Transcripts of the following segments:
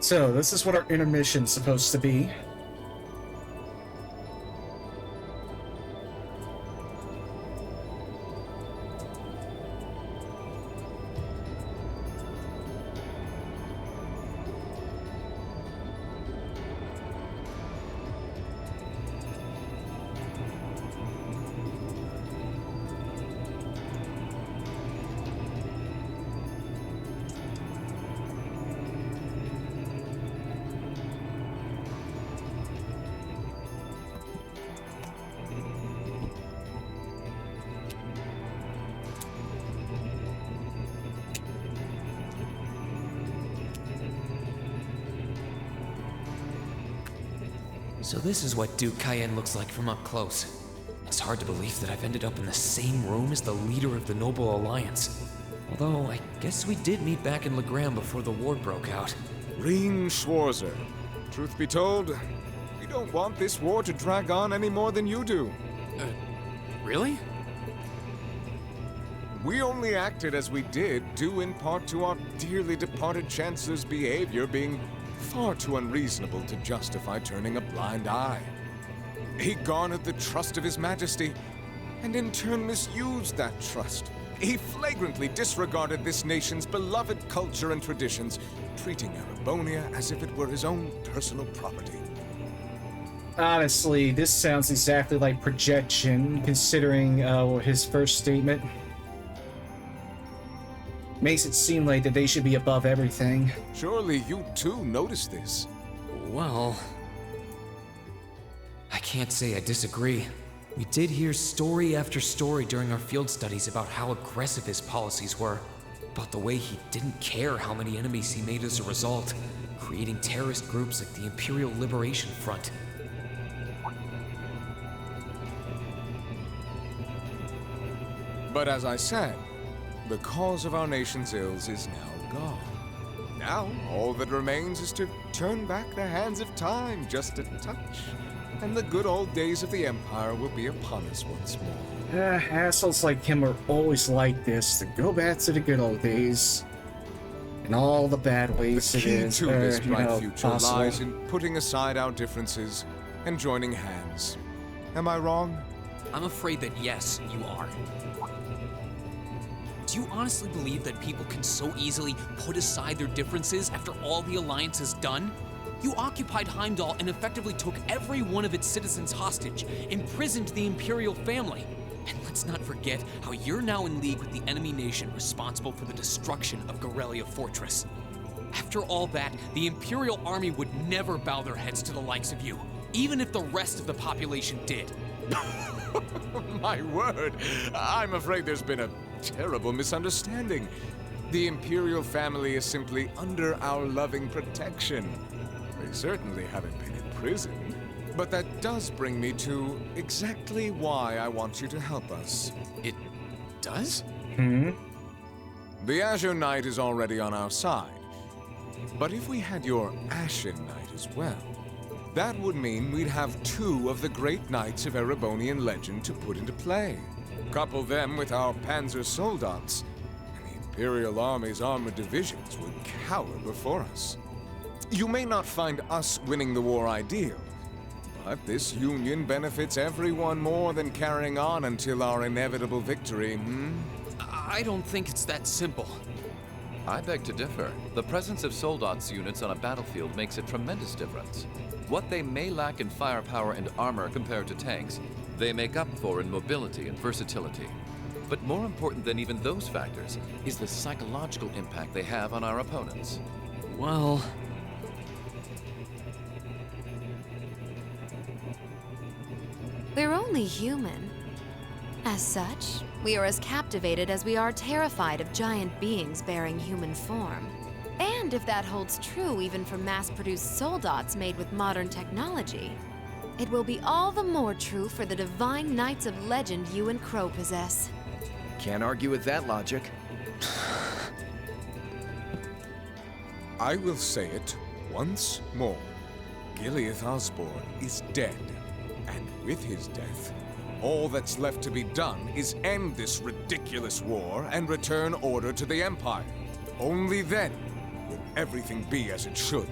So, this is what our intermission's supposed to be. So this is what Duke Cayenne looks like from up close. It's hard to believe that I've ended up in the same room as the leader of the Noble Alliance. Although, I guess we did meet back in Legram before the war broke out. Rean Schwarzer. Truth be told, we don't want this war to drag on any more than you do. Really? We only acted as we did, due in part to our dearly departed Chancellor's behavior being far too unreasonable to justify turning a blind eye. He garnered the trust of His Majesty, and in turn misused that trust. He flagrantly disregarded this nation's beloved culture and traditions, treating Erebonia as if it were his own personal property. Honestly, this sounds exactly like projection, considering his first statement. Makes it seem like that they should be above everything. Surely you too noticed this. Well, I can't say I disagree. We did hear story after story during our field studies about how aggressive his policies were, about the way he didn't care how many enemies he made as a result, creating terrorist groups like the Imperial Liberation Front. But as I said, the cause of our nation's ills is now gone. Now, all that remains is to turn back the hands of time just a touch, and the good old days of the Empire will be upon us once more. Assholes like him are always like this, to go back to the good old days. In all the bad ways The it key is, to this bright future possible. lies in putting aside our differences and joining hands. Am I wrong? I'm afraid that yes, you are. Do you honestly believe that people can so easily put aside their differences after all the Alliance has done? You occupied Heimdall and effectively took every one of its citizens hostage, imprisoned the Imperial family. And let's not forget how you're now in league with the enemy nation responsible for the destruction of Gorelia Fortress. After all that, the Imperial army would never bow their heads to the likes of you, even if the rest of the population did. My word, I'm afraid there's been a terrible misunderstanding. The Imperial family is simply under our loving protection. They certainly haven't been in prison. But that does bring me to exactly why I want you to help us. It does? The Azure Knight is already on our side. But if we had your Ashen Knight as well, that would mean we'd have two of the great knights of Erebonian legend to put into play. Couple them with our Panzer Soldats, and the Imperial Army's armored divisions would cower before us. You may not find us winning the war ideal, but this union benefits everyone more than carrying on until our inevitable victory, I don't think it's that simple. I beg to differ. The presence of Soldats units on a battlefield makes a tremendous difference. What they may lack in firepower and armor compared to tanks, they make up for in mobility and versatility. But more important than even those factors is the psychological impact they have on our opponents. Well, We're only human. As such, we are as captivated as we are terrified of giant beings bearing human form. And if that holds true even for mass-produced soldats made with modern technology, it will be all the more true for the divine knights of legend you and Crow possess. Can't argue with that logic. I will say it once more. Gileath Osborne is dead. And with his death, all that's left to be done is end this ridiculous war and return order to the Empire. Only then will everything be as it should.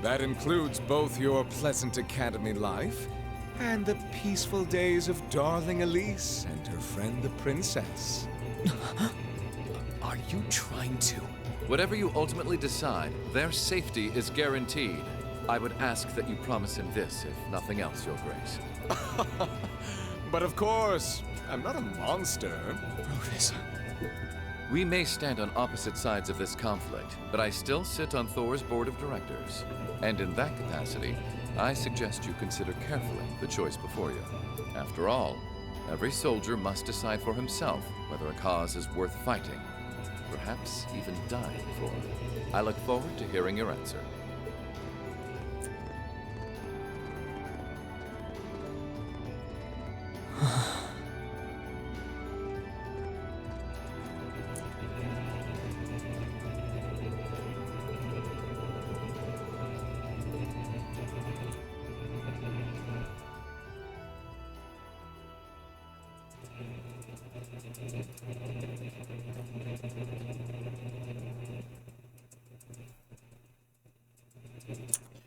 That includes both your pleasant academy life and the peaceful days of darling Elise and her friend the princess. Are you trying to? Whatever you ultimately decide, their safety is guaranteed. I would ask that you promise him this, if nothing else, Your Grace. But of course, I'm not a monster. Rhodes. We may stand on opposite sides of this conflict, but I still sit on Thor's board of directors. And in that capacity, I suggest you consider carefully the choice before you. After all, every soldier must decide for himself whether a cause is worth fighting, perhaps even dying for. I look forward to hearing your answer.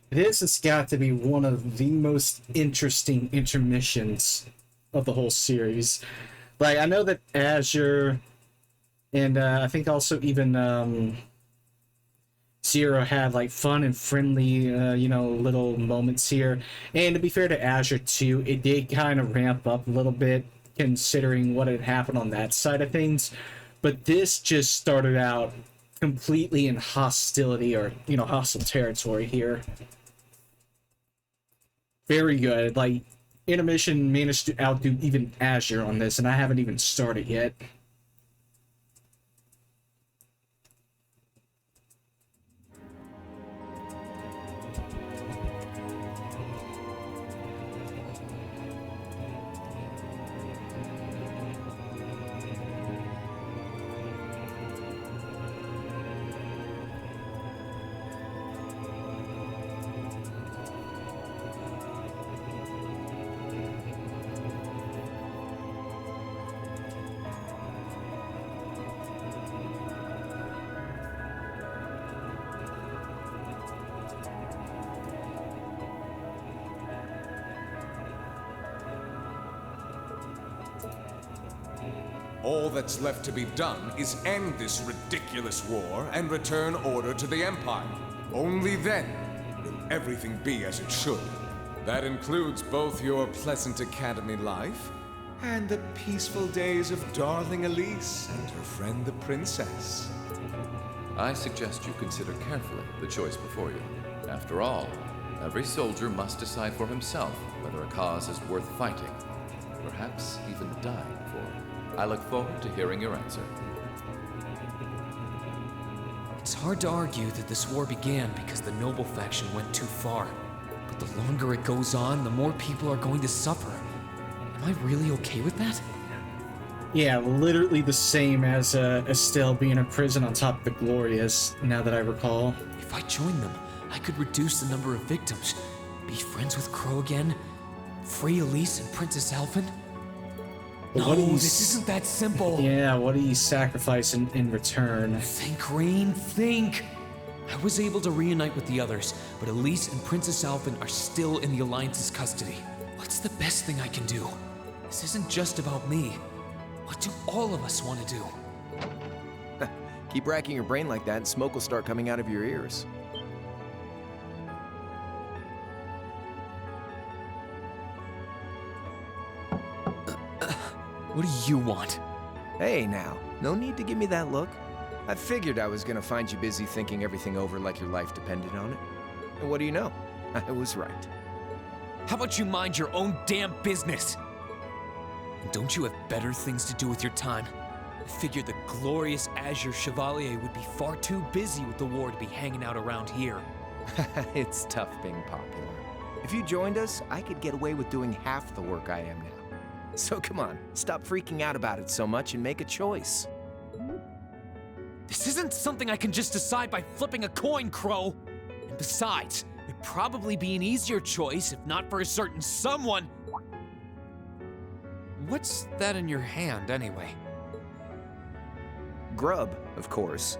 This has got to be one of the most interesting intermissions of the whole series. Like, I know that Azure and I think also even Zero had like fun and friendly, little moments here. And to be fair to Azure too, it did kind of ramp up a little bit considering what had happened on that side of things. But this just started out completely in hostility or, hostile territory here. Very good. Like, Intermission managed to outdo even Azure on this, and I haven't even started yet. All that's left to be done is end this ridiculous war and return order to the Empire. Only then will everything be as it should. That includes both your pleasant academy life and the peaceful days of darling Elise and her friend the princess. I suggest you consider carefully the choice before you. After all, every soldier must decide for himself whether a cause is worth fighting, perhaps even dying for. I look forward to hearing your answer. It's hard to argue that this war began because the noble faction went too far. But the longer it goes on, the more people are going to suffer. Am I really okay with that? Yeah, literally the same as Estelle being in prison on top of the Glorious, now that I recall. If I joined them, I could reduce the number of victims, be friends with Crow again, free Elise and Princess Alphen. No, this isn't that simple. Yeah, what do you sacrifice in return? Think, Rain, think! I was able to reunite with the others, but Elise and Princess Alphen are still in the Alliance's custody. What's the best thing I can do? This isn't just about me. What do all of us want to do? Keep racking your brain like that and smoke will start coming out of your ears. What do you want? Hey now, no need to give me that look. I figured I was gonna find you busy thinking everything over like your life depended on it. And what do you know? I was right. How about you mind your own damn business? And don't you have better things to do with your time? I figured the glorious Azure Chevalier would be far too busy with the war to be hanging out around here. It's tough being popular. If you joined us, I could get away with doing half the work I am now. So come on, stop freaking out about it so much and make a choice. This isn't something I can just decide by flipping a coin, Crow. And besides, it'd probably be an easier choice if not for a certain someone. What's that in your hand, anyway? Grub, of course.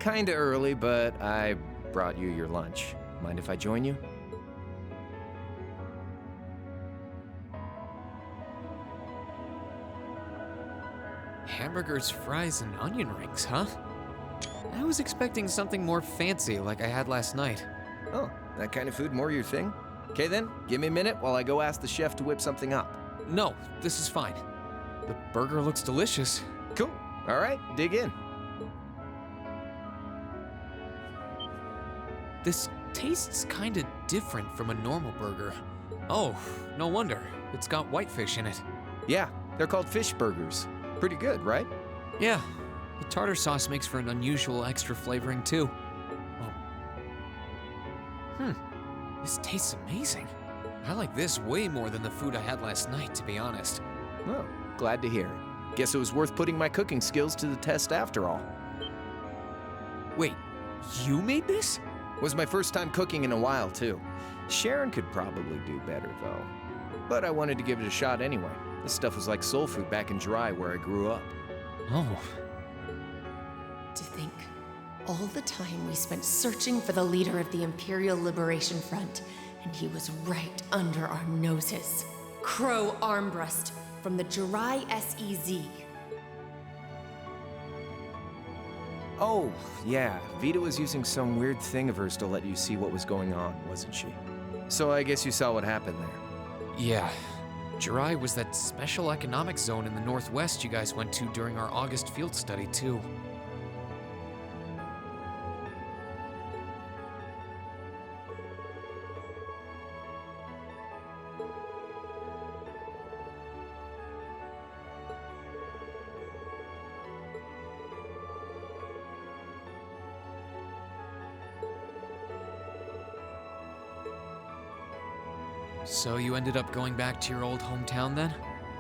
Kinda early, but I brought you your lunch. Mind if I join you? Hamburgers, fries, and onion rings, huh? I was expecting something more fancy like I had last night. Oh, that kind of food more your thing? Okay then, give me a minute while I go ask the chef to whip something up. No, this is fine. The burger looks delicious. Cool. All right, dig in. This tastes kinda different from a normal burger. Oh, no wonder. It's got whitefish in it. Yeah, they're called fish burgers. Pretty good, right? Yeah, the tartar sauce makes for an unusual extra flavoring too. Oh. This tastes amazing. I like this way more than the food I had last night, to be honest. Well, glad to hear it. Guess it was worth putting my cooking skills to the test after all. Wait, you made this? Was my first time cooking in a while, too. Sharon could probably do better, though. But I wanted to give it a shot anyway. This stuff was like soul food back in Jirai, where I grew up. Oh. To think, all the time we spent searching for the leader of the Imperial Liberation Front, and he was right under our noses. Crow Armbrust from the Jirai SEZ. Oh, yeah. Vita was using some weird thing of hers to let you see what was going on, wasn't she? So I guess you saw what happened there. Yeah. Jirai was that special economic zone in the Northwest you guys went to during our August field study, too. So you ended up going back to your old hometown then?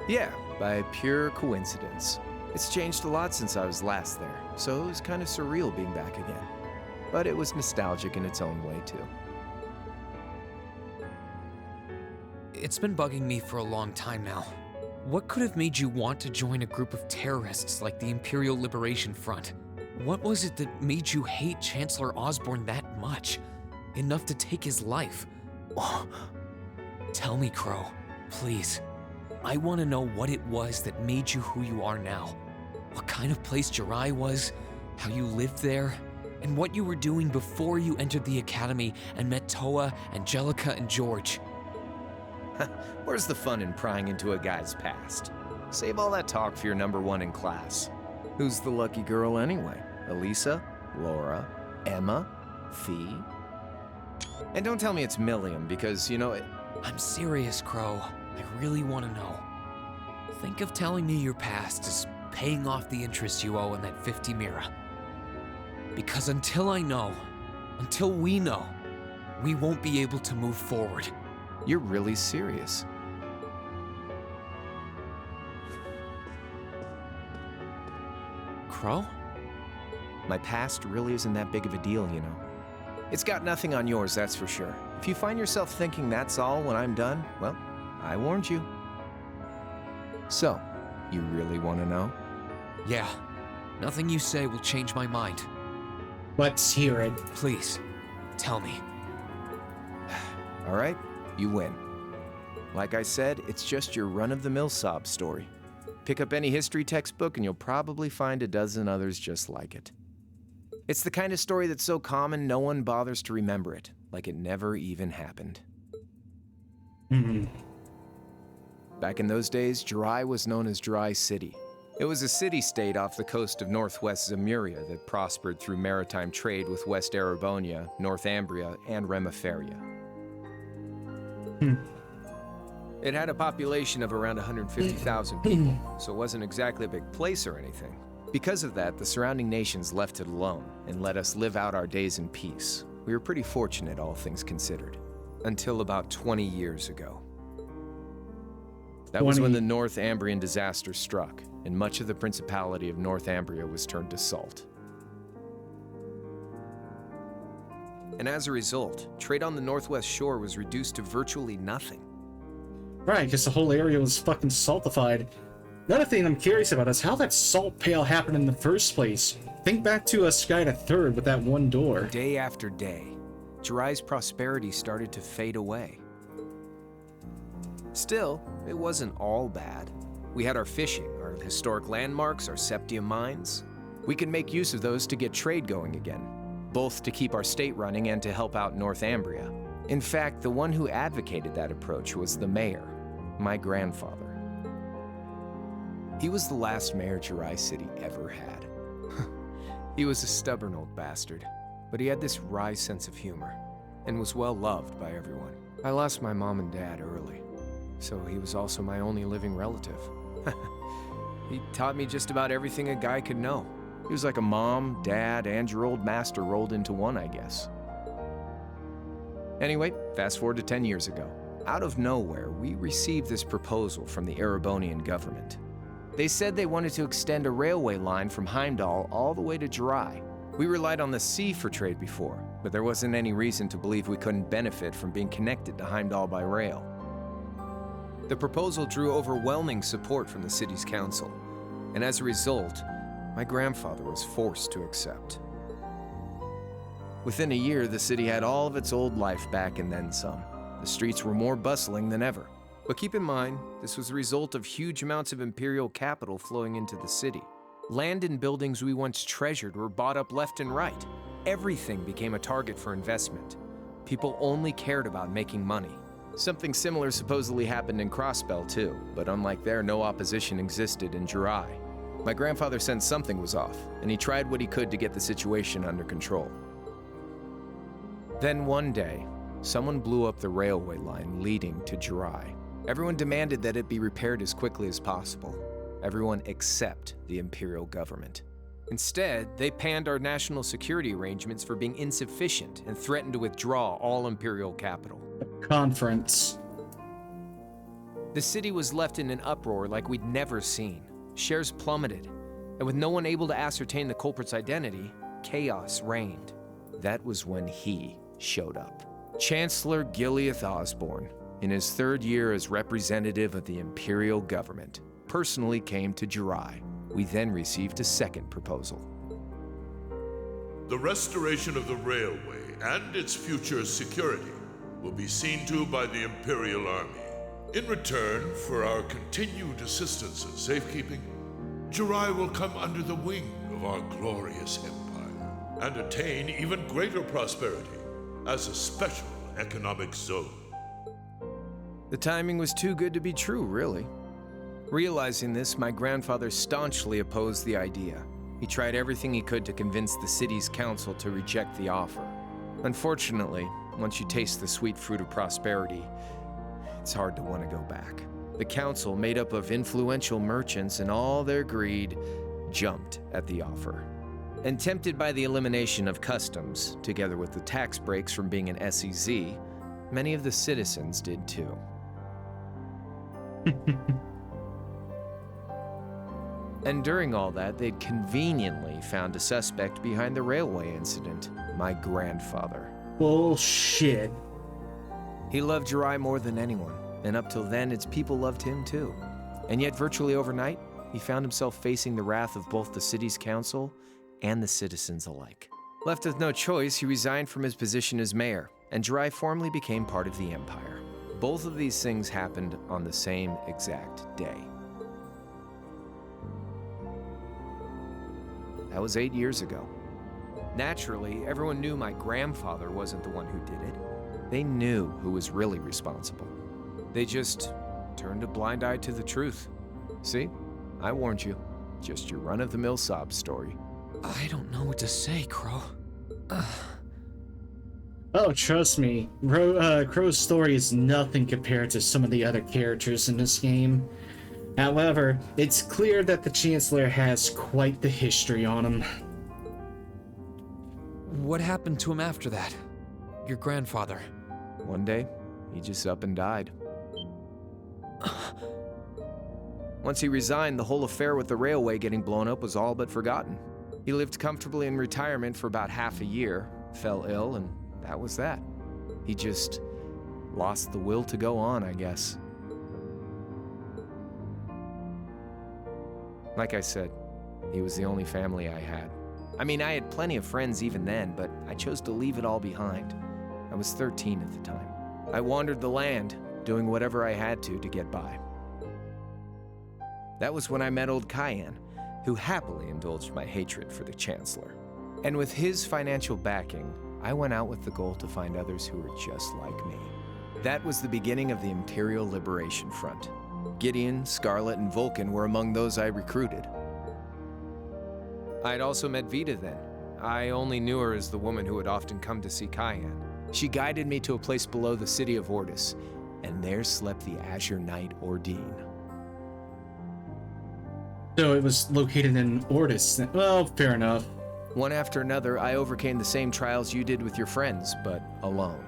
Yeah, by pure coincidence. It's changed a lot since I was last there, so it was kind of surreal being back again. But it was nostalgic in its own way, too. It's been bugging me for a long time now. What could have made you want to join a group of terrorists like the Imperial Liberation Front? What was it that made you hate Chancellor Osborn that much? Enough to take his life? Tell me, Crow, please. I want to know what it was that made you who you are now. What kind of place Jirai was, how you lived there, and what you were doing before you entered the academy and met Toa, Angelica, and George. Where's the fun in prying into a guy's past? Save all that talk for your number one in class. Who's the lucky girl anyway? Elisa? Laura? Emma? Fee? And don't tell me it's Milliam, because, you know, I'm serious, Crow. I really want to know. Think of telling me your past as paying off the interest you owe in that 50 Mira. Because until I know, until we know, we won't be able to move forward. You're really serious. Crow? My past really isn't that big of a deal, you know. It's got nothing on yours, that's for sure. If you find yourself thinking that's all when I'm done, well, I warned you. So, you really want to know? Yeah. Nothing you say will change my mind. Let's hear it. Please, tell me. All right, you win. Like I said, it's just your run-of-the-mill sob story. Pick up any history textbook and you'll probably find a dozen others just like it. It's the kind of story that's so common no one bothers to remember it, like it never even happened. Back in those days, Jirai was known as Jirai City. It was a city-state off the coast of northwest Zemuria that prospered through maritime trade with West Erebonia, North Ambria, and Remiferia. It had a population of around 150,000 people, so it wasn't exactly a big place or anything. Because of that, the surrounding nations left it alone and let us live out our days in peace. We were pretty fortunate, all things considered. Until about 20 years ago. That was when the North Ambrian disaster struck, and much of the Principality of North Ambria was turned to salt. And as a result, trade on the northwest shore was reduced to virtually nothing. Right, because the whole area was fucking saltified. Another thing I'm curious about is how that salt pail happened in the first place. Think back to Sky the Third with that one door. Day after day, Jiraiya's prosperity started to fade away. Still, it wasn't all bad. We had our fishing, our historic landmarks, our septium mines. We could make use of those to get trade going again, both to keep our state running and to help out Northumbria. In fact, the one who advocated that approach was the mayor, my grandfather. He was the last mayor Jiraiya City ever had. He was a stubborn old bastard, but he had this wry sense of humor and was well loved by everyone. I lost my mom and dad early, so he was also my only living relative. He taught me just about everything a guy could know. He was like a mom, dad, and your old master rolled into one, I guess. Anyway, fast forward to 10 years ago. Out of nowhere, we received this proposal from the Erebonian government. They said they wanted to extend a railway line from Heimdall all the way to Jiraiya. We relied on the sea for trade before, but there wasn't any reason to believe we couldn't benefit from being connected to Heimdall by rail. The proposal drew overwhelming support from the city's council, and as a result, my grandfather was forced to accept. Within a year, the city had all of its old life back and then some. The streets were more bustling than ever. But keep in mind, this was the result of huge amounts of imperial capital flowing into the city. Land and buildings we once treasured were bought up left and right. Everything became a target for investment. People only cared about making money. Something similar supposedly happened in Crossbell too, but unlike there, no opposition existed in Jiraiya. My grandfather sensed something was off, and he tried what he could to get the situation under control. Then one day, someone blew up the railway line leading to Jiraiya. Everyone demanded that it be repaired as quickly as possible. Everyone except the Imperial government. Instead, they panned our national security arrangements for being insufficient and threatened to withdraw all Imperial capital. Conference. The city was left in an uproar like we'd never seen. Shares plummeted, and with no one able to ascertain the culprit's identity, chaos reigned. That was when he showed up. Chancellor Gileath Osborne, in his third year as representative of the Imperial government, personally came to Jiraiya. We then received a second proposal. The restoration of the railway and its future security will be seen to by the Imperial Army. In return for our continued assistance in safekeeping, Jiraiya will come under the wing of our glorious empire and attain even greater prosperity as a special economic zone. The timing was too good to be true, really. Realizing this, my grandfather staunchly opposed the idea. He tried everything he could to convince the city's council to reject the offer. Unfortunately, once you taste the sweet fruit of prosperity, it's hard to want to go back. The council, made up of influential merchants and all their greed, jumped at the offer. And tempted by the elimination of customs, together with the tax breaks from being an SEZ, many of the citizens did too. And during all that, they'd conveniently found a suspect behind the railway incident, my grandfather. Bullshit. He loved Jiraiya more than anyone, and up till then, its people loved him too. And yet, virtually overnight, he found himself facing the wrath of both the city's council and the citizens alike. Left with no choice, he resigned from his position as mayor, and Jiraiya formally became part of the empire. Both of these things happened on the same exact day. That was 8 years ago. Naturally, everyone knew my grandfather wasn't the one who did it. They knew who was really responsible. They just turned a blind eye to the truth. See? I warned you. Just your run-of-the-mill sob story. I don't know what to say, Crow. Oh, trust me, Crow's story is nothing compared to some of the other characters in this game. However, it's clear that the Chancellor has quite the history on him. What happened to him after that? Your grandfather. One day, he just up and died. Once he resigned, the whole affair with the railway getting blown up was all but forgotten. He lived comfortably in retirement for about half a year, fell ill, and that was that. He just lost the will to go on, I guess. Like I said, he was the only family I had. I mean, I had plenty of friends even then, but I chose to leave it all behind. was 13 at the time. I wandered the land, doing whatever I had to get by. That was when I met old Cayenne, who happily indulged my hatred for the Chancellor. And with his financial backing, I went out with the goal to find others who were just like me. That was the beginning of the Imperial Liberation Front. Gideon, Scarlet, and Vulcan were among those I recruited. I'd also met Vita then. I only knew her as the woman who would often come to see Cayenne. She guided me to a place below the city of Ordis, and there slept the Azure Knight Ordine. So it was located in Ordis. Well, fair enough. One after another, I overcame the same trials you did with your friends, but alone.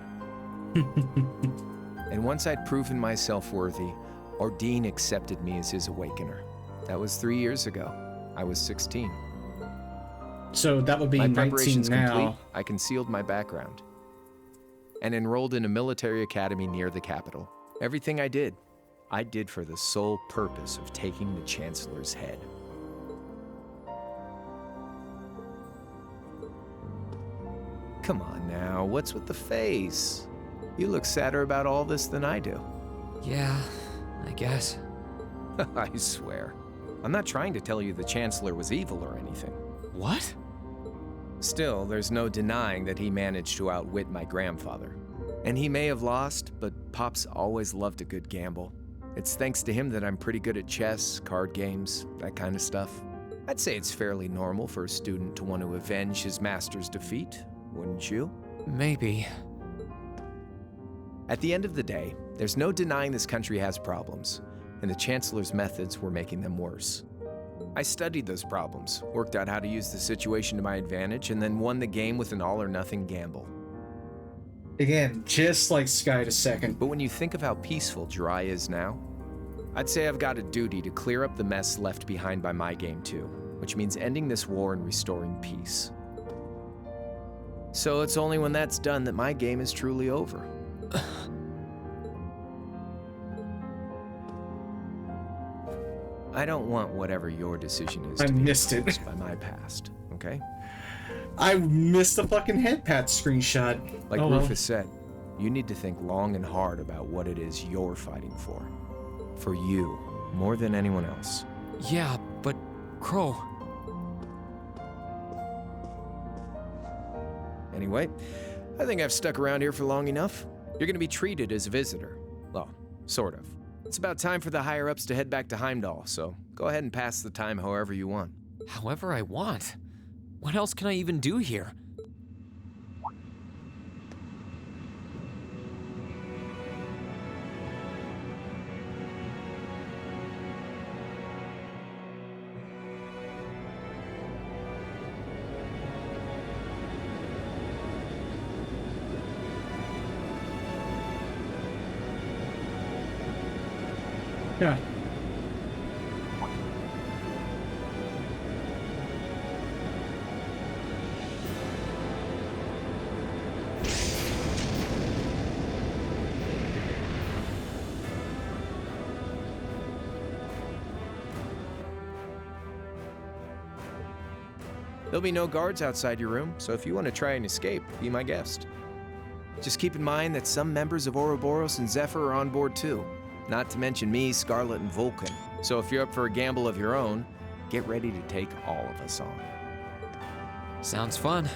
And once I'd proven myself worthy, Ordine accepted me as his awakener. That was 3 years ago. I was 16. So that would be my 19 preparations now. complete, I concealed my background and enrolled in a military academy near the capital. Everything I did for the sole purpose of taking the Chancellor's head. Come on now, what's with the face? You look sadder about all this than I do. Yeah, I guess. I swear. I'm not trying to tell you the Chancellor was evil or anything. What? Still, there's no denying that he managed to outwit my grandfather. And he may have lost, but Pop's always loved a good gamble. It's thanks to him that I'm pretty good at chess, card games, that kind of stuff. I'd say it's fairly normal for a student to want to avenge his master's defeat, wouldn't you? Maybe. At the end of the day, there's no denying this country has problems, and the Chancellor's methods were making them worse. I studied those problems, worked out how to use the situation to my advantage, and then won the game with an all-or-nothing gamble. Again, just like Sky to Second. But when you think of how peaceful Jirai is now, I'd say I've got a duty to clear up the mess left behind by my game too, which means ending this war and restoring peace. So it's only when that's done that my game is truly over. I don't want whatever your decision is I to be missed it. influenced by my past, okay? I missed the fucking head pat screenshot. Like Oh, well. Rufus said, you need to think long and hard about what it is you're fighting for. For you, more than anyone else. Yeah, but Crow. Anyway, I think I've stuck around here for long enough. You're gonna be treated as a visitor. Well, sort of. It's about time for the higher-ups to head back to Heimdall, so go ahead and pass the time however you want. However I want. What else can I even do here? Yeah. There'll be no guards outside your room, so if you want to try and escape, be my guest. Just keep in mind that some members of Ouroboros and Zephyr are on board too. Not to mention me, Scarlet, and Vulcan. So if you're up for a gamble of your own, get ready to take all of us on. Sounds fun.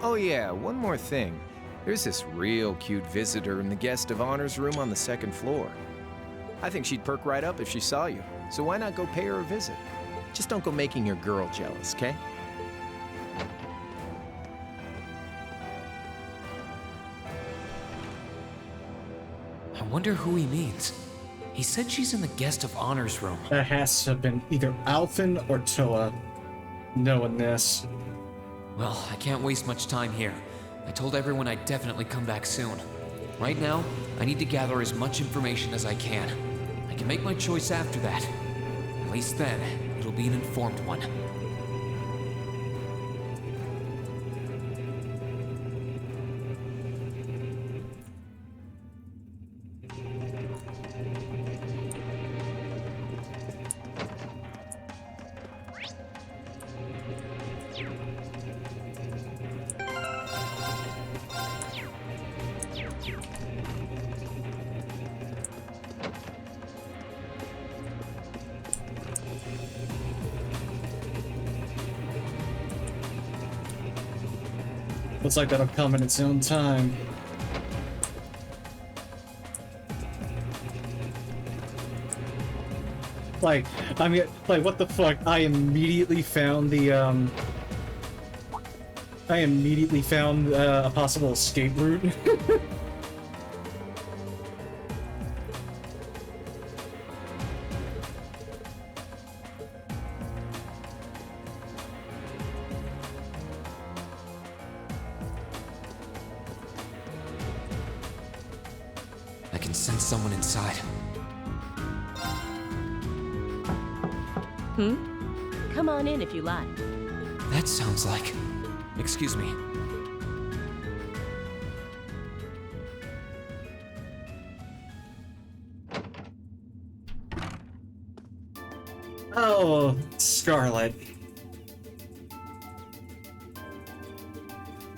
Oh yeah, one more thing. There's this real cute visitor in the guest of honors room on the second floor. I think she'd perk right up if she saw you, so why not go pay her a visit? Just don't go making your girl jealous, okay? I wonder who he means. He said she's in the guest of honors room. That has to have been either Alphen or Toa knowing this. Well, I can't waste much time here. I told everyone I'd definitely come back soon. Right now, I need to gather as much information as I can. I can make my choice after that. At least then, it'll be an informed one. Looks like that'll come in its own time. Like, I mean, like, what the fuck? I immediately found a possible escape route. I can sense someone inside. Come on in if you like. That sounds like... Excuse me. Oh, Scarlet.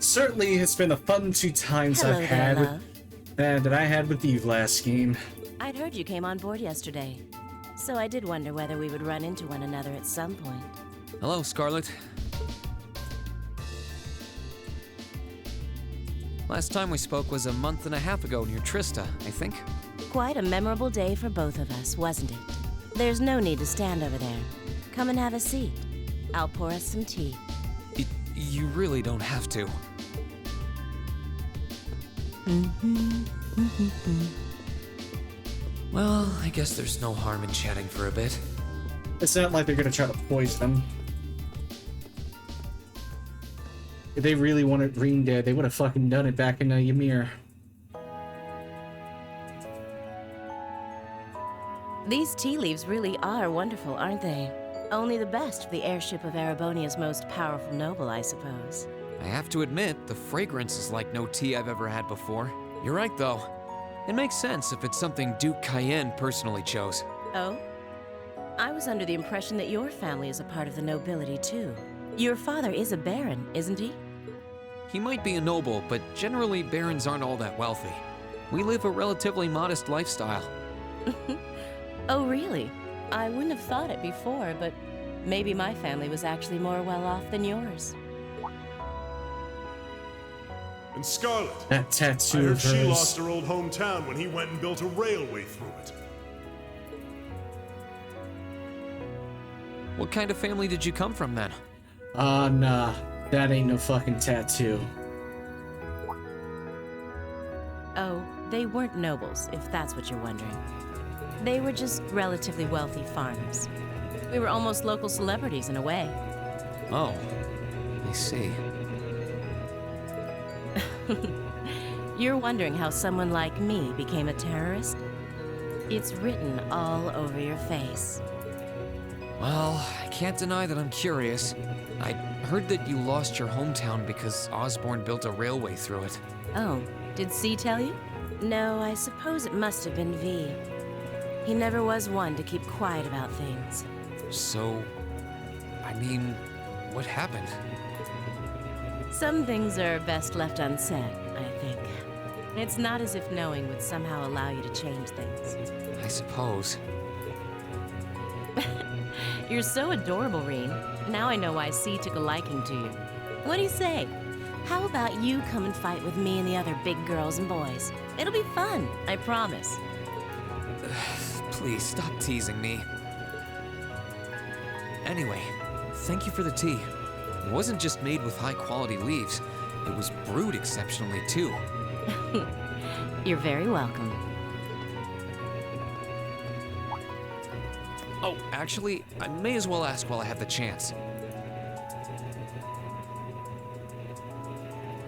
Certainly, it's been a fun 2 times Hello I've had there, love. that I had with you last game. I'd heard you came on board yesterday, so I did wonder whether we would run into one another at some point. Hello, Scarlet. Last time we spoke was a month and a half ago near Trista, I think. Quite a memorable day for both of us, wasn't it? There's no need to stand over there. Come and have a seat. I'll pour us some tea. You really don't have to. Well, I guess there's no harm in chatting for a bit. It's not like they're gonna try to poison him. If they really wanted Green dead, they would have fucking done it back in Ymir. These tea leaves really are wonderful, aren't they? Only the best for the airship of Erebonia's most powerful noble, I suppose. I have to admit, the fragrance is like no tea I've ever had before. You're right, though. It makes sense if it's something Duke Cayenne personally chose. Oh? I was under the impression that your family is a part of the nobility, too. Your father is a baron, isn't he? He might be a noble, but generally barons aren't all that wealthy. We live a relatively modest lifestyle. Oh, really? I wouldn't have thought it before, but maybe my family was actually more well off than yours. And Scarlet, That tattoo I heard of she hers. lost her old hometown when he went and built a railway through it. What kind of family did you come from, then? Nah. That ain't no fucking tattoo. Oh, they weren't nobles, if that's what you're wondering. They were just relatively wealthy farmers. We were almost local celebrities in a way. Oh, I see. You're wondering how someone like me became a terrorist? It's written all over your face. Well, I can't deny that I'm curious. I heard that you lost your hometown because Osborne built a railway through it. Oh, did C tell you? No, I suppose it must have been V. He never was one to keep quiet about things. So, I mean, what happened? Some things are best left unsaid, I think. It's not as if knowing would somehow allow you to change things. I suppose. You're so adorable, Reen. Now I know why C took a liking to you. What do you say? How about you come and fight with me and the other big girls and boys? It'll be fun, I promise. Please stop teasing me. Anyway, thank you for the tea. It wasn't just made with high-quality leaves. It was brewed exceptionally, too. You're very welcome. Oh, actually, I may as well ask while I have the chance.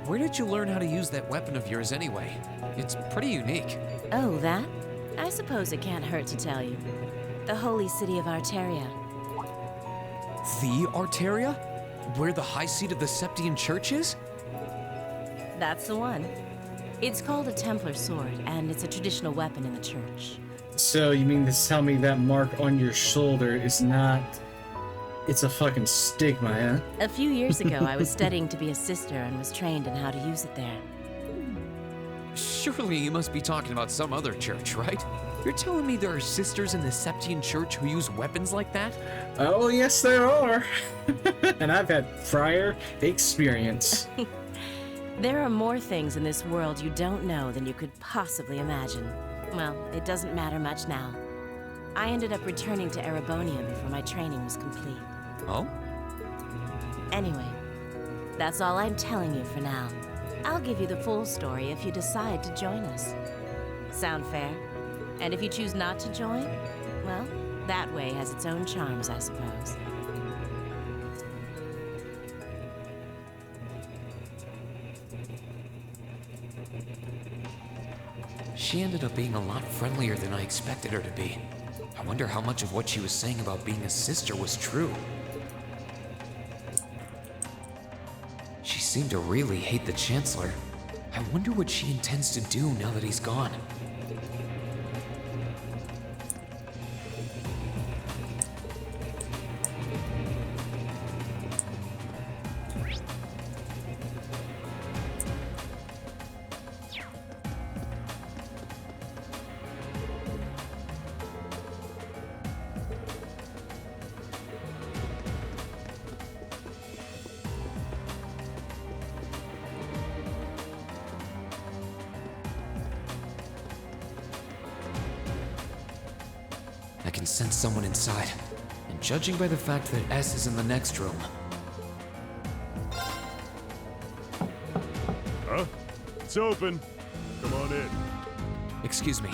Where did you learn how to use that weapon of yours anyway? It's pretty unique. Oh, that? I suppose it can't hurt to tell you. The holy city of Arteria. The Arteria? Where the high seat of the Septian Church is? That's the one. It's called a Templar sword, and it's a traditional weapon in the church. So you mean to tell me that mark on your shoulder is not... It's a fucking stigma, huh? A few years ago, I was studying to be a sister and was trained in how to use it there. Surely you must be talking about some other church, right? You're telling me there are sisters in the Septian Church who use weapons like that? Oh, yes, there are. And I've had prior experience. There are more things in this world you don't know than you could possibly imagine. Well, it doesn't matter much now. I ended up returning to Erebonia before my training was complete. Oh? Anyway, that's all I'm telling you for now. I'll give you the full story if you decide to join us. Sound fair? And if you choose not to join, well, that way has its own charms, I suppose. She ended up being a lot friendlier than I expected her to be. I wonder how much of what she was saying about being a sister was true. She seemed to really hate the Chancellor. I wonder what she intends to do now that he's gone. I can sense someone inside, and judging by the fact that S is in the next room. Huh? It's open. Come on in. Excuse me.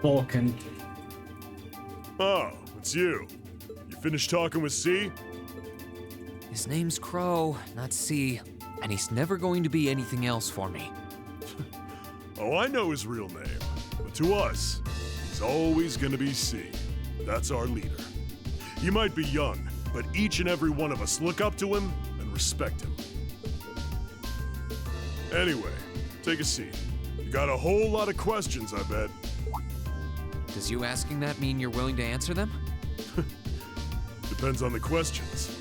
Vulcan. Oh, it's you. You finished talking with C? His name's Crow, not C, and he's never going to be anything else for me. Oh, I know his real name. But to us, he's always gonna be C. That's our leader. He might be young, but each and every one of us look up to him and respect him. Anyway, take a seat. You got a whole lot of questions, I bet. Does you asking that mean you're willing to answer them? Depends on the questions.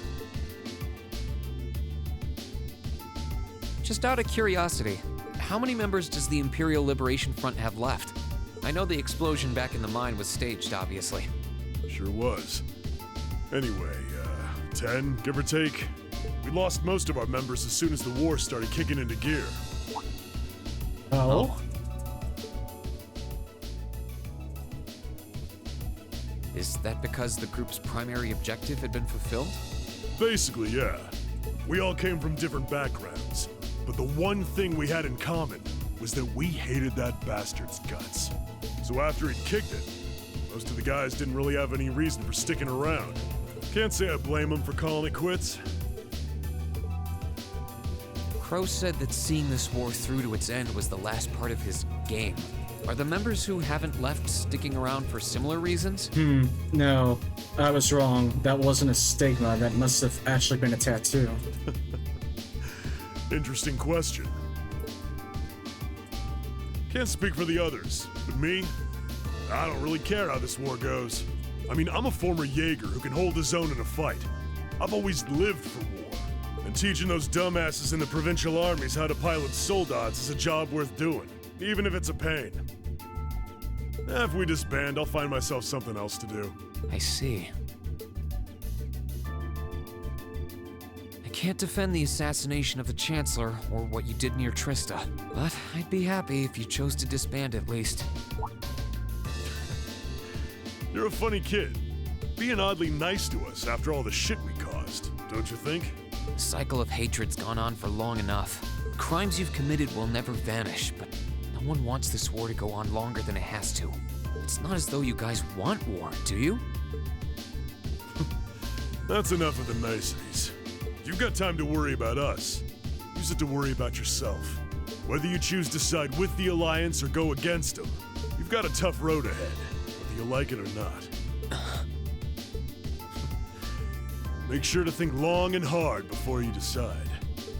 Just out of curiosity, how many members does the Imperial Liberation Front have left? I know the explosion back in the mine was staged, obviously. Sure was. Anyway, 10, give or take. We lost most of our members as soon as the war started kicking into gear. Oh? Is that because the group's primary objective had been fulfilled? Basically, yeah. We all came from different backgrounds, but the one thing we had in common was that we hated that bastard's guts. So after he'd kicked it, most of the guys didn't really have any reason for sticking around. Can't say I blame them for calling it quits. Crow said that seeing this war through to its end was the last part of his game. Are the members who haven't left sticking around for similar reasons? No, I was wrong. That wasn't a stigma. That must have actually been a tattoo. Interesting question. Can't speak for the others, but me, I don't really care how this war goes. I mean, I'm a former Jaeger who can hold his own in a fight. I've always lived for war, and teaching those dumbasses in the provincial armies how to pilot soldats is a job worth doing, even if it's a pain. If we disband, I'll find myself something else to do. I see. I can't defend the assassination of the Chancellor or what you did near Trista, but I'd be happy if you chose to disband at least. You're a funny kid, being oddly nice to us after all the shit we caused, don't you think? The cycle of hatred's gone on for long enough. The crimes you've committed will never vanish, but no one wants this war to go on longer than it has to. It's not as though you guys want war, do you? That's enough of the niceties. You've got time to worry about us. Use it to worry about yourself. Whether you choose to side with the Alliance or go against them, you've got a tough road ahead, whether you like it or not. Make sure to think long and hard before you decide.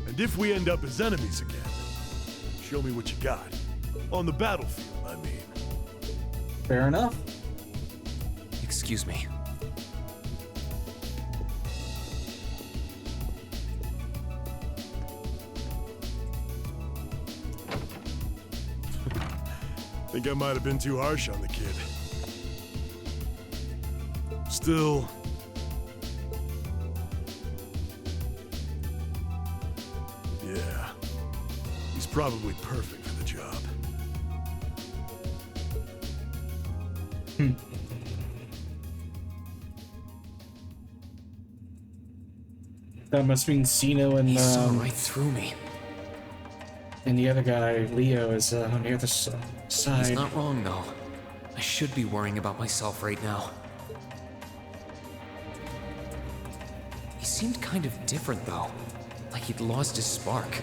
And if we end up as enemies again, show me what you got. On the battlefield, I mean. Fair enough. Excuse me. Think I might have been too harsh on the kid. Still... yeah. He's probably perfect for the job. That must mean Sino and He saw right through me. and the other guy, Leo, is on the other He's side. not wrong, though. I should be worrying about myself right now. He seemed kind of different, though. Like he'd lost his spark.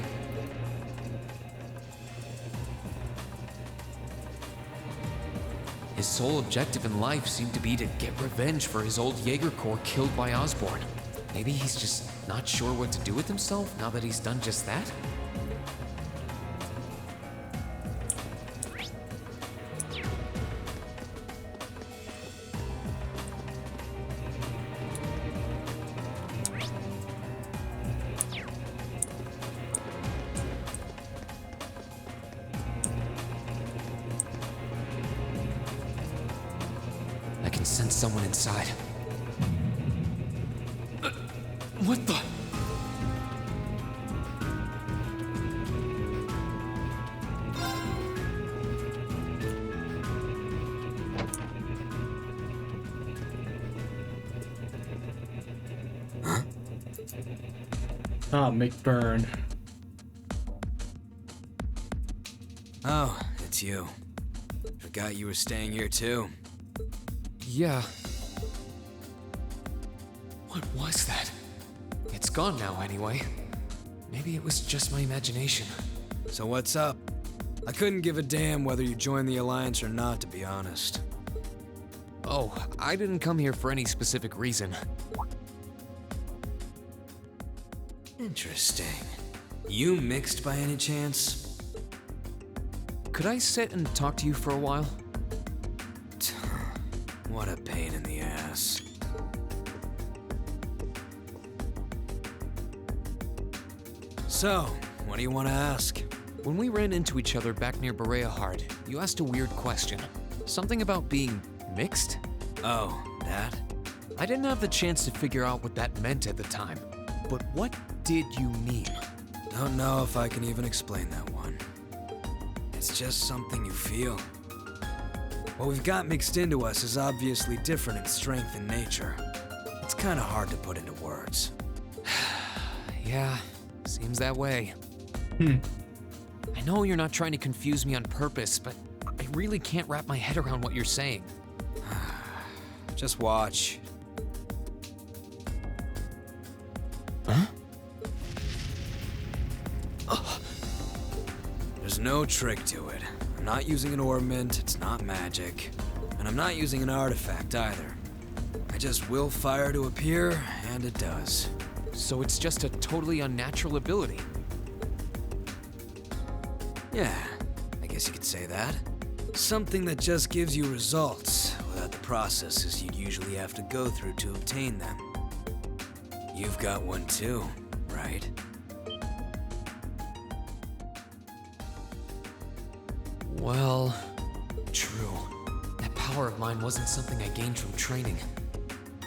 His sole objective in life seemed to be to get revenge for his old Jaeger Corps killed by Osborn. Maybe he's just not sure what to do with himself now that he's done just that? I can sense someone inside. What the? Ah, McBurn. Oh, it's you. Forgot you were staying here too. Yeah. What was that? It's gone now, anyway. Maybe it was just my imagination. So what's up? I couldn't give a damn whether you joined the Alliance or not, to be honest. Oh, I didn't come here for any specific reason. Interesting. You mixed by any chance? Could I sit and talk to you for a while? What a pain in the ass. So, what do you want to ask? When we ran into each other back near Berea Hard, you asked a weird question. Something about being mixed? Oh, that? I didn't have the chance to figure out what that meant at the time. But what did you mean? Don't know if I can even explain that one. It's just something you feel. What we've got mixed into us is obviously different in strength and nature. It's kind of hard to put into words. Yeah, seems that way. I know you're not trying to confuse me on purpose, but I really can't wrap my head around what you're saying. Just watch. Huh? There's no trick to it. I'm not using an ornament, it's not magic. And I'm not using an artifact either. I just will fire to appear, and it does. So it's just a totally unnatural ability. Yeah, I guess you could say that. Something that just gives you results, without the processes you'd usually have to go through to obtain them. You've got one too, right? Well, true. That power of mine wasn't something I gained from training.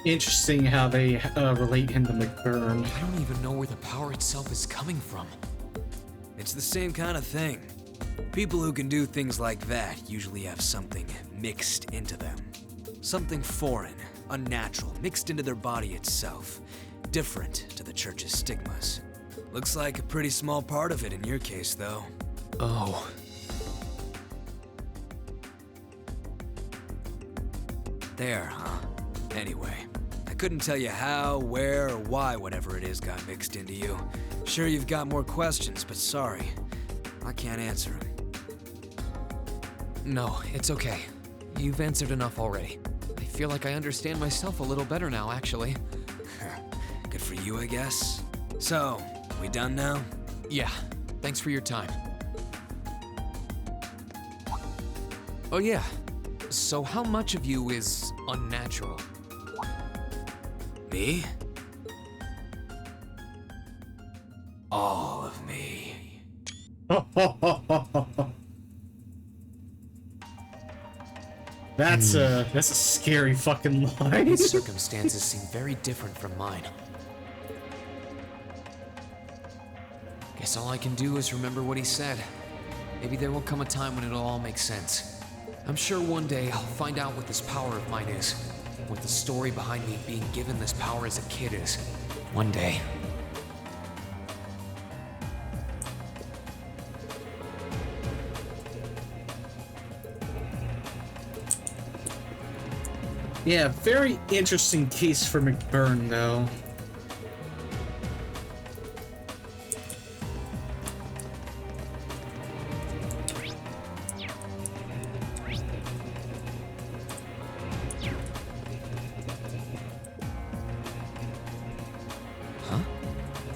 Interesting how they relate him to McBurn. I don't even know where the power itself is coming from. It's the same kind of thing. People who can do things like that usually have something mixed into them. Something foreign, unnatural, mixed into their body itself. Different to the church's stigmas. Looks like a pretty small part of it in your case, though. Oh. There, huh? Anyway, I couldn't tell you how, where, or why whatever it is got mixed into you. Sure you've got more questions, but sorry. I can't answer them. No, it's okay. You've answered enough already. I feel like I understand myself a little better now, actually. Good for you, I guess. So, we done now? Yeah, thanks for your time. Oh yeah, so how much of you is unnatural? Me? All of me. That's a scary fucking line. His circumstances seem very different from mine. Guess all I can do is remember what he said. Maybe there will come a time when it'll all make sense. I'm sure one day I'll find out what this power of mine is. What the story behind me being given this power as a kid is. One day. Yeah, very interesting case for McBurn, though. Huh?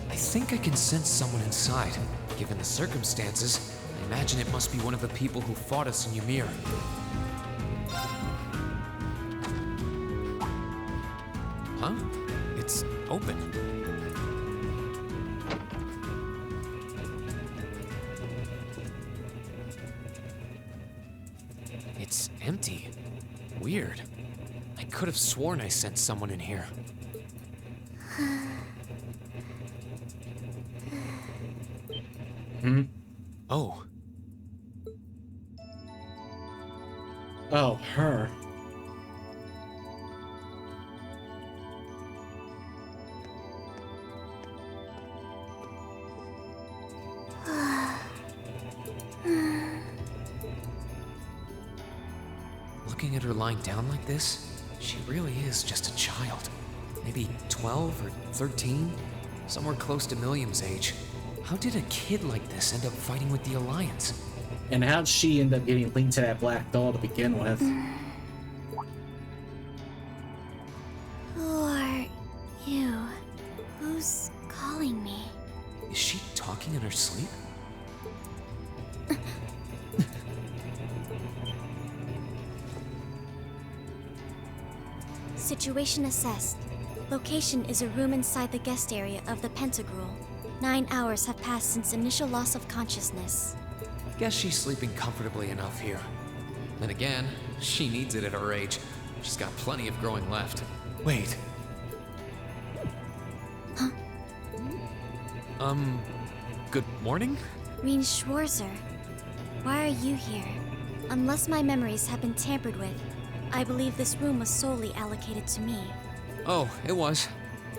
I think I can sense someone inside. Given the circumstances, I imagine it must be one of the people who fought us in Ymir. Huh? It's open. It's empty. Weird. I could have sworn I sensed someone in here. Oh. Oh, her. Looking at her lying down like this, she really is just a child. Maybe 12 or 13? Somewhere close to Milliam's age. How did a kid like this end up fighting with the Alliance? And how'd she end up getting linked to that black doll to begin with? Who are you? Who's calling me? Is she talking in her sleep? Situation assessed. Location is a room inside the guest area of the Pentagrule. 9 hours have passed since initial loss of consciousness. Guess she's sleeping comfortably enough here. Then again, she needs it at her age. She's got plenty of growing left. Wait. Huh? Good morning? Reen Schwarzer. Why are you here? Unless my memories have been tampered with, I believe this room was solely allocated to me. Oh, it was.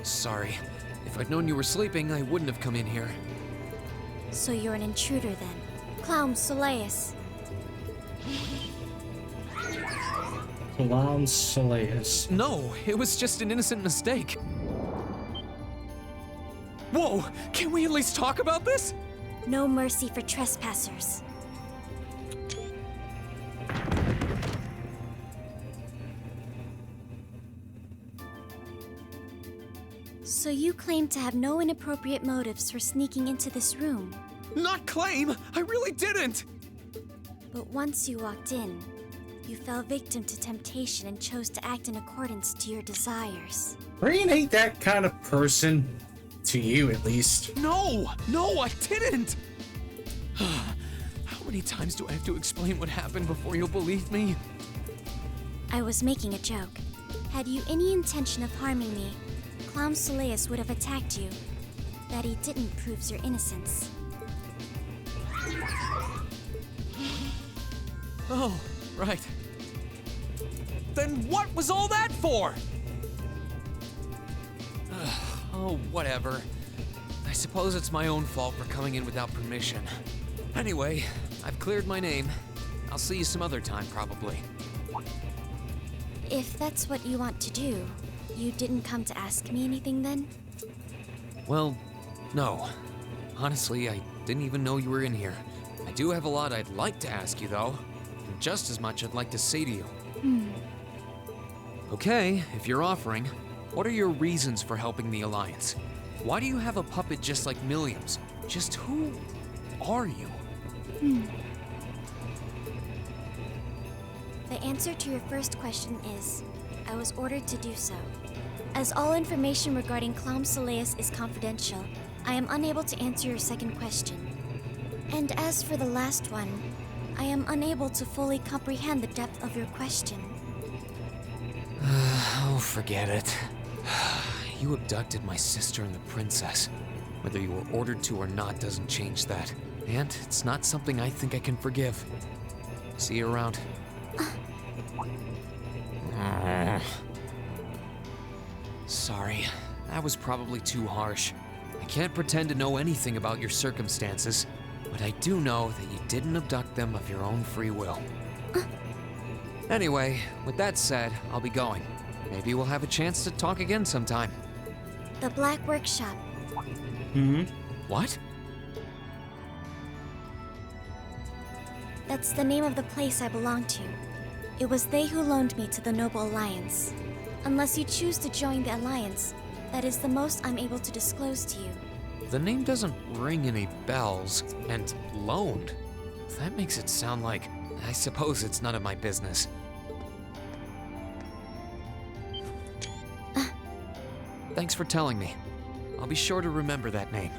Sorry. If I'd known you were sleeping, I wouldn't have come in here. So you're an intruder then. Clown Soleus. Clown Soleus. No, it was just an innocent mistake. Whoa! Can we at least talk about this? No mercy for trespassers. So you claim to have no inappropriate motives for sneaking into this room. Not claim! I really didn't! But once you walked in, you fell victim to temptation and chose to act in accordance to your desires. Reen ain't that kind of person. To you, at least. No! No, I didn't! How many times do I have to explain what happened before you'll believe me? I was making a joke. Had you any intention of harming me, Clown Soleus would have attacked you. That he didn't proves your innocence. Oh, right. Then what was all that for? Oh, whatever. I suppose it's my own fault for coming in without permission. Anyway, I've cleared my name. I'll see you some other time, probably. If that's what you want to do, you didn't come to ask me anything then? Well, no. Honestly, I didn't even know you were in here. I do have a lot I'd like to ask you, though. And just as much I'd like to say to you. Okay, if you're offering, what are your reasons for helping the Alliance? Why do you have a puppet just like Milliam's? Just who are you? The answer to your first question is, I was ordered to do so. As all information regarding Clown Soleus is confidential, I am unable to answer your second question. And as for the last one, I am unable to fully comprehend the depth of your question. Oh, forget it. You abducted my sister and the princess. Whether you were ordered to or not doesn't change that. And it's not something I think I can forgive. See you around. Sorry, that was probably too harsh. I can't pretend to know anything about your circumstances, but I do know that you didn't abduct them of your own free will. Anyway, with that said, I'll be going. Maybe we'll have a chance to talk again sometime. The Black Workshop. What? That's the name of the place I belong to. It was they who loaned me to the Noble Alliance. Unless you choose to join the Alliance, that is the most I'm able to disclose to you. The name doesn't ring any bells, and loaned. That makes it sound like, I suppose it's none of my business. Thanks for telling me. I'll be sure to remember that name.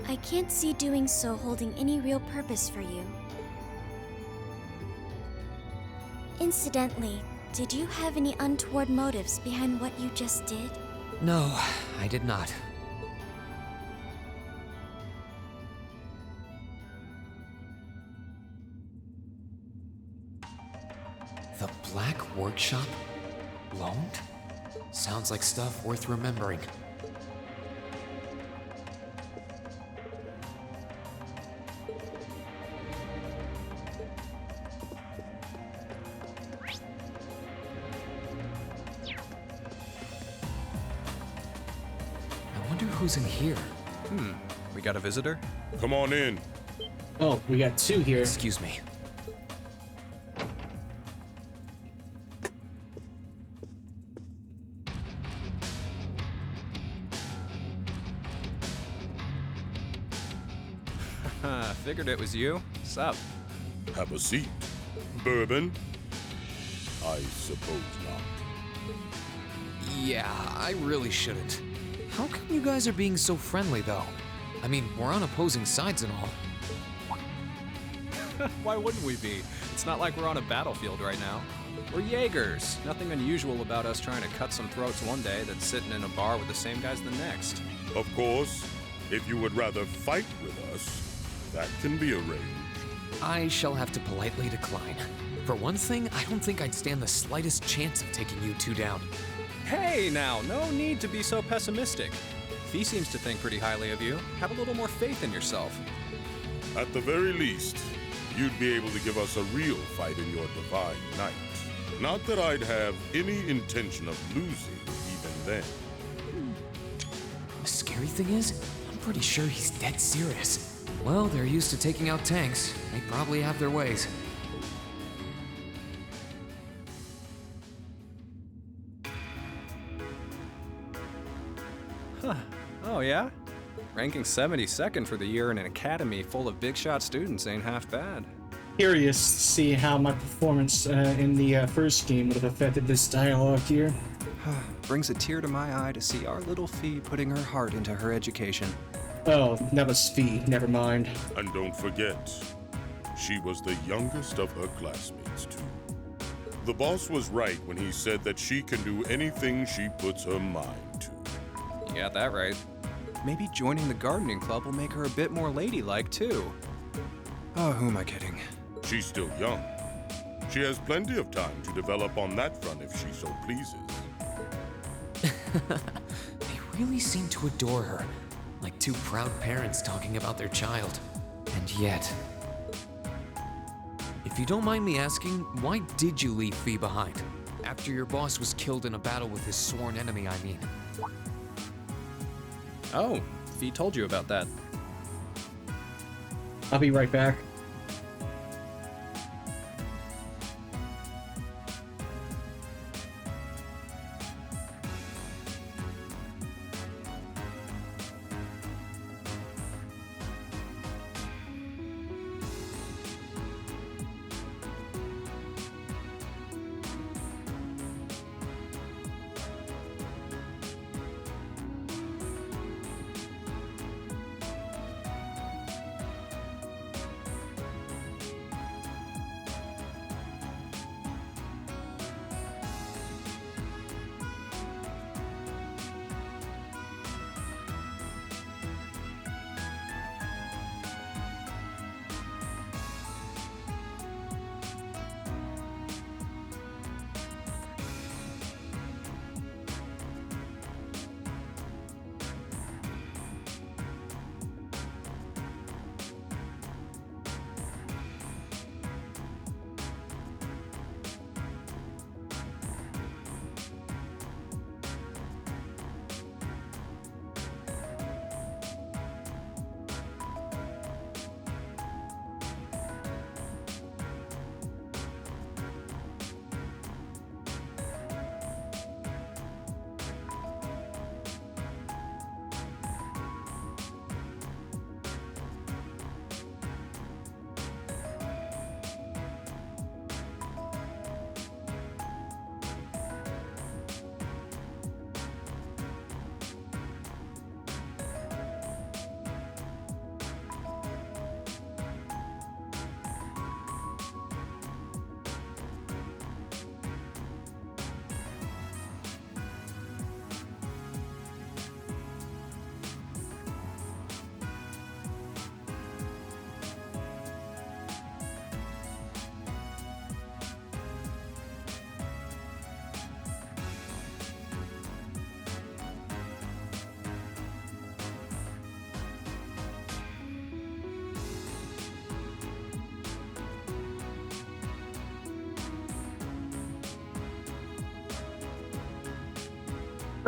I can't see doing so holding any real purpose for you. Incidentally, did you have any untoward motives behind what you just did? No, I did not. The Black Workshop? Loaned? Sounds like stuff worth remembering. I wonder who's in here. We got a visitor? Come on in. Oh, we got two here. Excuse me. Figured it was you. Sup? Have a seat. Bourbon? I suppose not. Yeah, I really shouldn't. How come you guys are being so friendly, though? I mean, we're on opposing sides and all. Why wouldn't we be? It's not like we're on a battlefield right now. We're Jaegers. Nothing unusual about us trying to cut some throats one day than sitting in a bar with the same guys the next. Of course, if you would rather fight with us, that can be arranged. I shall have to politely decline. For one thing, I don't think I'd stand the slightest chance of taking you two down. Hey now, no need to be so pessimistic. Fee seems to think pretty highly of you. Have a little more faith in yourself. At the very least, you'd be able to give us a real fight in your divine night. Not that I'd have any intention of losing even then. The scary thing is, I'm pretty sure he's dead serious. Well, they're used to taking out tanks. They probably have their ways. Oh yeah? Ranking 72nd for the year in an academy full of big shot students ain't half bad. Curious to see how my performance in the first game would have affected this dialogue here. Brings a tear to my eye to see our little Fee putting her heart into her education. Oh, that was Fee. Never mind. And don't forget, she was the youngest of her classmates, too. The boss was right when he said that she can do anything she puts her mind to. You got that right. Maybe joining the gardening club will make her a bit more ladylike, too. Oh, who am I kidding? She's still young. She has plenty of time to develop on that front if she so pleases. They really seem to adore her. Like two proud parents talking about their child. And yet... If you don't mind me asking, why did you leave Fee behind? After your boss was killed in a battle with his sworn enemy, I mean. Oh, Fee told you about that. I'll be right back.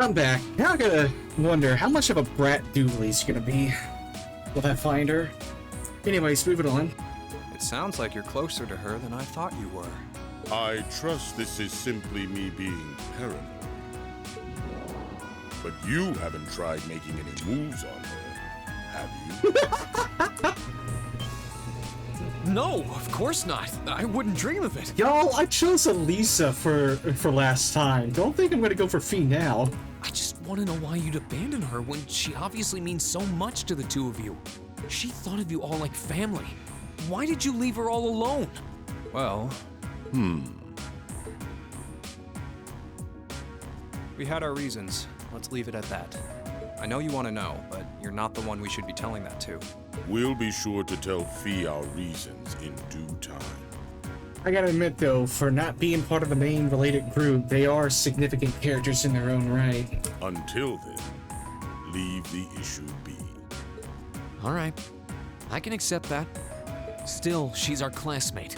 I'm back. Now I gotta wonder how much of a brat Dooley's gonna be. Will I find her? Anyways, moving on. It sounds like you're closer to her than I thought you were. I trust this is simply me being paranoid. But you haven't tried making any moves on her, have you? No, of course not. I wouldn't dream of it. Y'all, I chose Elisa for last time. Don't think I'm gonna go for Fee now. I just want to know why you'd abandon her when she obviously means so much to the two of you. She thought of you all like family. Why did you leave her all alone? Well, we had our reasons. Let's leave it at that. I know you want to know, but you're not the one we should be telling that to. We'll be sure to tell Fee our reasons in due time. I gotta admit though, for not being part of the main related group, they are significant characters in their own right. Until then, leave the issue be. All right, I can accept that. Still, she's our classmate.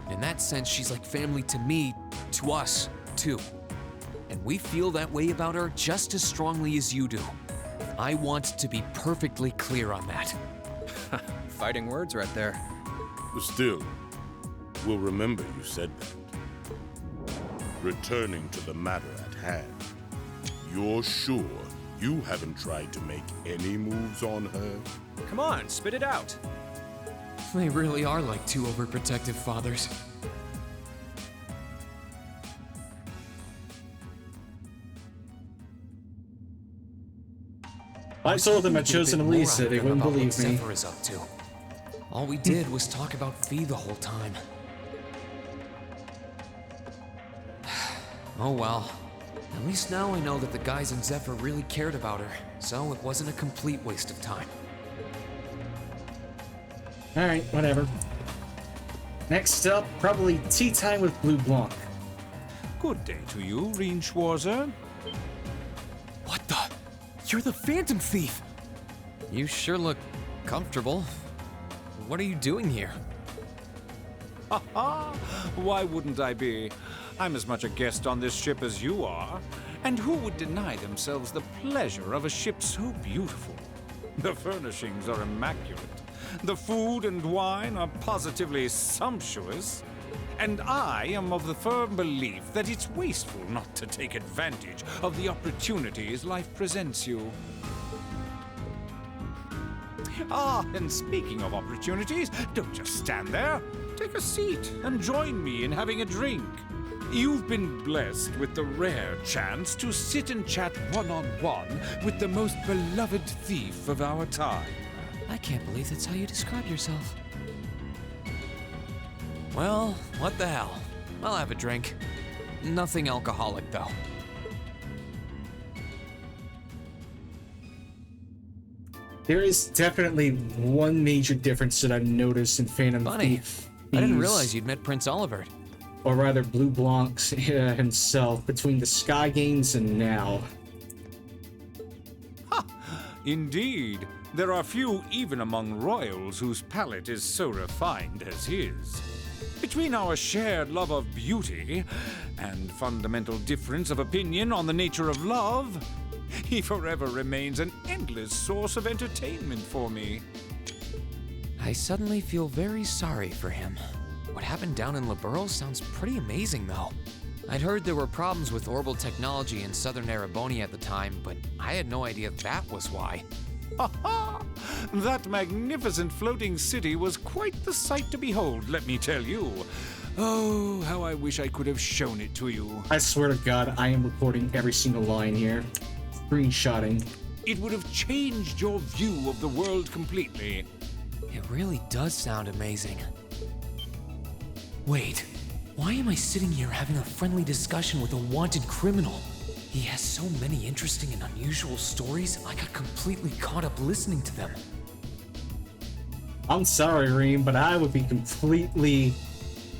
In that sense, she's like family to me, to us, too. And we feel that way about her just as strongly as you do. I want to be perfectly clear on that. Fighting words right there. Still, we'll remember you said that. Returning to the matter at hand, you're sure you haven't tried to make any moves on her? Come on, spit it out. They really are like two overprotective fathers. I told them I'd chosen Elisa, they wouldn't believe me. Zephyr is up to. All we did was talk about Fee the whole time. Oh well. At least now I know that the guys in Zephyr really cared about her, so it wasn't a complete waste of time. Alright, whatever. Next up, probably tea time with Blue Blanc. Good day to you, Rien Schwarzer. What the? You're the Phantom Thief! You sure look comfortable. What are you doing here? Ha ha! Why wouldn't I be? I'm as much a guest on this ship as you are. And who would deny themselves the pleasure of a ship so beautiful? The furnishings are immaculate. The food and wine are positively sumptuous. And I am of the firm belief that it's wasteful not to take advantage of the opportunities life presents you. Ah, and speaking of opportunities, don't just stand there. Take a seat and join me in having a drink. You've been blessed with the rare chance to sit and chat one-on-one with the most beloved thief of our time. I can't believe that's how you describe yourself. Well, what the hell? I'll have a drink. Nothing alcoholic, though. There is definitely one major difference that I've noticed in Phantom Thief. I didn't realize you'd met Prince Olivert. Or rather, Blue Blanc himself, between the Sky Games and now. Ha! Indeed. There are few even among royals whose palate is so refined as his. Between our shared love of beauty and fundamental difference of opinion on the nature of love, he forever remains an endless source of entertainment for me. I suddenly feel very sorry for him. What happened down in Liberl sounds pretty amazing, though. I'd heard there were problems with orbital technology in southern Erebonia at the time, but I had no idea that was why. Ha ha! That magnificent floating city was quite the sight to behold, let me tell you. Oh, how I wish I could have shown it to you. I swear to God, I am recording every single line here. Screenshotting. It would have changed your view of the world completely. It really does sound amazing. Wait, why am I sitting here having a friendly discussion with a wanted criminal? He has so many interesting and unusual stories, I got completely caught up listening to them. I'm sorry, Reem, but I would be completely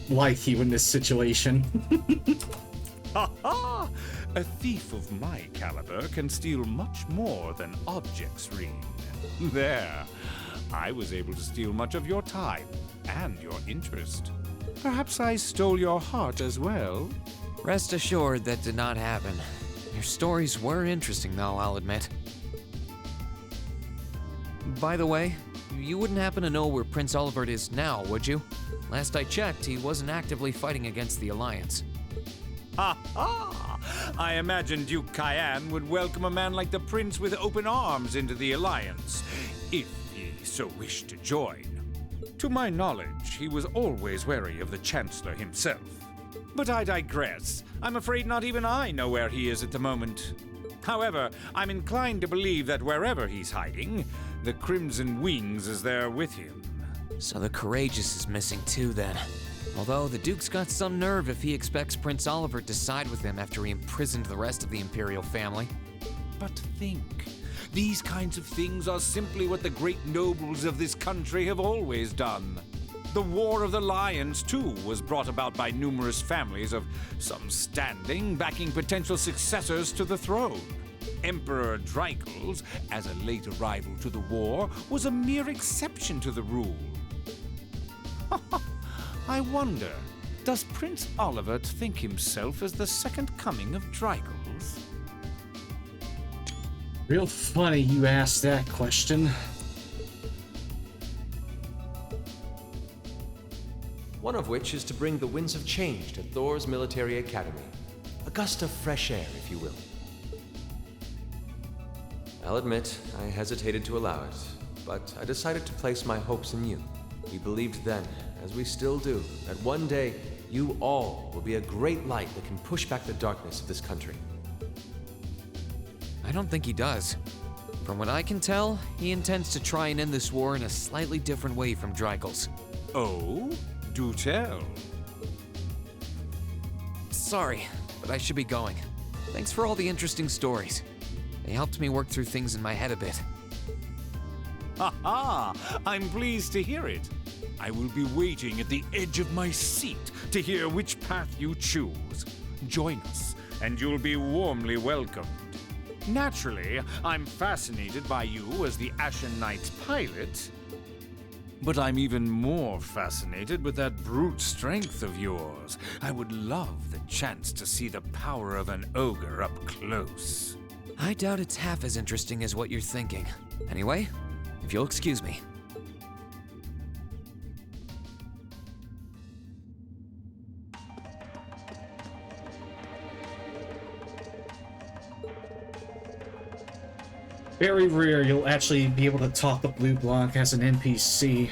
like you in this situation. Ha ha! A thief of my caliber can steal much more than objects, Reem. There. I was able to steal much of your time and your interest. Perhaps I stole your heart as well? Rest assured that did not happen. You're Your stories were interesting, though, I'll admit. By the way, you wouldn't happen to know where Prince Olivert is now, would you? Last I checked, he wasn't actively fighting against the Alliance. Ha ha! I imagined Duke Cayenne would welcome a man like the Prince with open arms into the Alliance, if he so wished to join. To my knowledge, he was always wary of the Chancellor himself. But I digress. I'm afraid not even I know where he is at the moment. However, I'm inclined to believe that wherever he's hiding, the Crimson Wings is there with him. So the Courageous is missing too, then. Although the Duke's got some nerve if he expects Prince Olivert to side with him after he imprisoned the rest of the Imperial family. But think, these kinds of things are simply what the great nobles of this country have always done. The War of the Lions, too, was brought about by numerous families of some standing backing potential successors to the throne. Emperor Dreichels, as a late arrival to the war, was a mere exception to the rule. I wonder, does Prince Olivert think himself as the second coming of Dreichels? Real funny you asked that question. One of which is to bring the winds of change to Thor's military academy. A gust of fresh air, if you will. I'll admit, I hesitated to allow it, but I decided to place my hopes in you. We believed then, as we still do, that one day you all will be a great light that can push back the darkness of this country. I don't think he does. From what I can tell, he intends to try and end this war in a slightly different way from Dreichels. Oh? Do tell. Sorry, but I should be going. Thanks for all the interesting stories. They helped me work through things in my head a bit. Ha ha! I'm pleased to hear it. I will be waiting at the edge of my seat to hear which path you choose. Join us, and you'll be warmly welcomed. Naturally, I'm fascinated by you as the Ashen Knight's pilot, but I'm even more fascinated with that brute strength of yours. I would love the chance to see the power of an ogre up close. I doubt it's half as interesting as what you're thinking. Anyway, if you'll excuse me. Very rare you'll actually be able to talk to Blue Blanc as an NPC.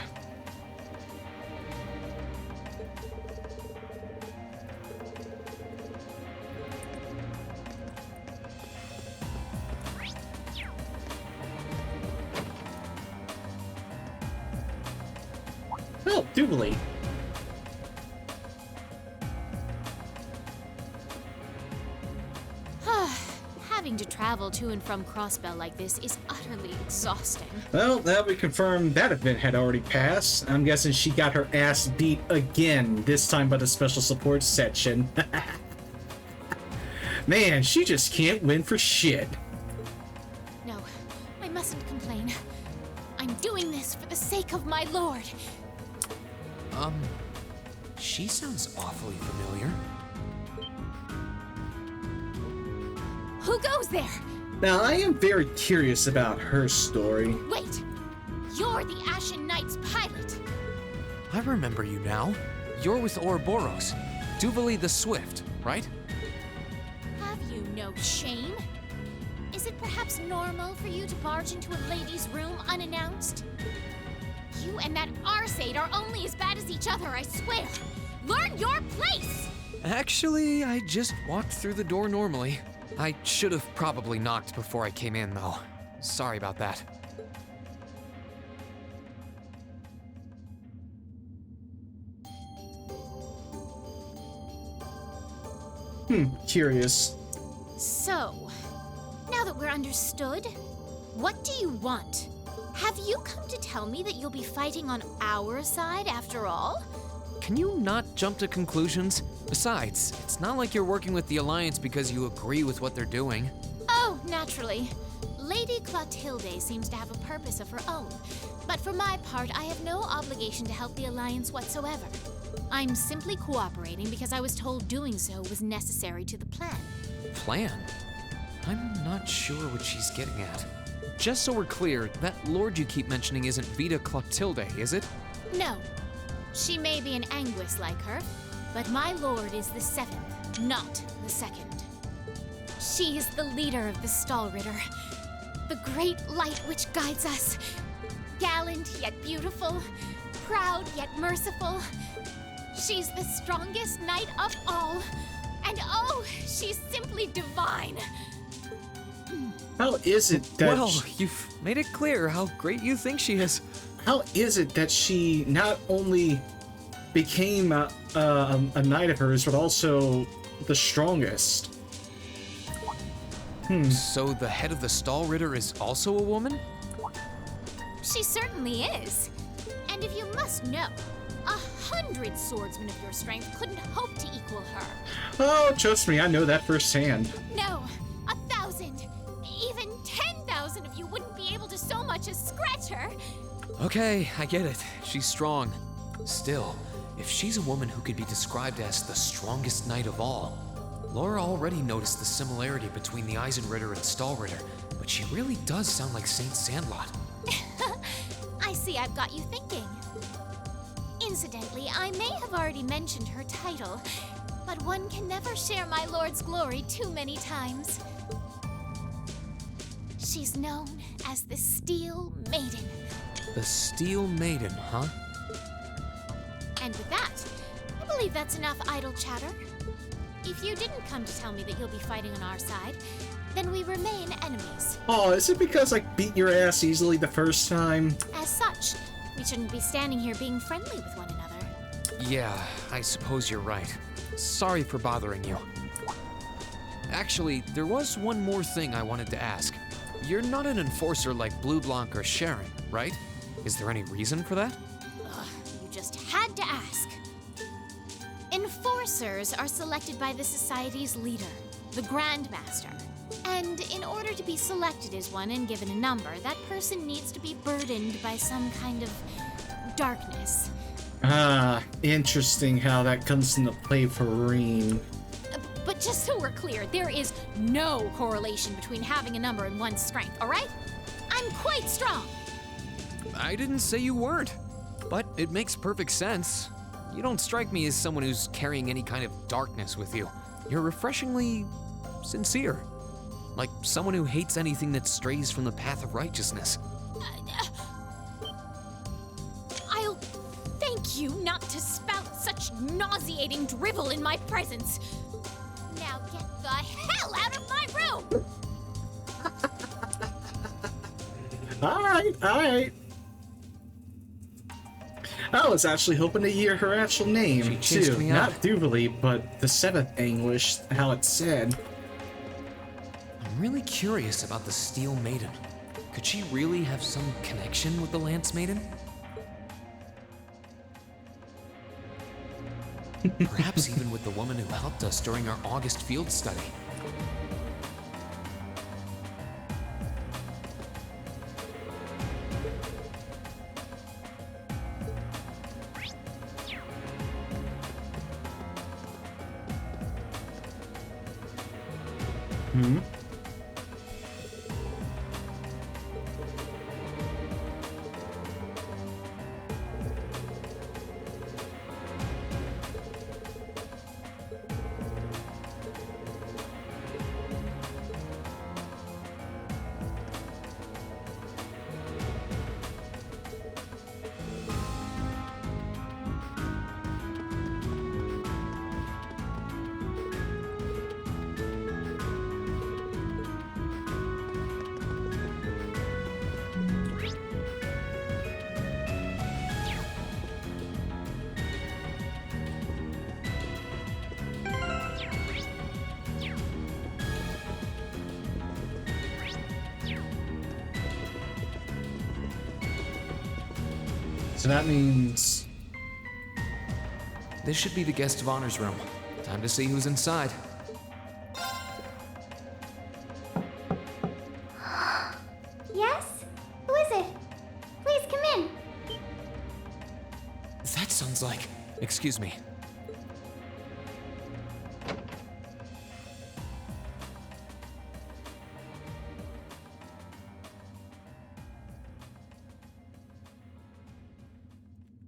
Oh, Doobly. Having to travel to and from Crossbell like this is utterly exhausting. Well, that would confirm that event had already passed. I'm guessing she got her ass beat again, this time by the special support section. Man, she just can't win for shit. No, I mustn't complain. I'm doing this for the sake of my lord. She sounds awfully familiar. Who goes there? Now, I am very curious about her story. Wait, you're the Ashen Knight's pilot. I remember you now. You're with Ouroboros. Duvali the Swift, right? Have you no shame? Is it perhaps normal for you to barge into a lady's room unannounced? You and that Arseid are only as bad as each other, I swear. Learn your place! Actually, I just walked through the door normally. I should have probably knocked before I came in, though. Sorry about that. Curious. So, now that we're understood, what do you want? Have you come to tell me that you'll be fighting on our side after all? Can you not jump to conclusions? Besides, it's not like you're working with the Alliance because you agree with what they're doing. Oh, naturally. Lady Clotilde seems to have a purpose of her own, but for my part, I have no obligation to help the Alliance whatsoever. I'm simply cooperating because I was told doing so was necessary to the plan. Plan? I'm not sure what she's getting at. Just so we're clear, that lord you keep mentioning isn't Vita Clotilde, is it? No. She may be an Anguis like her, but my lord is the 7th, not the 2nd. She is the leader of the Stahlritter, the great light which guides us. Gallant yet beautiful, proud yet merciful. She's the strongest knight of all, and oh, she's simply divine. How is it that... Well, you've made it clear how great you think she is. How is it that she not only became a knight of hers, but also the strongest? So the head of the Stahlritter is also a woman? She certainly is. And if you must know, 100 swordsmen of your strength couldn't hope to equal her. Oh, trust me, I know that firsthand. No, 1,000, even 10,000 of you wouldn't be able to so much as scratch her. Okay, I get it. She's strong. Still, if she's a woman who could be described as the strongest knight of all, Laura already noticed the similarity between the Eisenritter and Stahlritter, but she really does sound like Saint Sandlot. I see I've got you thinking. Incidentally, I may have already mentioned her title, but one can never share my lord's glory too many times. She's known as the Steel Maiden. The Steel Maiden, huh? And with that, I believe that's enough idle chatter. If you didn't come to tell me that you'll be fighting on our side, then we remain enemies. Oh, is it because I beat your ass easily the first time? As such, we shouldn't be standing here being friendly with one another. Yeah, I suppose you're right. Sorry for bothering you. Actually, there was one more thing I wanted to ask. You're not an enforcer like Blue Blanc or Sharon, right? Is there any reason for that? Ugh, you just had to ask. Enforcers are selected by the Society's leader, the Grandmaster. And in order to be selected as one and given a number, that person needs to be burdened by some kind of darkness. Ah, interesting how that comes into play for Rean. But just so we're clear, there is no correlation between having a number and one's strength, alright? I'm quite strong. I didn't say you weren't, but it makes perfect sense. You don't strike me as someone who's carrying any kind of darkness with you. You're refreshingly sincere. Like someone who hates anything that strays from the path of righteousness. I'll thank you not to spout such nauseating drivel in my presence. Now get the hell out of my room! Alright. I was actually hoping to hear her actual name, She chased too. me Not out. Jubilee, but the 7th English, how it's said. I'm really curious about the Steel Maiden. Could she really have some connection with the Lance Maiden? Perhaps even with the woman who helped us during our August field study. So that means... This should be the guest of honor's room. Time to see who's inside. Yes? Who is it? Please come in. That sounds like... Excuse me.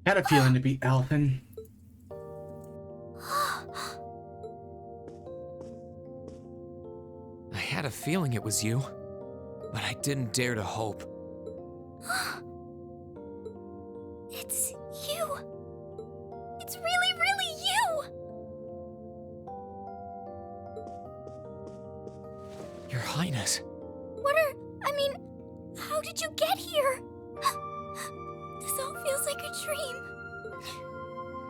Had a feeling to be Alphen. I had a feeling it was you, but I didn't dare to hope. It's you. It's really, really you. Your Highness. How did you get here? This all feels like a dream.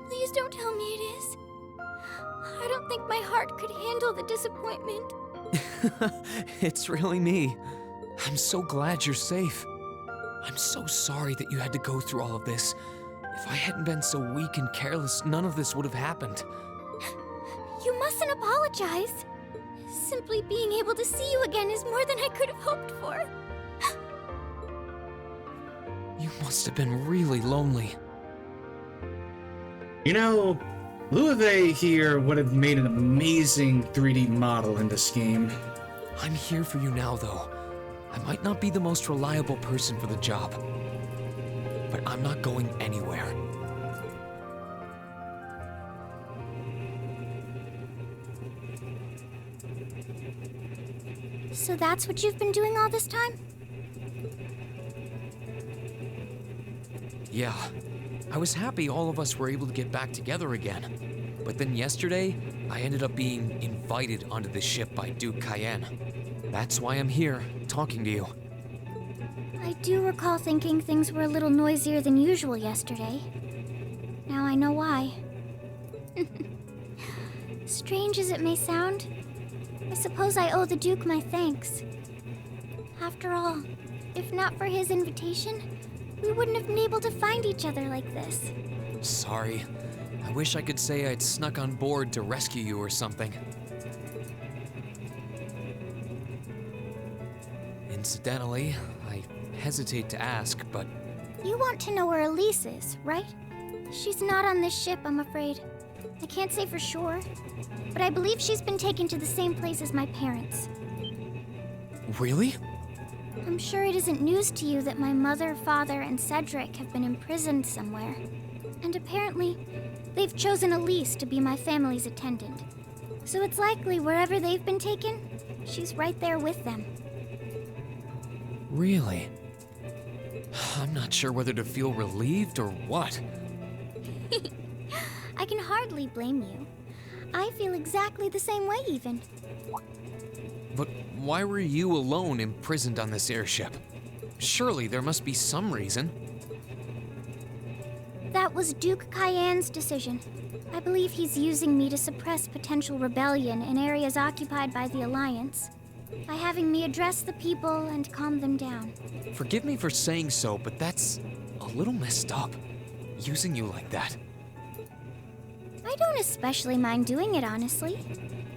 Please don't tell me it is. I don't think my heart could handle the disappointment. It's really me. I'm so glad you're safe. I'm so sorry that you had to go through all of this. If I hadn't been so weak and careless, none of this would have happened. You mustn't apologize. Simply being able to see you again is more than I could have hoped for. You must have been really lonely. You know, Louvet here would have made an amazing 3D model in this game. I'm here for you now, though. I might not be the most reliable person for the job, but I'm not going anywhere. So that's what you've been doing all this time? Yeah, I was happy all of us were able to get back together again. But then yesterday, I ended up being invited onto the ship by Duke Cayenne. That's why I'm here, talking to you. I do recall thinking things were a little noisier than usual yesterday. Now I know why. Strange as it may sound, I suppose I owe the Duke my thanks. After all, if not for his invitation, we wouldn't have been able to find each other like this. Sorry. I wish I could say I'd snuck on board to rescue you or something. Incidentally, I hesitate to ask, but... You want to know where Elise is, right? She's not on this ship, I'm afraid. I can't say for sure, but I believe she's been taken to the same place as my parents. Really? I'm sure it isn't news to you that my mother, father, and Cedric have been imprisoned somewhere. And apparently, they've chosen Elise to be my family's attendant. So it's likely wherever they've been taken, she's right there with them. Really? I'm not sure whether to feel relieved or what. I can hardly blame you. I feel exactly the same way, even. But why were you alone imprisoned on this airship? Surely there must be some reason. That was Duke Cayenne's decision. I believe he's using me to suppress potential rebellion in areas occupied by the Alliance, by having me address the people and calm them down. Forgive me for saying so, but that's a little messed up, using you like that. I don't especially mind doing it, honestly.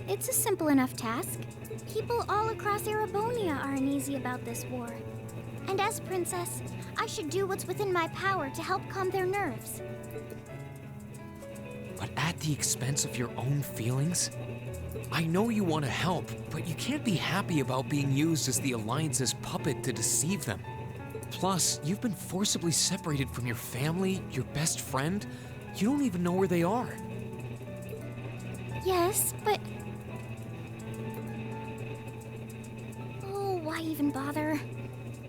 It's a simple enough task. People all across Erebonia are uneasy about this war. And as princess, I should do what's within my power to help calm their nerves. But at the expense of your own feelings? I know you want to help, but you can't be happy about being used as the Alliance's puppet to deceive them. Plus, you've been forcibly separated from your family, your best friend. You don't even know where they are. Yes, but... Oh, why even bother?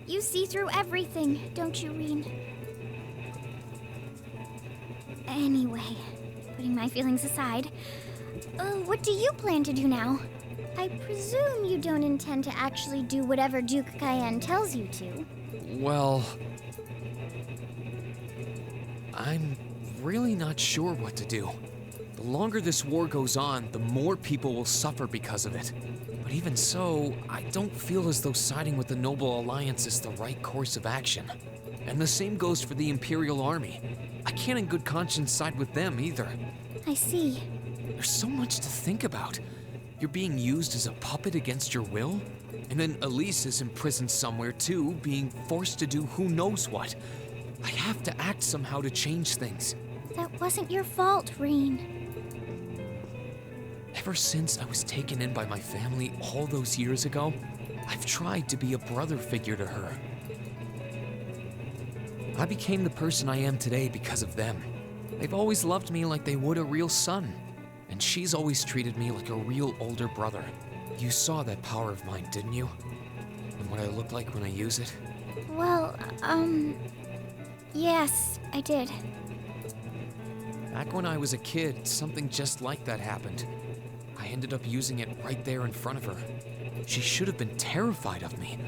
You see through everything, don't you, Rean? Anyway, putting my feelings aside, what do you plan to do now? I presume you don't intend to actually do whatever Duke Cayenne tells you to. Well... I'm really not sure what to do. The longer this war goes on, the more people will suffer because of it. But even so, I don't feel as though siding with the Noble Alliance is the right course of action. And the same goes for the Imperial Army. I can't in good conscience side with them either. I see. There's so much to think about. You're being used as a puppet against your will? And then Elise is imprisoned somewhere too, being forced to do who knows what. I have to act somehow to change things. That wasn't your fault, Rean. Ever since I was taken in by my family all those years ago, I've tried to be a brother figure to her. I became the person I am today because of them. They've always loved me like they would a real son, and she's always treated me like a real older brother. You saw that power of mine, didn't you? And what I look like when I use it? Well, yes, I did. Back when I was a kid, something just like that happened. I ended up using it right there in front of her. She should have been terrified of me,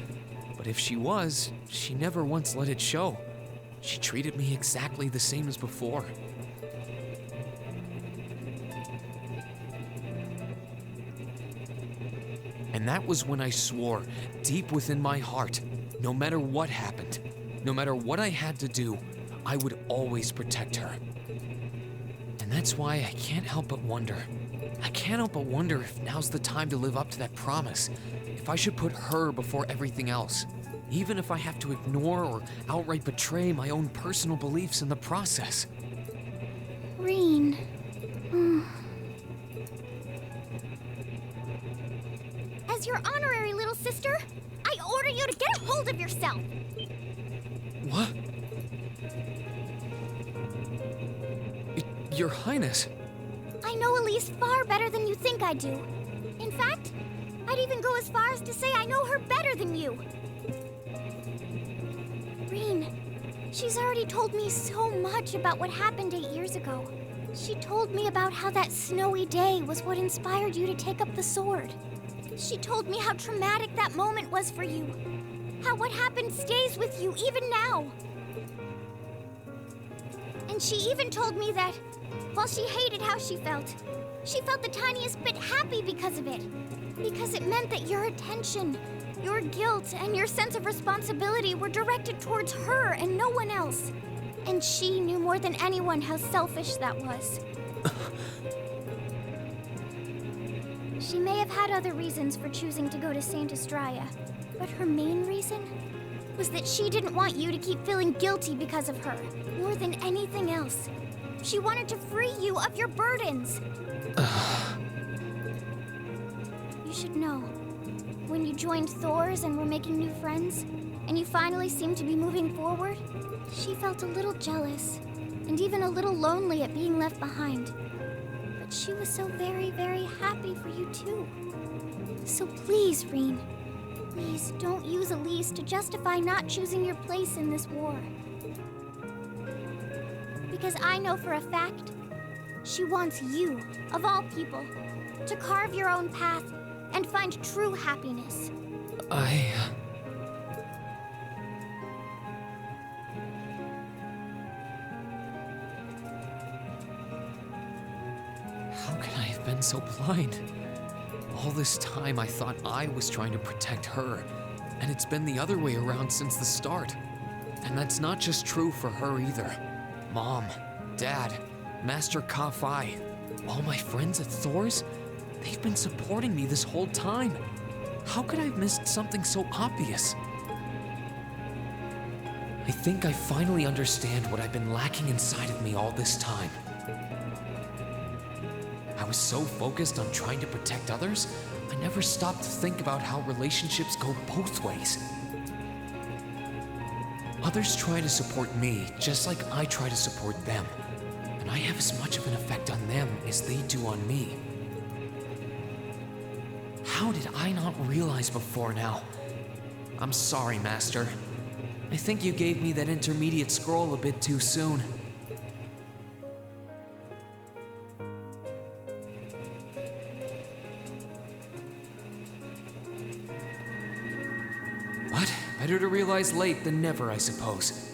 but if she was, she never once let it show. She treated me exactly the same as before. And that was when I swore, deep within my heart, no matter what happened, no matter what I had to do, I would always protect her. And that's why I can't help but wonder. I can't help but wonder if now's the time to live up to that promise, if I should put her before everything else, even if I have to ignore or outright betray my own personal beliefs in the process. Rean. As your honorary little sister, I order you to get a hold of yourself! What? Your Highness. I know Elise far better than you think I do. In fact, I'd even go as far as to say I know her better than you. Rean, she's already told me so much about what happened 8 years ago. She told me about how that snowy day was what inspired you to take up the sword. She told me how traumatic that moment was for you. How what happened stays with you even now. And she even told me that, while she hated how she felt the tiniest bit happy because of it. Because it meant that your attention, your guilt, and your sense of responsibility were directed towards her and no one else. And she knew more than anyone how selfish that was. She may have had other reasons for choosing to go to Saint Estrella, but her main reason was that she didn't want you to keep feeling guilty because of her, more than anything else. She wanted to free you of your burdens. You should know, when you joined Thor's and were making new friends, and you finally seemed to be moving forward, she felt a little jealous, and even a little lonely at being left behind. But she was so very, very happy for you too. So please, Rean, please don't use Elise to justify not choosing your place in this war. Because I know for a fact, she wants you, of all people, to carve your own path and find true happiness. How could I have been so blind? All this time I thought I was trying to protect her, and it's been the other way around since the start. And that's not just true for her either. Mom, Dad, Master Ka-Fai, all my friends at Thor's, they've been supporting me this whole time. How could I have missed something so obvious? I think I finally understand what I've been lacking inside of me all this time. I was so focused on trying to protect others, I never stopped to think about how relationships go both ways. Others try to support me just like I try to support them, and I have as much of an effect on them as they do on me. How did I not realize before now? I'm sorry, Master. I think you gave me that intermediate scroll a bit too soon. But better to realize late than never, I suppose.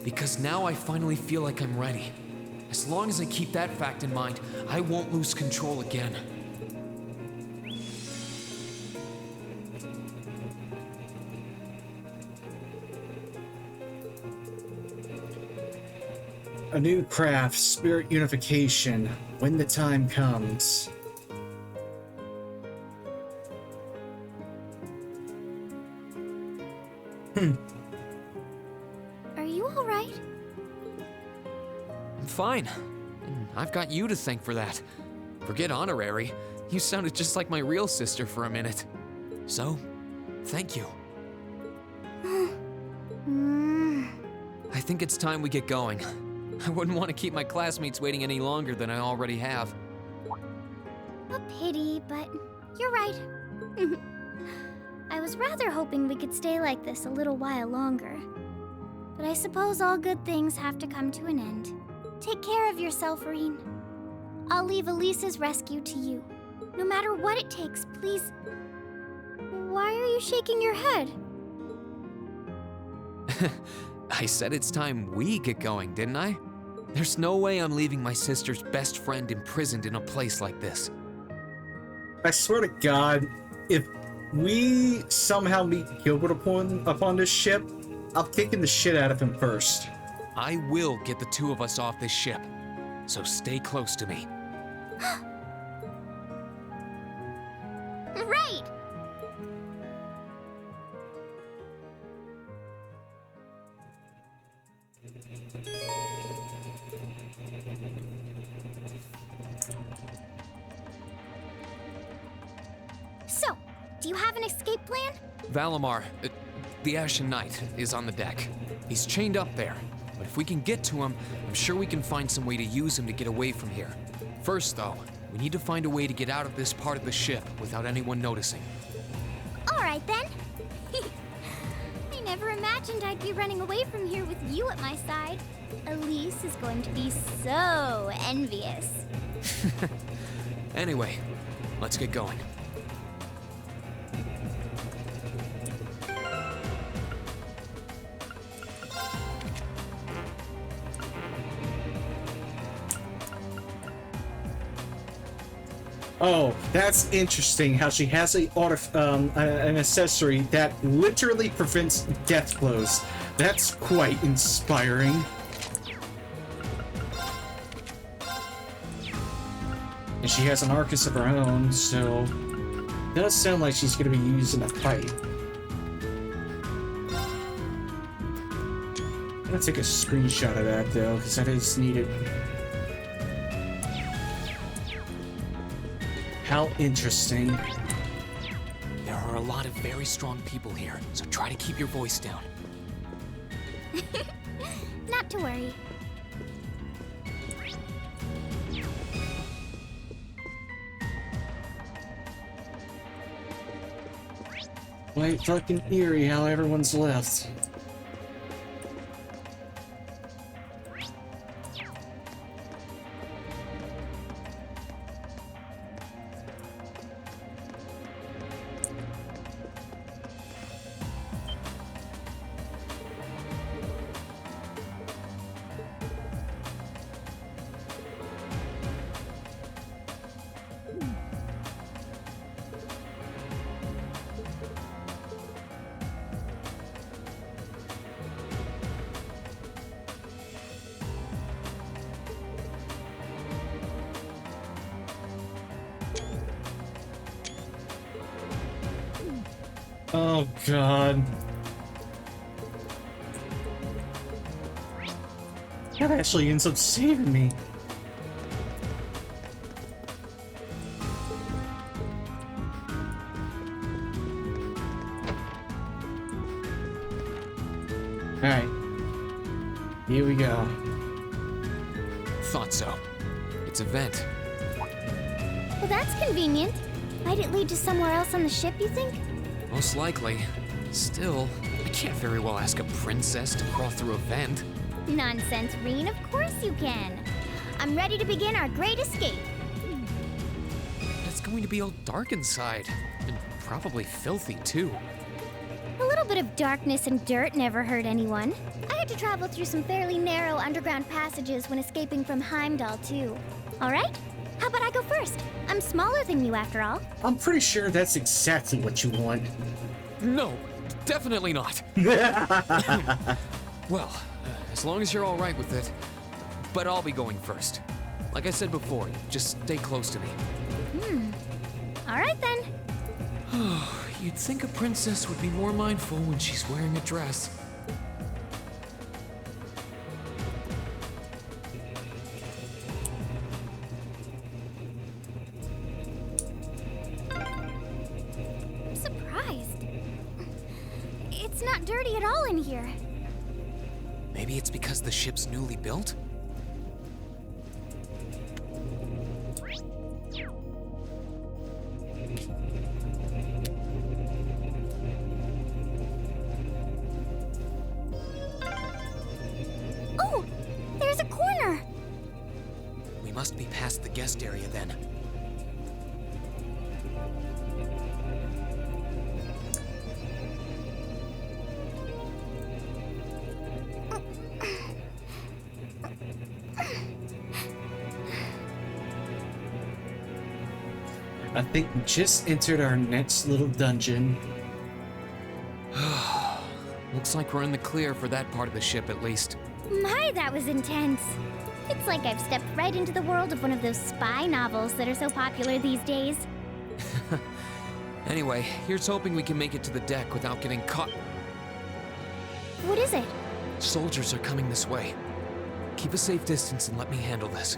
Because now I finally feel like I'm ready. As long as I keep that fact in mind, I won't lose control again. A new craft, Spirit Unification, when the time comes. Are you all right? I'm fine. And I've got you to thank for that. Forget honorary. You sounded just like my real sister for a minute. So, thank you. I think it's time we get going. I wouldn't want to keep my classmates waiting any longer than I already have. A pity, but you're right. I was rather hoping we could stay like this a little while longer. But I suppose all good things have to come to an end. Take care of yourself, Rean. I'll leave Elise's rescue to you. No matter what it takes, please. Why are you shaking your head? I said it's time we get going, didn't I? There's no way I'm leaving my sister's best friend imprisoned in a place like this. I swear to God, if we somehow meet Gilbert upon this ship, I'm kicking the shit out of him first. I will get the two of us off this ship, so stay close to me. Right! So, do you have an escape plan? Valimar, the Ashen Knight, is on the deck. He's chained up there, but if we can get to him, I'm sure we can find some way to use him to get away from here. First, though, we need to find a way to get out of this part of the ship without anyone noticing. Alright then. I never imagined I'd be running away from here with you at my side. Elise is going to be so envious. Anyway, let's get going. Oh, that's interesting how she has an accessory that literally prevents death blows. That's quite inspiring. And she has an Arcus of her own, so it does sound like she's going to be used in a fight. I'm going to take a screenshot of that, though, because that is needed. How interesting. There are a lot of very strong people here, so try to keep your voice down. Not to worry. Quite fucking eerie how everyone's left. Oh god. That actually ends up saving me. Alright. Here we go. Thought so. It's a vent. Well, that's convenient. Might it lead to somewhere else on the ship, you think? Most likely. Still, I can't very well ask a princess to crawl through a vent. Nonsense, Rean. Of course you can. I'm ready to begin our great escape. It's going to be all dark inside. And probably filthy, too. A little bit of darkness and dirt never hurt anyone. I had to travel through some fairly narrow underground passages when escaping from Heimdall, too. All right? How about I go first? I'm smaller than you, after all. I'm pretty sure that's exactly what you want. No, definitely not. Well, as long as you're all right with it. But I'll be going first. Like I said before, just stay close to me. All right, then. You'd think a princess would be more mindful when she's wearing a dress. I'm surprised. It's not dirty at all in here. Maybe it's because the ship's newly built? Oh, there's a corner. We must be past the guest area then. I think we just entered our next little dungeon. Looks like we're in the clear for that part of the ship at least. My, that was intense. It's like I've stepped right into the world of one of those spy novels that are so popular these days. Anyway, here's hoping we can make it to the deck without getting caught. What is it? Soldiers are coming this way. Keep a safe distance and let me handle this.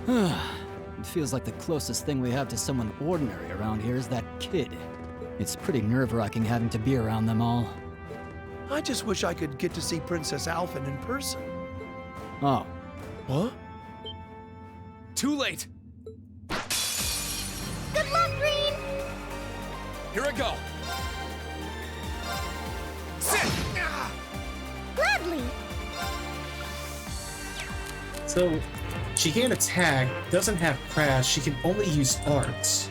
It feels like the closest thing we have to someone ordinary around here is that kid. It's pretty nerve-wracking having to be around them all. I just wish I could get to see Princess Alphen in person. Oh. What? Too late! Good luck, Green! Here I go! Sit! Gladly! So, she can't attack, doesn't have crash, she can only use arts.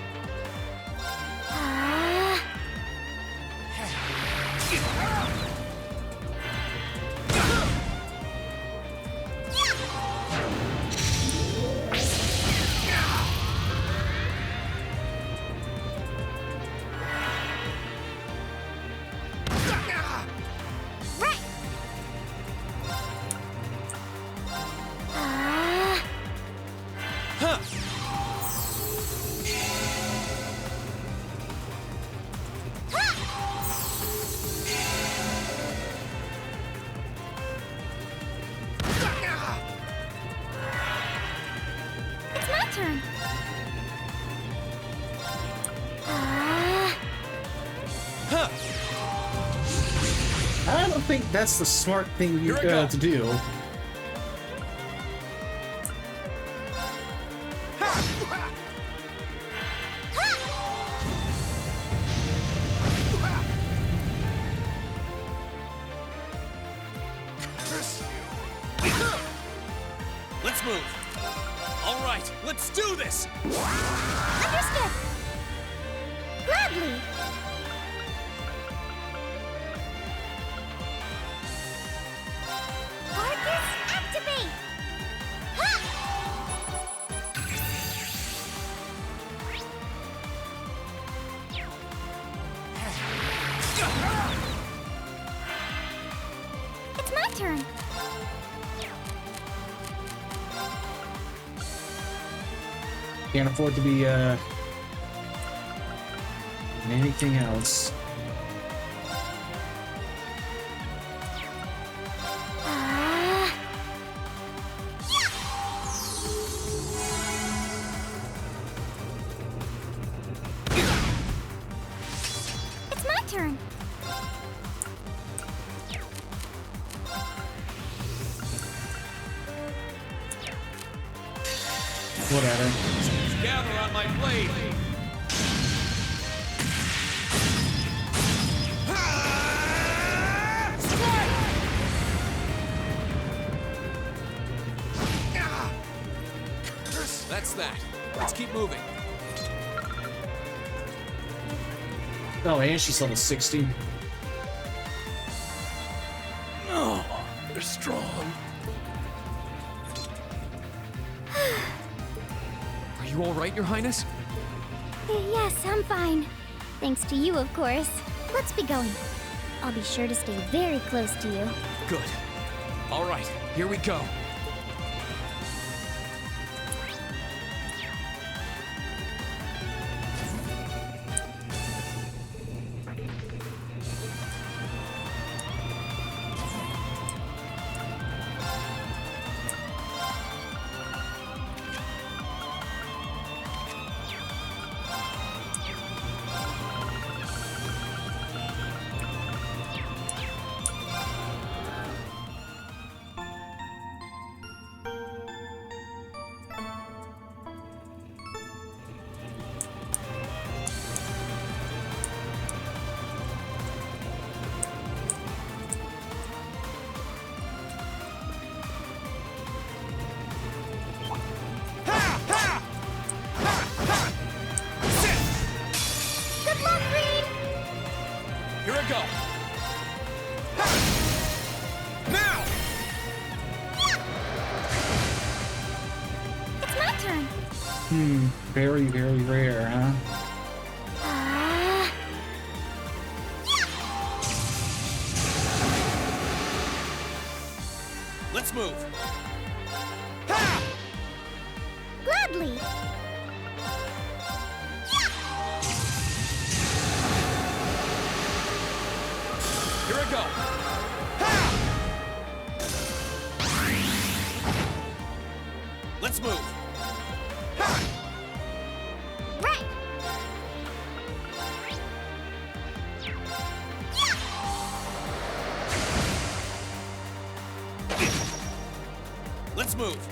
I don't think that's the smart thing to do. Let's move. All right, let's do this. Understood. Gladly. Arcus, activate. It's my turn. Can't afford to be anything else. It's my turn. Whatever. Gather on my blade. That's that. Let's keep moving. Oh, and she's level 60. No, they're strong. Are you all right, Your Highness? Yes, I'm fine. Thanks to you, of course. Let's be going. I'll be sure to stay very close to you. Good. All right, here we go. Here I go. Now! It's my turn. Very, very rare, huh? Let's move. Gladly. Here I go. Let's move. Right. Let's move.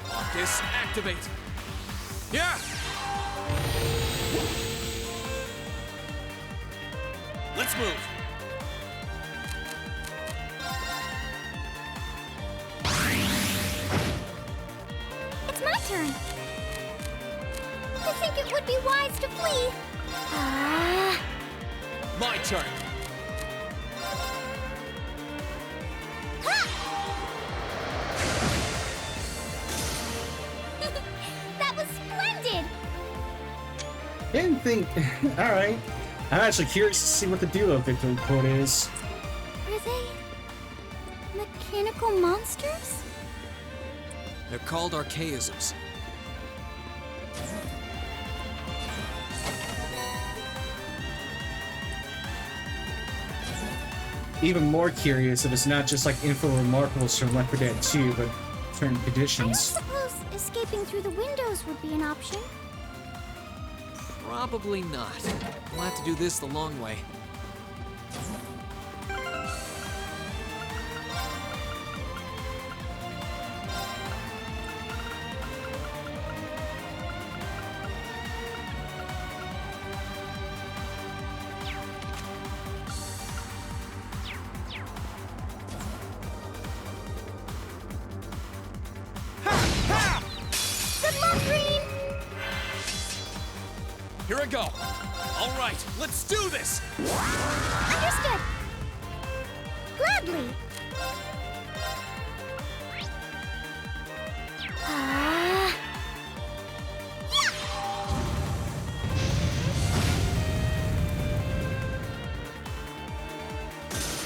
Marcus, activate. Yeah. Let's move. It's my turn. I think it would be wise to flee. My turn. That was splendid. Didn't think. All right. I'm actually curious to see what the duo victory quote is. Are they mechanical monsters? They're called archaisms. Even more curious if it's not just like info remarkables from Left 4 Dead 2, but certain I conditions. suppose escaping through the windows would be an option. Probably not. We'll have to do this the long way. Good luck, Green. Here I go. All right, let's do this. Understood. Gladly.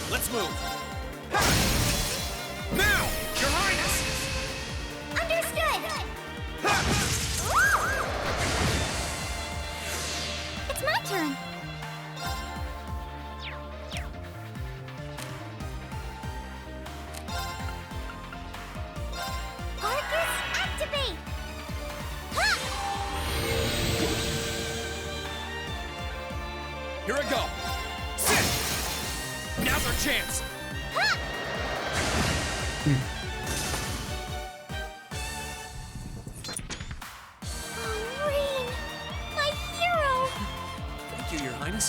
Let's move. Now, Your Highness. Understood. It's my turn. Arcus, activate. Here I go. Sit. Now's our chance. Oh, Rain, my hero. Thank you, Your Highness.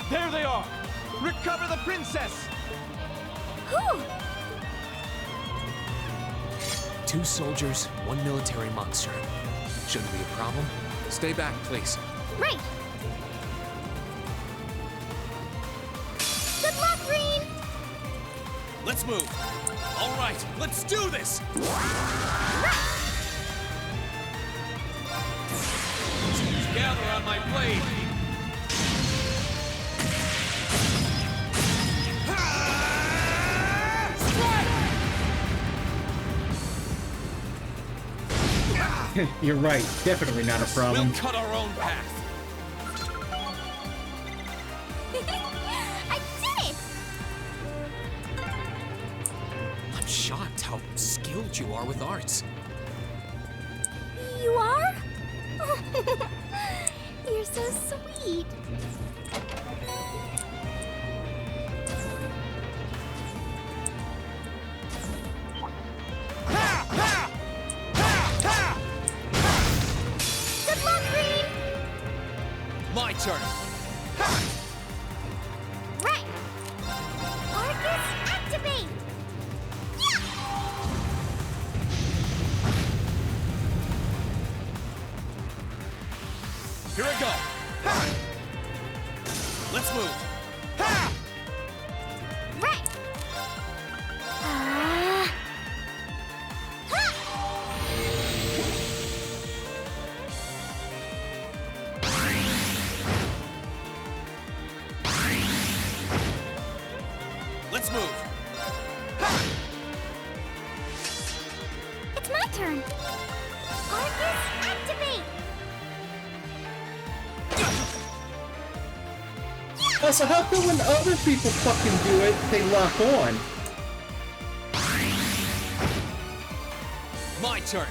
There they are! Recover the princess! Whew. 2 soldiers, 1 military monster. Shouldn't be a problem. Stay back, please. Right. Good luck, Green. Let's move. All right, let's do this. Gather on my blade. You're right. Definitely not a problem. We'll cut our own path. I did it. I'm shocked how skilled you are with arts. You are? You're so sweet. Good luck, Green. My turn. Right! Arcus, activate! Here I go. Ha! Let's move. Ha! Right! Let's move. It's my turn! Arcus, activate! Also, how come when other people fucking do it, they lock on? My turn.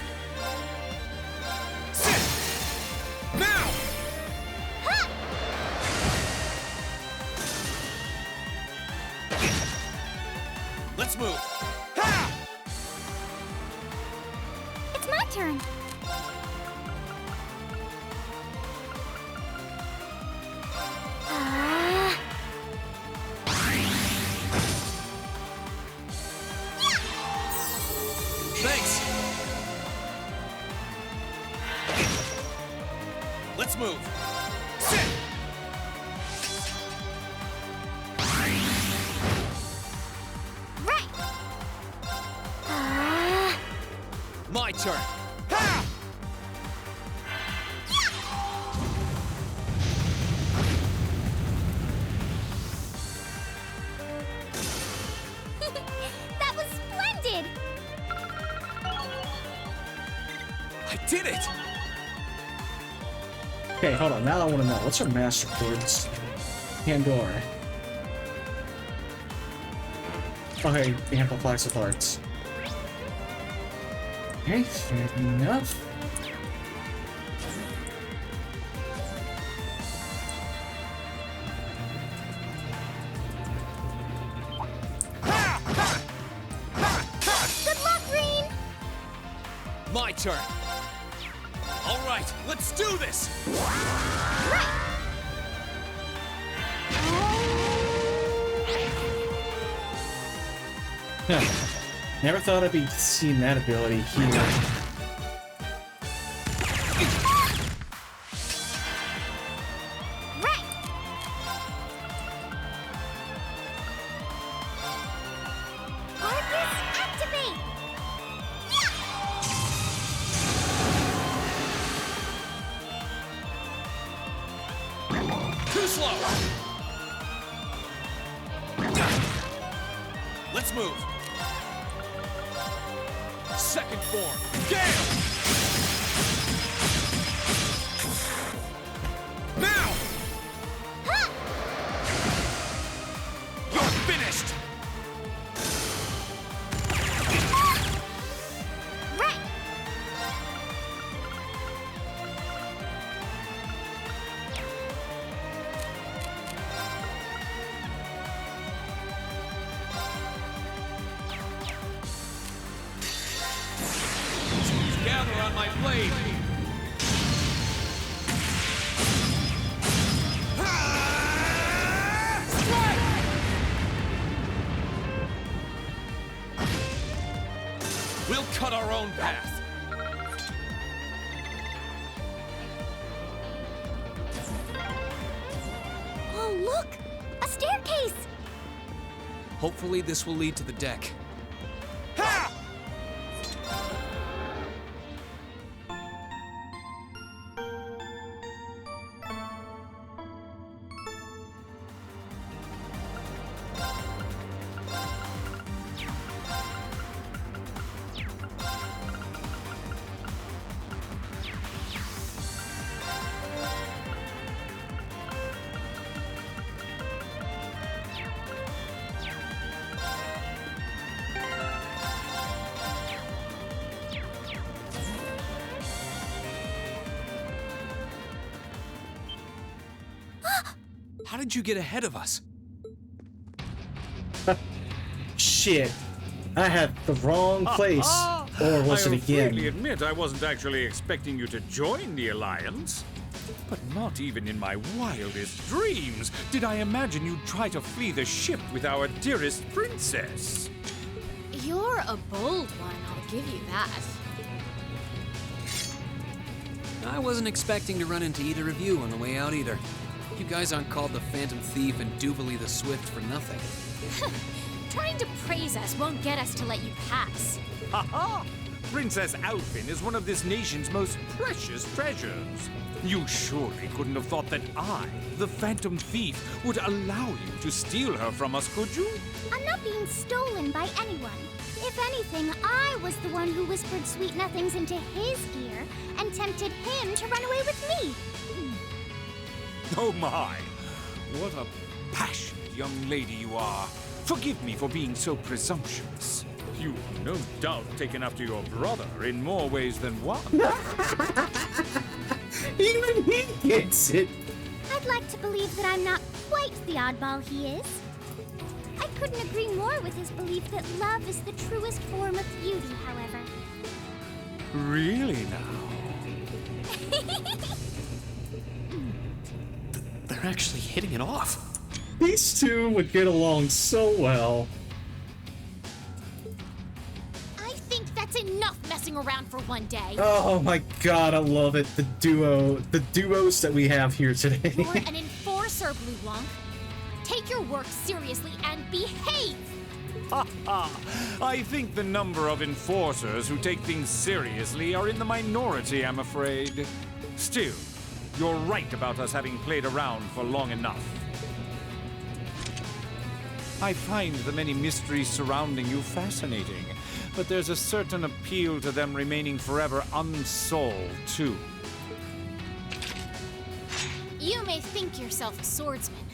Sit. Now. Let's move. Ha! It's my turn! Thanks. Let's move. Sit. Right! My turn. Ha! That was splendid! I did it. Okay, hold on. Now I want to know. What's her master chords? Pandora. Okay, amplifies the parts. Okay, fair enough. Good luck, Green! My turn. All right, let's do this. Huh. Never thought I'd be seeing that ability here. Arcus, activate! Too slow. Let's move. Second form. Gale! Now! You're finished! Right! Gather on my blade! We'll cut our own path. Oh, look! A staircase! Hopefully this will lead to the deck. How did you get ahead of us? Shit. I had the wrong place. Or was it I again? freely admit I wasn't actually expecting you to join the Alliance. But not even in my wildest dreams did I imagine you'd try to flee the ship with our dearest princess. You're a bold one, I'll give you that. I wasn't expecting to run into either of you on the way out either. You guys aren't called the Phantom Thief and Duvalie the Swift for nothing. Trying to praise us won't get us to let you pass. Ha ha! Princess Alphen is one of this nation's most precious treasures. You surely couldn't have thought that I, the Phantom Thief, would allow you to steal her from us, could you? I'm not being stolen by anyone. If anything, I was the one who whispered sweet nothings into his ear and tempted him to run away with me. Oh my! What a passionate young lady you are. Forgive me for being so presumptuous. You've no doubt taken after your brother in more ways than one. Even he gets it. I'd like to believe that I'm not quite the oddball he is. I couldn't agree more with his belief that love is the truest form of beauty, however. Really now? They're actually hitting it off. These two would get along so well. I think that's enough messing around for one day. Oh my god, I love it. The duos that we have here today. You're an enforcer, Blue Blanc. Take your work seriously and behave! Ha ha! I think the number of enforcers who take things seriously are in the minority, I'm afraid. Still, you're right about us having played around for long enough. I find the many mysteries surrounding you fascinating, but there's a certain appeal to them remaining forever unsolved, too. You may think yourself a swordsman,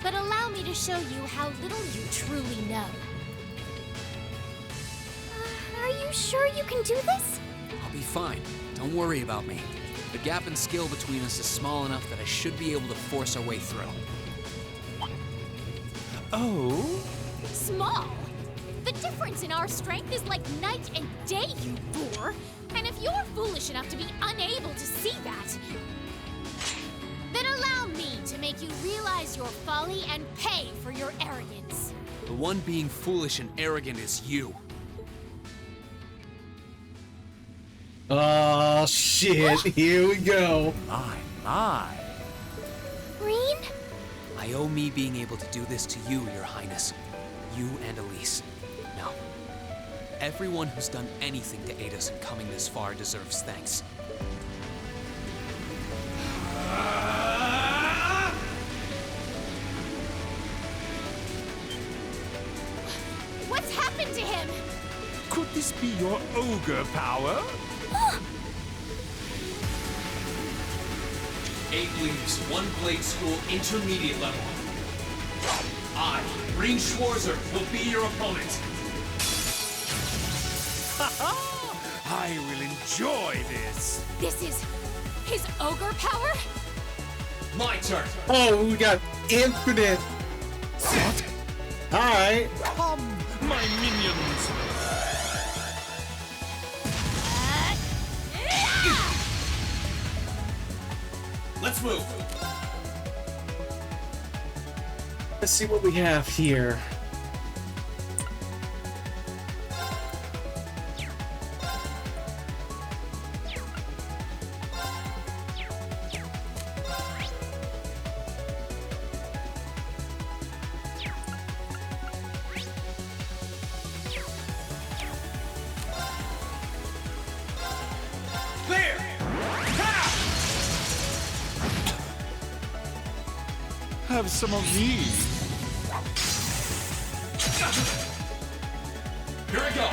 but allow me to show you how little you truly know. Are you sure you can do this? I'll be fine. Don't worry about me. The gap in skill between us is small enough that I should be able to force our way through. Oh? Small? The difference in our strength is like night and day, you boor! And if you're foolish enough to be unable to see that, then allow me to make you realize your folly and pay for your arrogance. The one being foolish and arrogant is you. Oh shit, here we go. My. Rean? I owe me being able to do this to you, Your Highness. You and Elise. Now, everyone who's done anything to aid us in coming this far deserves thanks. What's happened to him? Could this be your ogre power? 8 leagues, 1 blade school, intermediate level. I, Rean Schwarzer, will be your opponent. I will enjoy this. This is his ogre power? My turn. Oh, we got infinite. What? Alright. Come, my minions. Let's move. Let's see what we have here. There! Have some of me. Here I go.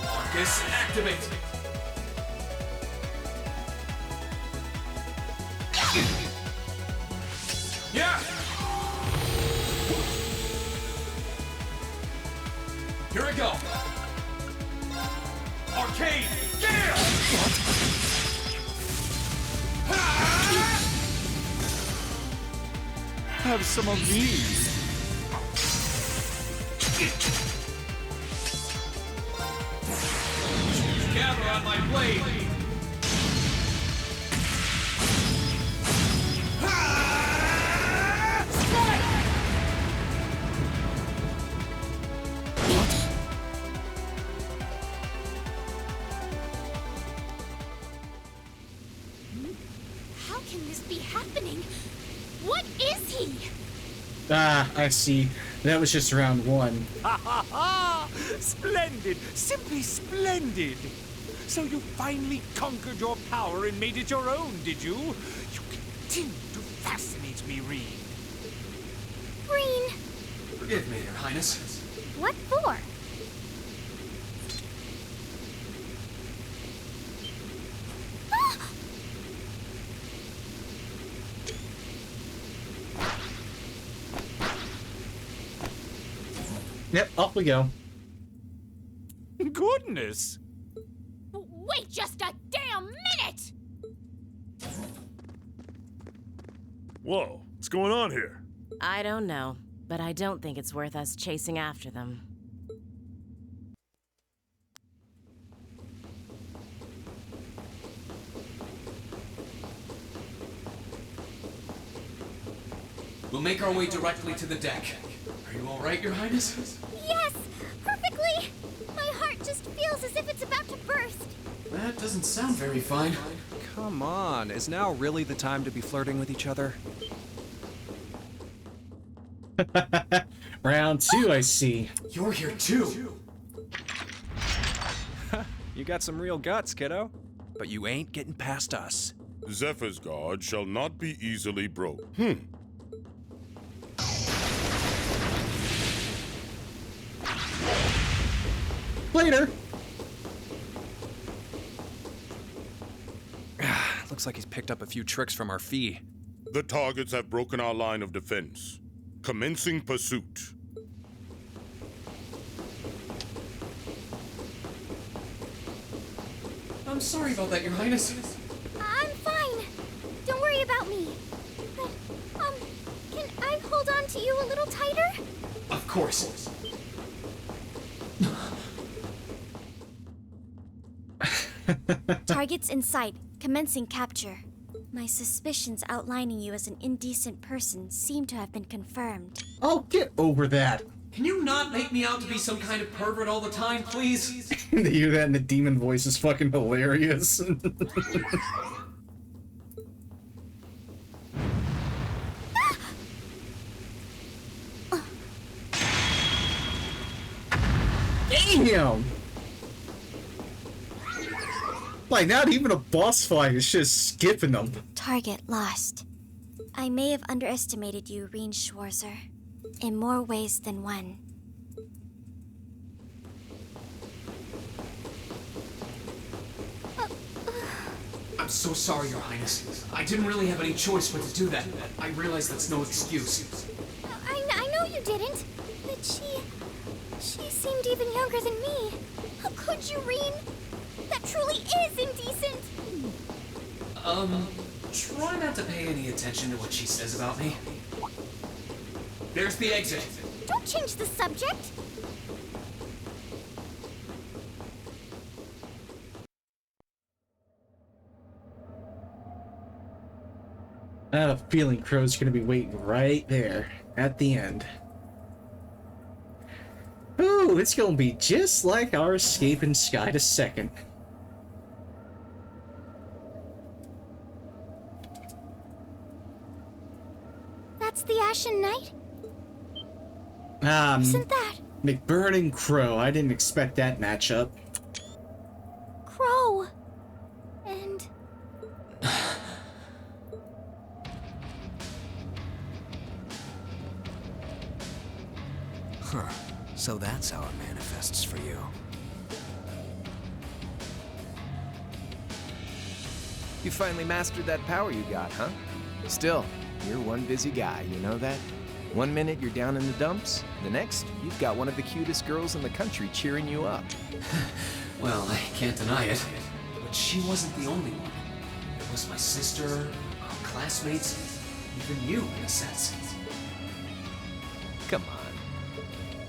Marcus, activate. Yeah. Here I go. Arcade. Yeah. Have some of me. Gather on my blade. can this be happening? What is he? Ah, I see. That was just round one. Ha ha ha! Splendid! Simply splendid! So you finally conquered your power and made it your own, did you? You continue to fascinate me, Rean. Green, Forgive me, Your Highness. what for? Yep, off we go. Goodness! Wait just a damn minute! Whoa, what's going on here? I don't know, but I don't think it's worth us chasing after them. We'll make our way directly to the deck. Are you all right, Your Highness? Yes, perfectly. My heart just feels as if it's about to burst. That doesn't sound very fine. Come on, is now really the time to be flirting with each other? Round two, I see. You're here too. You got some real guts, kiddo. But you ain't getting past us. Zephyr's guard shall not be easily broke. Later. Looks like he's picked up a few tricks from our fee. The targets have broken our line of defense. Commencing pursuit. I'm sorry about that, Your Highness. I'm fine. Don't worry about me. But, can I hold on to you a little tighter? Of course. Targets in sight. Commencing capture. My suspicions outlining you as an indecent person seem to have been confirmed. Oh, get over that. Can you not make me out to be some kind of pervert all the time, please? To hear that in the demon voice is fucking hilarious. Damn! Like, not even a boss fight, it's just skipping them. Target lost. I may have underestimated you, Rean Schwarzer. In more ways than one. I'm so sorry, Your Highness. I didn't really have any choice but to do that. I realize that's no excuse. I know you didn't. But she seemed even younger than me. How could you, Rean? That truly is indecent. Try not to pay any attention to what she says about me. There's the exit. Don't change the subject. I have a feeling Crow's gonna be waiting right there at the end. Ooh, it's gonna be just like our escape in Sky to Second. That's the Ashen Knight? Isn't that McBurn and Crow? I didn't expect that matchup. Crow? And Huh. So that's how it manifests for you. You finally mastered that power you got, huh? Still, you're one busy guy, you know that? One minute you're down in the dumps, the next, you've got one of the cutest girls in the country cheering you up. Well, I can't deny it. But she wasn't the only one. There was my sister, our classmates, even you, in a sense. Come on.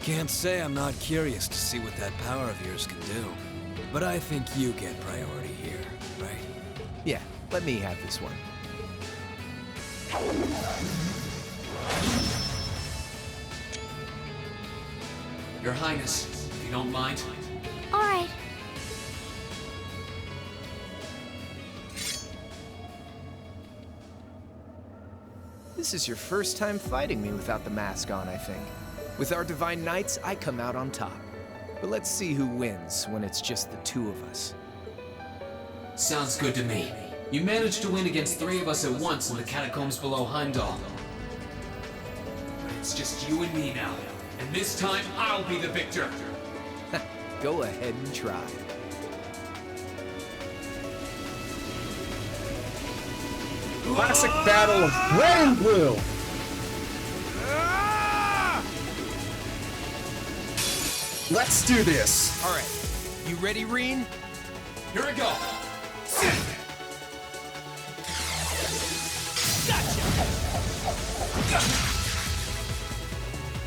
Can't say I'm not curious to see what that power of yours can do. But I think you get priority here, right? Yeah, let me have this one. Your Highness, if you don't mind. all right. This is your first time fighting me without the mask on, I think. With our Divine Knights, I come out on top. But let's see who wins when it's just the two of us. Sounds good to me. You managed to win against 3 of us at once in the catacombs below Heimdall. But it's just you and me now. And this time, I'll be the victor. Go ahead and try. Classic battle of red and blue. Let's do this. All right. You ready, Reen? Here we go.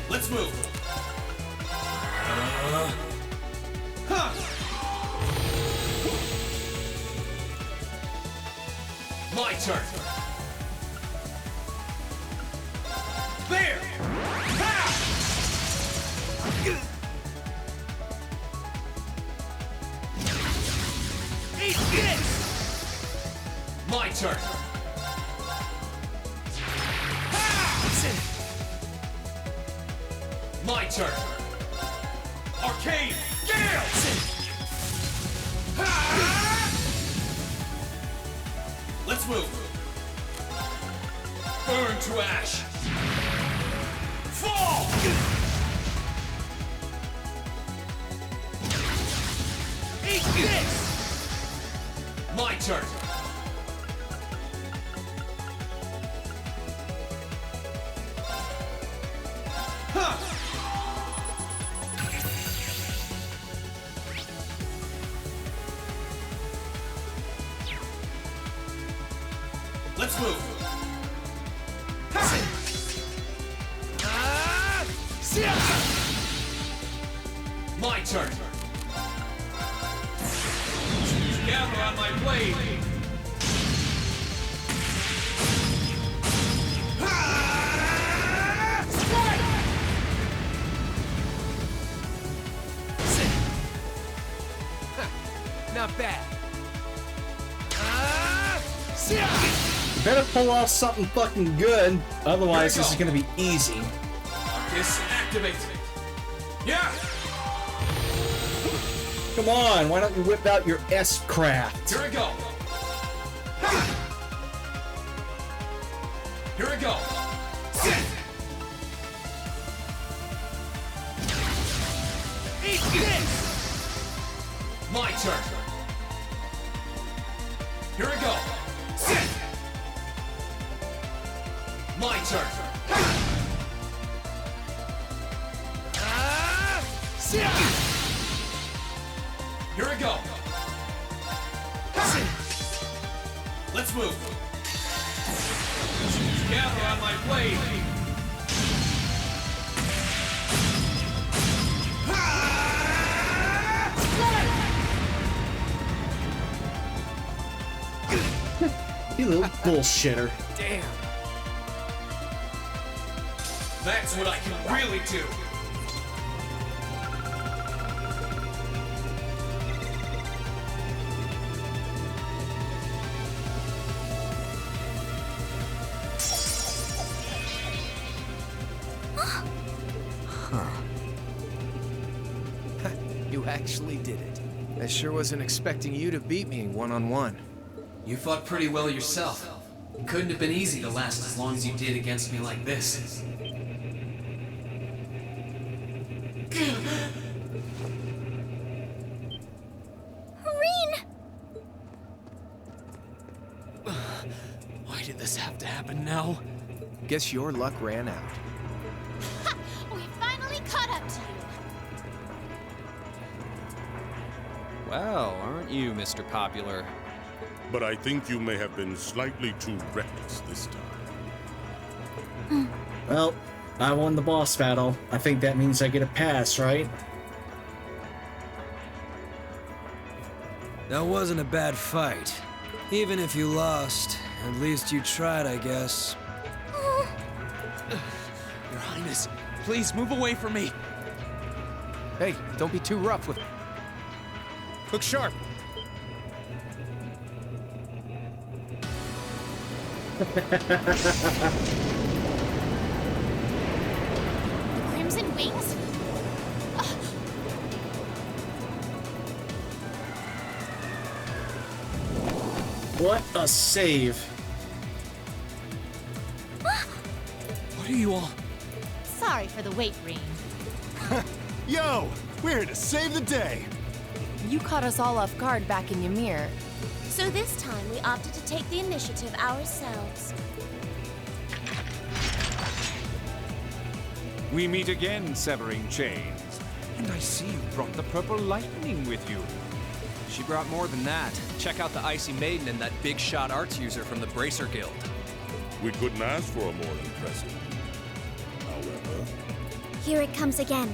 Let's move. My turn. There. Eat this. My turn. My turn. Arcane Gale! Let's move. Burn to ash. Fall! Eat this! My turn. Let's move. My turn. Gather on my blade. Not bad. Better pull off something fucking good, otherwise this is gonna be easy. This activates. Yeah. Come on, why don't you whip out your S-Craft? Here we go. Here we go. Eat this. My turn. Here we go. My turn. Here we go. Let's move. Gather on my blade. You little bullshitter. Damn. That's what I can really do. You actually did it. I sure wasn't expecting you to beat me one-on-one. You fought pretty well yourself. It couldn't have been easy to last as long as you did against me like this. Reen! Why did this have to happen now? Guess your luck ran out. We finally caught up to you. Well, aren't you, Mr. Popular? But I think you may have been slightly too reckless this time. Well, I won the boss battle. I think that means I get a pass, right? That wasn't a bad fight. Even if you lost, at least you tried, I guess. Your Highness, please move away from me. Hey, don't be too rough with... Look sharp. Crimson Wings? What a save. What are you all? Sorry for the wait, Rean. Yo, we're here to save the day. You caught us all off guard back in Ymir. So this time we opted to take the initiative ourselves. We meet again, Severing Chains. And I see you brought the Purple Lightning with you. She brought more than that. Check out the Icy Maiden and that big shot arts user from the Bracer Guild. We couldn't ask for a more impressive. However, Here it comes again.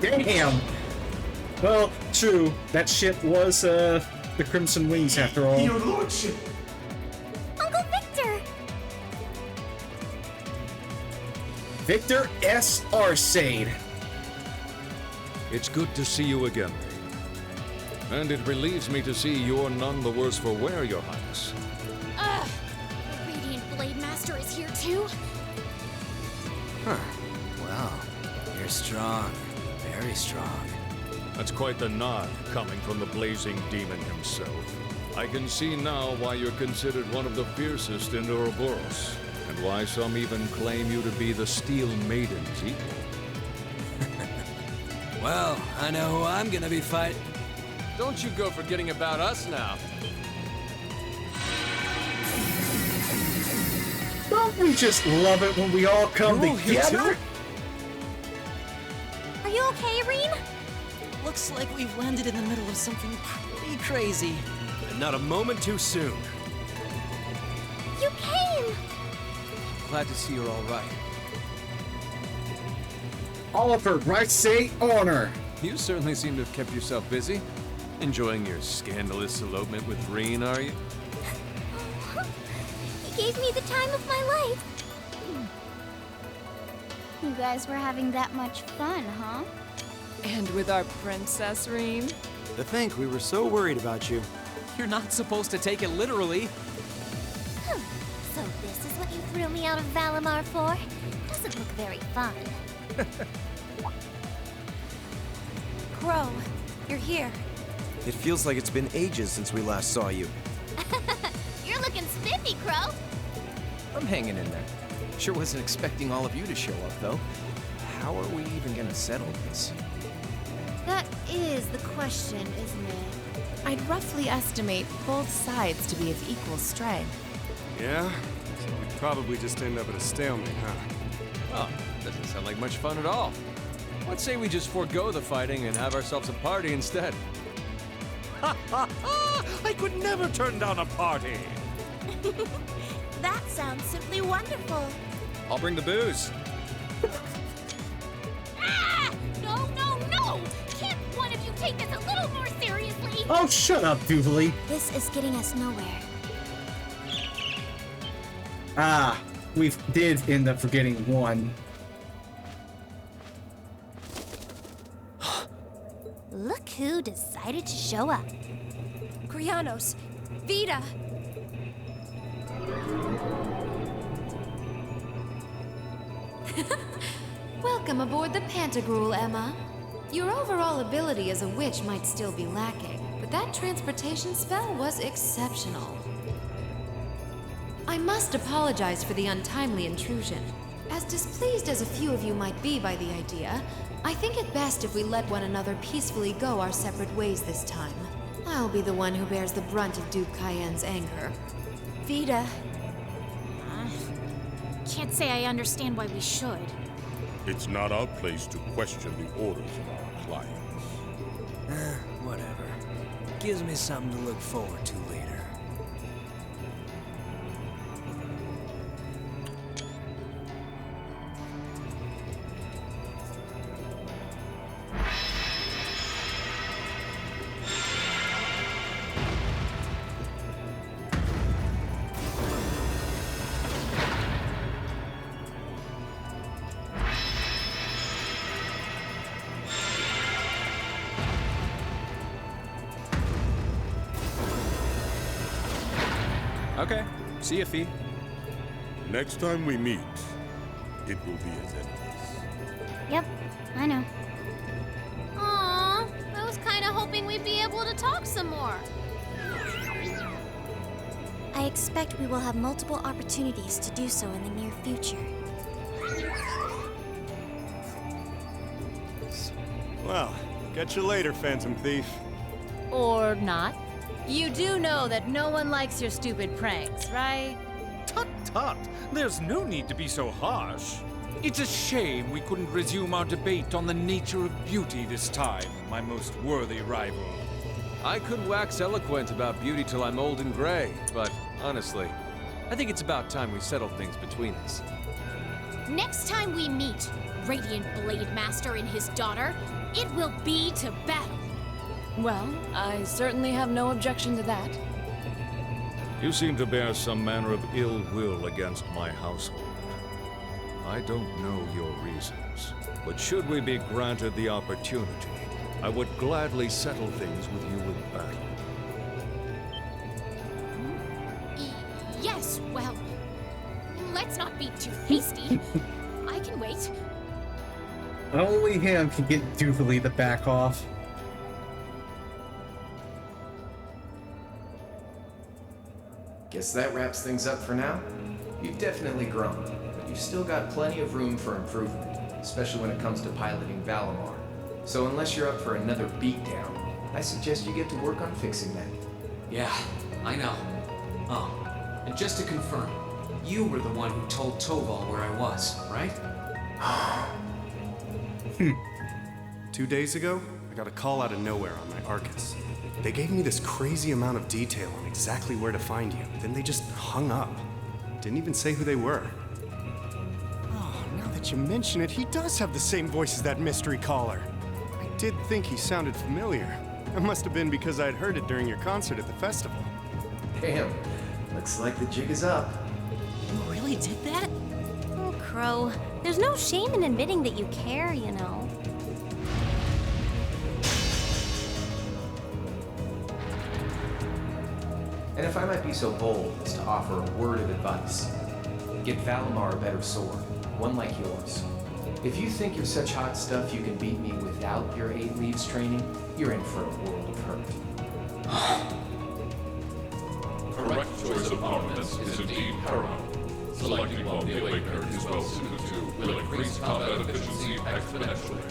Damn! Well, true. That ship was, the Crimson Wings after all. Your lordship. Uncle Victor! Victor S. Arcade. It's good to see you again, Rean. And it relieves me to see you're none the worse for wear, Your Highness. Ugh! The Radiant Blade Master is here too? Huh. Well, you're strong. Very strong. That's quite the nod coming from the blazing demon himself. I can see now why you're considered one of the fiercest in Ouroboros, and why some even claim you to be the Steel Maiden's equal. Well, I know who I'm gonna be fighting. Don't you go forgetting about us now. Don't we just love it when we all come You're all here together? too? Are you okay, Rean? Looks like we've landed in the middle of something pretty crazy. And not a moment too soon. You came! Glad to see you're all right. Oliver, right say honor. You certainly seem to have kept yourself busy. Enjoying your scandalous elopement with Rean, are you? He gave me the time of my life. You guys were having that much fun, huh? And with our princess, Rean? To think we were so worried about you. You're not supposed to take it literally. So this is what you threw me out of Valimar for? Doesn't look very fun. Crow, you're here. It feels like it's been ages since we last saw you. You're looking spiffy, Crow. I'm hanging in there. Sure wasn't expecting all of you to show up, though. How are we even gonna settle this? That is the question, isn't it? I'd roughly estimate both sides to be of equal strength. Yeah? So we'd probably just end up at a stalemate, huh? Oh, doesn't sound like much fun at all. Let's say we just forego the fighting and have ourselves a party instead. Ha ha ha! I could never turn down a party! That sounds simply wonderful. I'll bring the booze. Ah! No, no, no! Can't one of you take this a little more seriously? Oh, shut up, Doobly. This is getting us nowhere. Ah, we did end up forgetting one. Look who decided to show up. Krianos, Vita! Welcome aboard the Pantagruel, Emma. Your overall ability as a witch might still be lacking, but that transportation spell was exceptional. I must apologize for the untimely intrusion. As displeased as a few of you might be by the idea, I think it best if we let one another peacefully go our separate ways this time. I'll be the one who bears the brunt of Duke Cayenne's anger. Vita. Can't say I understand why we should. it's not our place to question the orders of our clients. Whatever. Gives me something to look forward to later. Okay, See ya, Fee. Next time we meet, it will be as endless. Yep, I know. Aw, I was kind of hoping we'd be able to talk some more. I expect we will have multiple opportunities to do so in the near future. Well, catch you later, Phantom Thief. Or not. You do know that no one likes your stupid pranks, right? Tut tut! There's no need to be so harsh. It's a shame we couldn't resume our debate on the nature of beauty this time, my most worthy rival. I could wax eloquent about beauty till I'm old and gray, but honestly, I think it's about time we settled things between us. Next time we meet, Radiant Blade Master and his daughter, it will be to battle. Well, I certainly have no objection to that. You seem to bear some manner of ill will against my household. I don't know your reasons, but should we be granted the opportunity, I would gladly settle things with you in battle. Yes, well, let's not be too hasty. I can wait. Only him can get Doobly to back off. Guess that wraps things up for now. You've definitely grown, but you've still got plenty of room for improvement, especially when it comes to piloting Valimar. So unless you're up for another beatdown, I suggest you get to work on fixing that. Yeah, I know. Oh, and just to confirm, you were the one who told Toval where I was, right? 2 days ago, I got a call out of nowhere on my Arcus. They gave me this crazy amount of detail on exactly where to find you. Then they just hung up. Didn't even say who they were. Oh, now that you mention it, he does have the same voice as that mystery caller. I did think he sounded familiar. It must have been because I'd heard it during your concert at the festival. Damn, looks like the jig is up. You really did that? Oh, Crow, there's no shame in admitting that you care, you know. And if I might be so bold as to offer a word of advice, get Valimar a better sword, one like yours. If you think you're such hot stuff you can beat me without your 8 Leaves training, you're in for a world of hurt. Correct choice of armaments is indeed paramount. Selecting one the Awakener is well suited to will increase combat efficiency exponentially.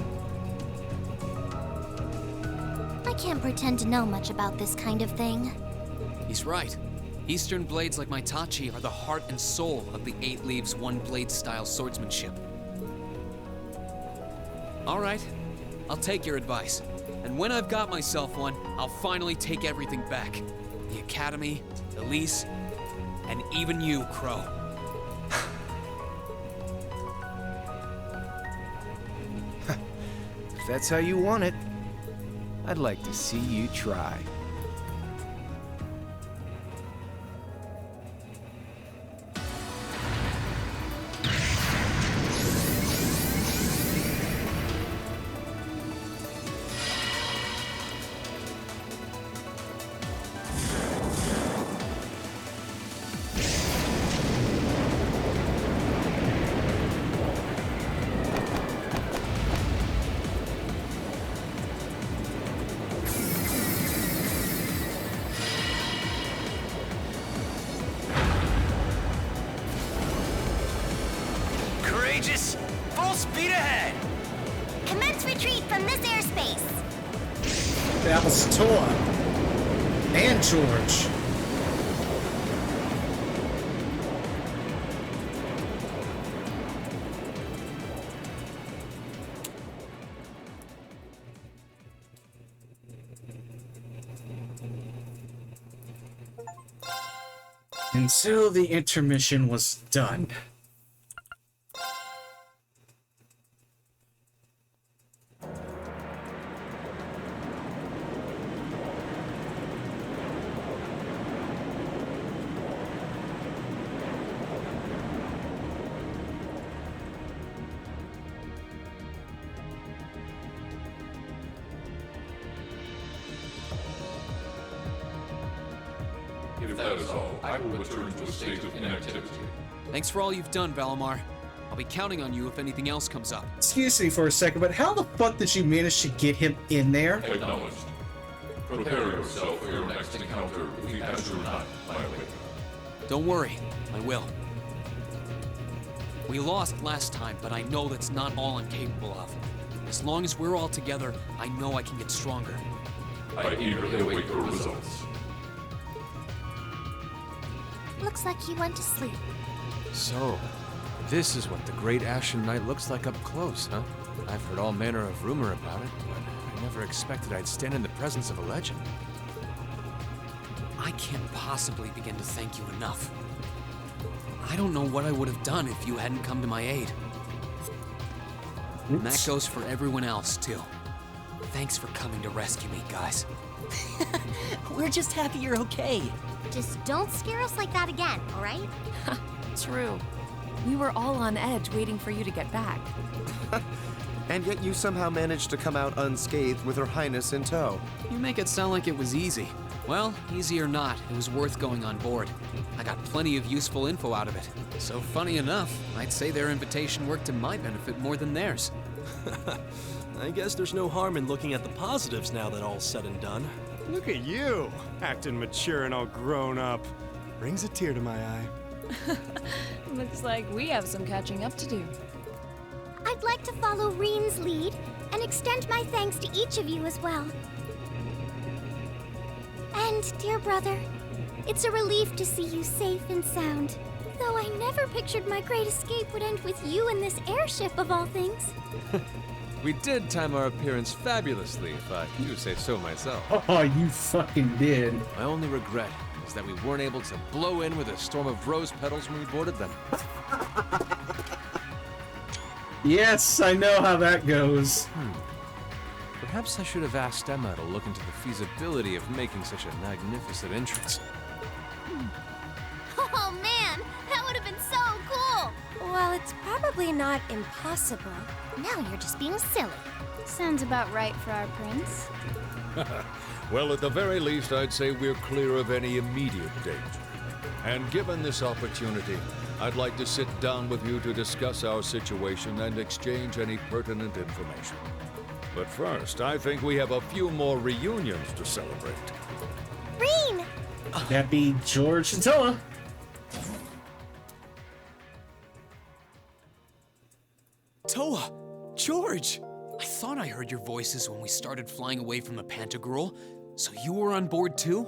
I can't pretend to know much about this kind of thing. He's right. Eastern blades like my Tachi are the heart and soul of the 8 Leaves 1 blade style swordsmanship. All right, I'll take your advice. And when I've got myself one, I'll finally take everything back. The Academy, Elise, and even you, Crow. If that's how you want it, I'd like to see you try. Courageous! Full speed ahead! Commence retreat from this airspace. That was Tor. And George. And so the intermission was done. If that is all, I will return to a state of inactivity. Thanks for all you've done, Valimar. I'll be counting on you if anything else comes up. Excuse me for a second, but how the fuck did you manage to get him in there? Acknowledged. Prepare yourself for your next encounter with the Azure Knight, Violator. Don't worry, I will. We lost last time, but I know that's not all I'm capable of. As long as we're all together, I know I can get stronger. I eagerly await your results. Looks like he went to sleep. So, this is what the Great Ashen Knight looks like up close, huh? I've heard all manner of rumor about it, but I never expected I'd stand in the presence of a legend. I can't possibly begin to thank you enough. I don't know what I would have done if you hadn't come to my aid. And that goes for everyone else, too. Thanks for coming to rescue me, guys. We're just happy you're okay. Just don't scare us like that again, alright? True. We were all on edge waiting for you to get back. And yet you somehow managed to come out unscathed with Her Highness in tow. You make it sound like it was easy. Well, easy or not, it was worth going on board. I got plenty of useful info out of it. So funny enough, I'd say their invitation worked to my benefit more than theirs. I guess there's no harm in looking at the positives now that all's said and done. Look at you, acting mature and all grown up. Brings a tear to my eye. Looks like we have some catching up to do. I'd like to follow Reen's lead and extend my thanks to each of you as well. And, dear brother, it's a relief to see you safe and sound. Though I never pictured my great escape would end with you in this airship of all things. We did time our appearance fabulously, if I do say so myself. Oh, you fucking did. My only regret is that we weren't able to blow in with a storm of rose petals when we boarded them. Yes, I know how that goes. Perhaps I should have asked Emma to look into the feasibility of making such a magnificent entrance. Oh man, that would have been so cool! Well, it's probably not impossible. Now you're just being silly. Sounds about right for our prince. Well, at the very least, I'd say we're clear of any immediate danger. And given this opportunity, I'd like to sit down with you to discuss our situation and exchange any pertinent information. But first, I think we have a few more reunions to celebrate. Reen! That'd be George and Toa. Toa! George! I thought I heard your voices when we started flying away from the Pantagruel. So you were on board too?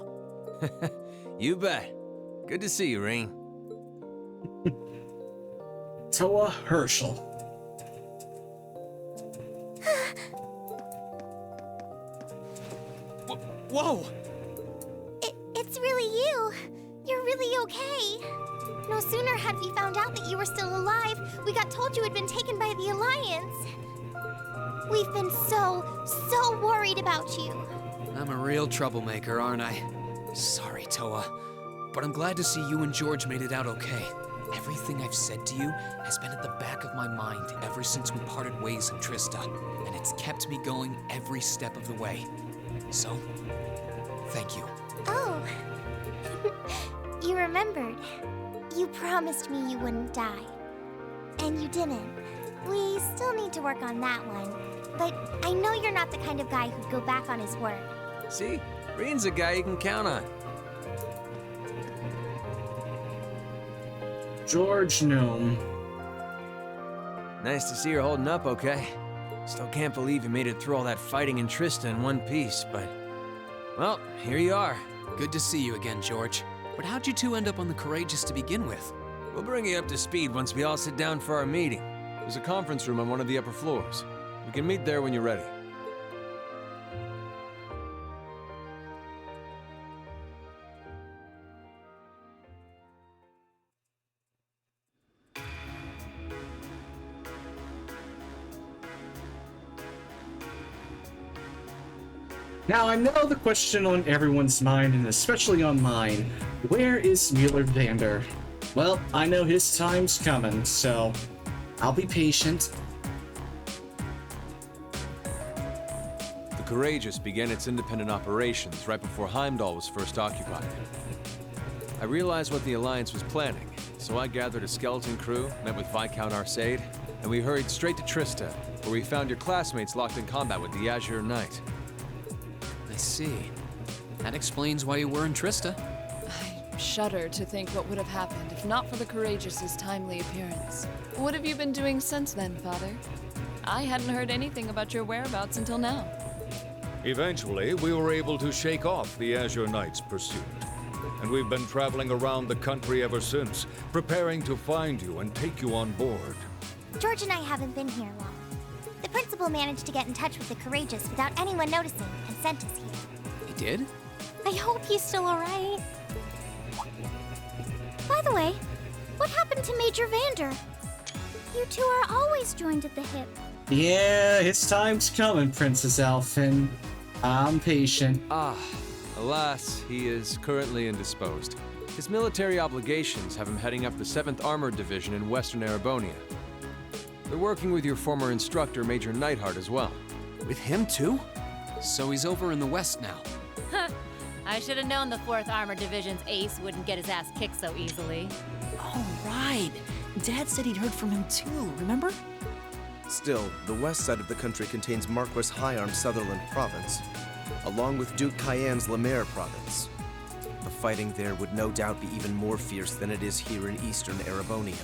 You bet. Good to see you, Reen. Toa Herschel. Whoa! It's really you. You're really okay. No sooner had we found out that you were still alive, we got told you had been taken by the Alliance. We've been so worried about you. I'm a real troublemaker, aren't I? Sorry, Toa. But I'm glad to see you and George made it out okay. Everything I've said to you has been at the back of my mind ever since we parted ways in Trista, and it's kept me going every step of the way. So, thank you. Oh. You remembered. You promised me you wouldn't die. And you didn't. We still need to work on that one. But I know you're not the kind of guy who'd go back on his word. See? Reen's a guy you can count on. George Gnome. Nice to see you're holding up okay. Still can't believe you made it through all that fighting in Trista in one piece, but... well, here you are. Good to see you again, George. But how'd you two end up on the Courageous to begin with? We'll bring you up to speed once we all sit down for our meeting. There's a conference room on one of the upper floors. We can meet there when you're ready. Now, I know the question on everyone's mind, and especially on mine, where is Mueller Vander? Well, I know his time's coming, so I'll be patient. The Courageous began its independent operations right before Heimdall was first occupied. I realized what the Alliance was planning, so I gathered a skeleton crew, met with Viscount Arcade, and we hurried straight to Trista, where we found your classmates locked in combat with the Azure Knight. I see. That explains why you were in Trista. I shudder to think what would have happened if not for the Courageous' timely appearance. What have you been doing since then, Father? I hadn't heard anything about your whereabouts until now. Eventually, we were able to shake off the Azure Knight's pursuit. And we've been traveling around the country ever since, preparing to find you and take you on board. George and I haven't been here long. The principal managed to get in touch with the Courageous without anyone noticing and sent us here. He did? I hope he's still alright. By the way, what happened to Major Vander? You two are always joined at the hip. Yeah, his time's coming, Princess Alphen. I'm patient. Alas, he is currently indisposed. His military obligations have him heading up the 7th Armored Division in Western Erebonia. They're working with your former instructor, Major Neidhart, as well. With him too? So he's over in the West now. I should have known the 4th Armored Division's ace wouldn't get his ass kicked so easily. Oh, right. Dad said he'd heard from him too, remember? Still, the west side of the country contains Marquis Hyarm's Sutherland province, along with Duke Cayenne's Lemaire province. The fighting there would no doubt be even more fierce than it is here in eastern Erebonia.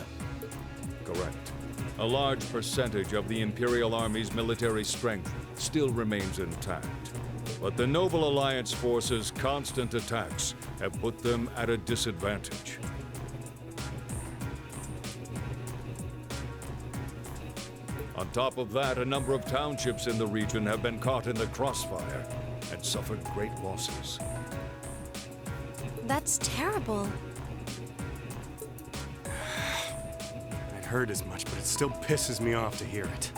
Correct. A large percentage of the Imperial Army's military strength still remains intact. But the Noble Alliance forces' constant attacks have put them at a disadvantage. On top of that, a number of townships in the region have been caught in the crossfire and suffered great losses. That's terrible. I'd heard as much, but it still pisses me off to hear it.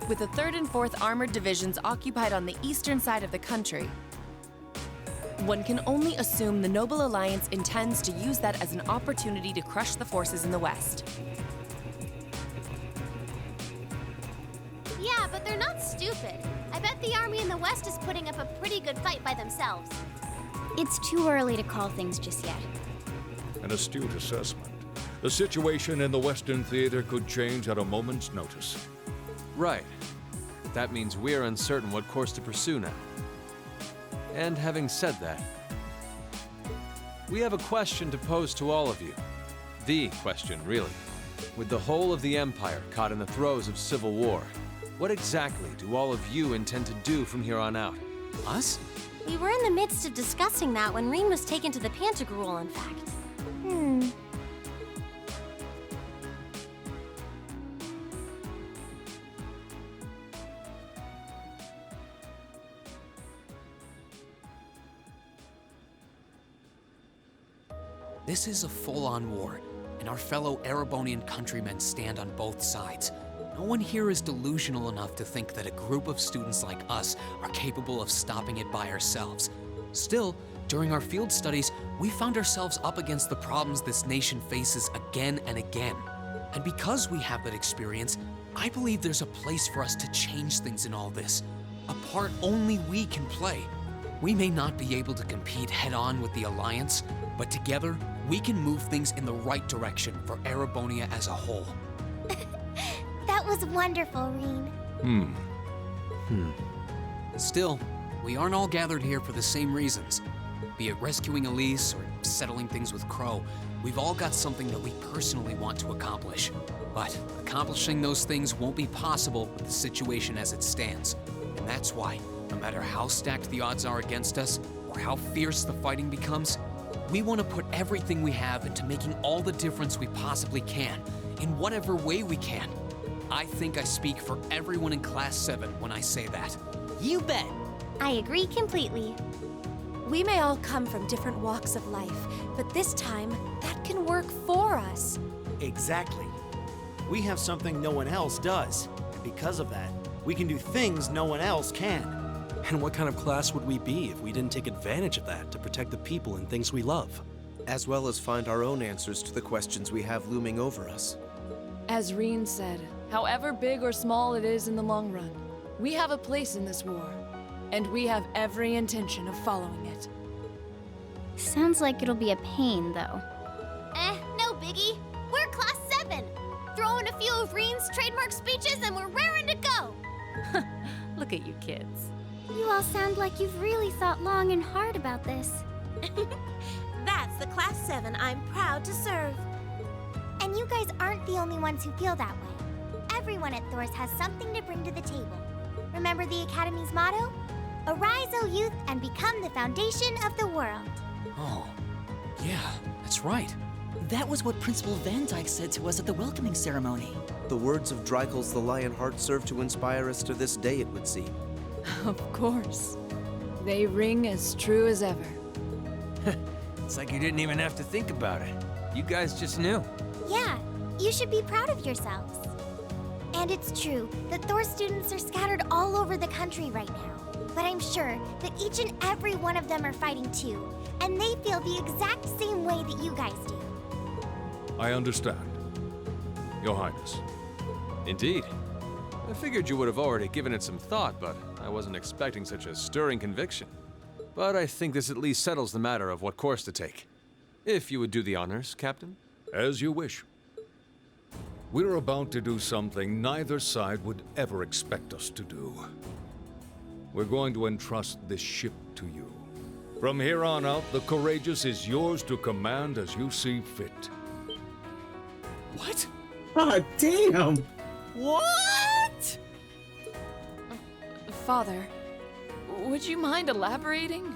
With the 3rd and 4th Armored Divisions occupied on the eastern side of the country, one can only assume the Noble Alliance intends to use that as an opportunity to crush the forces in the west. Yeah, but they're not stupid. I bet the army in the West is putting up a pretty good fight by themselves. It's too early to call things just yet. An astute assessment. The situation in the Western Theater could change at a moment's notice. Right. That means we're uncertain what course to pursue now. And having said that, we have a question to pose to all of you. The question, really. With the whole of the Empire caught in the throes of civil war, what exactly do all of you intend to do from here on out? Us? We were in the midst of discussing that when Rean was taken to the Pantagruel, in fact. This is a full-on war, and our fellow Erebonian countrymen stand on both sides. No one here is delusional enough to think that a group of students like us are capable of stopping it by ourselves. Still, during our field studies, we found ourselves up against the problems this nation faces again and again. And because we have that experience, I believe there's a place for us to change things in all this. A part only we can play. We may not be able to compete head-on with the Alliance, but together, we can move things in the right direction for Erebonia as a whole. That was wonderful, Rean. Still, we aren't all gathered here for the same reasons. Be it rescuing Elise or settling things with Crow, we've all got something that we personally want to accomplish. But accomplishing those things won't be possible with the situation as it stands. And that's why, no matter how stacked the odds are against us, or how fierce the fighting becomes, we want to put everything we have into making all the difference we possibly can, in whatever way we can. I think I speak for everyone in Class 7 when I say that. You bet. I agree completely. We may all come from different walks of life, but this time, that can work for us. Exactly. We have something no one else does. And because of that, we can do things no one else can. And what kind of class would we be if we didn't take advantage of that to protect the people and things we love? As well as find our own answers to the questions we have looming over us. As Rean said, however big or small it is in the long run, we have a place in this war, and we have every intention of following it. Sounds like it'll be a pain, though. No biggie. We're Class 7. Throw in a few of Reen's trademark speeches and we're raring to go. Look at you kids. You all sound like you've really thought long and hard about this. That's the Class 7 I'm proud to serve. And you guys aren't the only ones who feel that way. Everyone at Thors has something to bring to the table. Remember the Academy's motto? Arise, O youth, and become the foundation of the world. Oh, yeah, that's right. That was what Principal Van Dyke said to us at the welcoming ceremony. The words of Dreikel's the Lionheart serve to inspire us to this day, it would seem. Of course. They ring as true as ever. It's like you didn't even have to think about it. You guys just knew. Yeah, you should be proud of yourselves. And it's true that Thor students are scattered all over the country right now. But I'm sure that each and every one of them are fighting too, and they feel the exact same way that you guys do. I understand. Your Highness. Indeed. I figured you would have already given it some thought, but I wasn't expecting such a stirring conviction. But I think this at least settles the matter of what course to take. If you would do the honors, Captain. As you wish. We're about to do something neither side would ever expect us to do. We're going to entrust this ship to you. From here on out, the Courageous is yours to command as you see fit. What? God damn! What? Father, would you mind elaborating?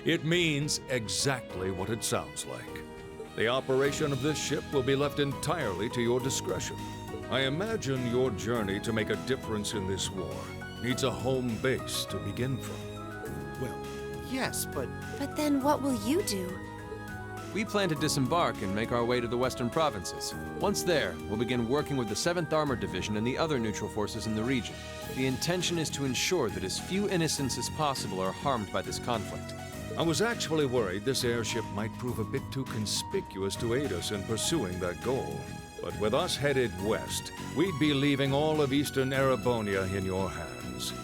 It means exactly what it sounds like. The operation of this ship will be left entirely to your discretion. I imagine your journey to make a difference in this war needs a home base to begin from. Well, yes, but... But then what will you do? We plan to disembark and make our way to the western provinces. Once there, we'll begin working with the 7th Armored Division and the other neutral forces in the region. The intention is to ensure that as few innocents as possible are harmed by this conflict. I was actually worried this airship might prove a bit too conspicuous to aid us in pursuing that goal. But with us headed west, we'd be leaving all of eastern Erebonia in your hands.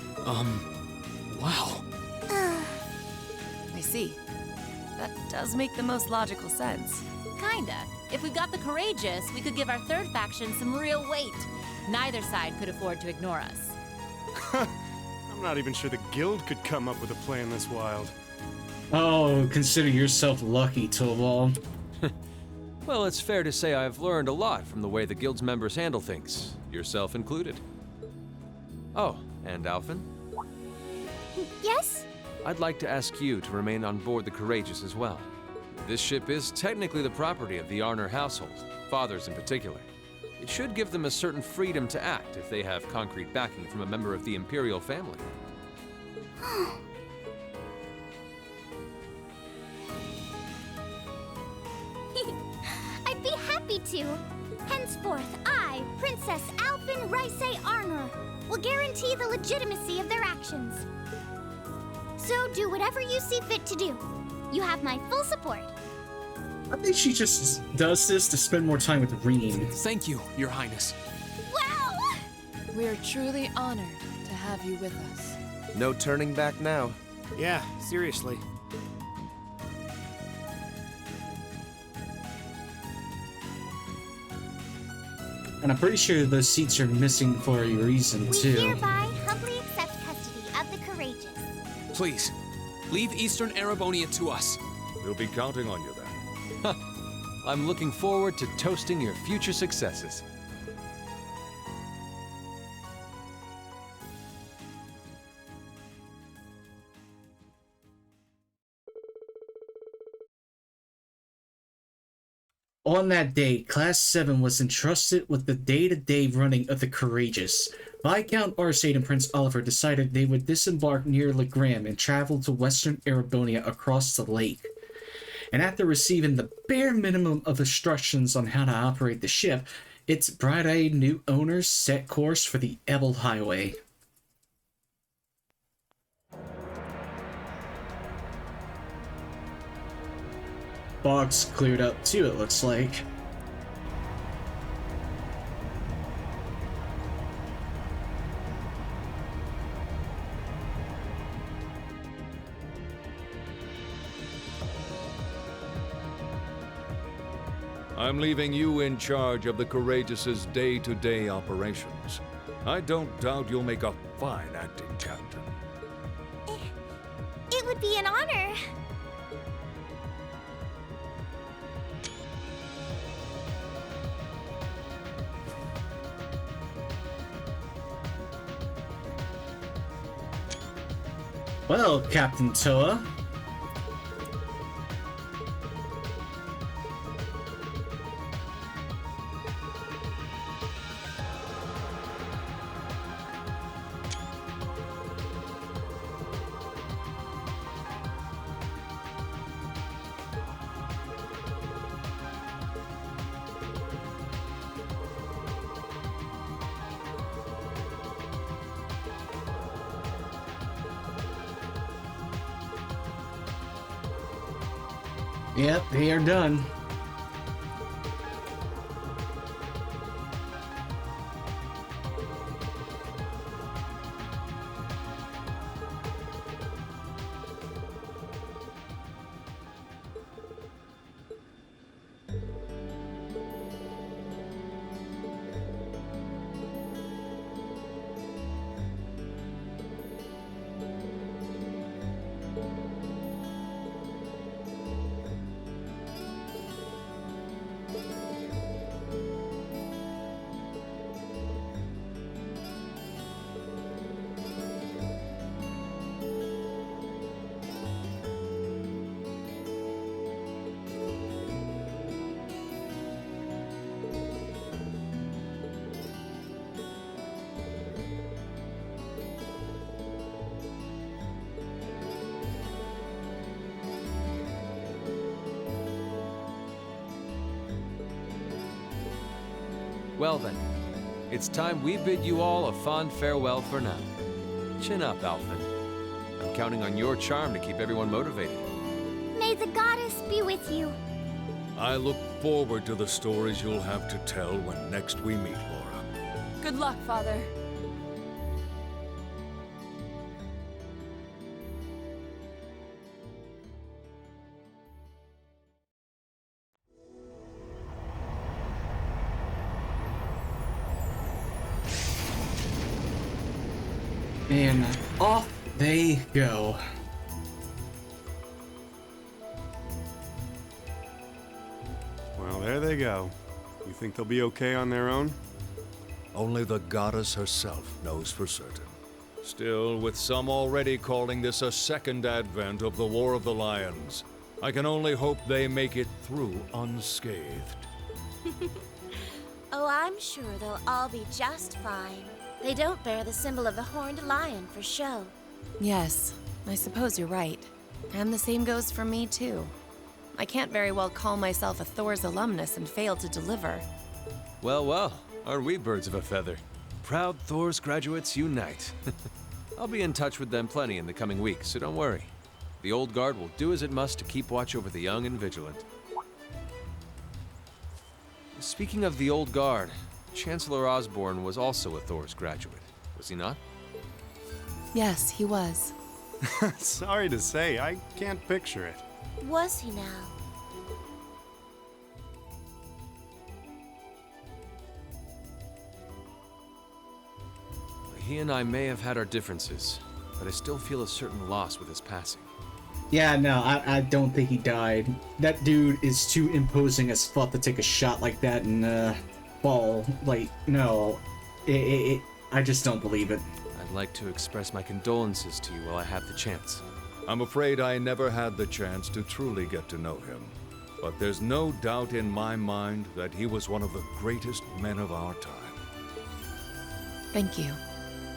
Wow. I see. That does make the most logical sense. Kinda. If we got the Courageous, we could give our third faction some real weight. Neither side could afford to ignore us. I'm not even sure the guild could come up with a plan this wild. Oh, consider yourself lucky, Tobal. Well, it's fair to say I've learned a lot from the way the guild's members handle things, yourself included. Oh, and Alphen? Yes? I'd like to ask you to remain on board the Courageous as well. This ship is technically the property of the Arner household, fathers in particular. It should give them a certain freedom to act if they have concrete backing from a member of the Imperial family. I'd be happy to. Henceforth, I, Princess Alphen Raisay Arner, will guarantee the legitimacy of their actions. So do whatever you see fit to do. You have my full support. I think she just does this to spend more time with Reen. Thank you, Your Highness. Wow! We are truly honored to have you with us. No turning back now. Yeah, seriously. And I'm pretty sure those seats are missing for a reason, We too. hereby humbly accept custody of the Courageous. Please, leave Eastern Erebonia to us. We'll be counting on you then. I'm looking forward to toasting your future successes. On that day, Class 7 was entrusted with the day-to-day running of the Courageous. Viscount Arcade and Prince Oliver decided they would disembark near Legram and travel to western Erebonia across the lake. And after receiving the bare minimum of instructions on how to operate the ship, its bright-eyed new owners set course for the Ebel Highway. Fog's cleared up too, it looks like. I'm leaving you in charge of the Courageous' day-to-day operations. I don't doubt you'll make a fine acting captain. It would be an honor. Well, Captain Toa. Yep, they are done. Well then, it's time we bid you all a fond farewell for now. Chin up, Alphen. I'm counting on your charm to keep everyone motivated. May the goddess be with you. I look forward to the stories you'll have to tell when next we meet, Laura. Good luck, Father. And off they go. Well, there they go. You think they'll be okay on their own? Only the goddess herself knows for certain. Still, with some already calling this a second advent of the War of the Lions, I can only hope they make it through unscathed. Oh, I'm sure they'll all be just fine. They don't bear the symbol of the horned lion for show. Yes, I suppose you're right. And the same goes for me, too. I can't very well call myself a Thor's alumnus and fail to deliver. Well, well, aren't we birds of a feather? Proud Thor's graduates unite. I'll be in touch with them plenty in the coming weeks, so don't worry. The Old Guard will do as it must to keep watch over the young and vigilant. Speaking of the Old Guard, Chancellor Osborne was also a Thor's graduate, was he not? Yes, he was. Sorry to say, I can't picture it. Was he now? He and I may have had our differences, but I still feel a certain loss with his passing. Yeah, no, I don't think he died. That dude is too imposing as fuck to take a shot like that and fall. Like, no, I just don't believe it. I'd like to express my condolences to you while I have the chance. I'm afraid I never had the chance to truly get to know him. But there's no doubt in my mind that he was one of the greatest men of our time. Thank you.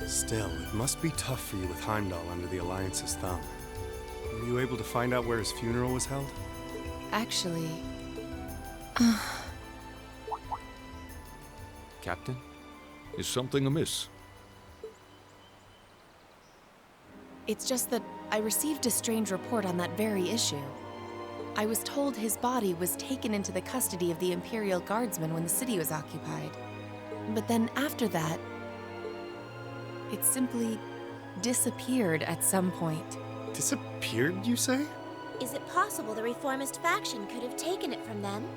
Still, it must be tough for you with Heimdall under the Alliance's thumb. Were you able to find out where his funeral was held? Actually... Captain? Is something amiss? It's just that I received a strange report on that very issue. I was told his body was taken into the custody of the Imperial Guardsmen when the city was occupied. But then after that, it simply disappeared at some point. Disappeared, you say? Is it possible the Reformist faction could have taken it from them?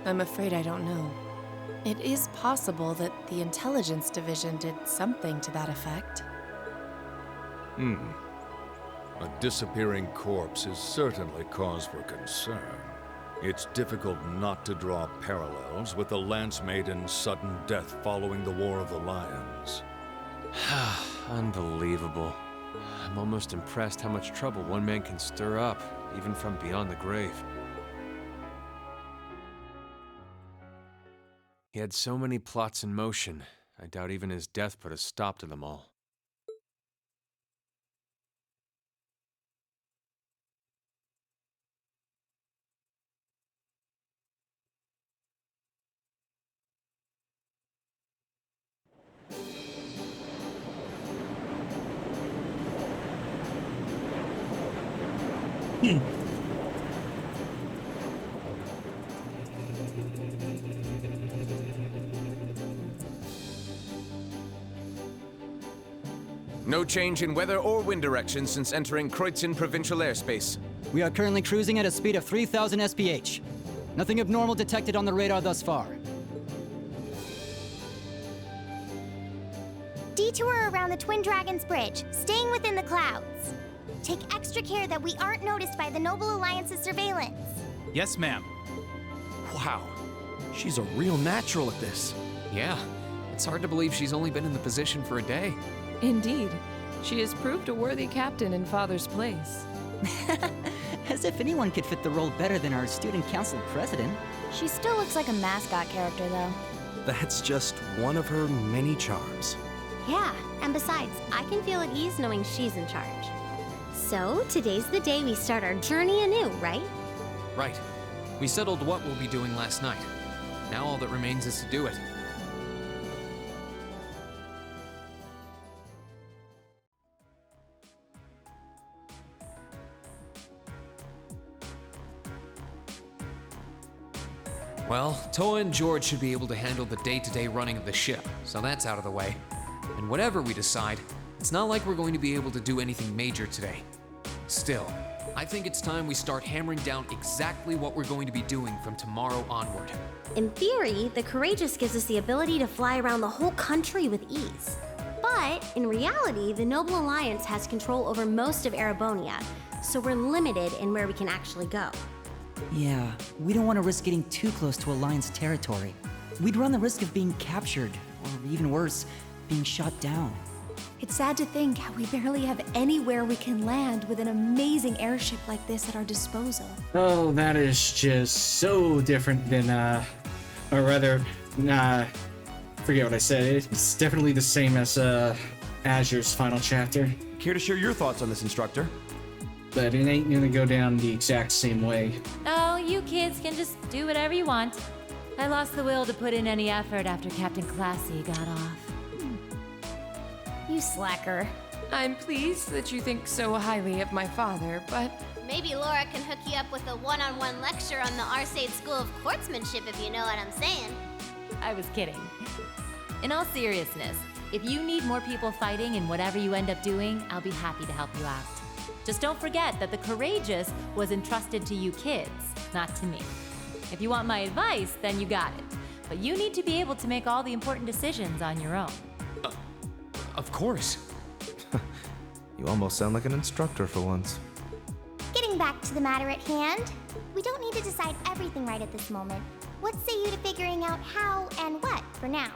I'm afraid I don't know. It is possible that the Intelligence Division did something to that effect. A disappearing corpse is certainly cause for concern. It's difficult not to draw parallels with the Lance Maiden's sudden death following the War of the Lions. Unbelievable. I'm almost impressed how much trouble one man can stir up, even from beyond the grave. He had so many plots in motion, I doubt even his death put a stop to them all. No change in weather or wind direction since entering Kreutzen provincial airspace. We are currently cruising at a speed of 3,000 SPH. Nothing abnormal detected on the radar thus far. Detour around the Twin Dragons Bridge, staying within the clouds. Take extra care that we aren't noticed by the Noble Alliance's surveillance. Yes, ma'am. Wow. She's a real natural at this. Yeah, it's hard to believe she's only been in the position for a day. Indeed. She has proved a worthy captain in Father's place. As if anyone could fit the role better than our student council president. She still looks like a mascot character, though. That's just one of her many charms. Yeah, and besides, I can feel at ease knowing she's in charge. So, today's the day we start our journey anew, right? Right. We settled what we'll be doing last night. Now all that remains is to do it. Well, Toa and George should be able to handle the day-to-day running of the ship, so that's out of the way. And whatever we decide, it's not like we're going to be able to do anything major today. Still, I think it's time we start hammering down exactly what we're going to be doing from tomorrow onward. In theory, the Courageous gives us the ability to fly around the whole country with ease. But, in reality, the Noble Alliance has control over most of Erebonia, so we're limited in where we can actually go. Yeah, we don't want to risk getting too close to Alliance territory. We'd run the risk of being captured, or even worse, being shot down. It's sad to think how we barely have anywhere we can land with an amazing airship like this at our disposal. Oh, that is just so different than, or rather, forget what I said. It's definitely the same as, Azure's final chapter. Care to share your thoughts on this, instructor? But it ain't gonna go down the exact same way. Oh, you kids can just do whatever you want. I lost the will to put in any effort after Captain Classy got off. You slacker. I'm pleased that you think so highly of my father, but... Maybe Laura can hook you up with a one-on-one lecture on the Arcade School of Quartzmanship, if you know what I'm saying. I was kidding. In all seriousness, if you need more people fighting in whatever you end up doing, I'll be happy to help you out. Just don't forget that the Courageous was entrusted to you kids, not to me. If you want my advice, then you got it. But you need to be able to make all the important decisions on your own. Of course. You almost sound like an instructor for once. Getting back to the matter at hand, we don't need to decide everything right at this moment. What say you to figuring out how and what for now?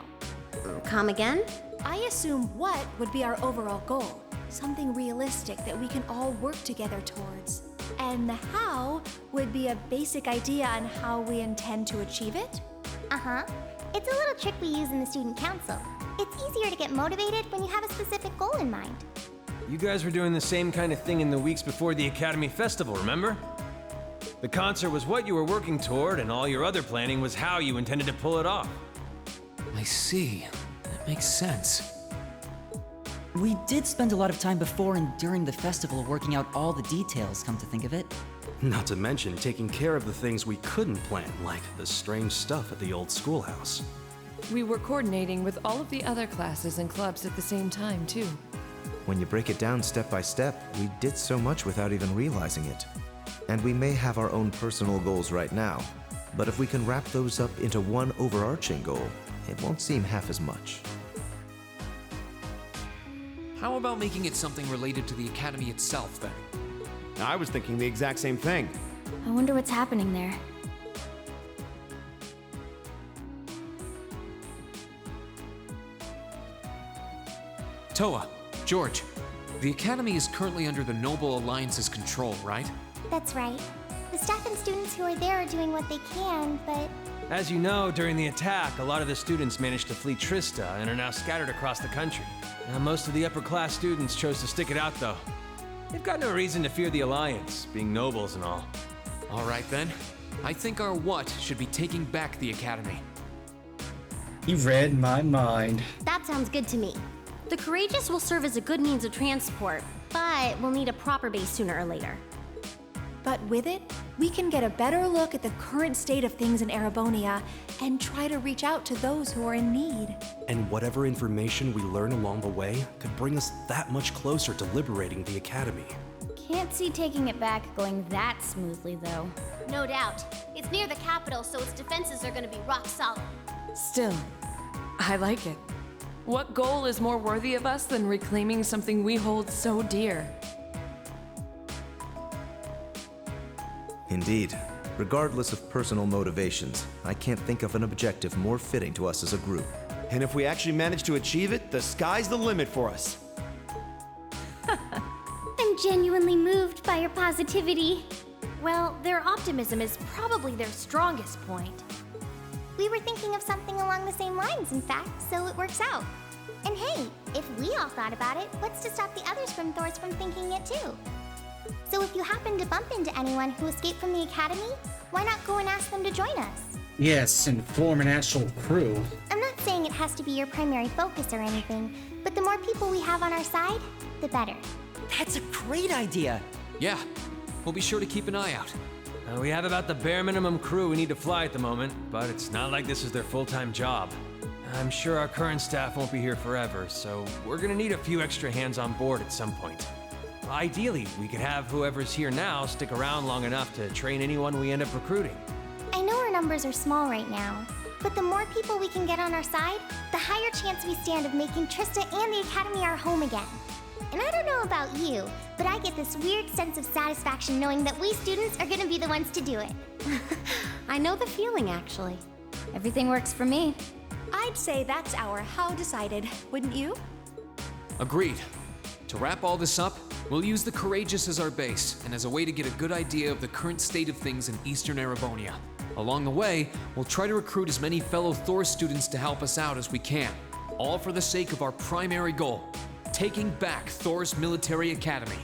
Come again? I assume what would be our overall goal. Something realistic that we can all work together towards. And the how would be a basic idea on how we intend to achieve it? Uh-huh. It's a little trick we use in the student council. It's easier to get motivated when you have a specific goal in mind. You guys were doing the same kind of thing in the weeks before the Academy Festival, remember? The concert was what you were working toward, and all your other planning was how you intended to pull it off. I see. That makes sense. We did spend a lot of time before and during the festival working out all the details, come to think of it. Not to mention taking care of the things we couldn't plan, like the strange stuff at the old schoolhouse. We were coordinating with all of the other classes and clubs at the same time, too. When you break it down step by step, we did so much without even realizing it. And we may have our own personal goals right now, But if we can wrap those up into one overarching goal, it won't seem half as much. How about making it something related to the Academy itself, then? I was thinking the exact same thing. I wonder what's happening there. Toa, George, the Academy is currently under the Noble Alliance's control, right? That's right. The staff and students who are there are doing what they can, but As you know, during the attack, a lot of the students managed to flee Trista and are now scattered across the country. Now, most of the upper-class students chose to stick it out, though. They've got no reason to fear the Alliance, being nobles and all. All right, then. I think our what should be taking back the Academy. You read my mind. That sounds good to me. The Courageous will serve as a good means of transport, but we'll need a proper base sooner or later. But with it, we can get a better look at the current state of things in Erebonia and try to reach out to those who are in need. And whatever information we learn along the way could bring us that much closer to liberating the Academy. Can't see taking it back going that smoothly, though. No doubt. It's near the capital, so its defenses are gonna be rock solid. Still, I like it. What goal is more worthy of us than reclaiming something we hold so dear? Indeed. Regardless of personal motivations, I can't think of an objective more fitting to us as a group. And if we actually manage to achieve it, the sky's the limit for us. I'm genuinely moved by your positivity. Well, their optimism is probably their strongest point. we were thinking of something along the same lines, in fact, so it works out. And hey, if we all thought about it, what's to stop the others from Thors from thinking it too? So if you happen to bump into anyone who escaped from the Academy, why not go and ask them to join us? Yes, and form an actual crew. I'm not saying it has to be your primary focus or anything, but the more people we have on our side, the better. That's a great idea. Yeah, we'll be sure to keep an eye out. We have about the bare minimum crew we need to fly at the moment, but it's not like this is their full-time job. I'm sure our current staff won't be here forever, so we're gonna need a few extra hands on board at some point. Ideally, we could have whoever's here now stick around long enough to train anyone we end up recruiting. I know our numbers are small right now, but the more people we can get on our side, the higher chance we stand of making Trista and the Academy our home again. And I don't know about you, but I get this weird sense of satisfaction knowing that we students are gonna be the ones to do it. I know the feeling, actually. Everything works for me. I'd say that's our how decided, wouldn't you? Agreed. To wrap all this up, we'll use the Courageous as our base, and as a way to get a good idea of the current state of things in Eastern Erebonia. Along the way, we'll try to recruit as many fellow Thor students to help us out as we can, all for the sake of our primary goal, taking back Thor's military academy.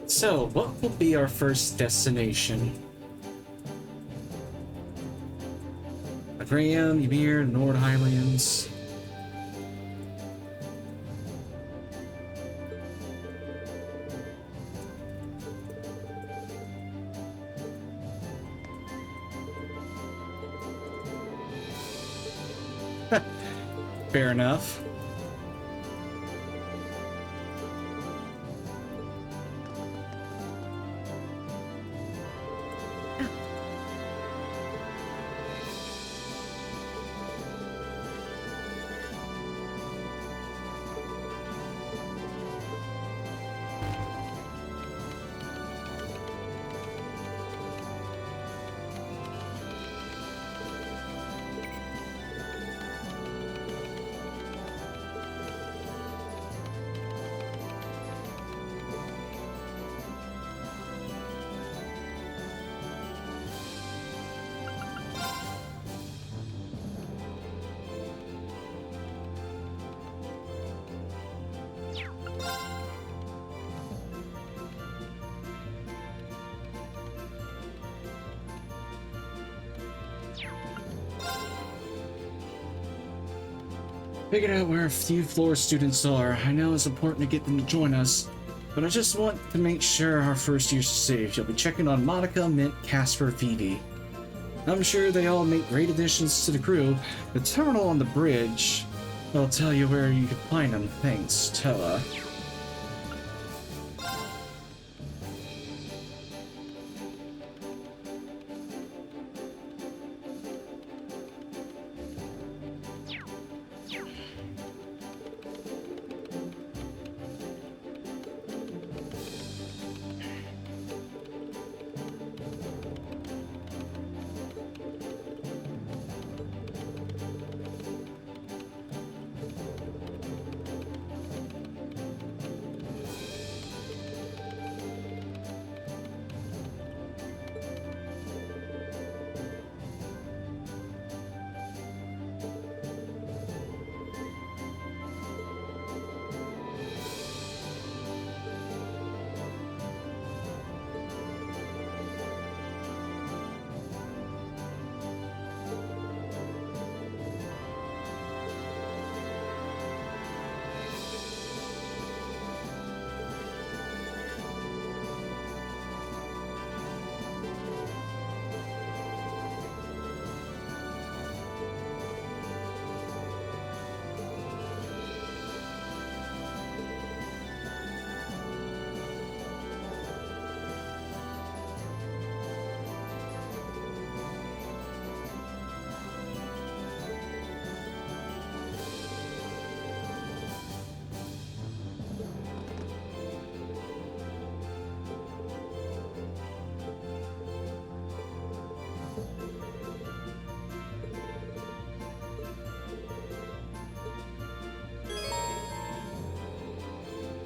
So, what will be our first destination? Graham, Ymir, Nord Highlands. Fair enough. Figured out where a few floor students are. I know it's important to get them to join us, but I just want to make sure our first year's safe. You'll be checking on Monica, Mint, Casper, Phoebe. I'm sure they all make great additions to the crew. The terminal on the bridge, I'll tell you where you can find them. Thanks, Tella.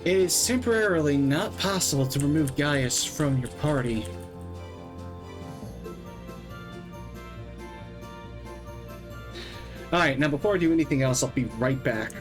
It is temporarily not possible to remove Gaius from your party. Alright, now before I do anything else, I'll be right back.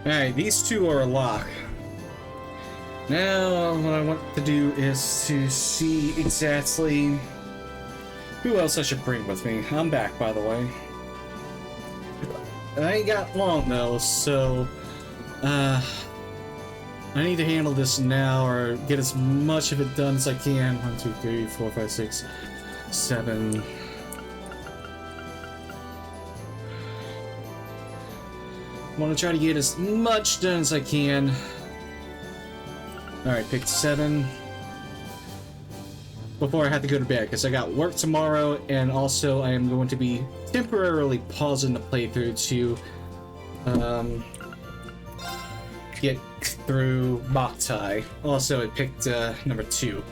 Alright, these two are a lock. Now, what I want to do is to see exactly who else I should bring with me. I'm back, by the way. I ain't got long, though, so... I need to handle this now, or get as much of it done as I can. 1, 2, 3, 4, 5, 6, 7... I want to try to get as much done as I can. Alright, pick 7. Before I have to go to bed, because I got work tomorrow, and also I am going to be temporarily pausing the playthrough to get through Boktai. Also, I picked number 2.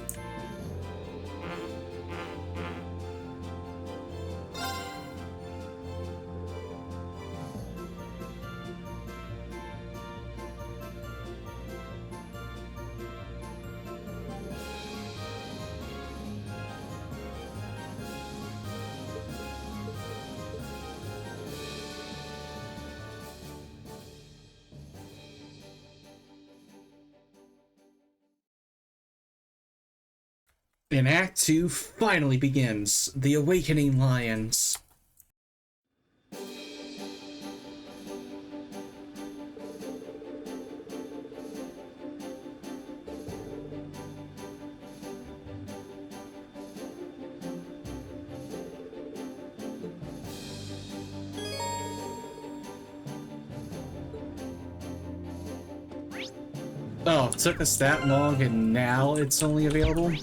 And Act 2 finally begins. The Awakening Lions. Oh, it took us that long and now it's only available?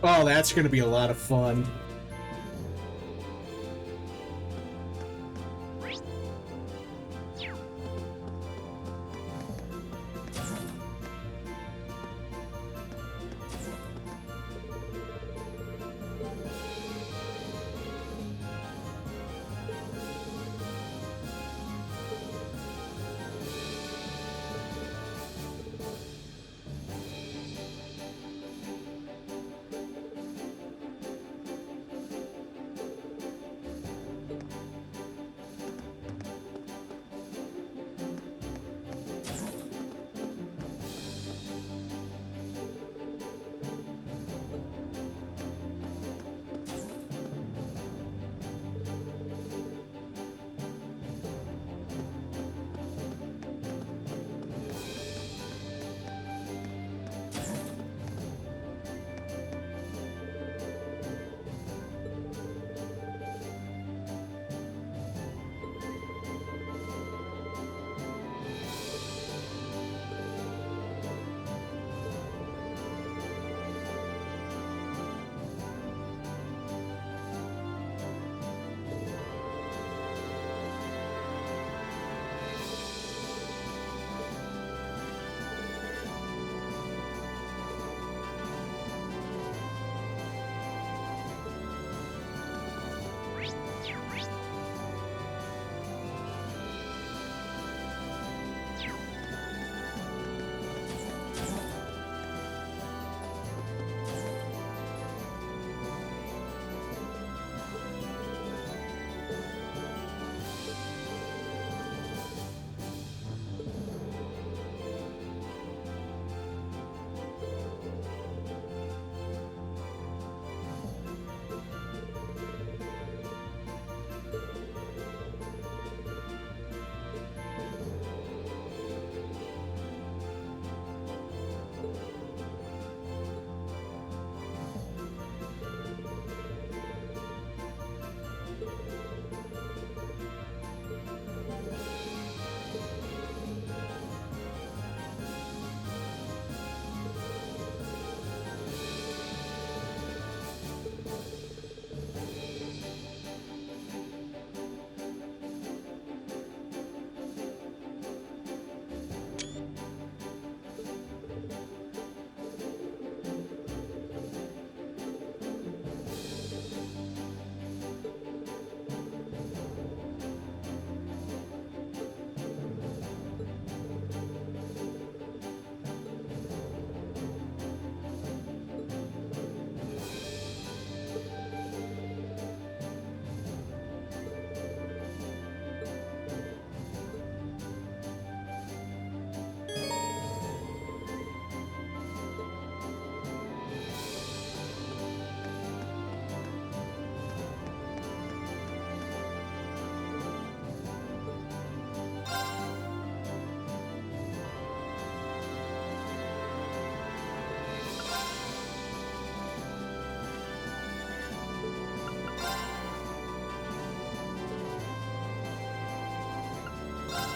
Oh, that's going to be a lot of fun.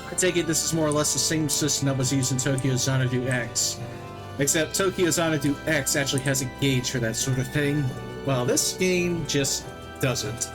I take it this is more or less the same system that was used in Tokyo Xanadu X. Except Tokyo Xanadu X actually has a gauge for that sort of thing, while this game just doesn't.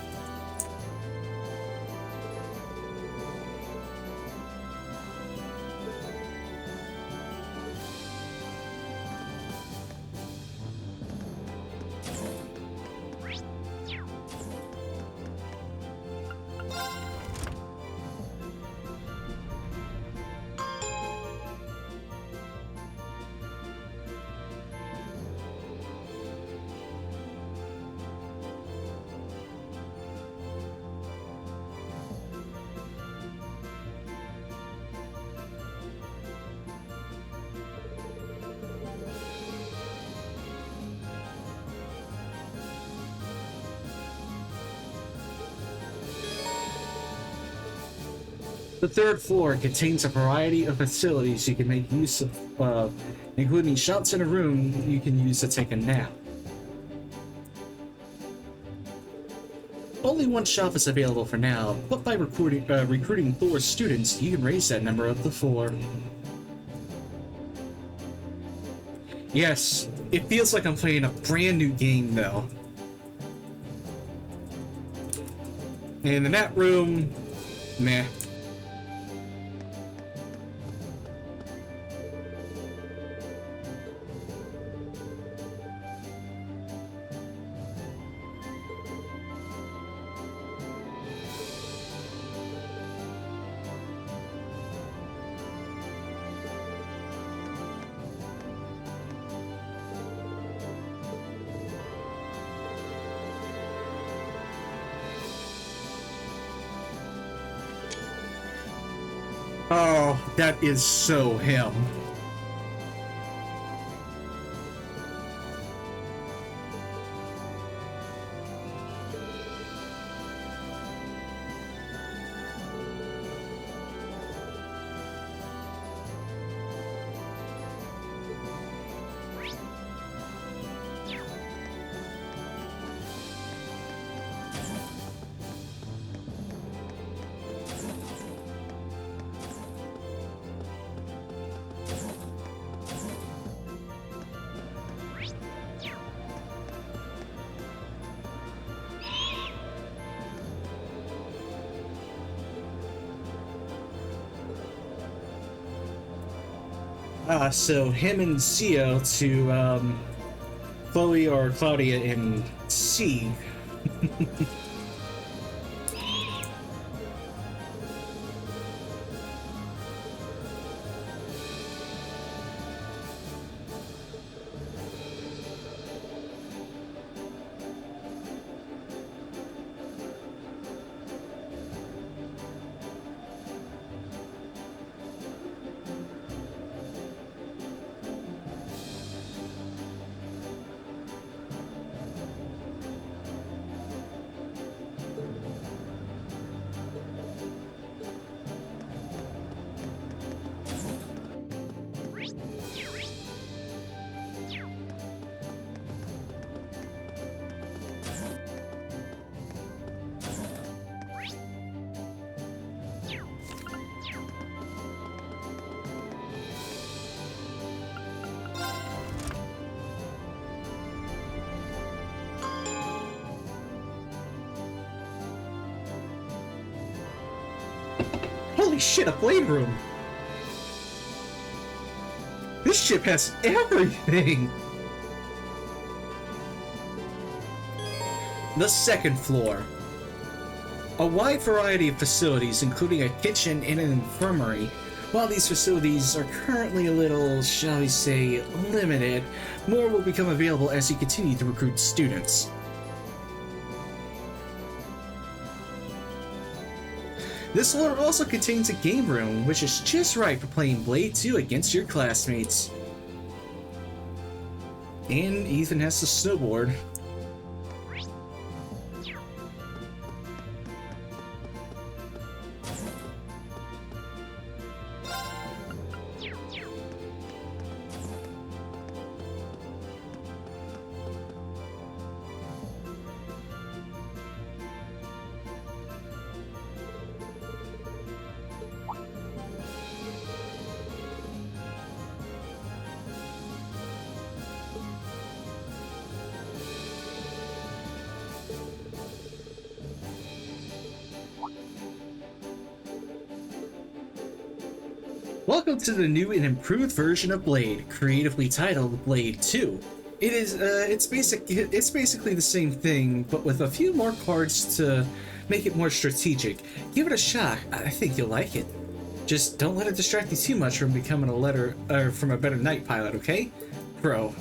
The third floor contains a variety of facilities you can make use of, including shops in a room you can use to take a nap. Only one shop is available for now, but by recruiting Thor's students, you can raise that number up to 4. Yes, it feels like I'm playing a brand new game though. And in that room, meh. Oh, that is so him. So him and Zio to Chloe or Claudia in C. Holy shit, a blade room! This ship has everything! The second floor. A wide variety of facilities, including a kitchen and an infirmary. While these facilities are currently a little, shall we say, limited, more will become available as you continue to recruit students. This floor also contains a game room, which is just right for playing Blade 2 against your classmates. And Ethan has to snowboard. Welcome to the new and improved version of Blade, creatively titled Blade 2. It's basically the same thing, but with a few more cards to make it more strategic. Give it a shot. I think you'll like it. Just don't let it distract you too much from becoming from a better night pilot, okay? Pro.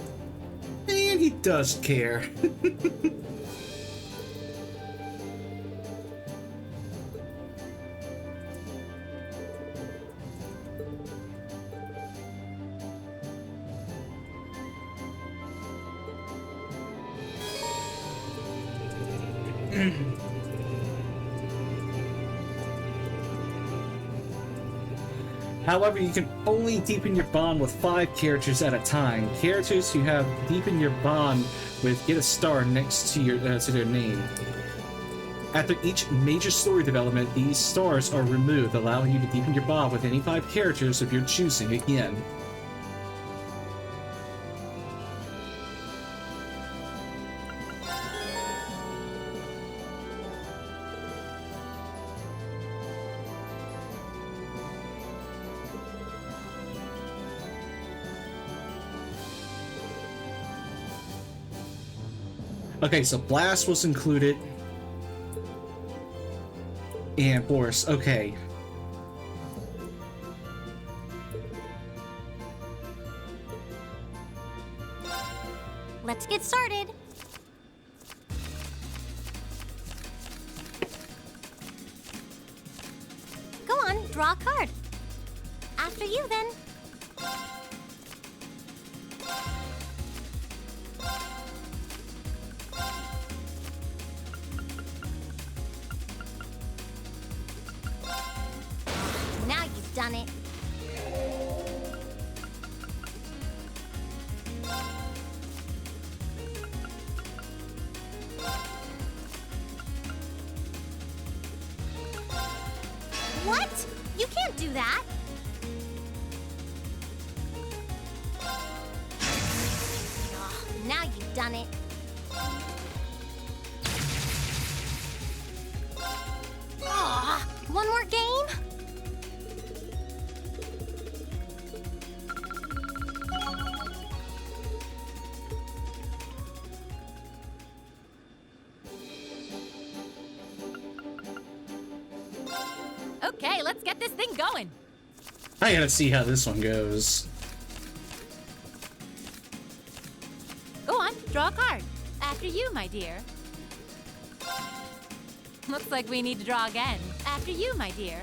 And he does care. However, you can only deepen your bond with 5 characters at a time. Characters who have deepened your bond with get a star next to their name. After each major story development, these stars are removed, allowing you to deepen your bond with any 5 characters of your choosing again. Okay, so Blast was included. And Boris, okay. Let's get started. Go on, draw a card. After you, then. Now you've done it. What? You can't do that. Oh, now you've done it. Aw, one more game? Okay, let's get this thing going. I gotta see how this one goes. Go on, draw a card. After you, my dear. Looks like we need to draw again. After you, my dear.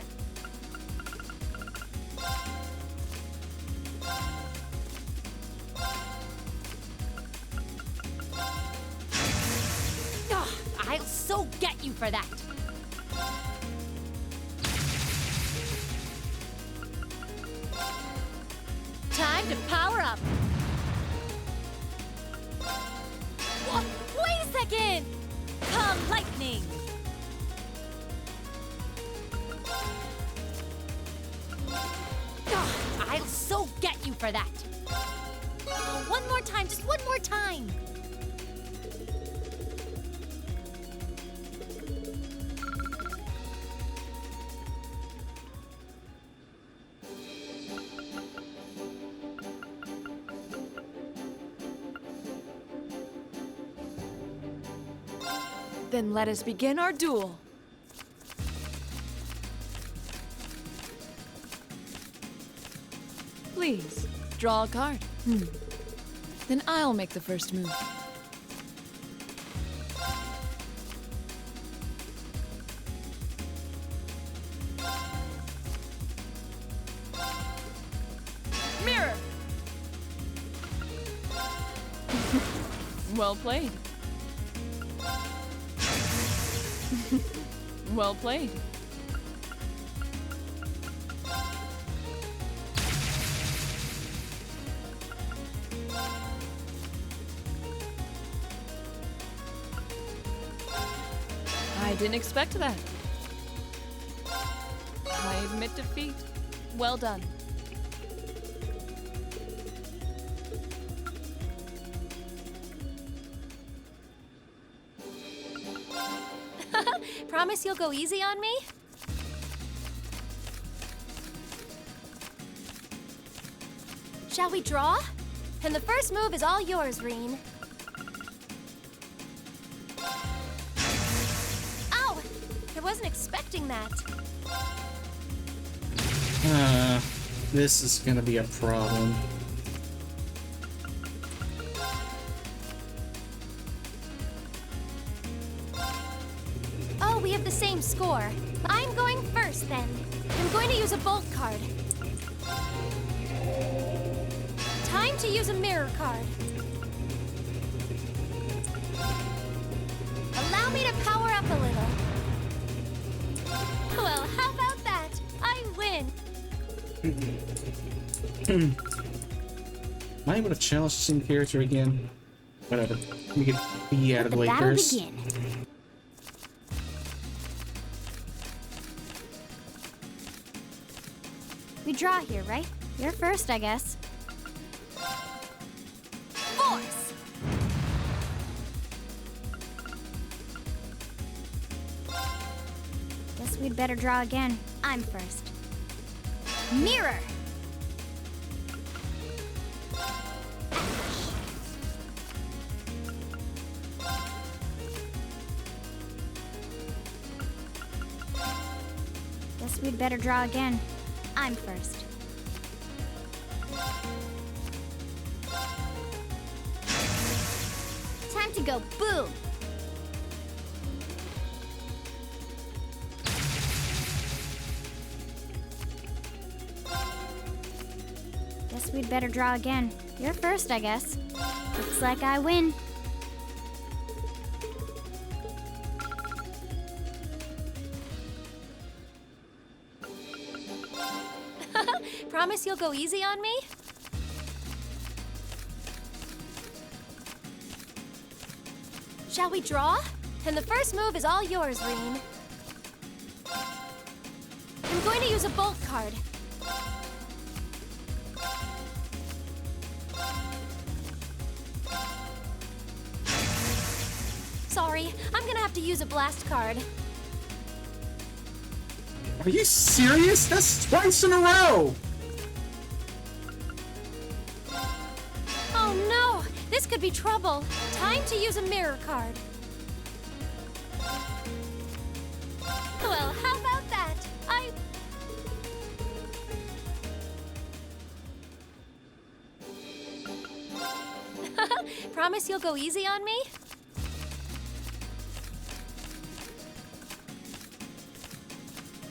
Ugh, I'll so get you for that. Time to power up. Whoa, wait a second! Come, lightning! Ugh, I'll so get you for that. One more time, just one more time. Then let us begin our duel. Please, draw a card. Then I'll make the first move. Mirror! Well played. Well played. I didn't expect that. I admit defeat. Well done. Promise you'll go easy on me? Shall we draw? And the first move is all yours, Reen. Ow! I wasn't expecting that. This is gonna be a problem. Oh, we have the same score. I'm going first, then. I'm going to use a bolt card. Time to use a mirror card. Allow me to power up a little. Well, how about that? I win. Am I able to challenge the same character again? Whatever. Let me get B out of the way first. Begin. We draw here, right? You're first, I guess. Force! Guess we'd better draw again. I'm first. Mirror! Guess we'd better draw again. I'm first. Time to go boom! Guess we'd better draw again. You're first, I guess. Looks like I win. Promise you'll go easy on me? Shall we draw? And the first move is all yours, Reen. I'm going to use a bulk card. Sorry, I'm gonna have to use a blast card. Are you serious? That's twice in a row! Oh no! This could be trouble. Time to use a mirror card. Well, how about that? Promise you'll go easy on me?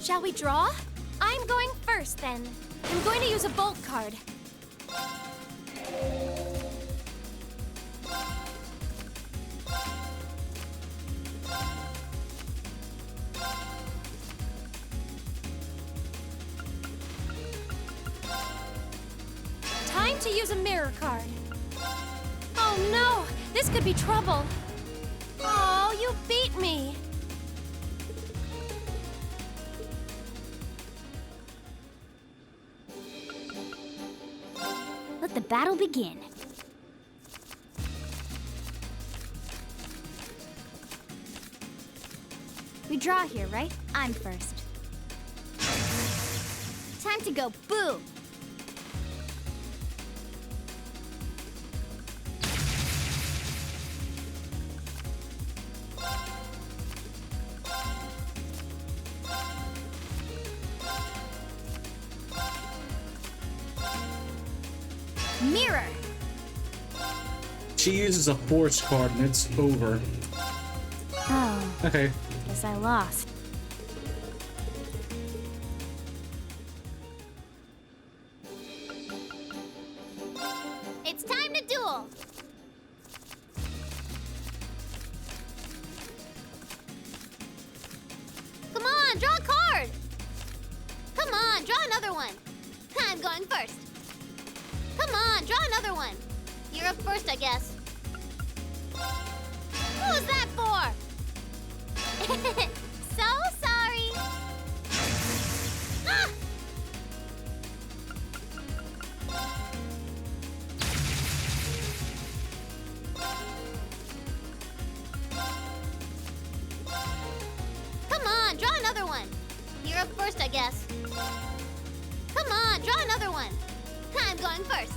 Shall we draw? I'm going first, then. I'm going to use a bulk card. Time to use a mirror card. Oh no! This could be trouble. Oh, you beat me. Let the battle begin. We draw here, right? I'm first. Time to go boom! Mirror! She uses a force card and it's over. Oh. Okay. Guess I lost. It's time to duel! Come on, draw a card! Come on, draw another one! I'm going first. Come on, draw another one. You're up first, I guess. Who's that for? So sorry. Ah! Come on, draw another one. You're up first, I guess. Come on, draw another one. I'm going first.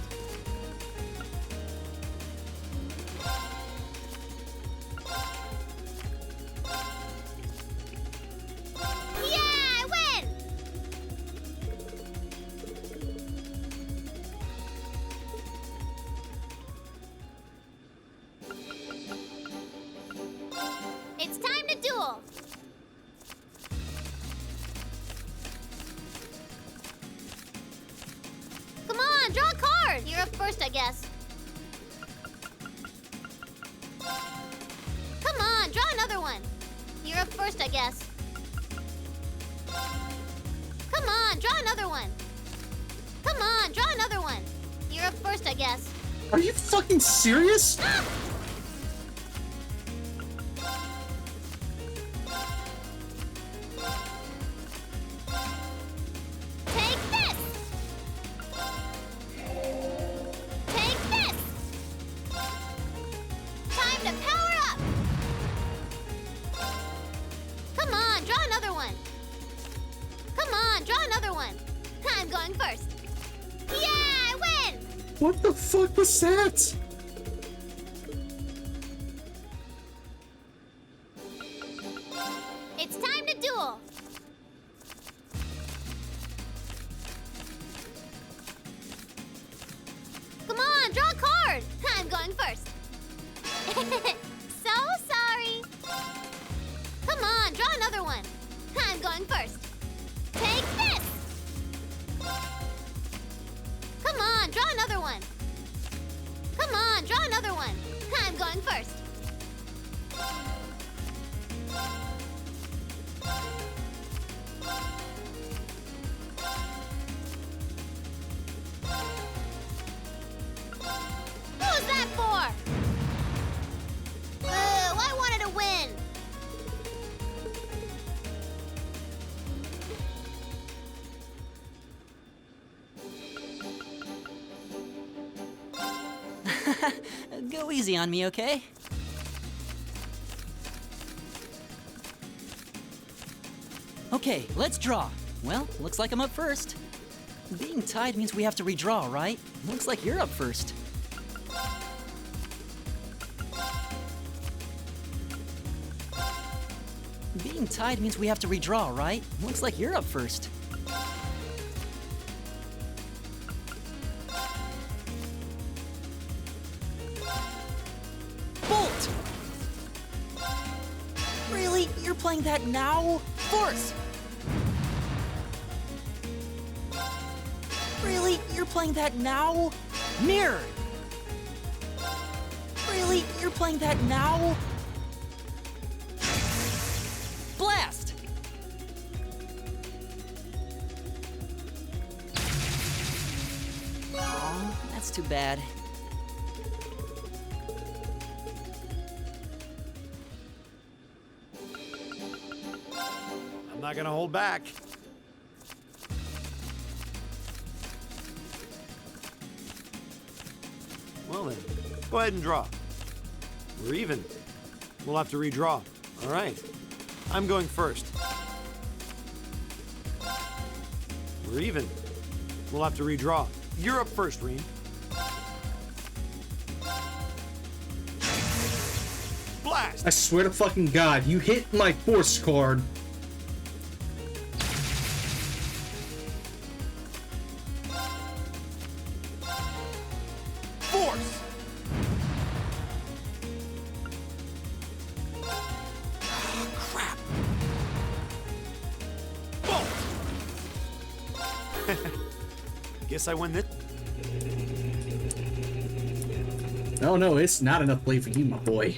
Yeah, I win! It's time to duel. Come on, draw a card! You're up first, I guess. Come on, draw another one. You're up first, I guess. Come on, draw another one. Come on, draw another one. You're up first, I guess. Are you fucking serious? Ah! Take this! Take this! Time to power up! Come on, draw another one. Come on, draw another one. I'm going first. Yeah, I win! What the fuck was that? It's time to duel. first. Take this! Come on, draw another one. Come on, draw another one. I'm going first. Who's that for? Boo, I wanted to win. Go easy on me, okay? Okay, let's draw. Well, looks like I'm up first. Being tied means we have to redraw, right? Looks like you're up first. Being tied means we have to redraw, right? Looks like you're up first. Bolt! Really? You're playing that now? Force! Really? You're playing that now? Mirror! Really? You're playing that now? Blast! Oh, that's too bad. I'm not gonna hold back. Well then, go ahead and draw. We're even. We'll have to redraw. All right. I'm going first. We're even. We'll have to redraw. You're up first, Reem. Blast! I swear to fucking God, you hit my force card. Force! Ah, crap. Bolt! Guess I win this. No, it's not enough blade for you, my boy.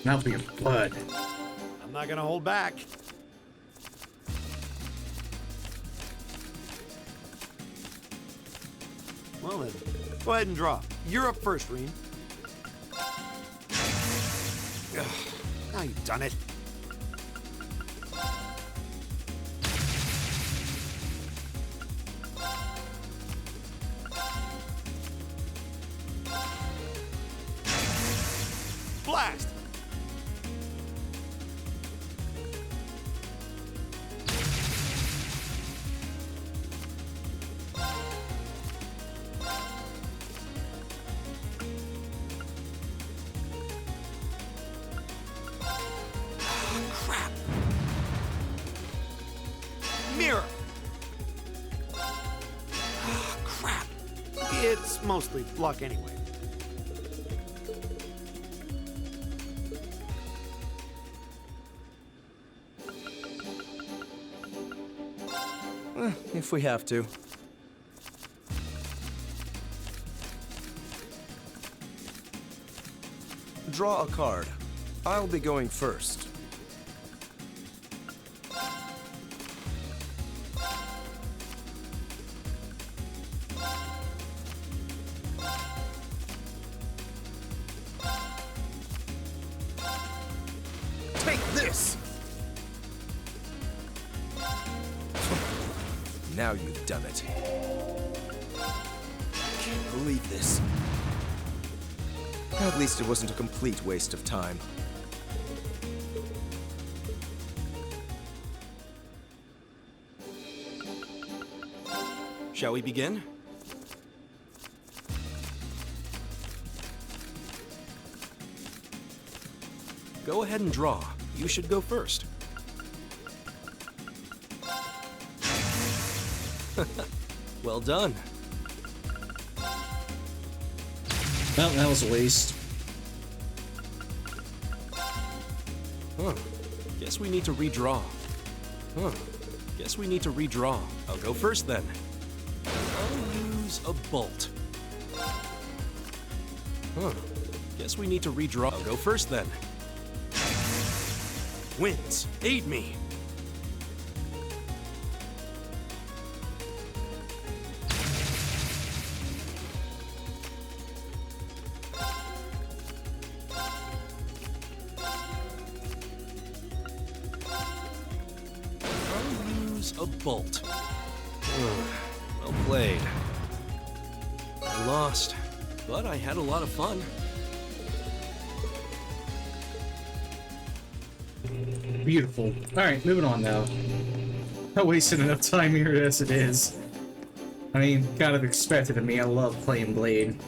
Not for your blood. I'm not gonna hold back. Well then, go ahead and draw. You're up first, Reem. Ugh, now you've done it. Blast! Crap! Mirror! Ah, crap! It's mostly luck anyway. If we have to. Draw a card. I'll be going first. Take this! Now you've done it. Can't believe this. At least it wasn't a complete waste of time. Shall we begin? Go ahead and draw. You should go first. Well done. Well, that was a waste. Huh. Guess we need to redraw. Huh. Guess we need to redraw. I'll go first then. I'll use a bolt. Huh. Guess we need to redraw. I'll go first then. Winds, aid me. I'll use a bolt. Well played. I lost, but I had a lot of fun. Beautiful. Alright, moving on now. Not wasting enough time here as it is. I mean, kind of expected of me. I love playing Blade.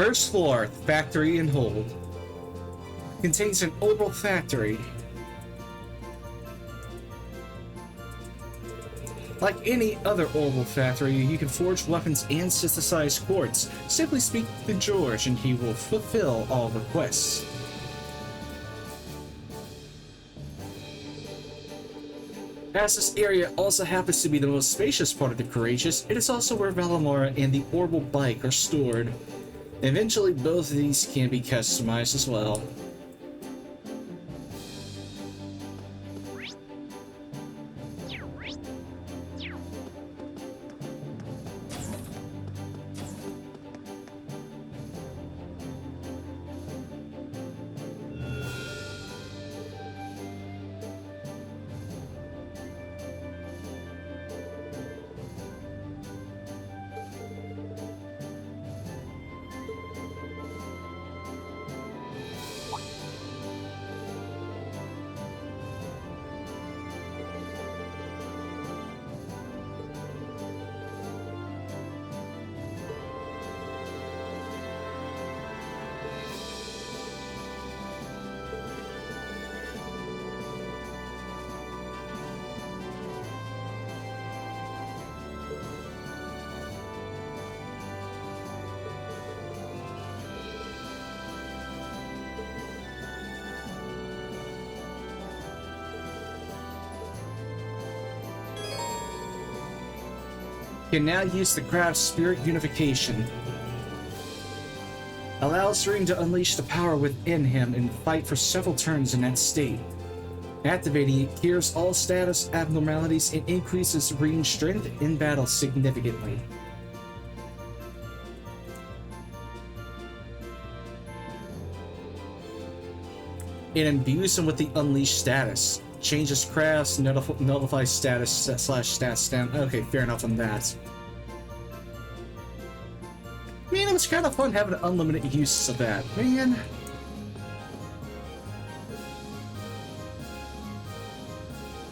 First floor, factory and hold. Contains an orbital factory. Like any other orbital factory, you can forge weapons and synthesize quartz. Simply speak to George and he will fulfill all requests. As this area also happens to be the most spacious part of the Courageous, it is also where Valimora and the orbital bike are stored. Eventually, both of these can be customized as well. Can now use the craft's spirit unification. Allows Ring to unleash the power within him and fight for several turns in that state. Activating it cures all status abnormalities and increases Ring's strength in battle significantly. It imbues him with the unleashed status. Changes crafts, nullifies status / stats down. Okay, fair enough on that. Man, it was kind of fun having unlimited use of that, man.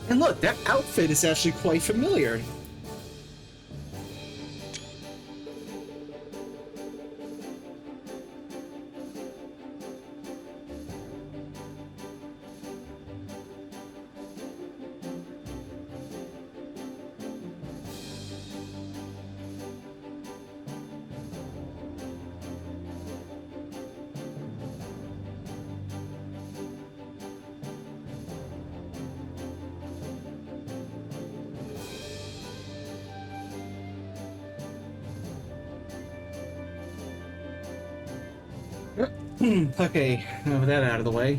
And look, that outfit is actually quite familiar. Okay, now with that out of the way.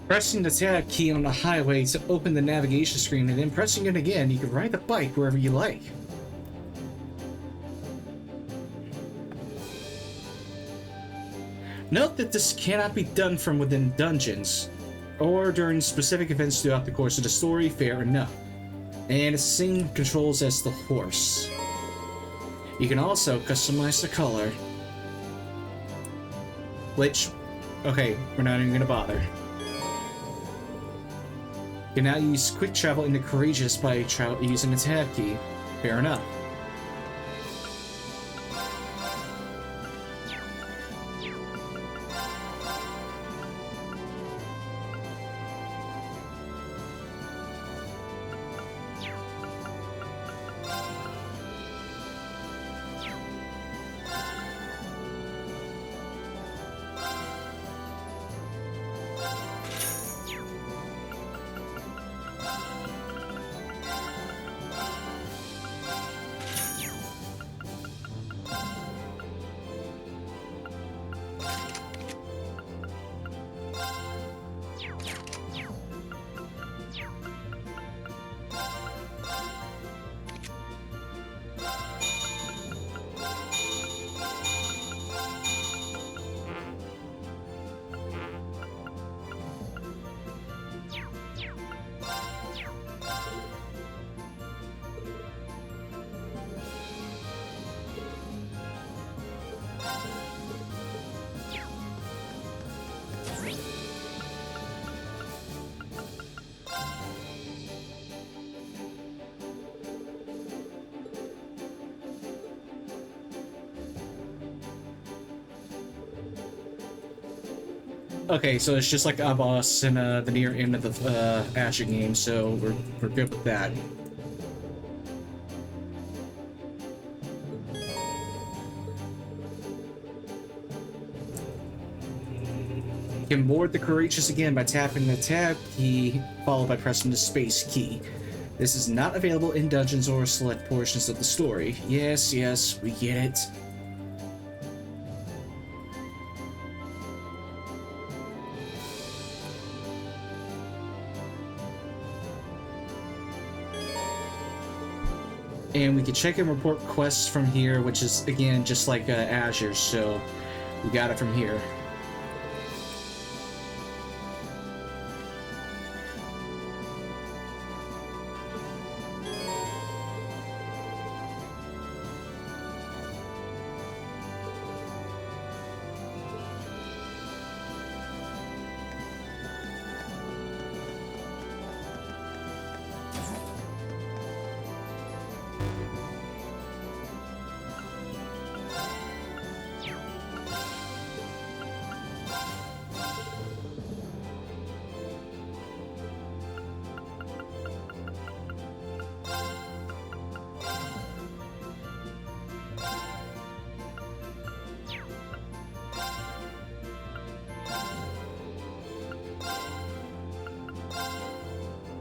Pressing the tab key on the highway to open the navigation screen and then pressing it again, you can ride the bike wherever you like. Note that this cannot be done from within dungeons, or during specific events throughout the course of the story, fair enough. And it's the same controls as the horse. You can also customize the color, which, okay, we're not even gonna bother. You can now use quick travel into Courageous by using the tab key, fair enough. Okay, so it's just like a boss in the near end of the Asher game, so we're good with that. You can board the Courageous again by tapping the tab key, followed by pressing the space key. This is not available in dungeons or select portions of the story. Yes, yes, we get it. And we can check and report quests from here, which is, again, just like Azure, so we got it from here.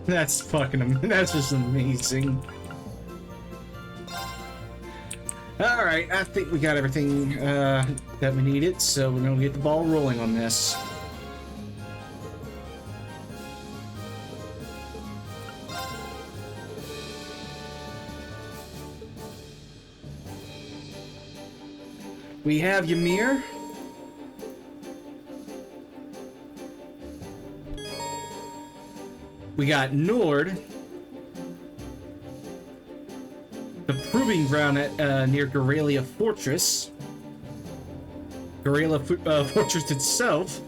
That's that's just amazing. Alright, I think we got everything that we needed, so we're gonna get the ball rolling on this. We have Ymir. We got Nord, the proving ground at near Gorelia Fortress, Gorelia Fortress itself,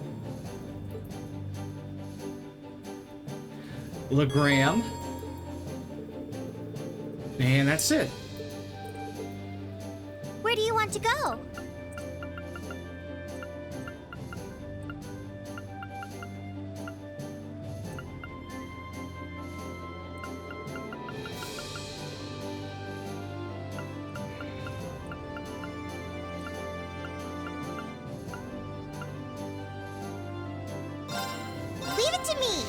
Legram, and that's it. Where do you want to go? Leave it to me!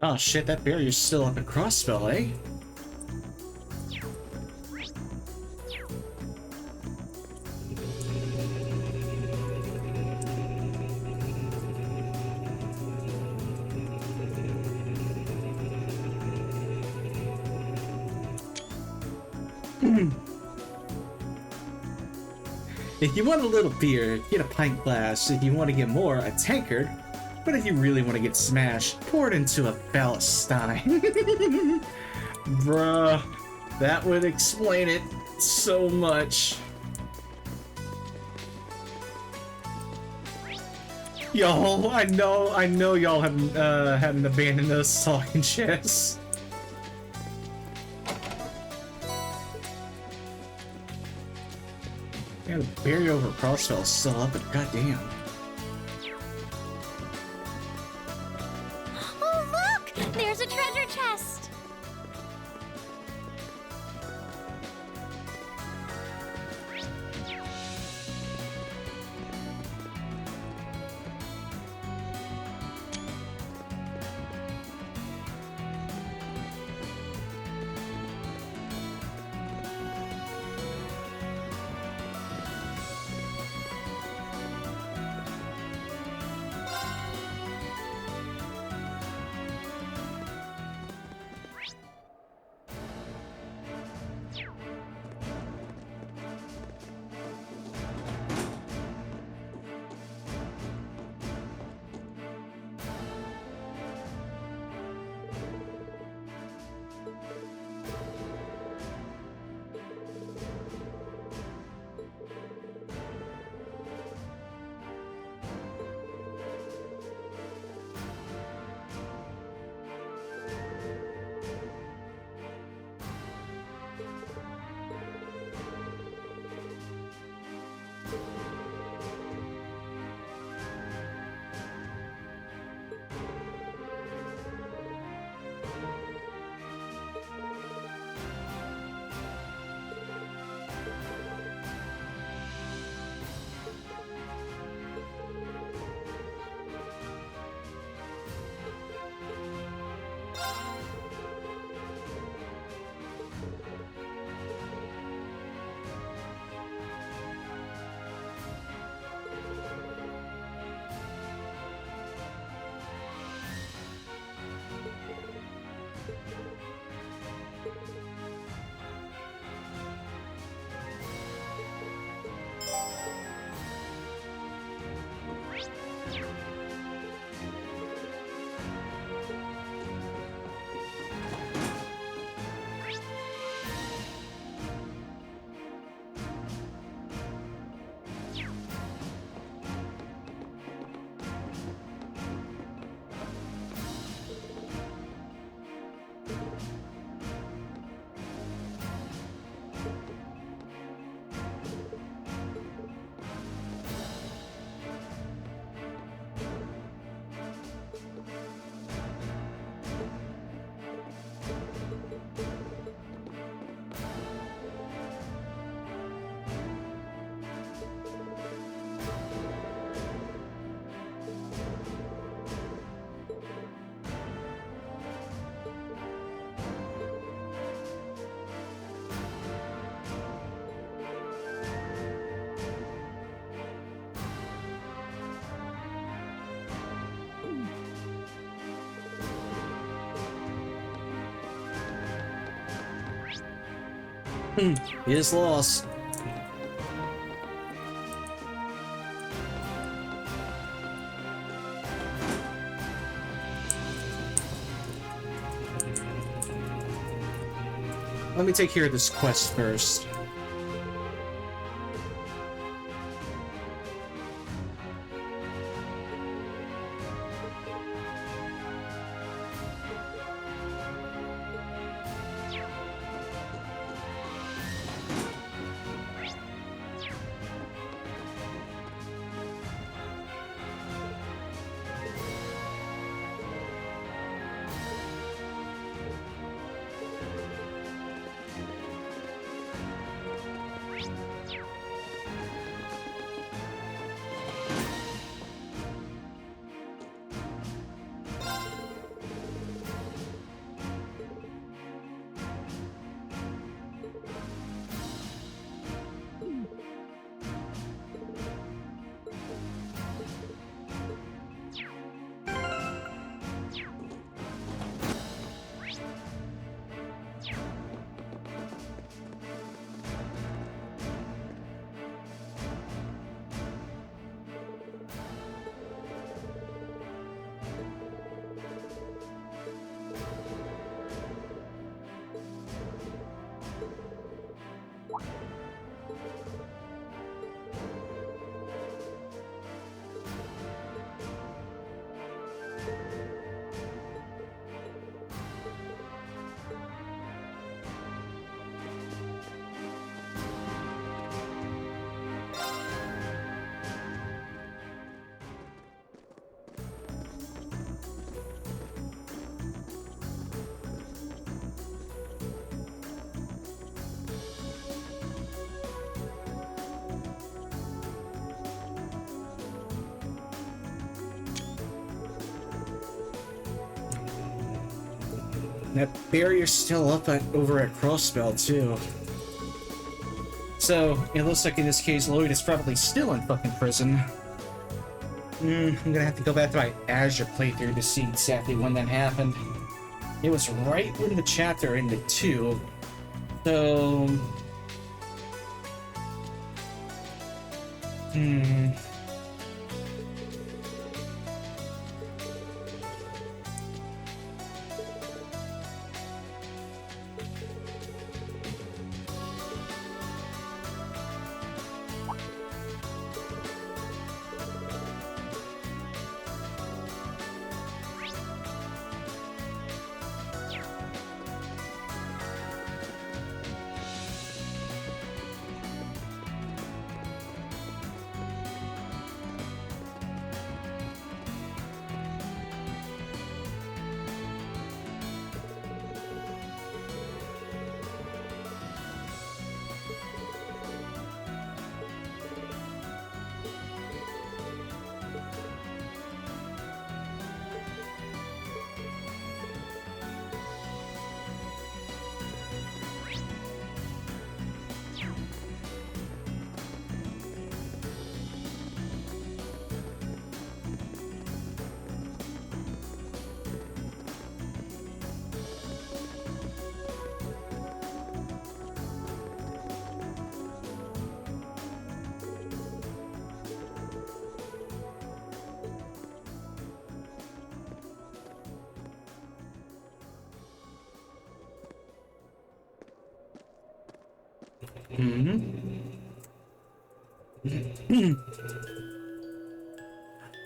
Oh shit, that barrier's still up at Crossbell, eh? If you want a little beer, get a pint glass. If you want to get more, a tankard. But if you really want to get smashed, pour it into a Palestine. Bruh, that would explain it so much. Y'all, I know y'all haven't abandoned us talking chess. Yeah, the barrier over Crossfell is still up, but goddamn. Oh, look! There's a treasure chest! He is lost. Let me take care of this quest first. That barrier's still up over at Crossbell, too. So, it looks like in this case, Lloyd is probably still in fucking prison. I'm gonna have to go back to my Azure playthrough to see exactly when that happened. It was right when the chapter ended, too. So...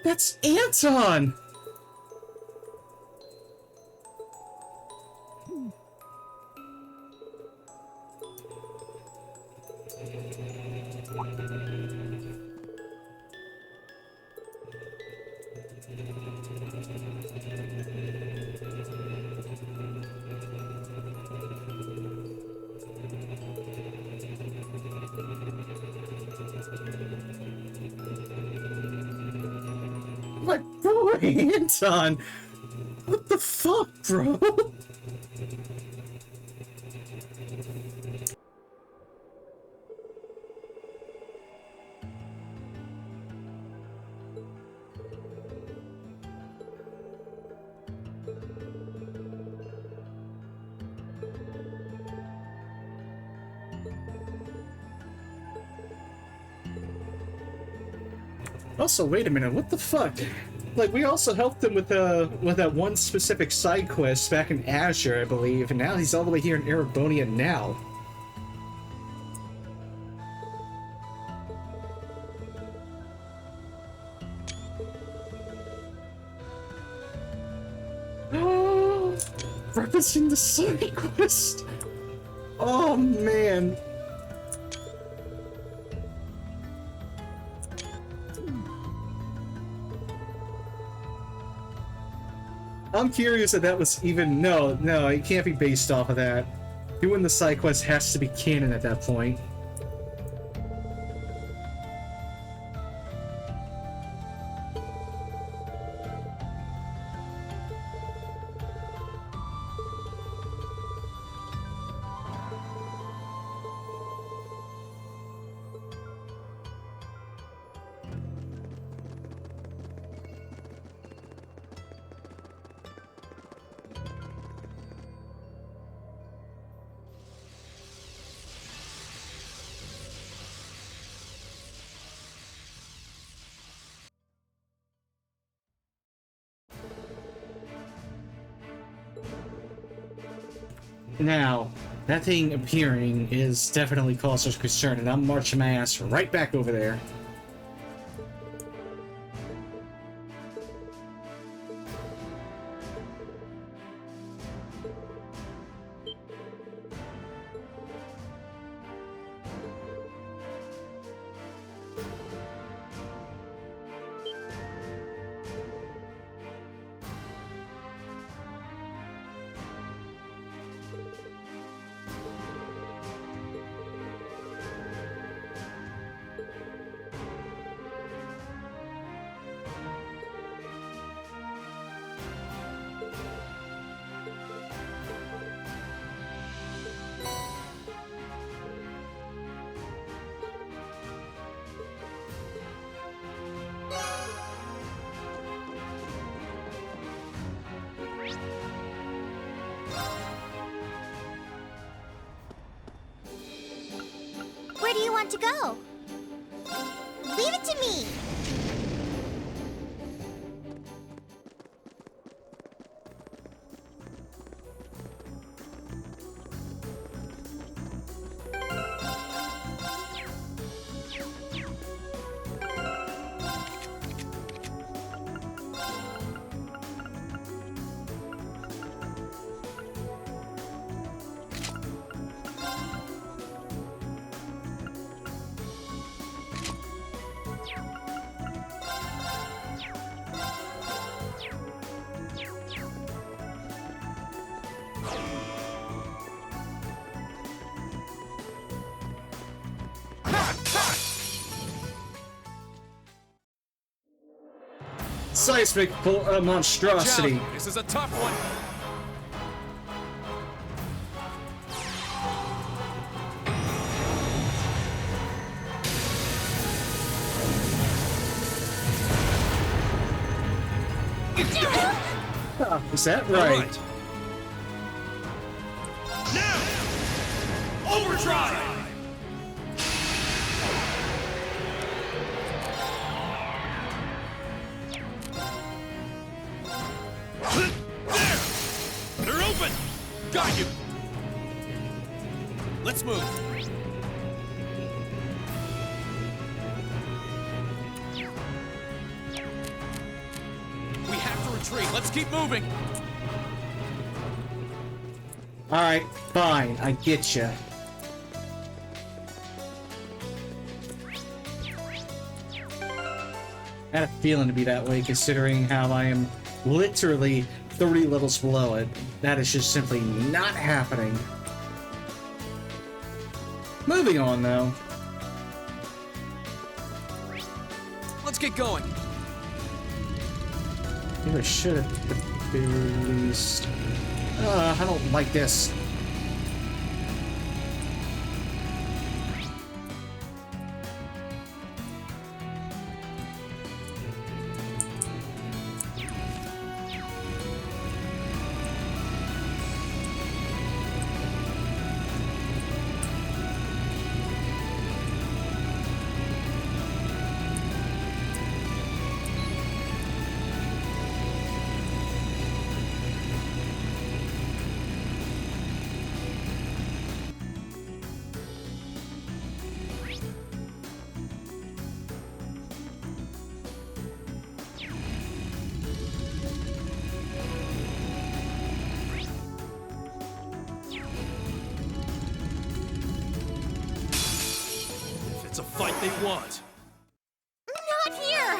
That's Anton! What, bro, Anton? What the fuck, bro? Also, wait a minute, what the fuck? Like, we also helped him with that one specific side quest back in Azure, I believe, and now he's all the way here in Erebonia now. Oh, referencing the side quest. Oh man. I'm curious if that was even... No, it can't be based off of that. Doing the side quest has to be canon at that point. Now, that thing appearing is definitely cause us concern, and I'm marching my ass right back over there. want to go? Leave it to me! Seismic monstrosity. This is a tough one. Is that right? Now! Overdrive! They're open! Got you! Let's move. We have to retreat. Let's keep moving. Alright, fine. I get you. I had a feeling to be that way, considering how I am literally 30 levels below it. That is just simply not happening. Moving on, though. Let's get going. Maybe I should have at the very least. I don't like this. It's a fight they want. Not here!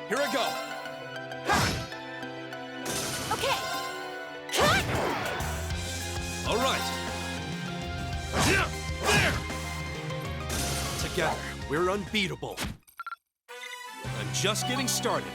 Here I go. Okay. All right. There! Together, we're unbeatable. I'm just getting started.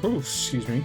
Oh, excuse me.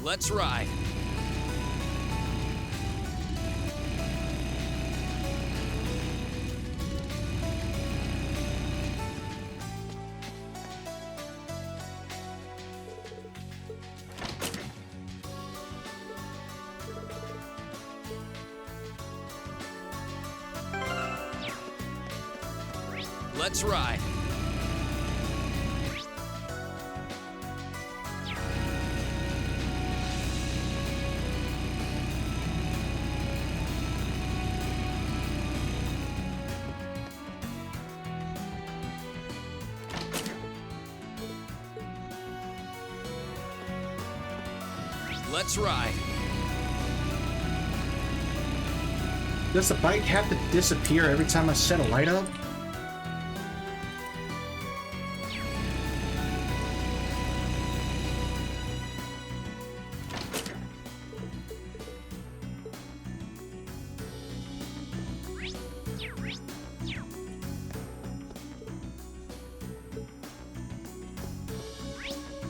Let's ride. Let's ride. Let's ride. Does the bike have to disappear every time I set a light up?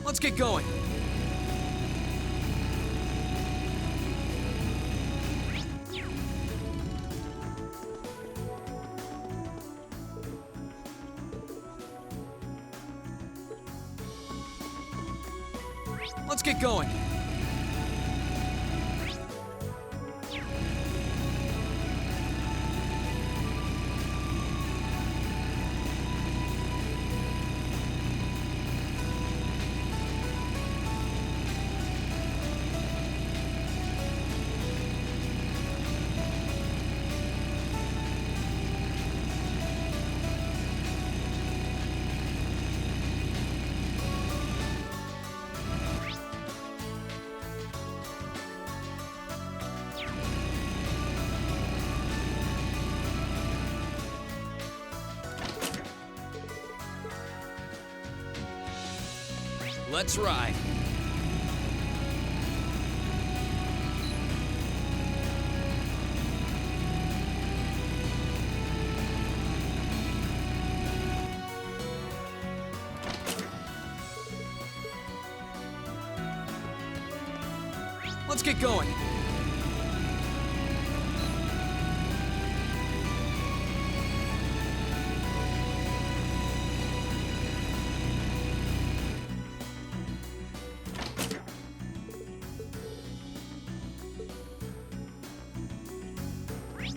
Let's get going. Let's get going. Let's ride. Let's get going.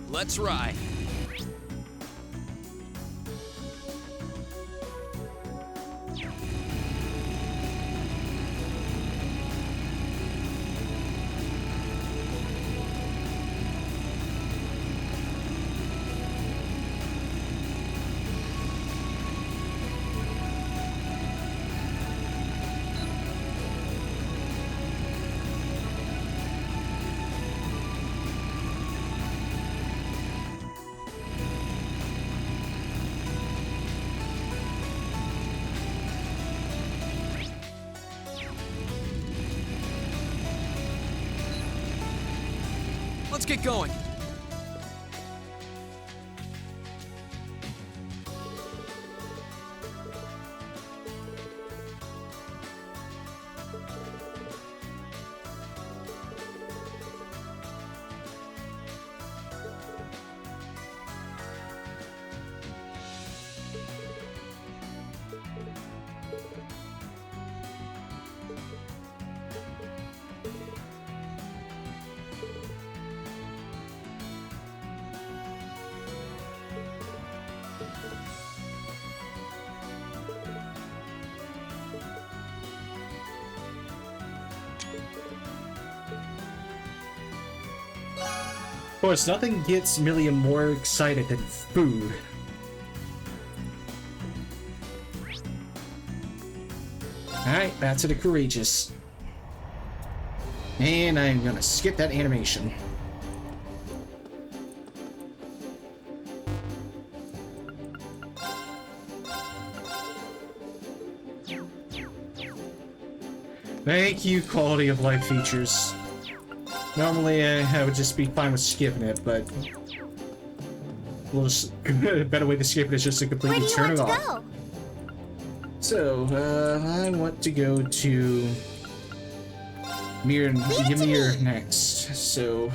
Let's ride. Let's get going. Of course, nothing gets Million more excited than food. Alright, back to the Courageous. And I'm gonna skip that animation. Thank you, quality of life features. Normally, I would just be fine with skipping it, but we'll just a better way to skip it is just to completely turn it off. Go? So, I want to go to Ymir next. So.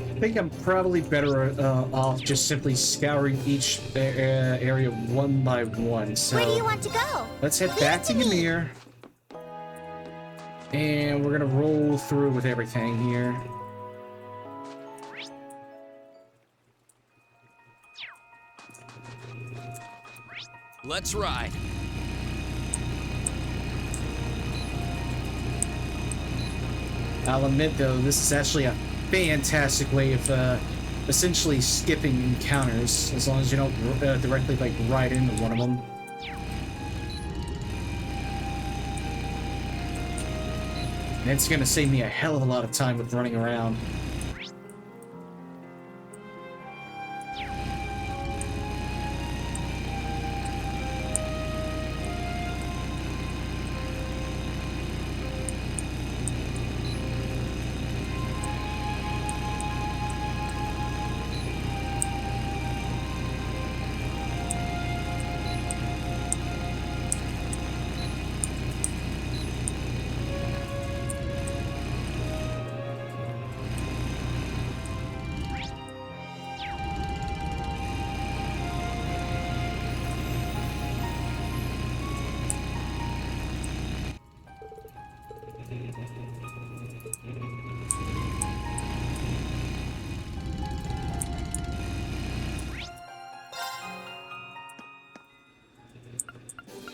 I think I'm probably better off just simply scouring each area one by one. So where do you want to go? Let's head back to Ymir. And we're gonna roll through with everything here. Let's ride. I'll admit though, this is actually a fantastic way of essentially skipping encounters, as long as you don't directly like ride into one of them. And it's gonna save me a hell of a lot of time with running around.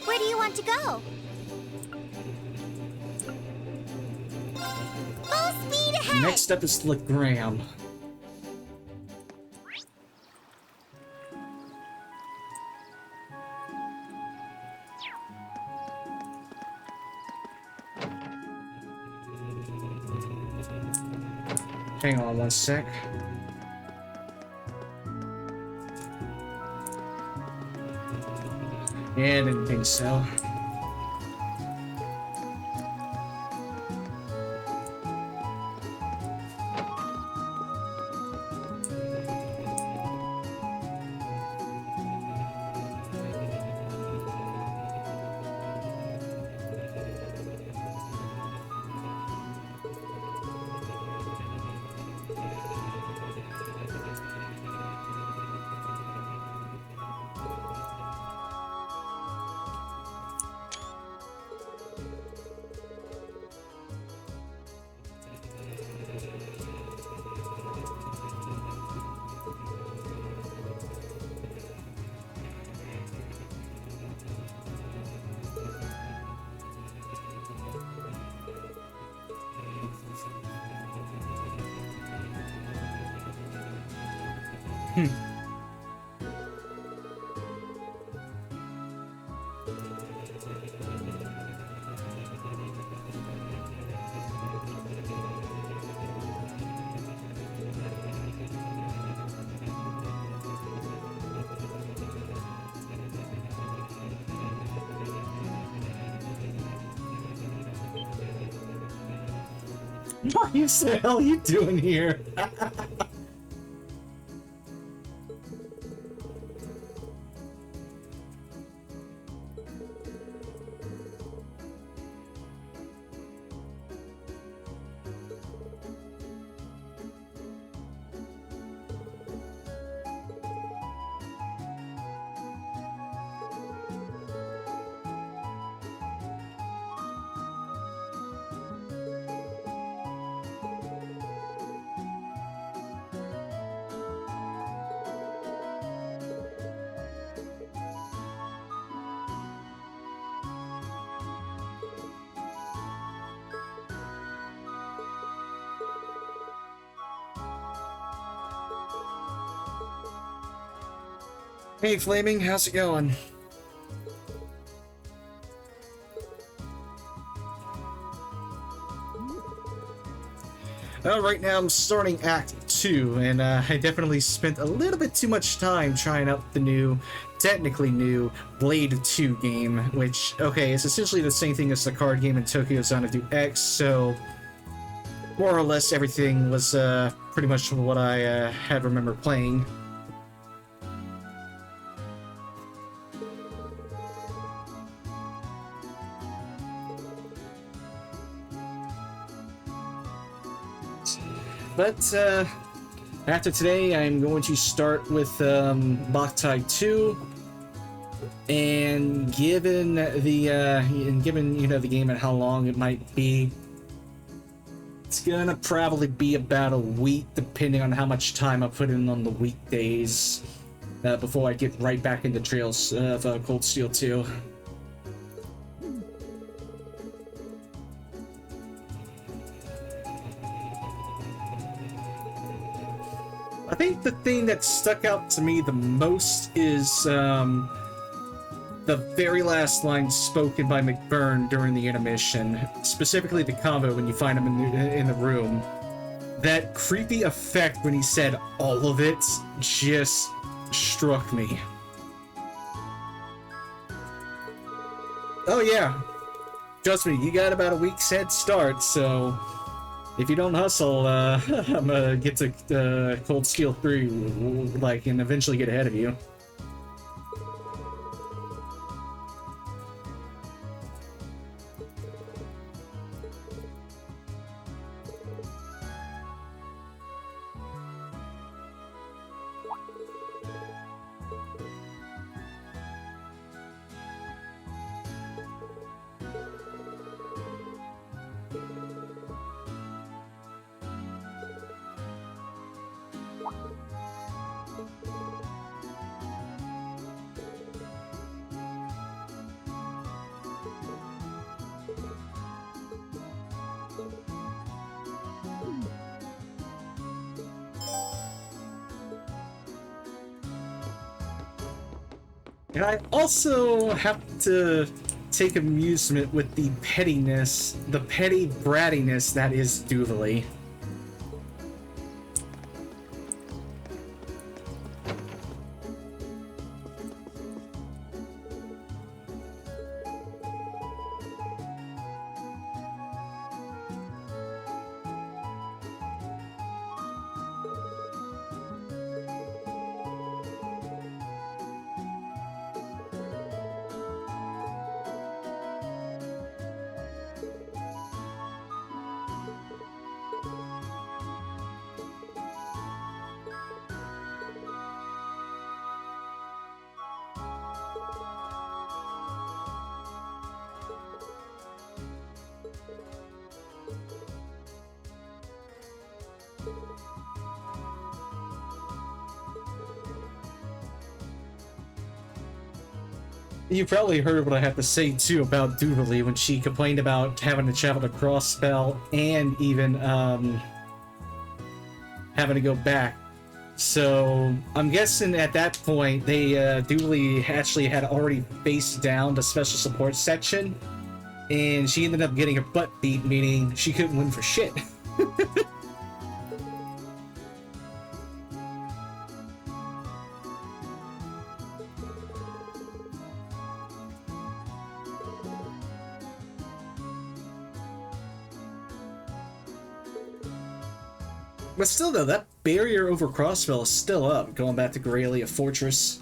Where do you want to go? Full speed ahead! Next up is Legram. Hang on one sec. Yeah, I didn't think so. What the hell are you doing here? Hey, Flaming, how's it going? Right now I'm starting Act 2, and I definitely spent a little bit too much time trying out the new, technically new, Blade 2 game, which, okay, is essentially the same thing as the card game in Tokyo Xanadu X, so more or less everything was pretty much what I had remember playing. But after today, I'm going to start with Boktai 2, and given the game and how long it might be, it's gonna probably be about a week, depending on how much time I put in on the weekdays before I get right back into Trails of Cold Steel 2. I think the thing that stuck out to me the most is the very last line spoken by McBurn during the intermission, specifically the combo when you find him in the room. That creepy effect when he said all of it just struck me. Oh yeah, trust me, you got about a week's head start, so if you don't hustle, I'm gonna get to Cold Steel 3, and eventually get ahead of you. And I also have to take amusement with the pettiness, the petty brattiness that is Duvalie. You probably heard what I have to say too about Duvalie when she complained about having to travel to Crossbell and even having to go back. So I'm guessing at that point they Duvalie actually had already faced down the special support section, and she ended up getting her butt beat, meaning she couldn't win for shit. But still though, that barrier over Crossbell is still up, going back to Graelia Fortress.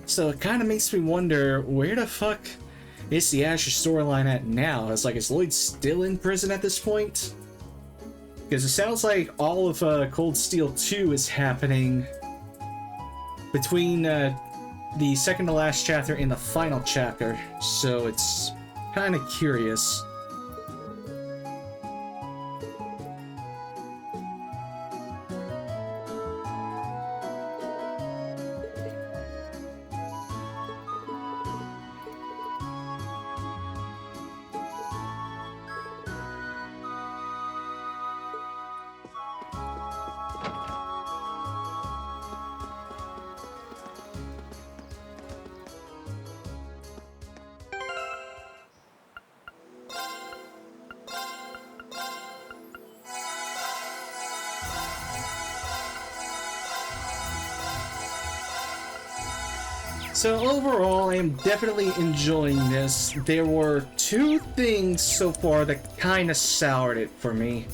So it kind of makes me wonder, where the fuck is the Asher storyline at now? Is Lloyd still in prison at this point? Because it sounds like all of Cold Steel 2 is happening between the second to last chapter and the final chapter, so it's kind of curious. So overall, I am definitely enjoying this. There were two things so far that kind of soured it for me.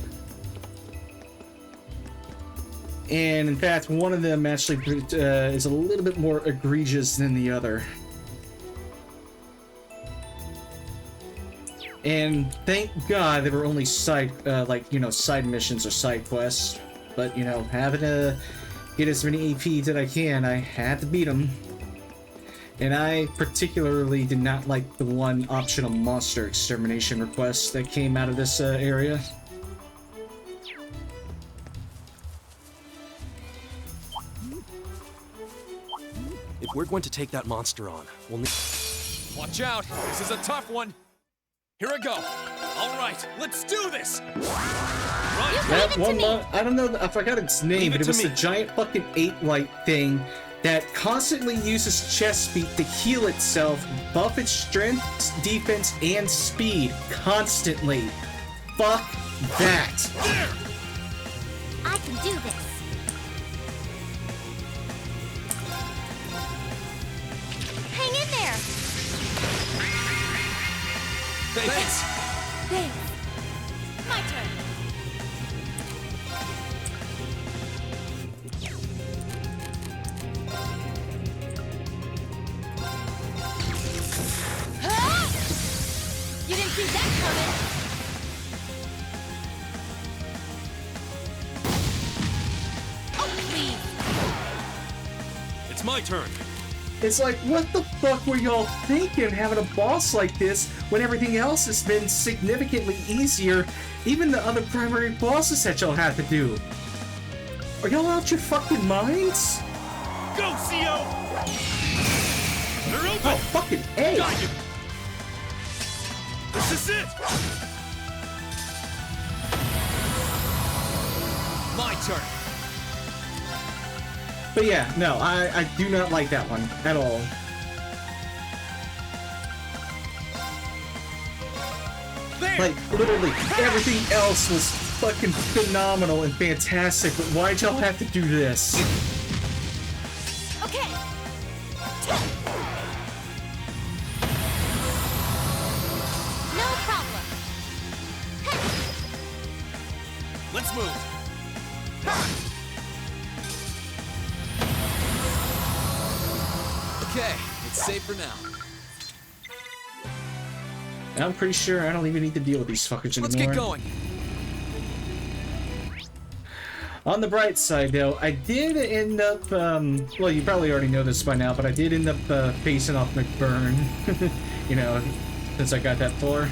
And in fact, one of them actually is a little bit more egregious than the other. And thank God they were only side, side missions or side quests. But, having to get as many APs that I can, I had to beat them. And I particularly did not like the one optional monster extermination request that came out of this area. If we're going to take that monster on, we'll need... Watch out! This is a tough one! Here I go! Alright, let's do this! Right. That one, I don't know, I forgot its name, but it was the giant fucking ape-like thing that constantly uses chest speed to heal itself, buff its strength, defense, and speed constantly. Fuck that. There. I can do this. Hang in there. Thanks. Thanks. My turn. You didn't see that coming! Oh, please! It's my turn! It's like, what the fuck were y'all thinking having a boss like this when everything else has been significantly easier, even the other primary bosses that y'all have to do? Are y'all out your fucking minds? Go, CO! They're open! Oh, fucking A! Got you! This is it! My turn! But yeah, no, I do not like that one at all. There. Like, literally, everything else was fucking phenomenal and fantastic, but why'd y'all have to do this? Okay. No problem. Let's move! Okay, it's safe for now. And I'm pretty sure I don't even need to deal with these fuckers anymore. Let's get going. On the bright side, though, I did end up, well, you probably already know this by now, but I did end up facing off McBurn, since I got that far.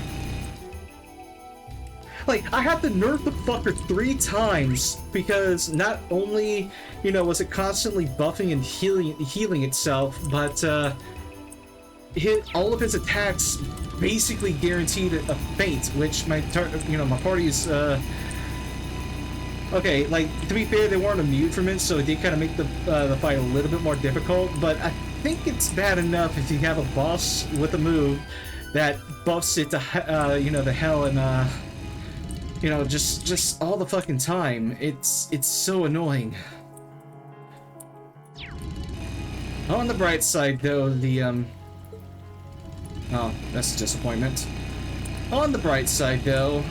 Like, I had to nerf the fucker 3 times, because not only, was it constantly buffing and healing itself, but, all of his attacks basically guaranteed a feint, which my party is, okay, like, to be fair, they weren't immune from it, so it did kind of make the fight a little bit more difficult, but I think it's bad enough if you have a boss with a move that buffs it to, the hell and, just all the fucking time. It's so annoying. On the bright side, though, oh, that's a disappointment. On the bright side, though,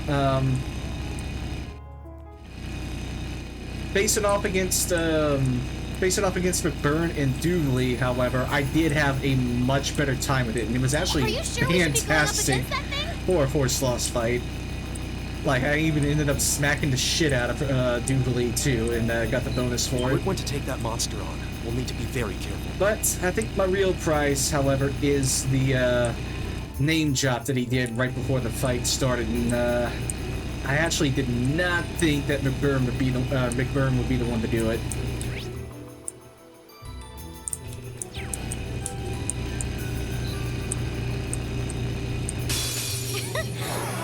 facing off against McBurn and Dooley, however, I did have a much better time with it, and it was actually fantastic for a Force Lost fight. Like, I even ended up smacking the shit out of Dooley, too, and got the bonus for it. We're going to take that monster on. We'll need to be very careful. But I think my real prize, however, is the name drop that he did right before the fight started, and I actually did not think that McBurn would be the one to do it.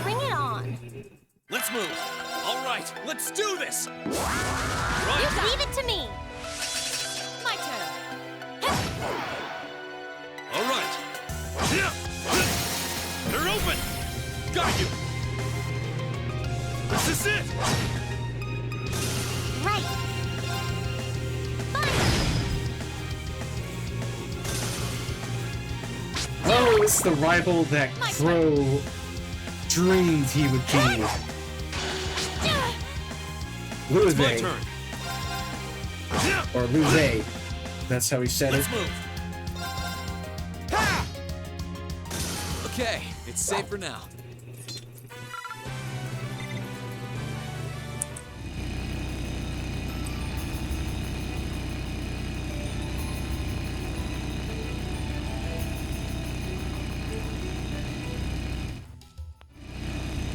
Bring it on. Let's move. All right, let's do this. Right. You leave it to me. My turn. All right. They're open. Got you. This is it. Right. Fine. this the rival that Crow dreamed he would be? Luve. Or Luve. That's how he said it. Okay, it's safe for now.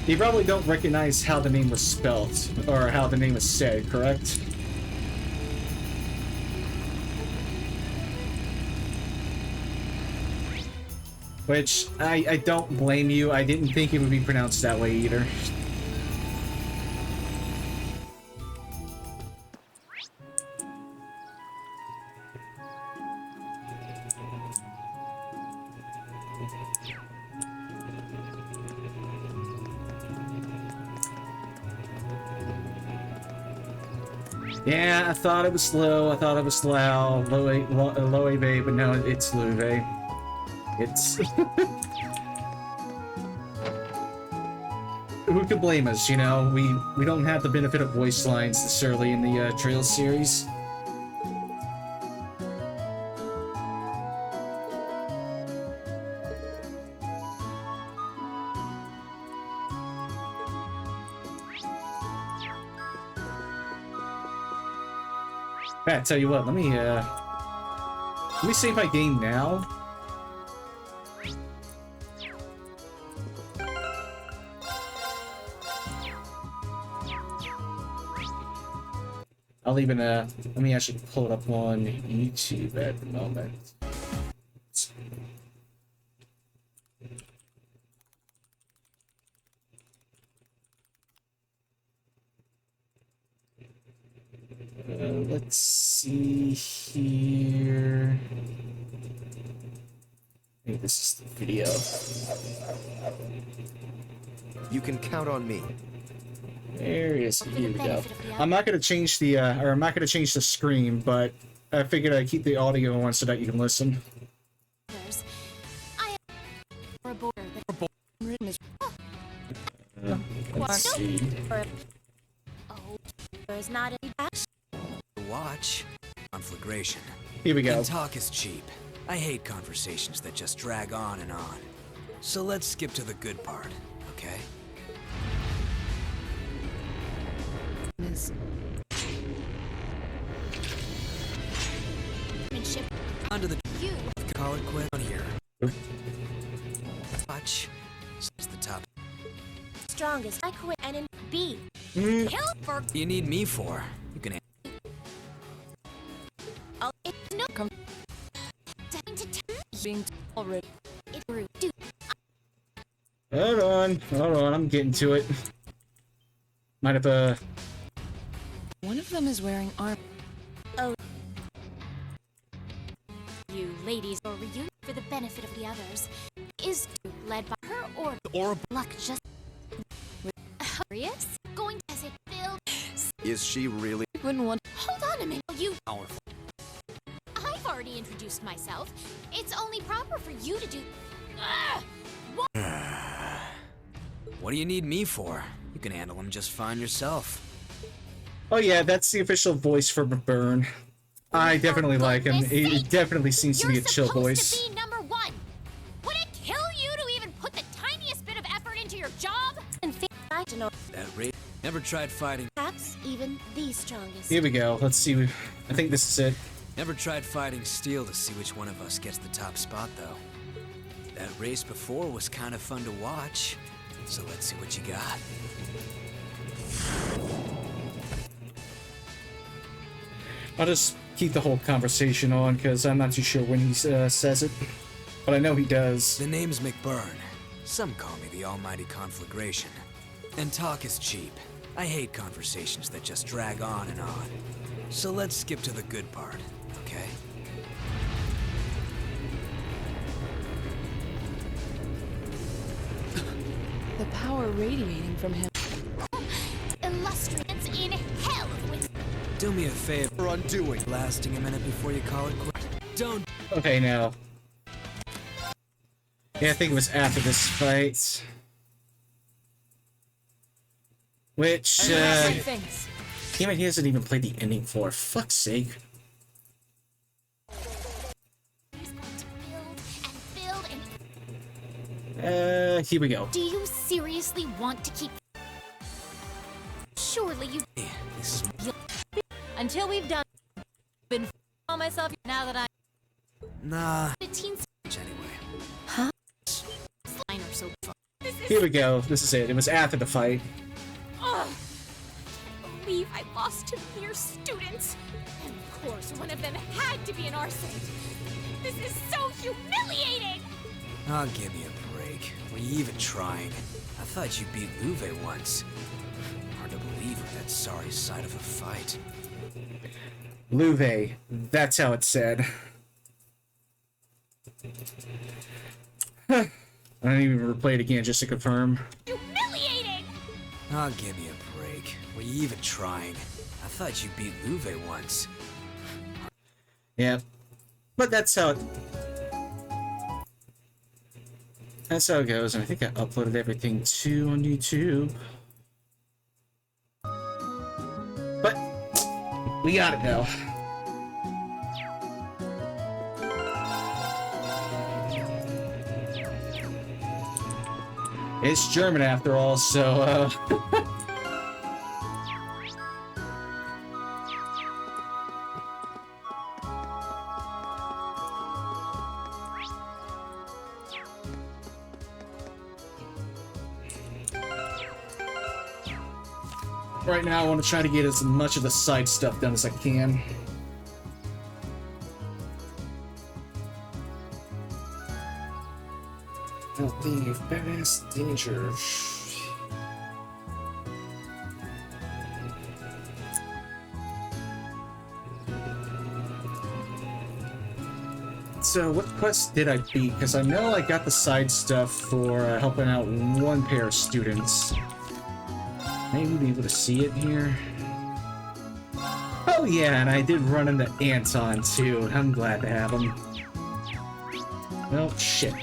You probably don't recognize how the name was spelt, or how the name was said, correct? Which, I don't blame you. I didn't think it would be pronounced that way either. Yeah, I thought it was slow. I thought it was loud. Loe Bay, but no, it's Luve. It's... Who could blame us, you know? We don't have the benefit of voice lines necessarily in the Trails series. I tell you what, let me save my game now. I'll even let me actually pull it up on YouTube at the moment. Let's see here. I think this is the video. You can count on me. There it is. Here we go. I'm not gonna change the or I'm not gonna change the screen, but I figured I'd keep the audio on so that you can listen. Let's see. There's not any Watch. Conflagration. Here we go. And talk is cheap. I hate conversations that just drag on and on. So let's skip to the good part, okay? Onto the call it quit on here. Watch. It's the top. strongest. I quit and in B. Kill for. You need me for? You can. Oh, it's no. Come. Being already. It's rude. Dude. Hold on, I'm getting to it. Might have One of them is wearing armor. Oh. You ladies or reunion for the benefit of the others is led by her or luck just curious going as it build. Is she really? Wouldn't want. Hold on a minute. You powerful. I've already introduced myself. It's only proper for you to do. What do you need me for? You can handle him just fine yourself. Oh yeah, that's the official voice for Burn. I definitely like him. He definitely seems to be a chill voice. To be number one. Would it kill you to even put the tiniest bit of effort into your job? And I to know That rate. Never tried fighting. perhaps even the strongest. Here we go. Let's see. I think this is it. Never tried fighting steel to see which one of us gets the top spot, though. That race before was kind of fun to watch. So let's see what you got. I'll just keep the whole conversation on because I'm not too sure when he says it, but I know he does. The name's McBurn. Some call me the almighty conflagration. And talk is cheap. I hate conversations that just drag on and on. So let's skip to the good part, okay? The power radiating from him. Illustrious in hell with. Do me a favor, undoing. Lasting a minute before you call it quits. Don't. Okay, now. Yeah, I think it was after this fight. Which, Thanks. damn it, he hasn't even played the ending for fuck's sake. Here we go. Do you seriously want to keep... Surely you... Until we've done... Been on myself now that I... Nah. The teens... Anyway. Huh? Line are so fun. Here we go. This is it. It was after the fight. Ugh. I can't believe I lost to mere students. And of course, one of them had to be an Arcite. This is so humiliating! Oh, give me a break. Were you even trying? I thought you beat Luve once. Hard to believe with that sorry sight of a fight. Luve. That's how it's said. I don't even replay it again just to confirm. Humiliating! Oh, give me a break. Were you even trying? I thought you beat Luve once. Yeah. But that's how it... That's how it goes, and I think I uploaded everything too on YouTube. But we got it now. It's German after all, so right now I want to try to get as much of the side stuff done as I can. Healthy, fast, danger. So, what quest did I beat? Because I know I got the side stuff for helping out one pair of students. Maybe be able to see it here. Oh yeah, and I did run into Anton too. I'm glad to have him. Well, shit.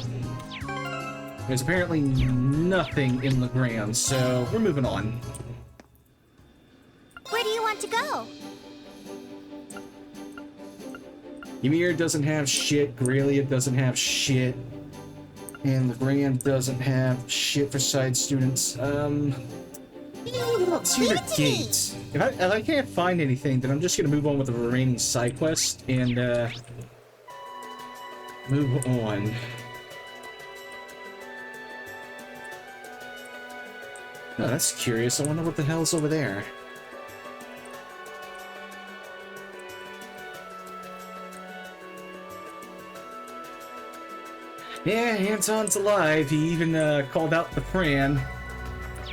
There's apparently nothing in Legrand, so we're moving on. Where do you want to go? Ymir doesn't have shit, Grelia doesn't have shit, and Legrand doesn't have shit for side students. What about Cedar Gate? If I can't find anything, then I'm just gonna move on with the remaining side quest and move on. Oh, that's curious. I wonder what the hell's over there. Yeah, Anton's alive. He even called out the Fran.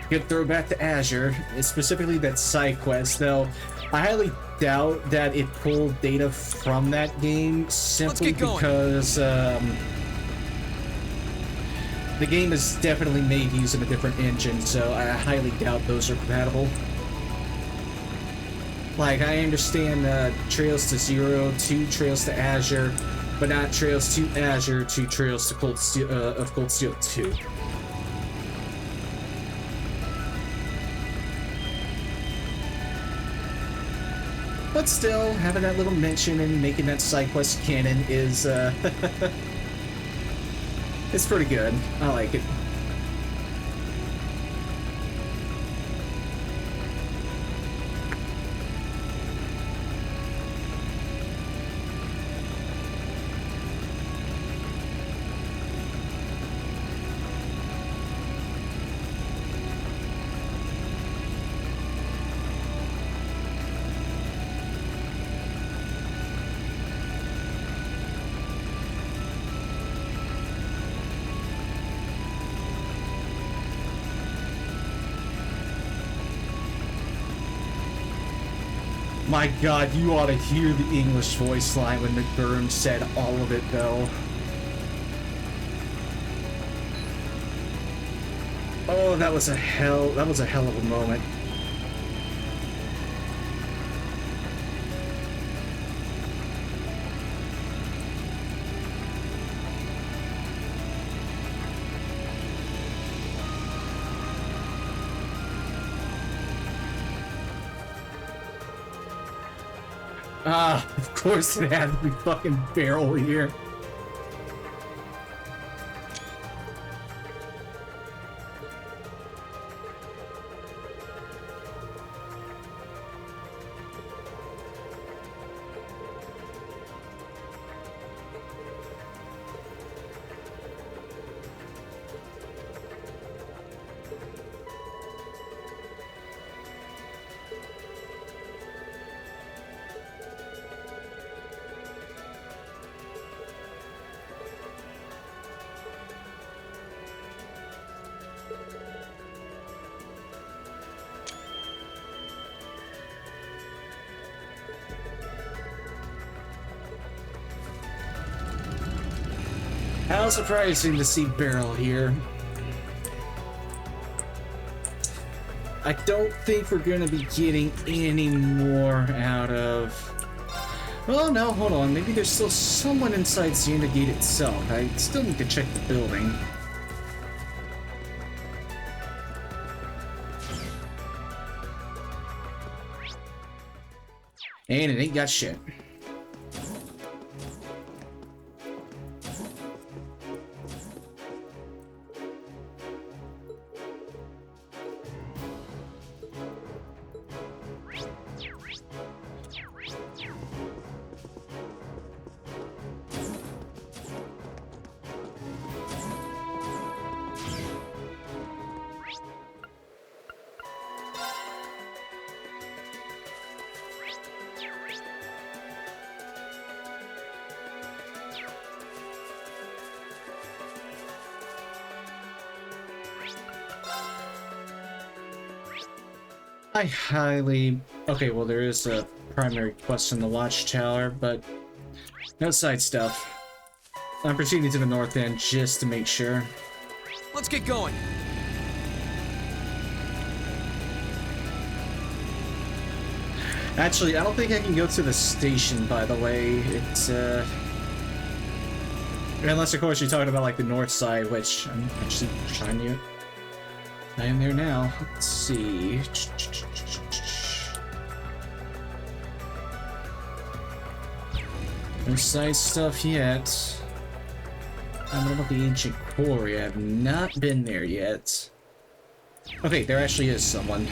Good throwback to Azure, specifically that side quest, though I highly doubt that it pulled data from that game simply because the game is definitely made using a different engine, so I highly doubt those are compatible. Like, I understand Trails to Zero to Trails to Azure, but not Trails to Azure to Trails to Cold Steel 2. But still, having that little mention and making that side quest canon is, it's pretty good. I like it. My god, you ought to hear the English voice line when McBurnham said all of it, though. Oh, that was a hell of a moment. Ah, of course it had to be fucking Beryl here. How surprising to see Beryl here. I don't think we're gonna be getting any more out of... Oh no, hold on. Maybe there's still someone inside Xana Gate itself. I still need to check the building. And it ain't got shit. I highly... Okay, well there is a primary quest in the Watchtower, but no side stuff. I'm proceeding to the north end just to make sure. Let's get going. Actually, I don't think I can go to the station, by the way. It's, unless, of course, you're talking about, like, the north side, which I'm actually trying to... I am there now. Let's see... No side stuff yet. What about the ancient quarry? I have not been there yet. Okay, there actually is someone.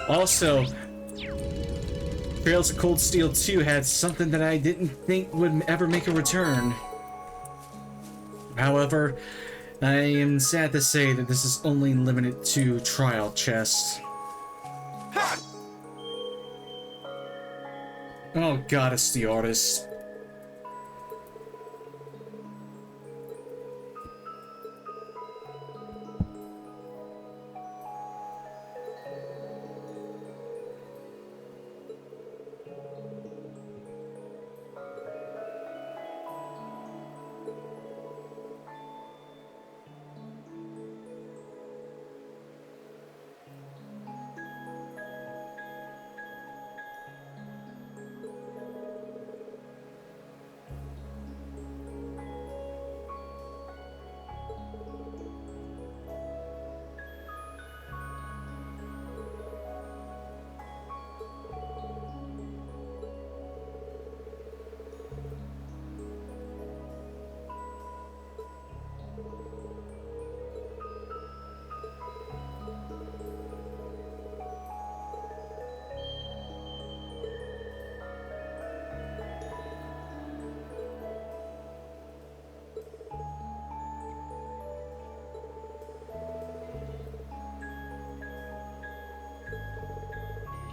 Also, Trails of Cold Steel 2 had something that I didn't think would ever make a return. However, I am sad to say that this is only limited to trial chests. Oh god, it's the artist.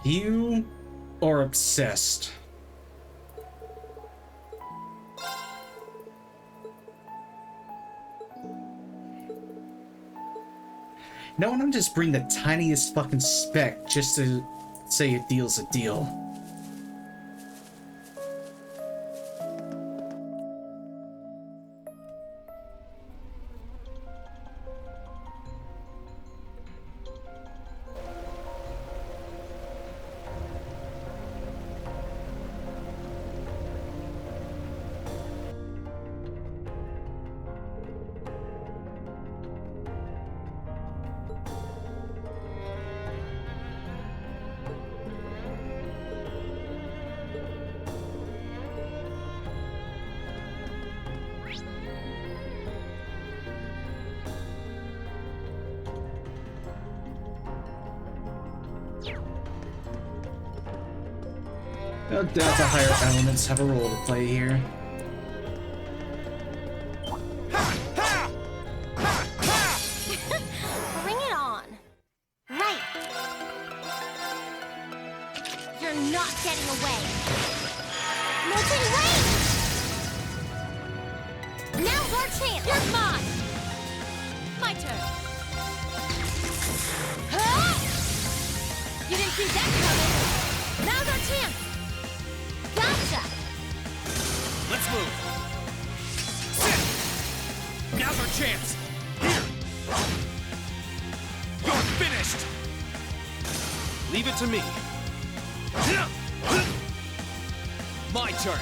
You are obsessed. No one, I'm just bring the tiniest fucking speck just to say a deal's a deal. No doubt the higher elements have a role to play here. Bring it on. Right. You're not getting away. Molten Rain! Now's our chance! You're mine! My turn. Huh? You didn't see that coming. Now's our chance. Gotcha! Let's move. Sit! Now's our chance. Here! You're finished! Leave it to me. My turn.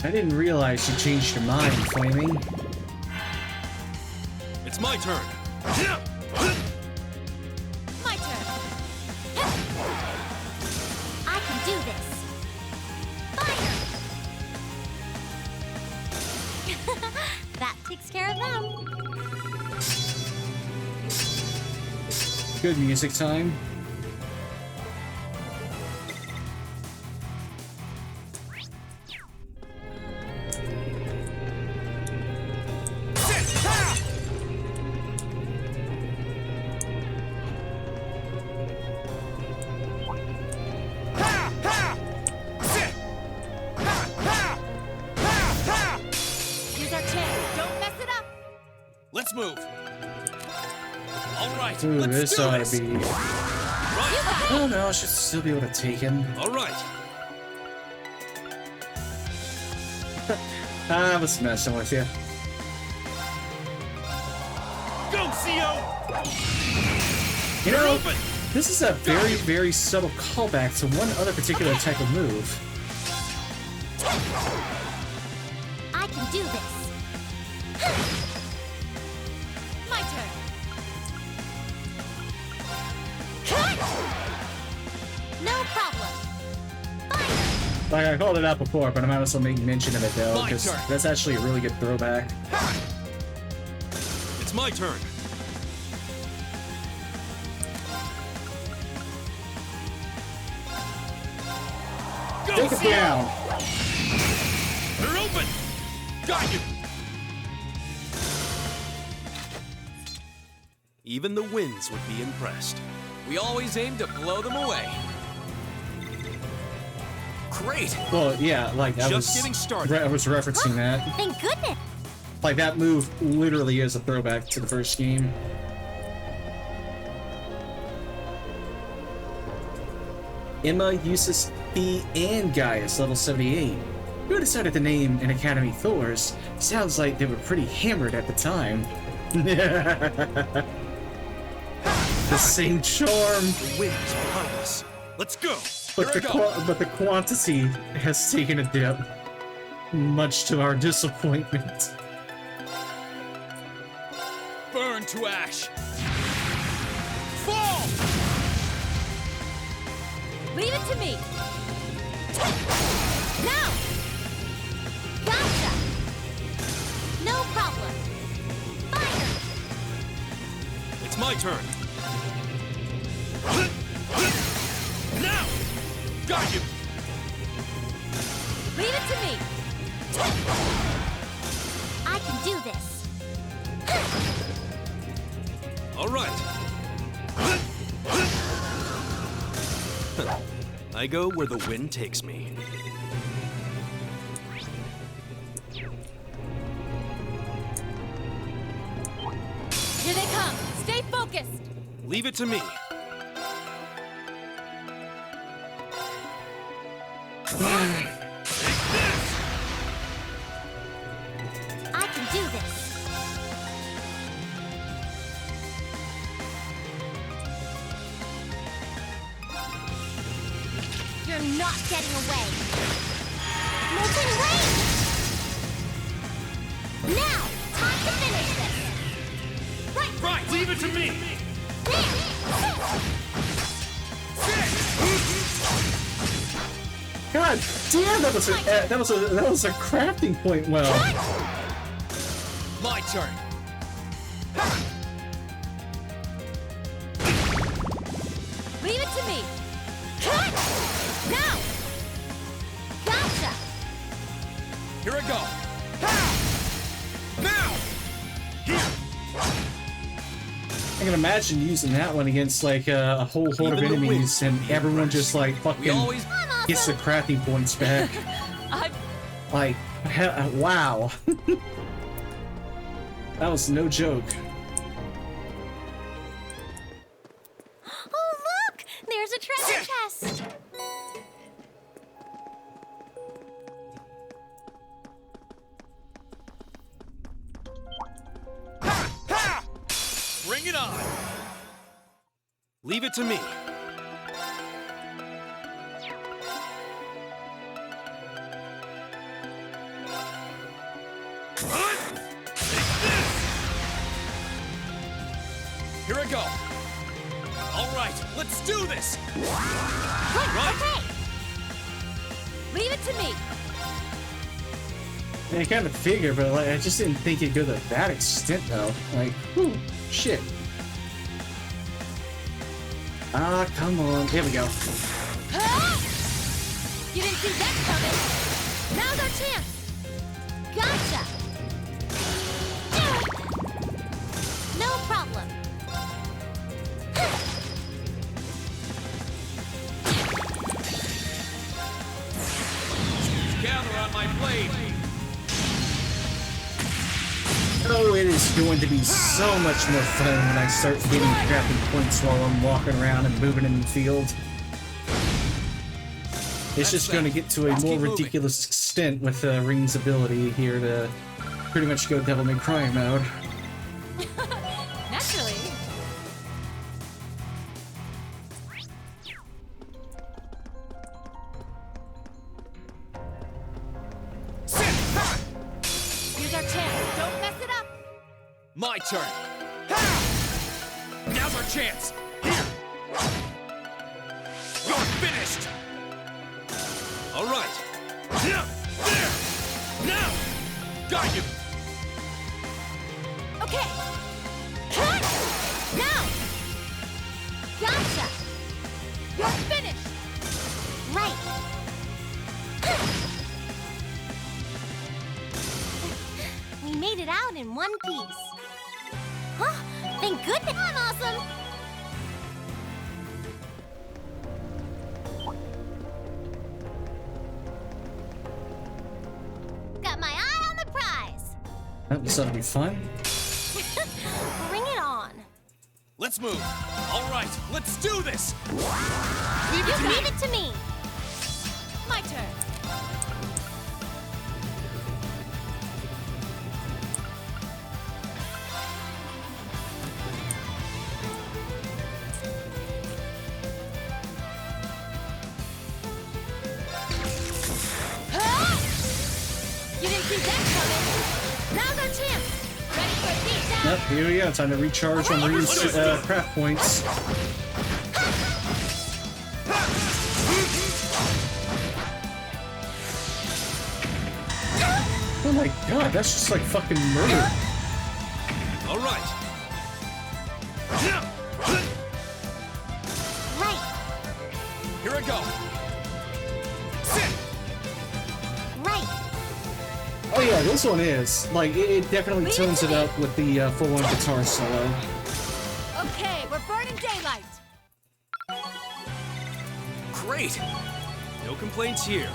I didn't realize you changed your mind, Flaming. It's my turn. My turn. I can do this. Fire! That takes care of them. Good music time. Here's our chance. Don't mess it up. Let's move. All right, Ooh, let's this do ought this. to be... I don't know, I should still be able to take him. All right. I was messing with you. Go, CO! You know, this is a very, very subtle callback to one other particular type of move. I can do this. My turn. No problem. Like, I called it out before, but I might as well make mention of it, though, My because turn. that's actually a really good throwback. It's my turn. Go, Take it CO! down! They're open! Got you! Even the winds would be impressed. We always aim to blow them away. Great! Well, yeah, like, I Just was, getting started. I was referencing that. Thank goodness. Like, that move literally is a throwback to the first game. Emma, Eustace, B, and Gaius, level 78. Who decided to name an academy Thor's? Sounds like they were pretty hammered at the time. The same charm. The wind's behind us. Let's go! But the quantity has taken a dip, much to our disappointment. Burn to ash! Fall! Leave it to me. Now. Gotcha. No problem. Fire. It's my turn. Now! Got you! Leave it to me. I can do this. All right. I go where the wind takes me. Here they come. Stay focused. Leave it to me. I can do this. You're not getting away. Molten Rain! Now, time to finish this. Right, leave it to me. God damn, that was a crafting point. Well, My turn. Leave it to me. Now. Here I go. Now! I can imagine using that one against like a whole horde of enemies and everyone just like fucking gets the crappy points back. Like, wow. That was no joke. Oh, look! There's a treasure chest! Bring it on! Leave it to me. Here I go. All right, let's do this. Right. Okay. Leave it to me. I kind of figured, but like, I just didn't think it'd go to that extent, though. Like, whew, shit. Ah, come on. Here we go. You didn't see that coming. Now's our chance. Gotcha. No problem. Gather on my blade. Oh, it is going to be so much more fun when I start getting crappy points while I'm walking around and moving in the field. It's just going to get to a more ridiculous extent with Ring's ability here to pretty much go Devil May Cry mode. Naturally. Here's our chance. Don't mess it up. My turn. Now's our chance. Here. You're finished. All right. There. Now. Got you. Okay. Cut. Now. Gotcha. You're finished. Right. We made it out in one piece. Huh? Thank goodness. I'm awesome. Got my eye on the prize. This ought to be fun. Bring it on. Let's move. All right, let's do this. Leave it to me. My turn. You didn't see that coming. Now's our chance. Ready for a beatdown? Yep, here we go. Time to recharge on Ring's craft points. Oh my god, that's just like fucking murder. All right. Right. Here I go. Sit. Right. Oh yeah, this one is. Like, it definitely tones it up with the full-on guitar solo. Okay, we're burning daylight. Great. No complaints here.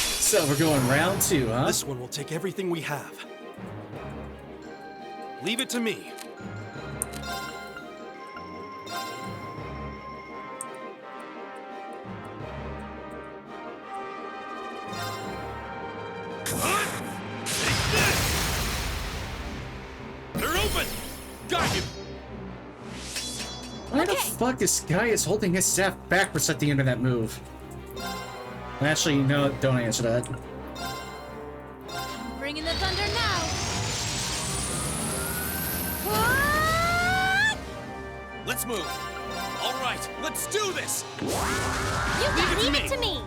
So we're going round 2, huh? This one will take everything we have. Leave it to me. the fuck is Gaius holding his staff backwards at the end of that move? Actually, no, don't answer that. I'm bringing the thunder now. Let's move. All right, let's do this. You can leave it to me.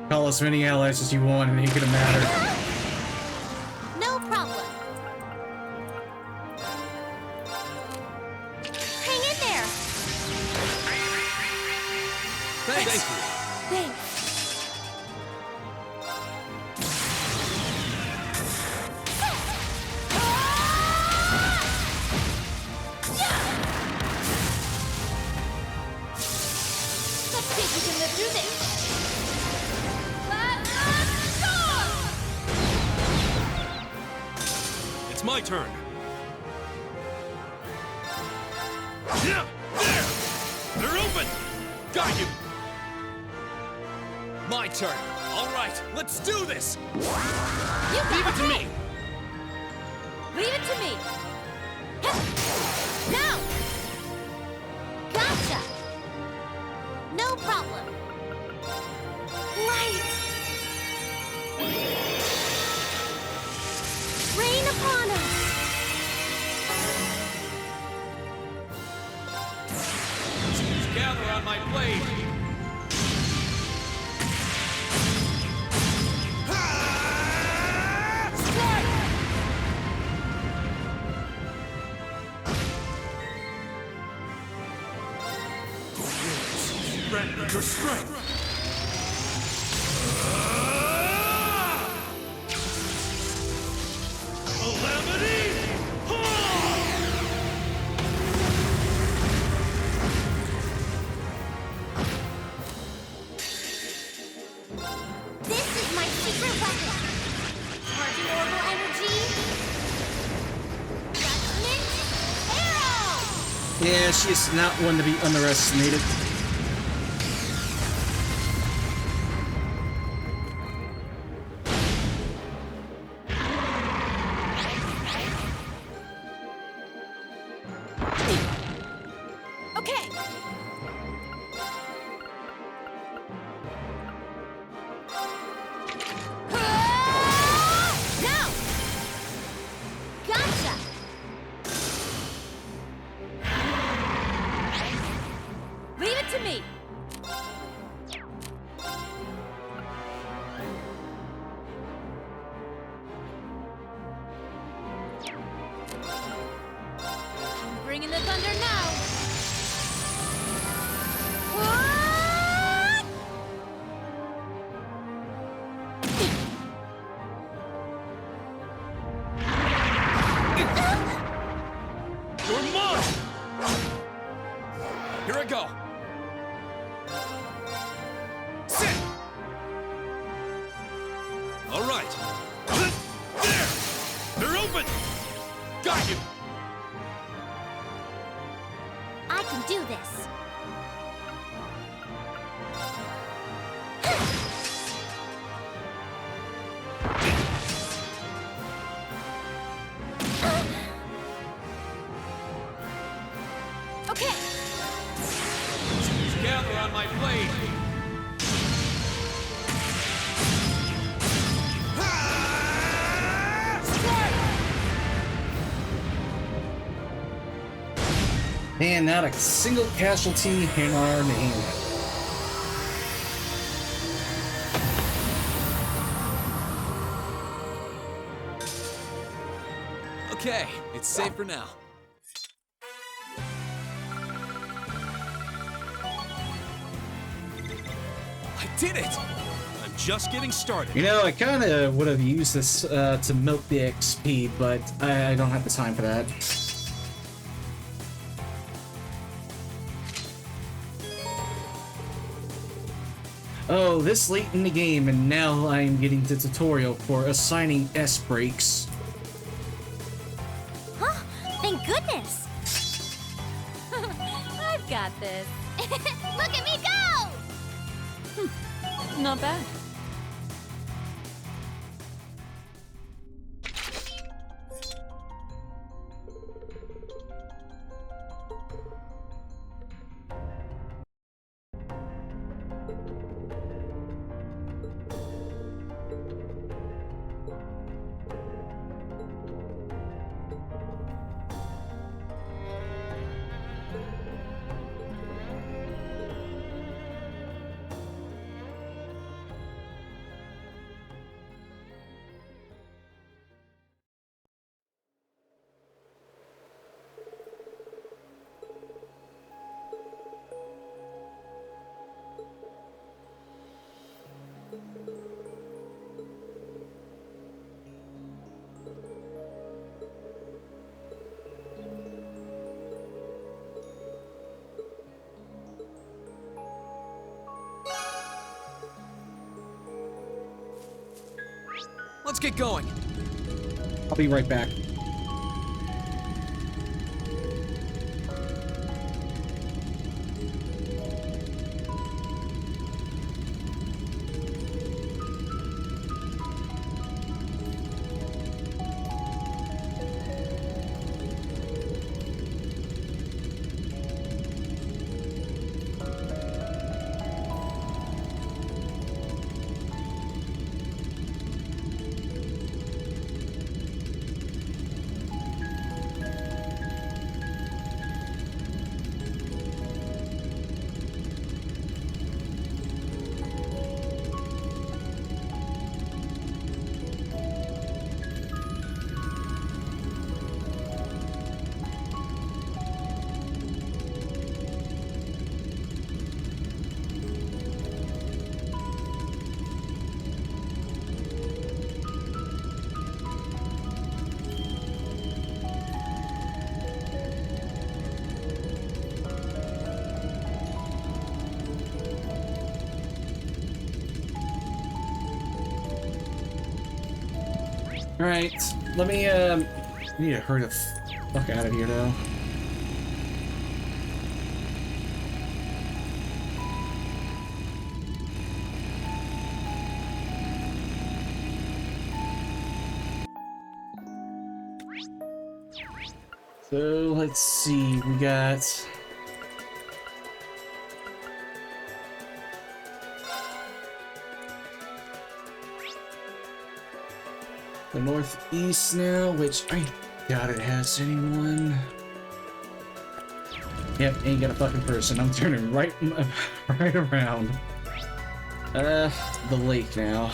Call as many allies as you want, and it ain't gonna matter. No problem. Hang in there. Thanks. Thanks. Let's see if we can live through this. It's my turn. Yeah, there! They're open! Got you! My turn. All right, let's do this! Leave it to me! Leave it to me. Now. Gotcha. No problem. Light. Rain upon us. Gather on my blade! Grant me your strength! Calamity! This is my secret weapon. Charging orbital energy. Judgment arrow. Yeah, she is not one to be underestimated. Okay. Now. Gotcha. Leave it to me. I'm bringing the thunder now. You're mine! Here I go! Sit! All right! There! They're open! Got you! I can do this. Okay. Gather on my blade! And not a single casualty in our name. Okay, it's safe for now. I did it! I'm just getting started. You know, I kind of would have used this to milk the XP, but I don't have the time for that. Oh, this late in the game, and now I am getting the tutorial for assigning S-breaks. Huh? Thank goodness. I've got this. Look at me go! Not bad. let's get going. I'll be right back. Alright, let me, I need to hurry the fuck out of here, though. So, let's see, we got... the northeast now, which I doubt it has anyone. Yep, ain't got a fucking person. I'm turning right around. The lake now.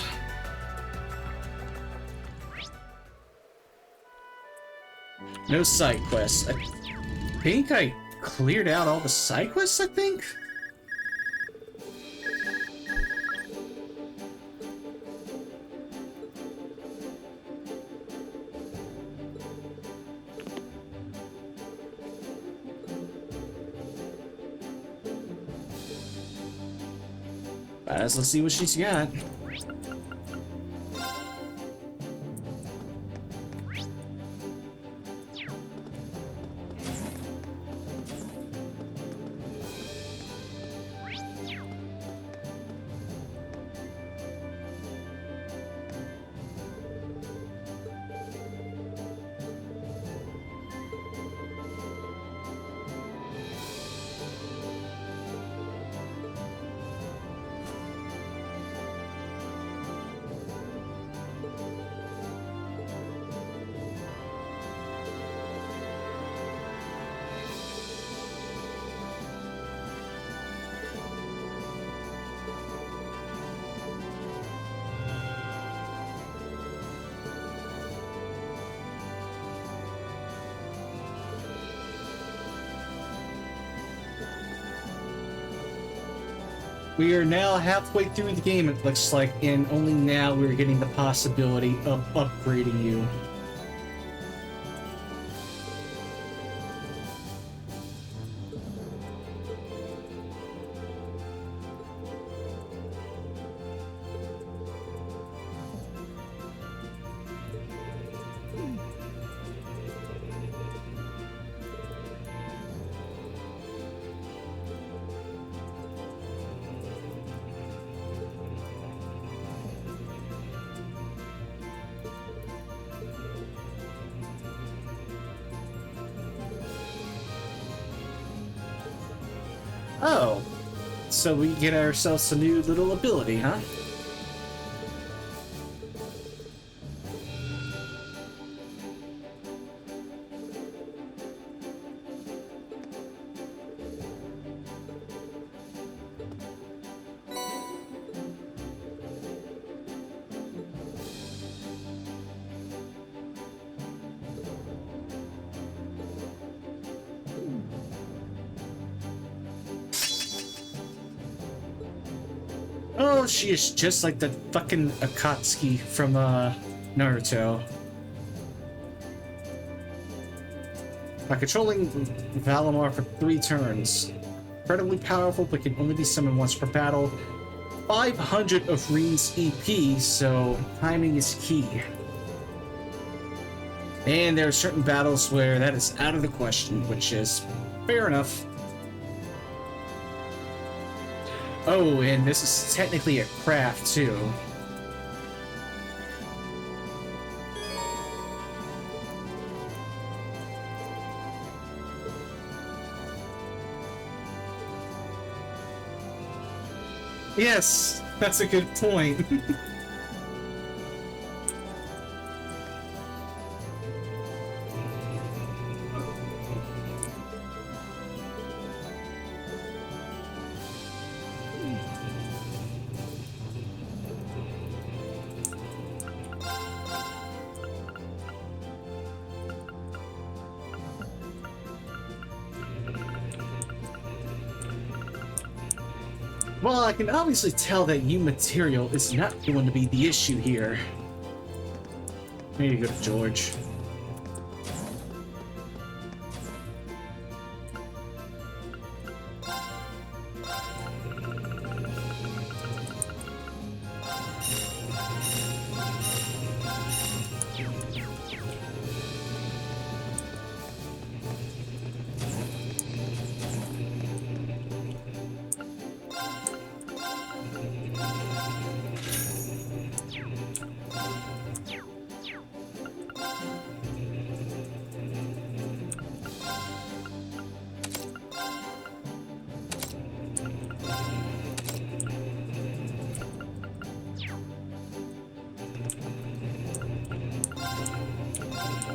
No side quests. I think I cleared out all the side quests, I think? Let's see what she's got. We are now halfway through the game, it looks like, and only now we're getting the possibility of upgrading you. Oh, so we get ourselves a new little ability, huh? Oh, she is just like the fucking Akatsuki from Naruto. By controlling Valimar for 3 turns. Incredibly powerful, but can only be summoned once per battle. 500 of Rean's EP, so timing is key. And there are certain battles where that is out of the question, which is fair enough. Oh, and this is technically a craft, too. Yes, that's a good point. Well, I can obviously tell that new material is not going to be the issue here. There you go, George.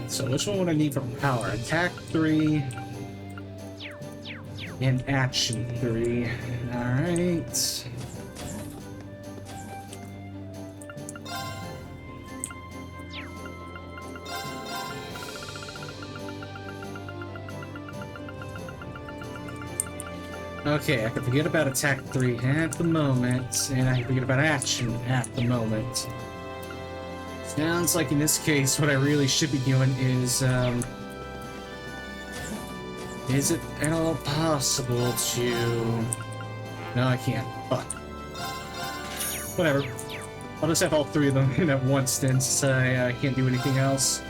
So which one would I need for power? Attack 3 and action 3. Alright. Okay, I can forget about attack 3 at the moment, and I can forget about action at the moment. Sounds like in this case, what I really should be doing is it at all possible to... No, I can't. Fuck. Whatever. I'll just have all 3 of them in at once since I can't do anything else.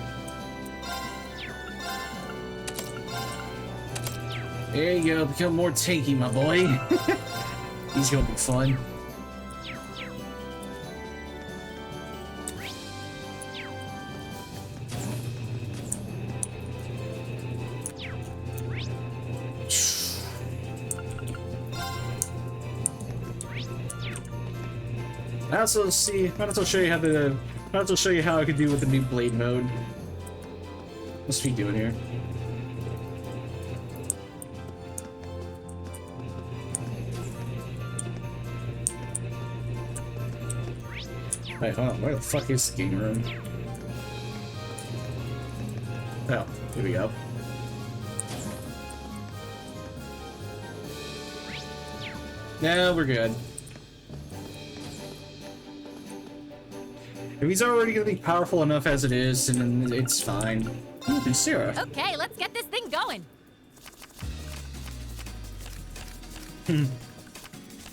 There you go, become more tanky, my boy. He's gonna be fun. I also show you how I could do with the new blade mode. What's he doing here? Wait, hold on, where the fuck is the game room? Oh, here we go. No, we're good. If he's already gonna be powerful enough as it is, then it's fine. Ooh, there's Sarah. Okay, let's get this thing going.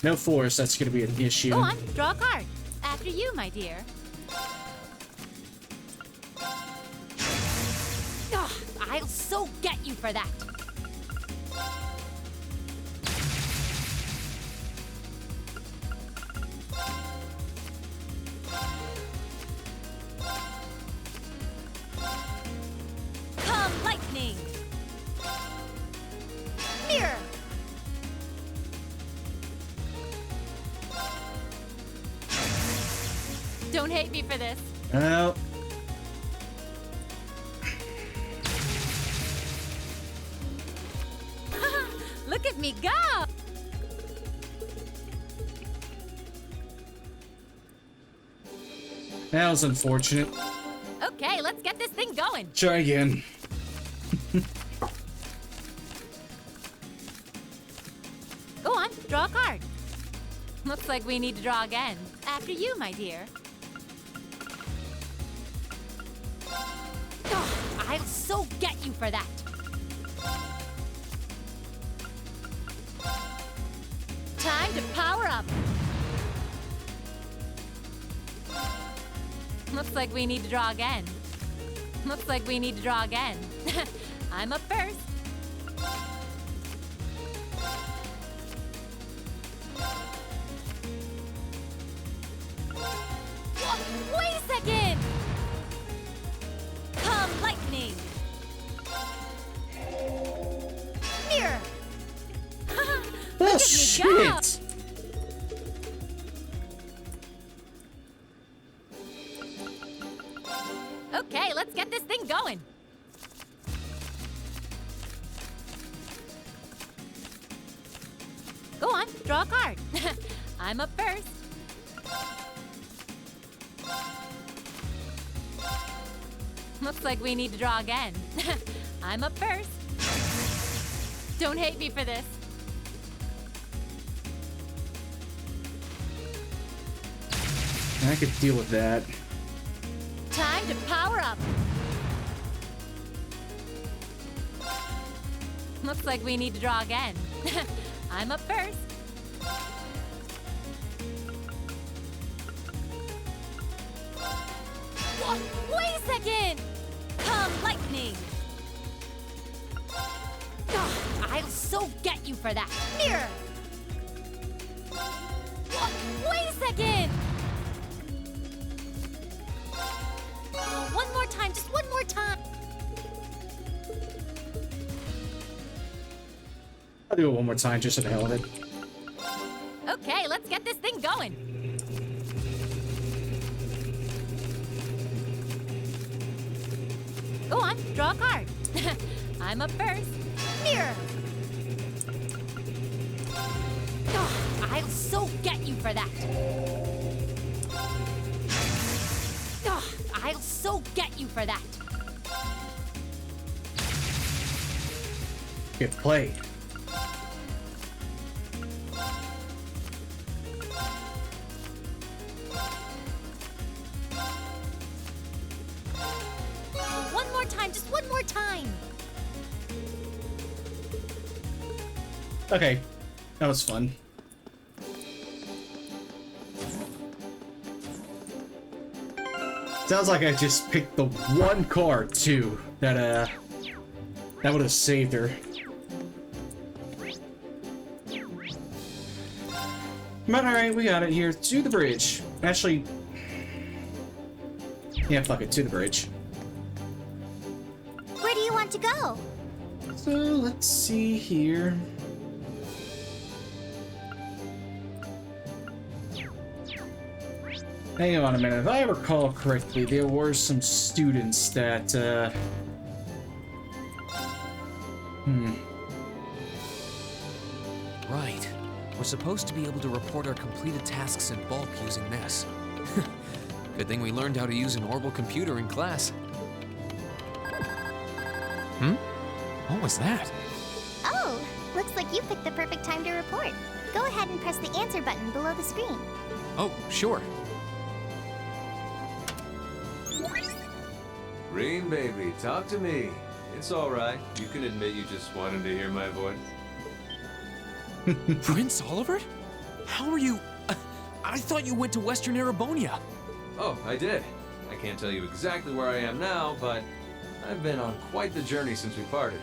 No force, that's gonna be an issue. Go on, draw a card. After you, my dear. Ugh, I'll so get you for that. Come, lightning! Mirror! Don't hate me for this. Oh. Look at me go! That was unfortunate. Okay, let's get this thing going. Try again. Go on, draw a card. Looks like we need to draw again. After you, my dear. Ugh, I'll so get you for that. Time to power up. Looks like we need to draw again. Looks like we need to draw again. I'm up first. Wait a second! Come, lightning! Mirror! Oh, shit! Okay, let's get this thing going. Go on, draw a card. I'm up first. Looks like we need to draw again. I'm up first. Don't hate me for this. I could deal with that. Time to power up. Looks like we need to draw again. I'm up first. Wait a second! Come, lightning! I'll so get you for that. Mirror! Wait a second! One more time, just one more time. I'll do it one more time just for the hell of it. Okay, let's get this thing going. Go on, draw a card. I'm up first. Mirror! I'll so get you for that. I'll so get you for that. Good play. One more time, just one more time. Okay, that was fun. Sounds like I just picked the one card too that would have saved her. But alright, we got it here to the bridge. Actually, yeah, fuck it, to the bridge. Where do you want to go? So let's see here. Hang on a minute. If I recall correctly, there were some students that, Right. We're supposed to be able to report our completed tasks in bulk using this. Good thing we learned how to use an orbital computer in class. What was that? Oh, looks like you picked the perfect time to report. Go ahead and press the answer button below the screen. Oh, sure. Green baby, talk to me. It's all right. You can admit you just wanted to hear my voice. Prince Oliver? How are you? I thought you went to Western Erebonia. Oh, I did. I can't tell you exactly where I am now, but I've been on quite the journey since we parted.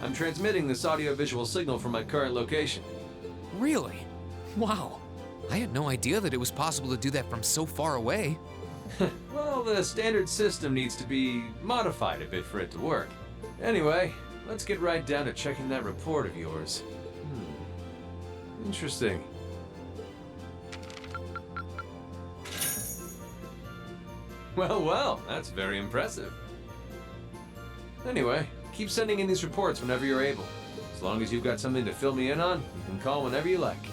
I'm transmitting this audio-visual signal from my current location. Really? Wow. I had no idea that it was possible to do that from so far away. Well, the standard system needs to be modified a bit for it to work. Anyway, let's get right down to checking that report of yours. Interesting. Well, that's very impressive. Anyway, keep sending in these reports whenever you're able. As long as you've got something to fill me in on, you can call whenever you like.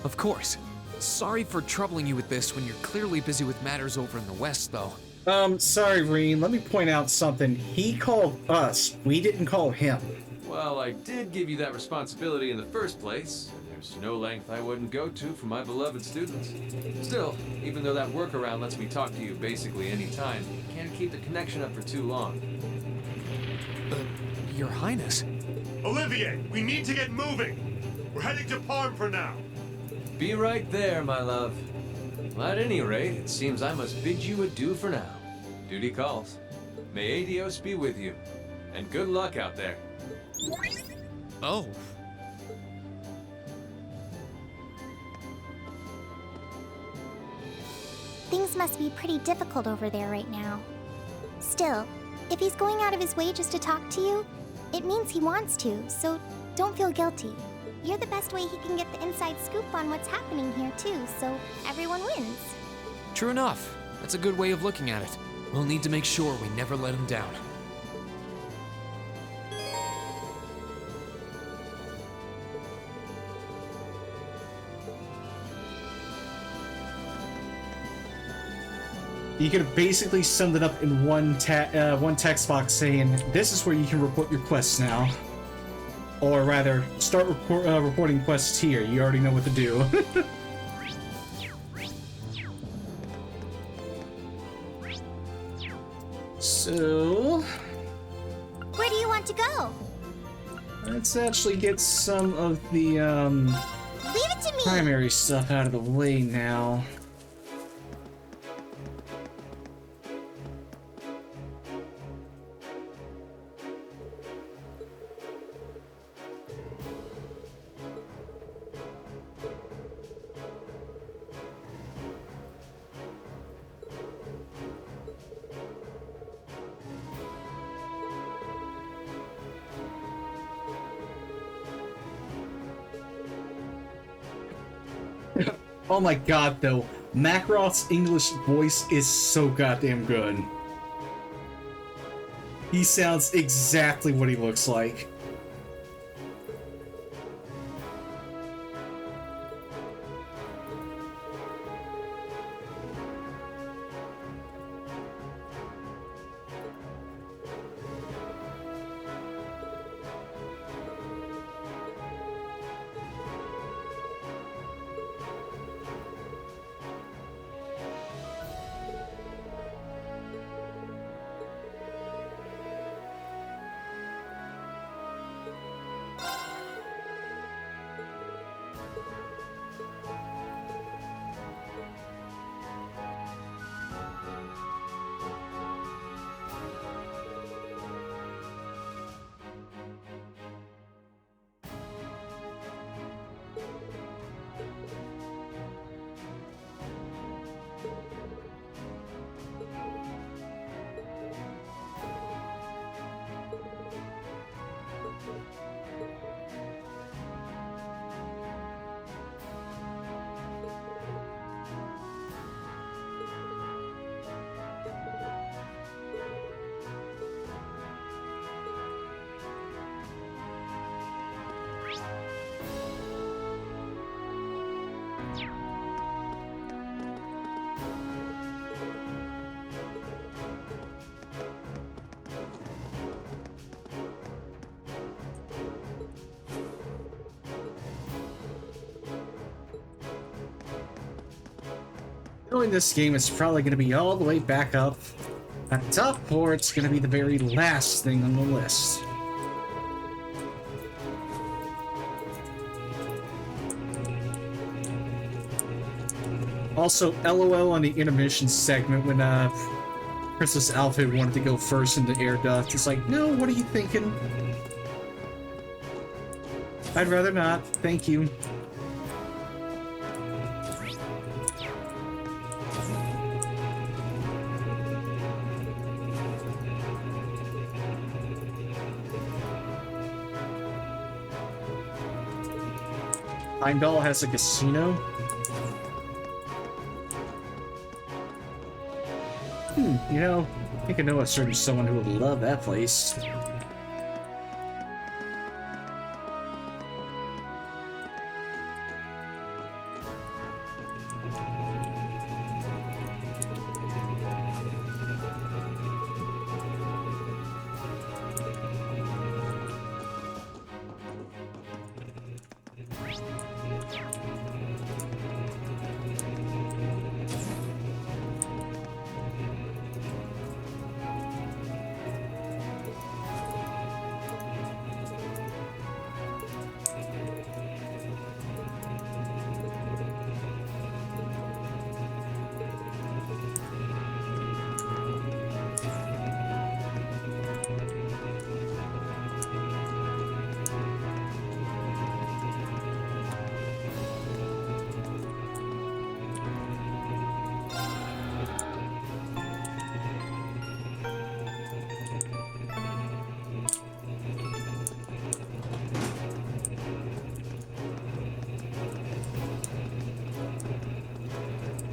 Of course. Sorry for troubling you with this when you're clearly busy with matters over in the West, though. Sorry, Reen. Let me point out something. He called us. We didn't call him. Well, I did give you that responsibility in the first place. There's no length I wouldn't go to for my beloved students. Still, even though that workaround lets me talk to you basically any time, can't keep the connection up for too long. Your Highness. Olivier, we need to get moving. We're heading to Parm for now. Be right there, my love. Well, at any rate, it seems I must bid you adieu for now. Duty calls. May Adios be with you. And good luck out there. Oh. Things must be pretty difficult over there right now. Still, if he's going out of his way just to talk to you, it means he wants to, so don't feel guilty. You're the best way he can get the inside scoop on what's happening here too, so everyone wins. True enough. That's a good way of looking at it. We'll need to make sure we never let him down. You could have basically summed it up in one text box saying, this is where you can report your quests now. Or rather, start reporting quests here. You already know what to do. So... where do you want to go? let's actually get some of the, Leave it to me! primary stuff out of the way now. Oh my god, though. Macroth's English voice is so goddamn good. He sounds exactly what he looks like. Knowing this game is probably going to be all the way back up at the top, or it's going to be the very last thing on the list. Also, LOL on the intermission segment when Princess Alphid wanted to go first into air duct. It's like, no, what are you thinking? I'd rather not, thank you. Heimdall has a casino. You know, I think I know a certain someone who would love that place.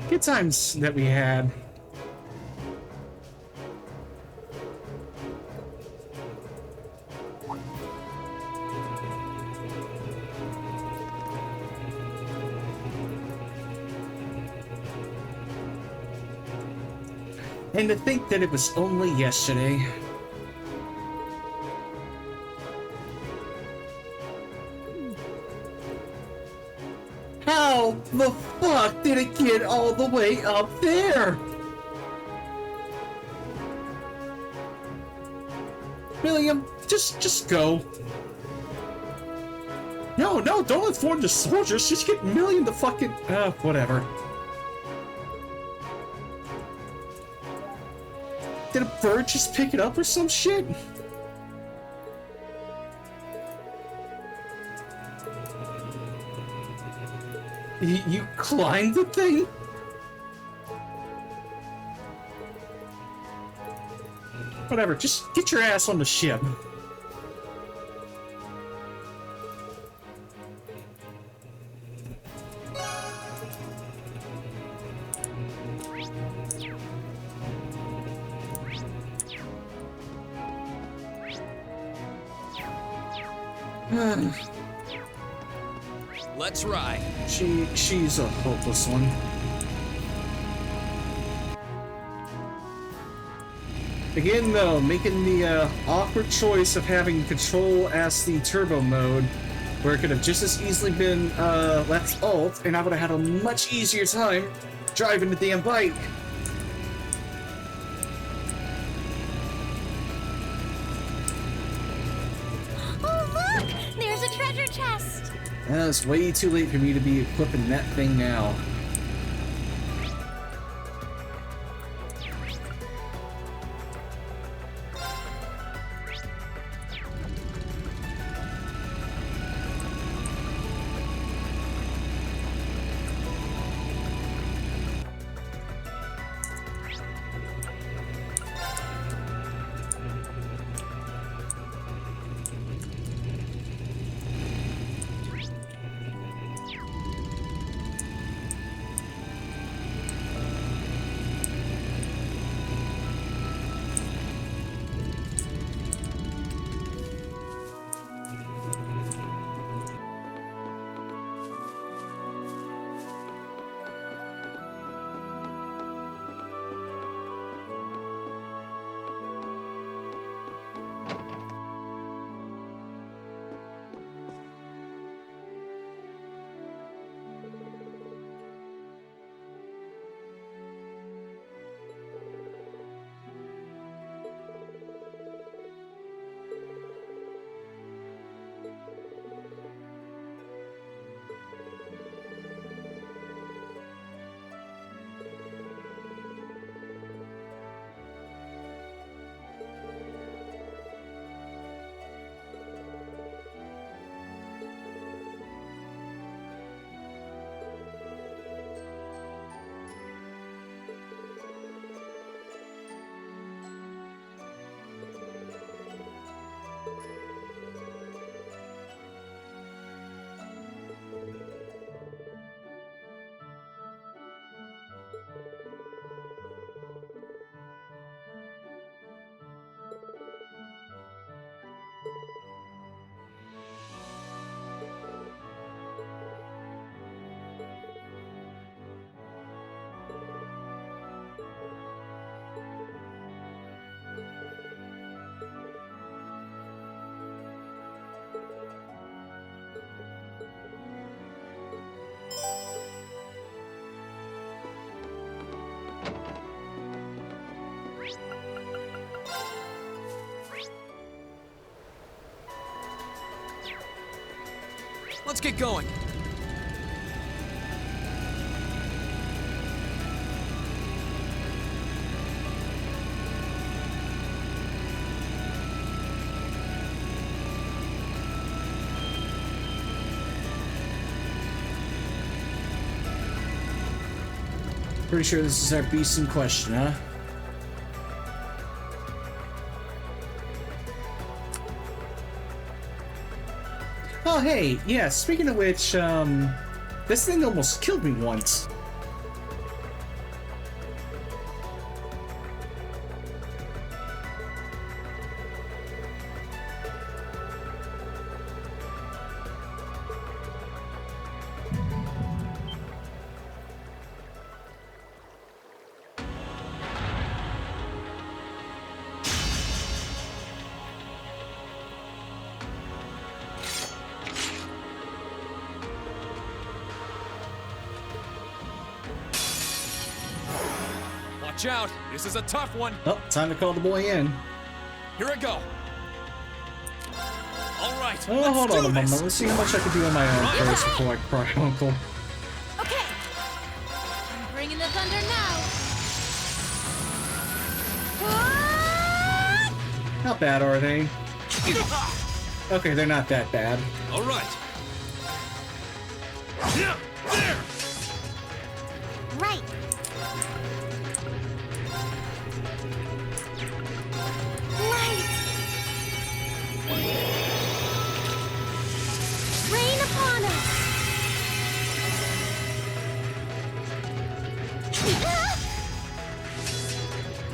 Good times that we had. And to think that it was only yesterday. How the fuck did it get all the way up there? William, just go. No, don't inform the soldiers. Just get Million to fucking... whatever. Did a bird just pick it up or some shit? You climbed the thing? Whatever, just get your ass on the ship. Let's ride. She's a hopeless one. Again, though, making the awkward choice of having control as the turbo mode, where it could have just as easily been left alt, and I would have had a much easier time driving the damn bike. Oh, look! There's a treasure chest! It's way too late for me to be equipping that thing now. Let's get going. Pretty sure this is our beast in question, huh? Oh, hey, yeah, speaking of which, this thing almost killed me once. Watch out! This is a tough one! Oh, time to call the boy in. Here I go! Alright, Oh, hold on a moment. Let's see how much I can do on my own first before I cry uncle. Okay. I'm bringing the thunder now. How bad are they? Okay, they're not that bad. Alright. Yeah, there! Right. Light. Rain upon us.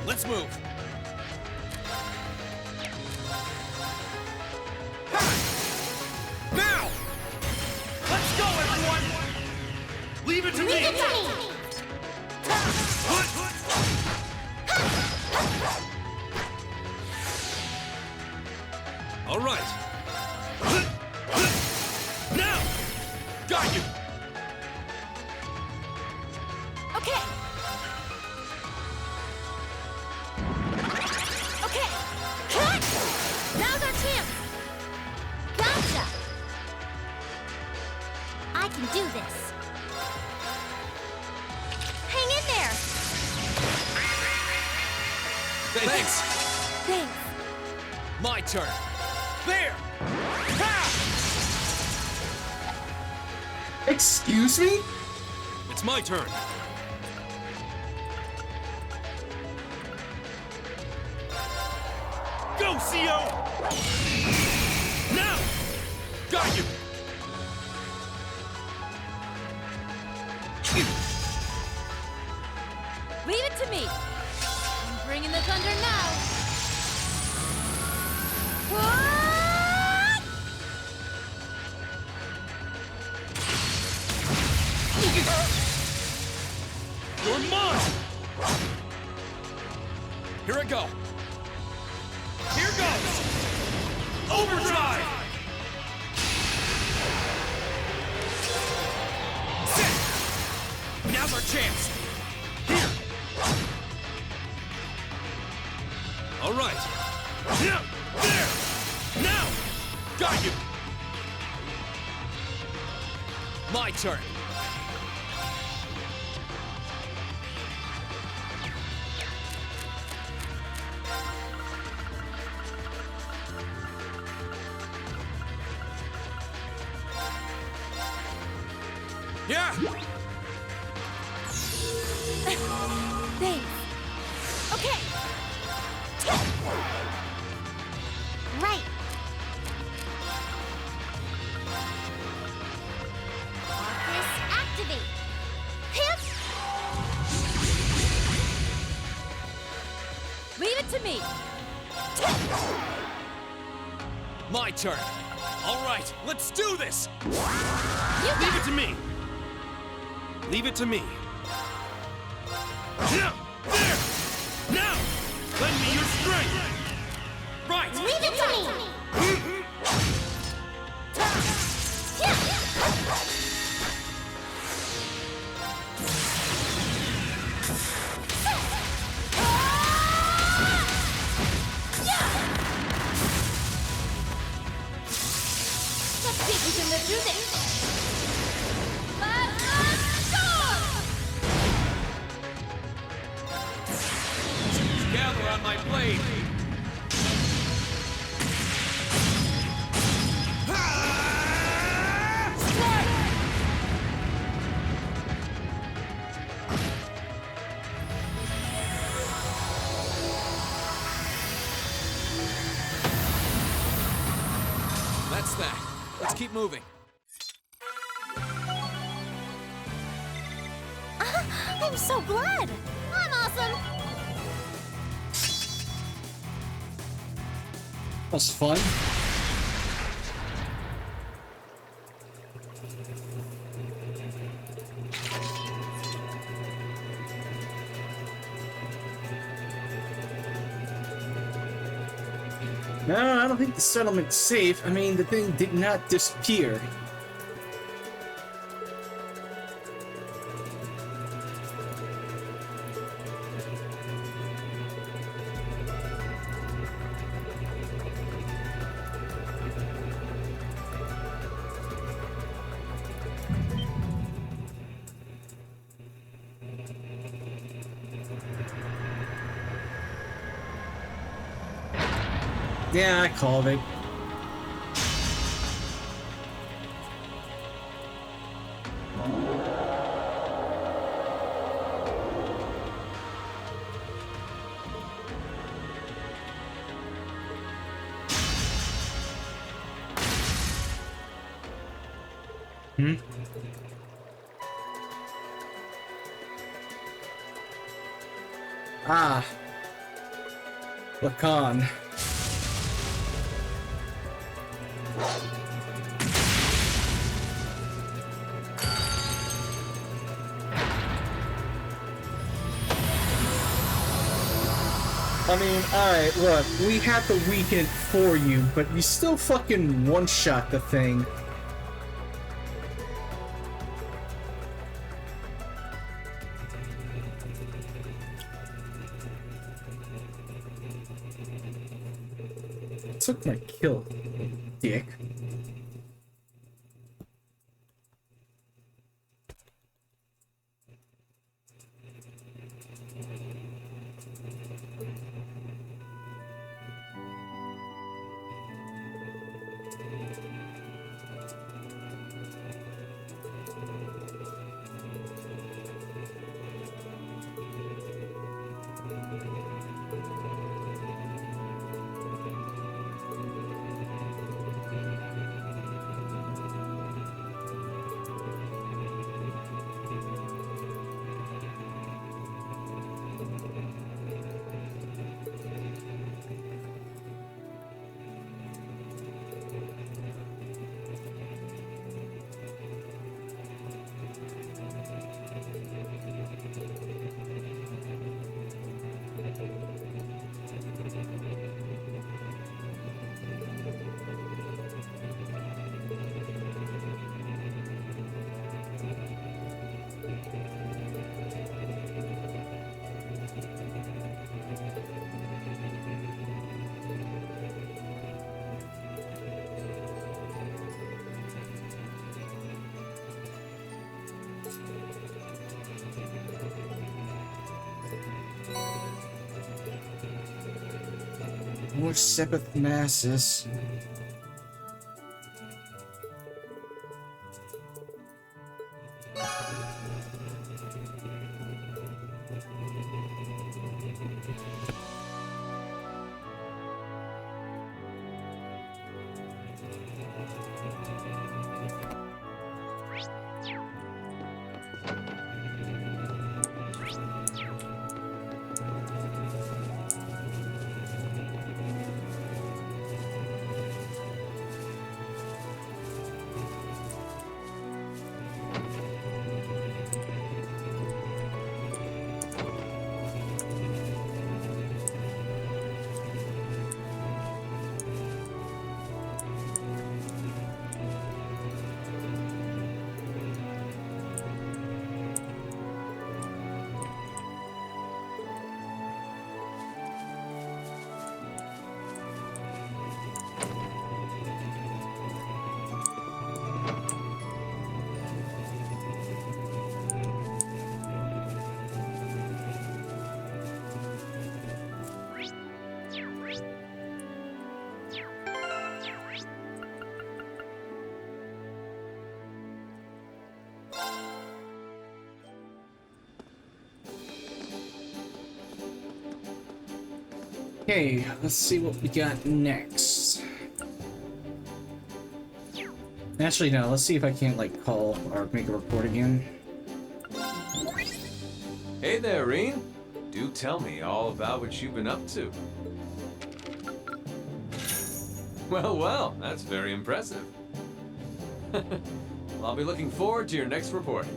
Let's move. Now! Let's go, everyone! Leave it to me! All right. Now! Got you! Okay. Okay. Cut! Now's our chance. Gotcha. I can do this. Hang in there. Thanks. Thanks. My turn. There! Ha! Excuse me? It's my turn. Go, CO! Now! Got you! Leave it to me. I'm bringing the thunder now. What? You're mine! Here I go. Here goes! Overdrive! Set! Now's our chance! Here! All right. Yeah, there! Now! Got you! My turn. Yeah! Thanks. Okay. Right. Office activate. Hip. Leave it to me. My turn. All right, let's do this. Leave it to me. Leave it to me. Yeah, there. Now, lend me your strength. Right. Leave it to me. Let's see if we can live through this. Gather on my blade. That's that. Let's keep moving. I'm so glad. I'm awesome. That was fun. No, I don't think the settlement's safe. I mean, the thing did not disappear. Yeah, I called it. Hmm? Ah. Lacan. I mean, alright, look, we had to weaken it for you, but you still fucking one-shot the thing. Took my kill, dick. More Sepith masses. Okay, let's see what we got next. Actually, no, let's see if I can't, like, call or make a report again. Hey there, Reen. Do tell me all about what you've been up to. Well, well, that's very impressive. Well, I'll be looking forward to your next report.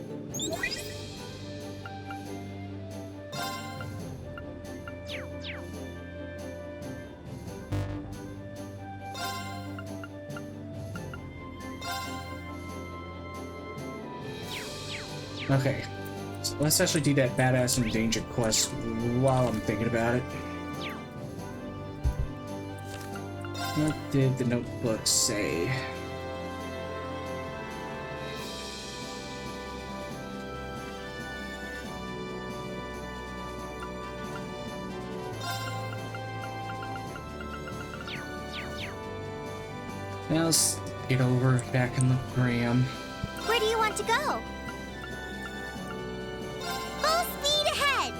Okay, so let's actually do that badass and danger quest while I'm thinking about it. What did the notebook say? Now let's get over back in the Graham. Where do you want to go? Full speed ahead!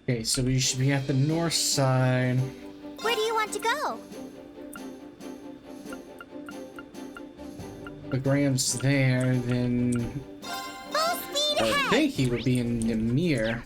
Okay, so we should be at the north side. Where do you want to go? The Graham's there, then Full speed I ahead! think he would be in Ymir.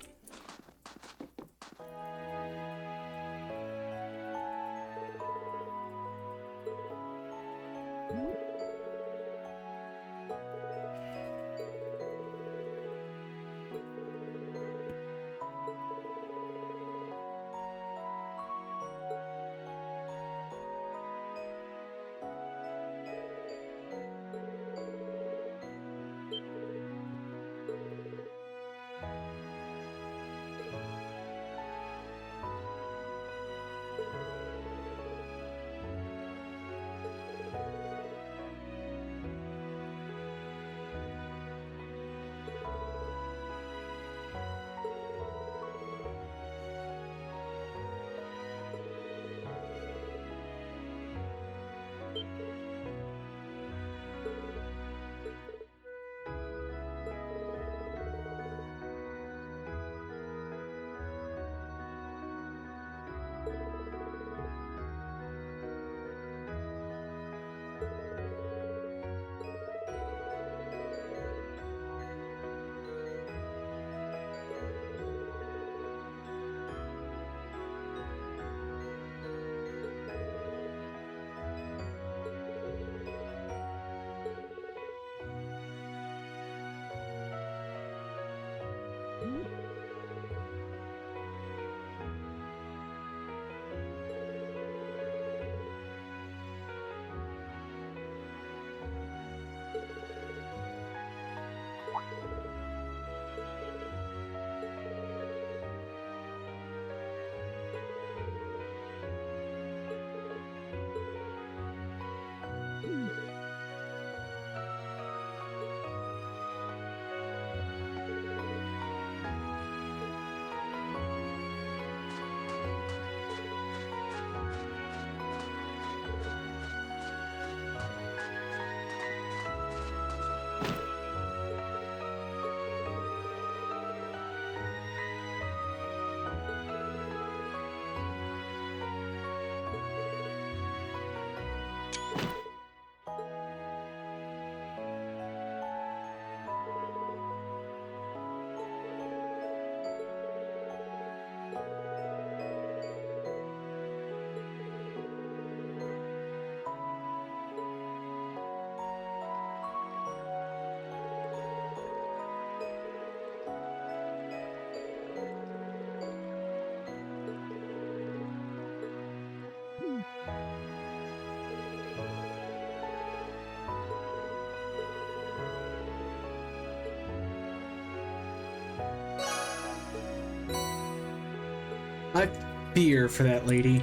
I fear for that lady.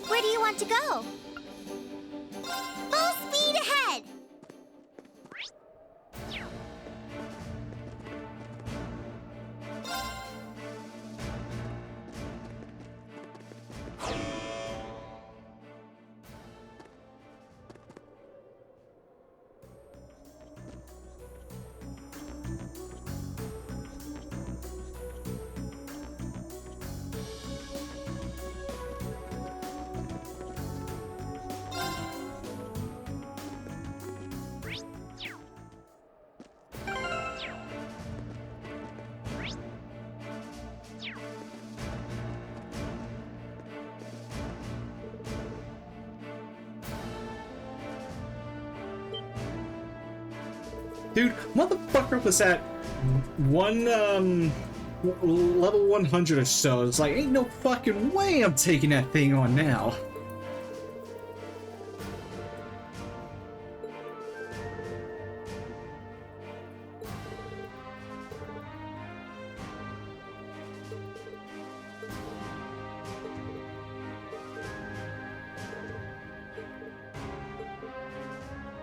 Where do you want to go? Full speed ahead! Dude, motherfucker was at level 100 or so. It's like, ain't no fucking way I'm taking that thing on now.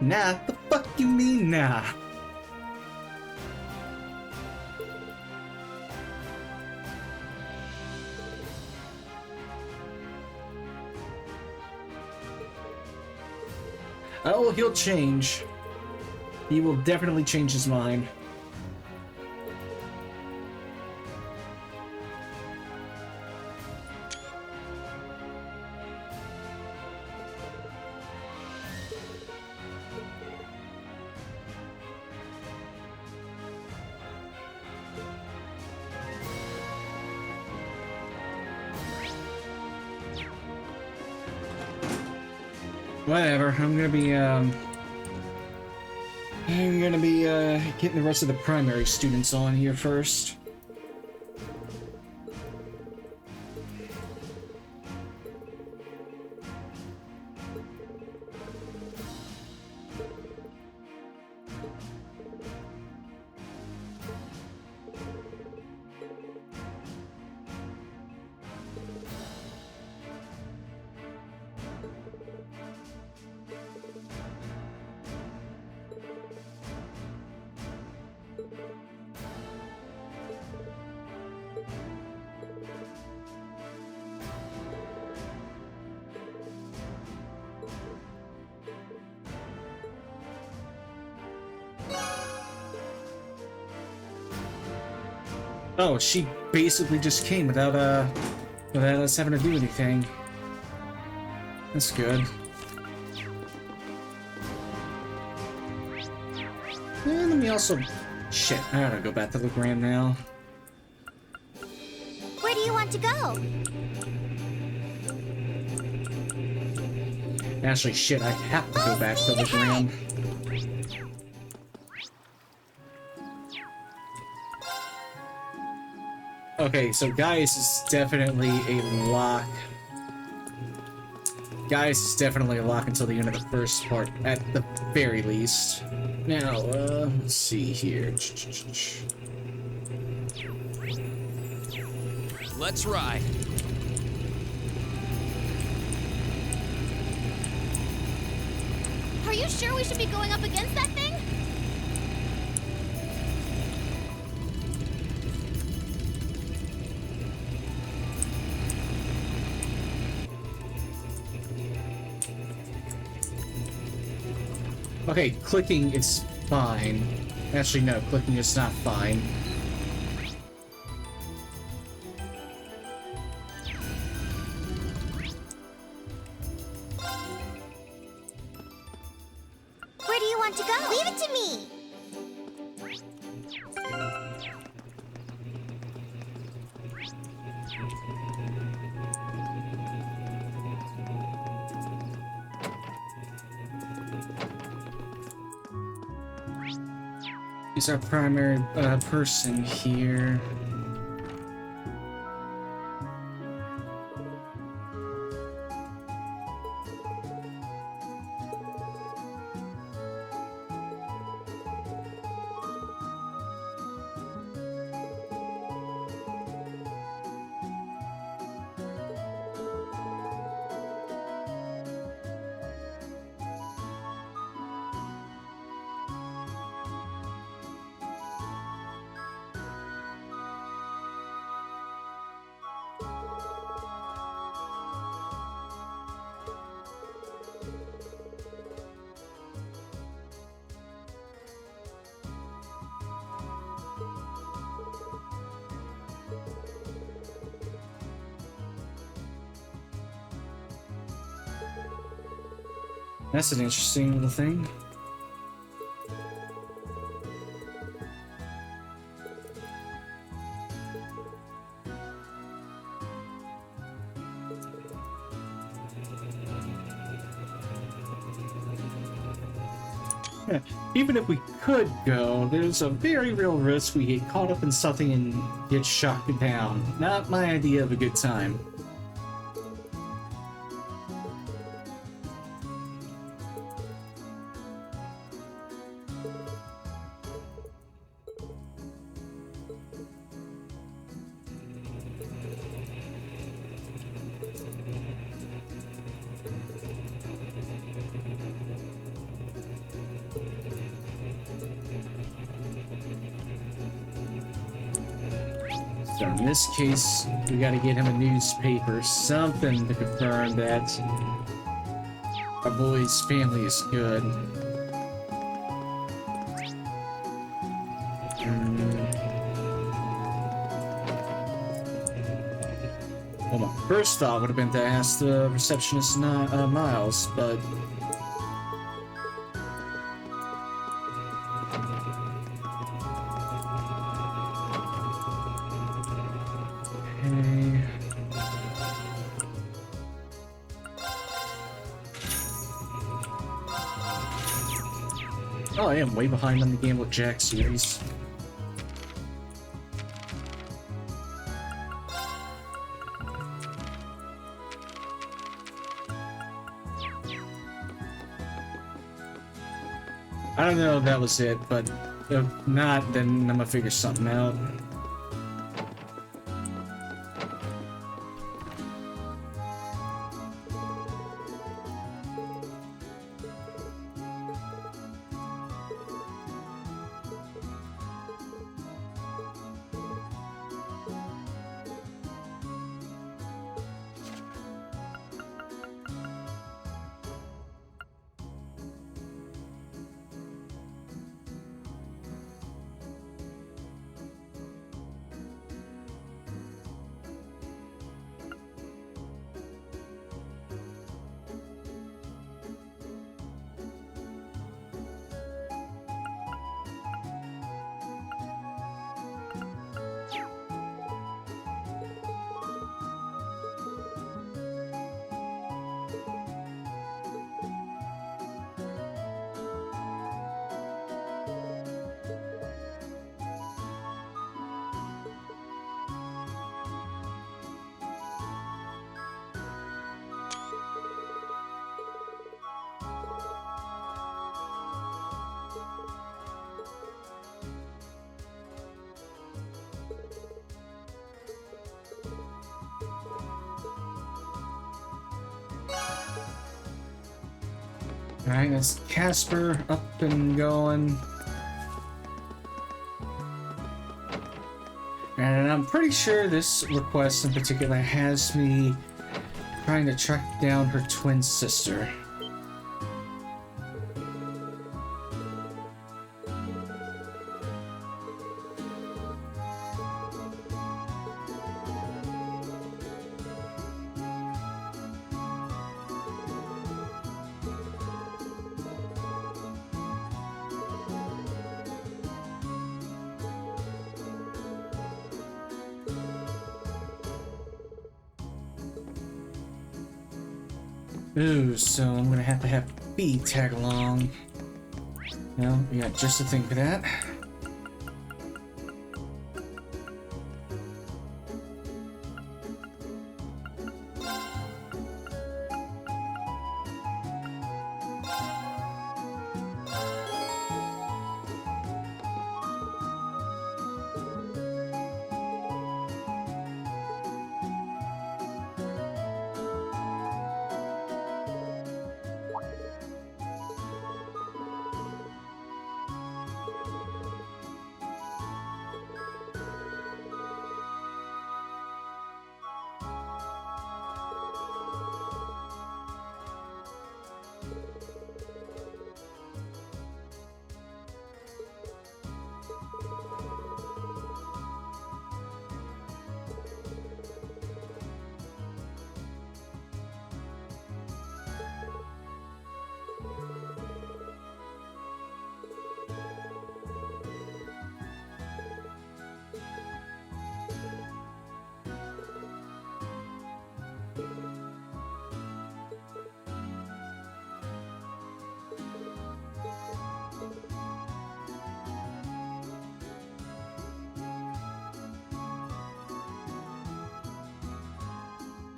Nah, the fuck you mean nah? Oh, he'll change. He will definitely change his mind. Whatever, I'm gonna be getting the rest of the primary students on here first. Oh, she basically just came without us having to do anything. That's good. And let me also... Shit, I gotta go back to Legrand now. Where do you want to go? Actually, shit, I have to go back to Legrand. Okay, so Gaius is definitely a lock. Gaius is definitely a lock until the end of the first part, at the very least. Now, let's see here. Let's ride. Are you sure we should be going up against that thing? Okay, clicking is fine. Actually, no, clicking is not fine. Where do you want to go? Leave it to me! He's our primary person here. That's an interesting little thing. Even if we could go, there's a very real risk we get caught up in something and get shot down. Not my idea of a good time. So in this case, we gotta get him a newspaper, something to confirm that our boy's family is good. Well, my first thought would have been to ask the receptionist Miles, but oh, I am way behind on the Gamble Jack series. I don't know if that was it, but if not, then I'm gonna figure something out. Alright, that's Casper up and going. And I'm pretty sure this request in particular has me trying to track down her twin sister. Ooh, so I'm gonna have to have B tag along. No, we got just a thing for that.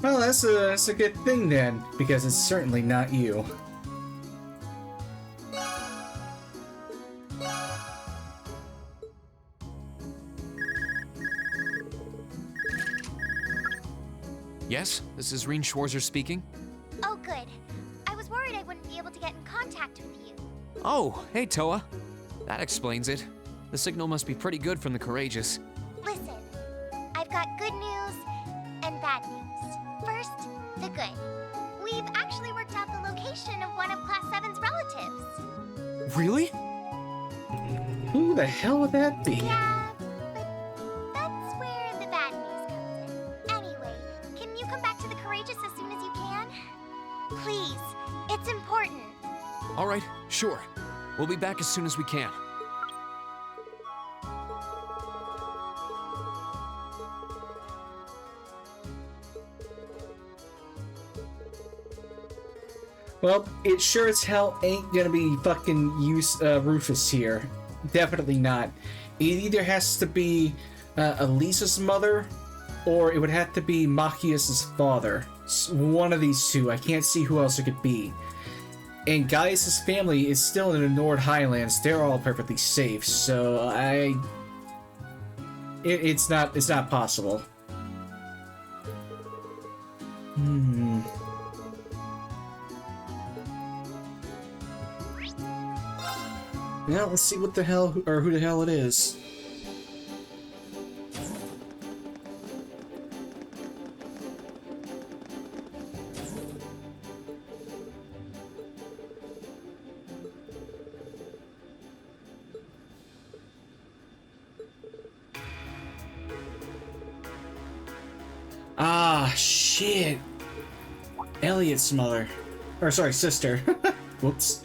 Well, that's a good thing then, because it's certainly not you. Yes, this is Reen Schwarzer speaking. Oh, good. I was worried I wouldn't be able to get in contact with you. Oh, hey Toa. That explains it. The signal must be pretty good from the Courageous. Listen, I've got good news and bad news. First, the good. We've actually worked out the location of one of Class 7's relatives. Really? Who the hell would that be? Yeah, but that's where the bad news comes in. Anyway, can you come back to the Courageous as soon as you can? Please, it's important. All right, sure. We'll be back as soon as we can. Well, it sure as hell ain't gonna be fucking Rufus here. Definitely not. It either has to be Elisa's mother, or it would have to be Machias' father. One of these two. I can't see who else it could be. And Gaius' family is still in the Nord Highlands. They're all perfectly safe, so it's not possible. Yeah, let's see what the hell, or who the hell it is. Ah, shit. Elliot's mother. Or, sorry, sister. Whoops.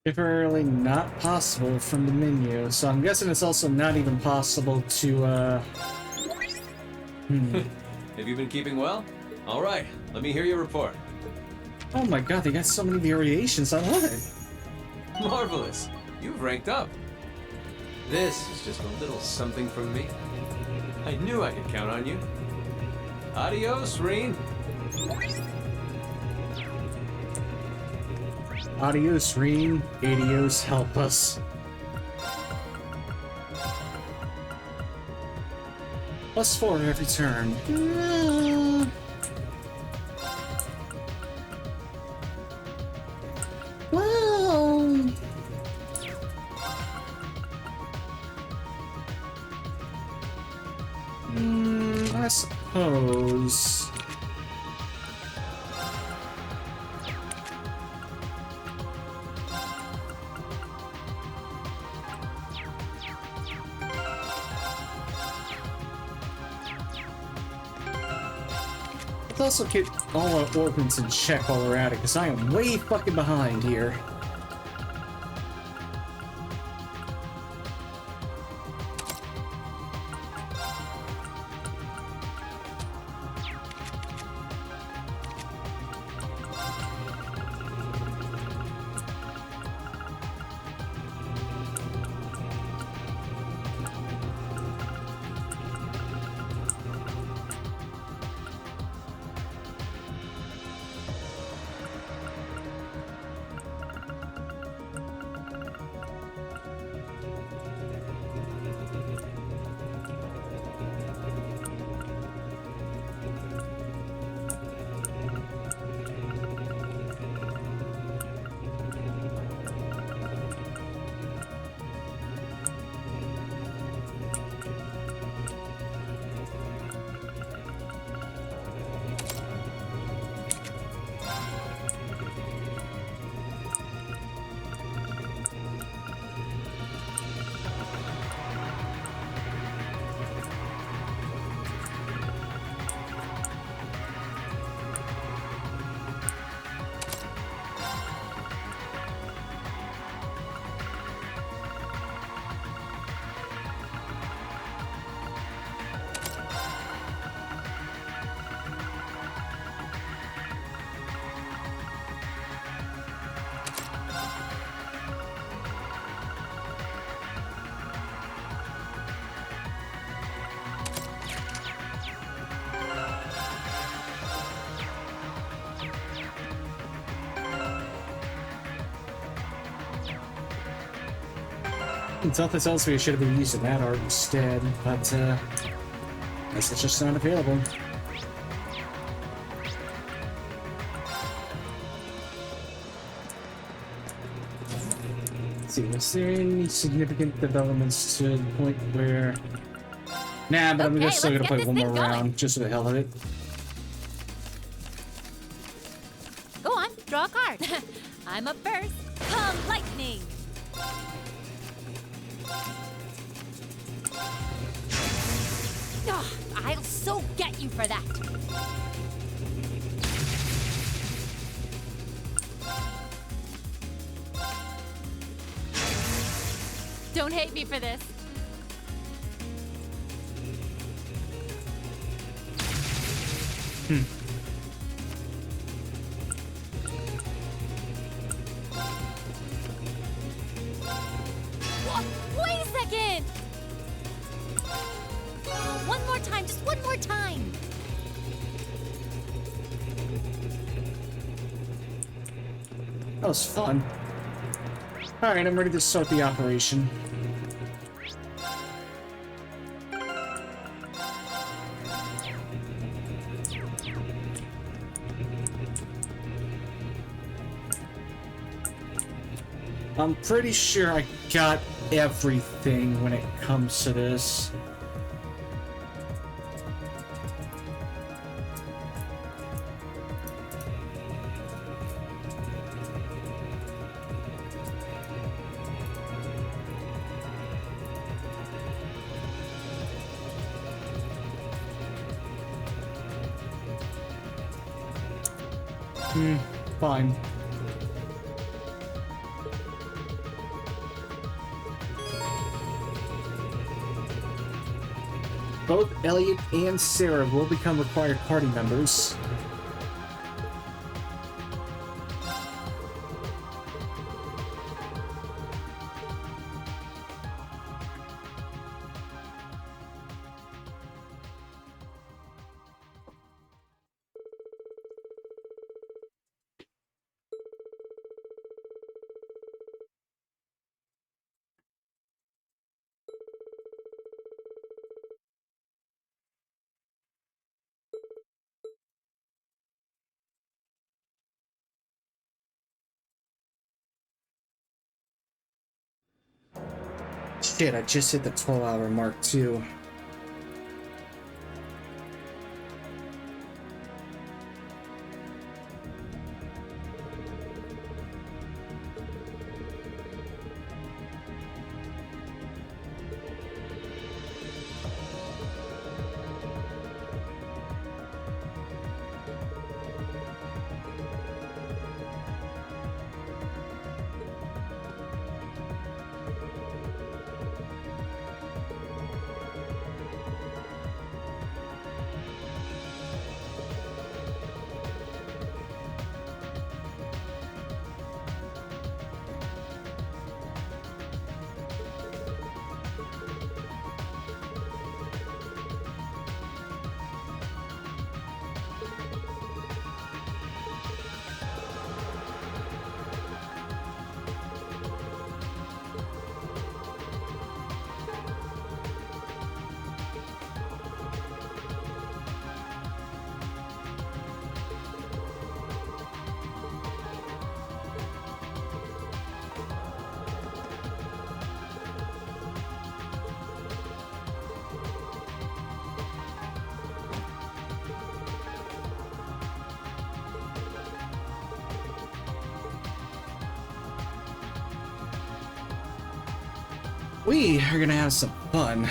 Temporarily not possible from the menu, so I'm guessing it's also not even possible to, Have you been keeping well? All right, let me hear your report. Oh my god, they got so many variations, I love it. Marvelous. You've ranked up. This is just a little something from me. I knew I could count on you. Adios, Reen. Adios, Reen. Adios, help us. +4 every turn. Well, I suppose. Let's also get all our organs in check while we're at it, because I am way fucking behind here. Something tells me I should have been using that art instead, but I guess it's just not available. Let's see, was there any significant developments to the point where... Nah, but I'm just still gonna play one more round, just for the hell of it. Go on, draw a card. I'm up first. Come, lightning! Ugh, I'll so get you for that. Don't hate me for this. What? Wait a second! One more time, just one more time. That was fun. Alright, I'm ready to start the operation. I'm pretty sure I got everything when it comes to this. Fine. Both Elliot and Sarah will become required party members. shit, I just hit the 12-hour mark too. We are gonna have some fun.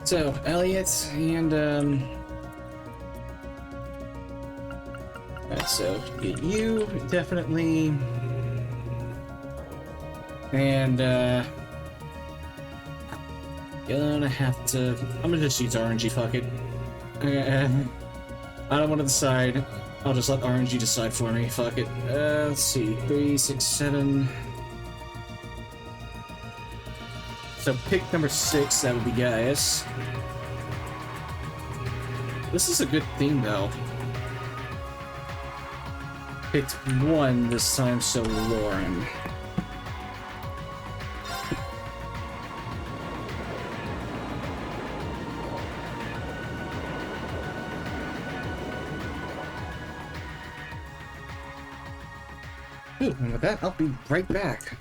So, Elliot and so get you definitely. And gonna have to. I'm gonna just use RNG. Fuck it. I don't want to decide. I'll just let RNG decide for me. Fuck it. Let's see. 3, 6, 7. So pick number 6. That would be Gaius. This is a good theme though. Picked 1 this time, so Lauren. And with that, I'll be right back.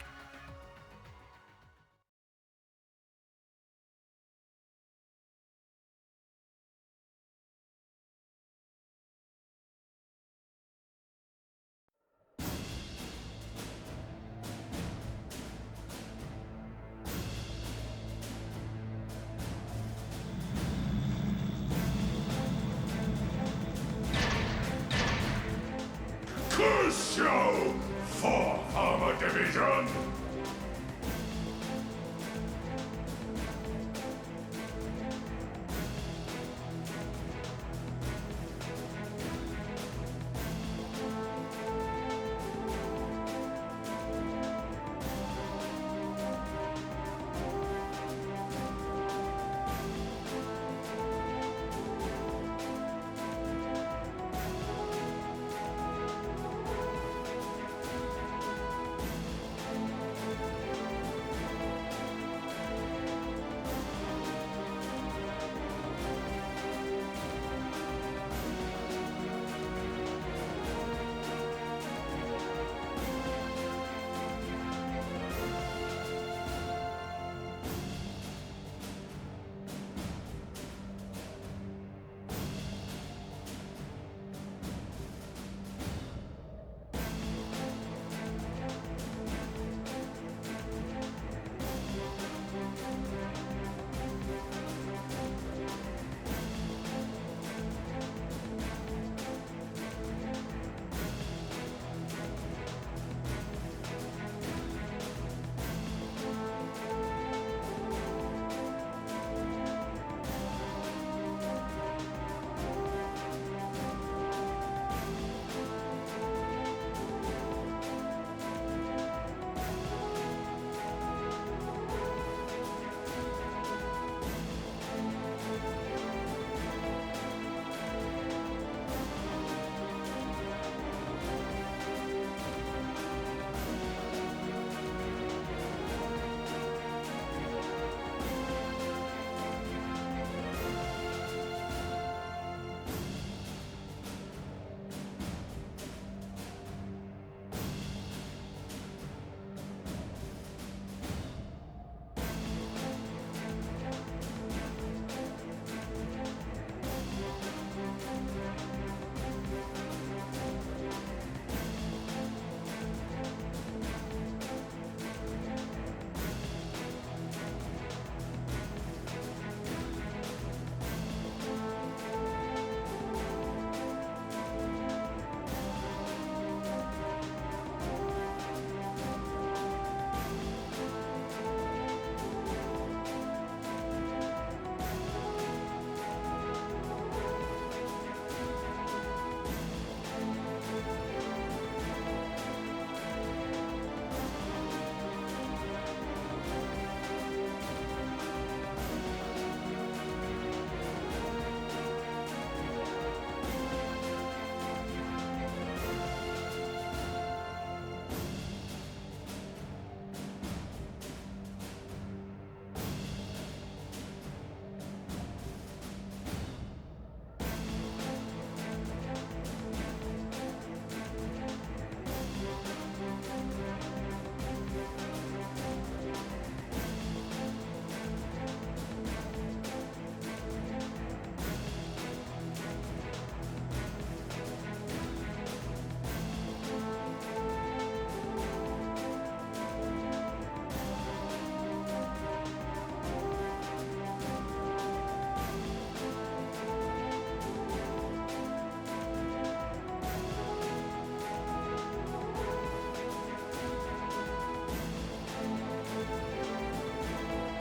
Good show! 4th Armor Division!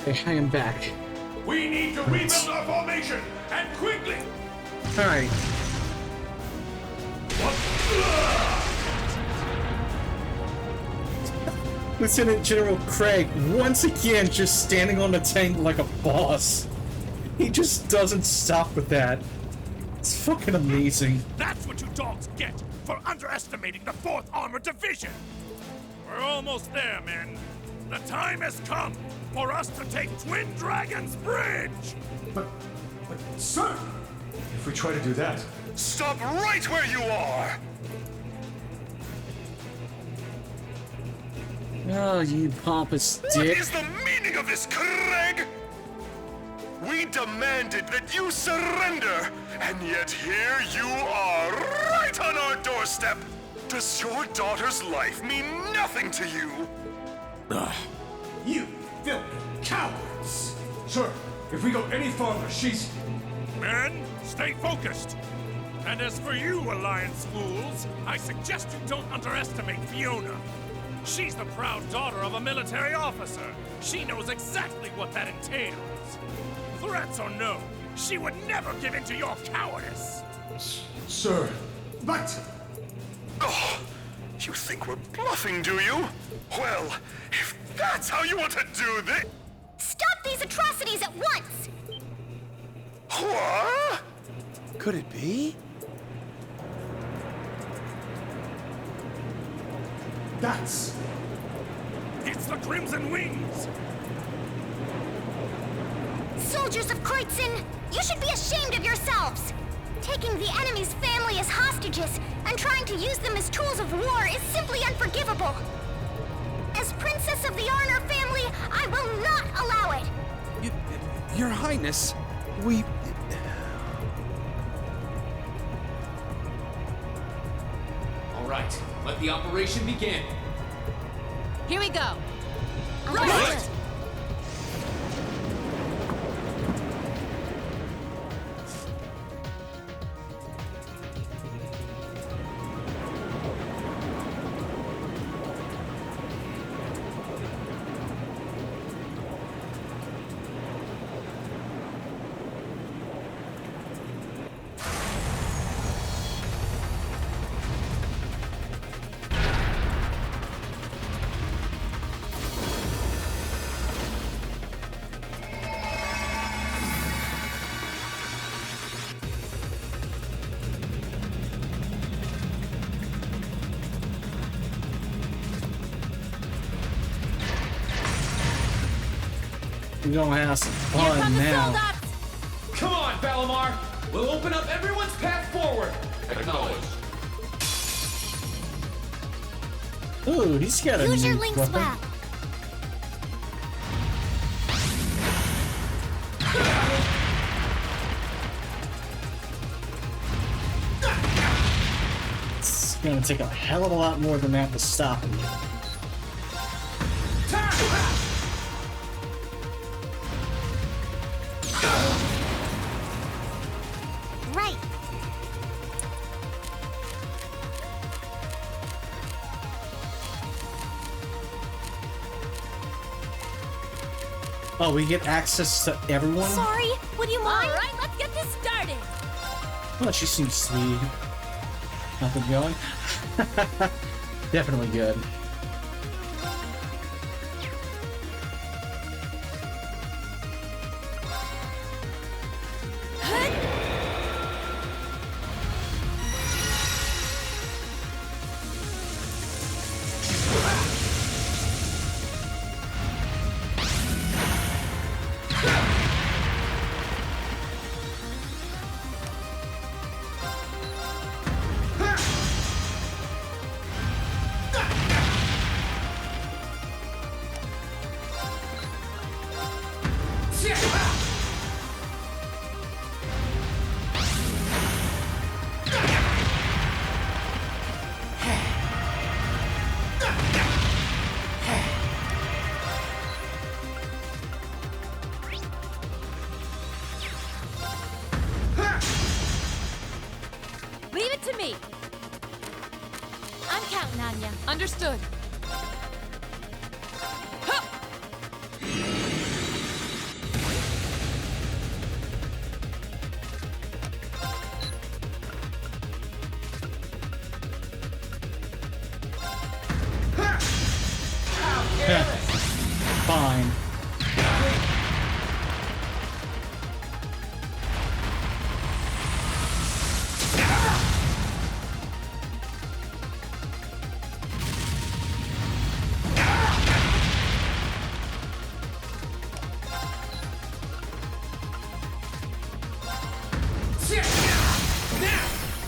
Okay, I am back. We need to rebuild our formation, and quickly! Alright. Lieutenant General Craig, once again, just standing on the tank like a boss. He just doesn't stop with that. It's fucking amazing. That's what you dogs get for underestimating the 4th Armored Division! We're almost there, men. The time has come for us to take Twin Dragons Bridge! But, sir! If we try to do that... Stop right where you are! Oh, you pompous What dick. is the meaning of this, Craig? We demanded that you surrender, and yet here you are, right on our doorstep! Does your daughter's life mean nothing to you? You filthy cowards! Sir, if we go any farther, she's... Men, stay focused! And as for you, Alliance fools, I suggest you don't underestimate Fiona. She's the proud daughter of a military officer. She knows exactly what that entails. Threats or no, she would never give in to your cowardice. Sir, but... Oh, you think we're bluffing, do you? Well, if that's how you want to do this... Stop these atrocities at once! What? Could it be? That's... It's the Crimson Wings! Soldiers of Kreutzen, you should be ashamed of yourselves! Taking the enemy's family as hostages and trying to use them as tools of war is simply unforgivable. As Princess of the Arnor family, I will not allow it! Your Highness, we... All right, let the operation begin. Here we go. Right! We're gonna have some fun now. Come on, Valimar! We'll open up everyone's path forward! Acknowledged. Ooh, he's got a Use your new link weapon. swap. It's gonna take a hell of a lot more than that to stop him. Right. Oh, we get access to everyone? Sorry, would you mind? All right, let's get this started. Oh, she seems sweet. Nothing going? Definitely good. Leave it to me. I'm counting on you. Understood. Fine.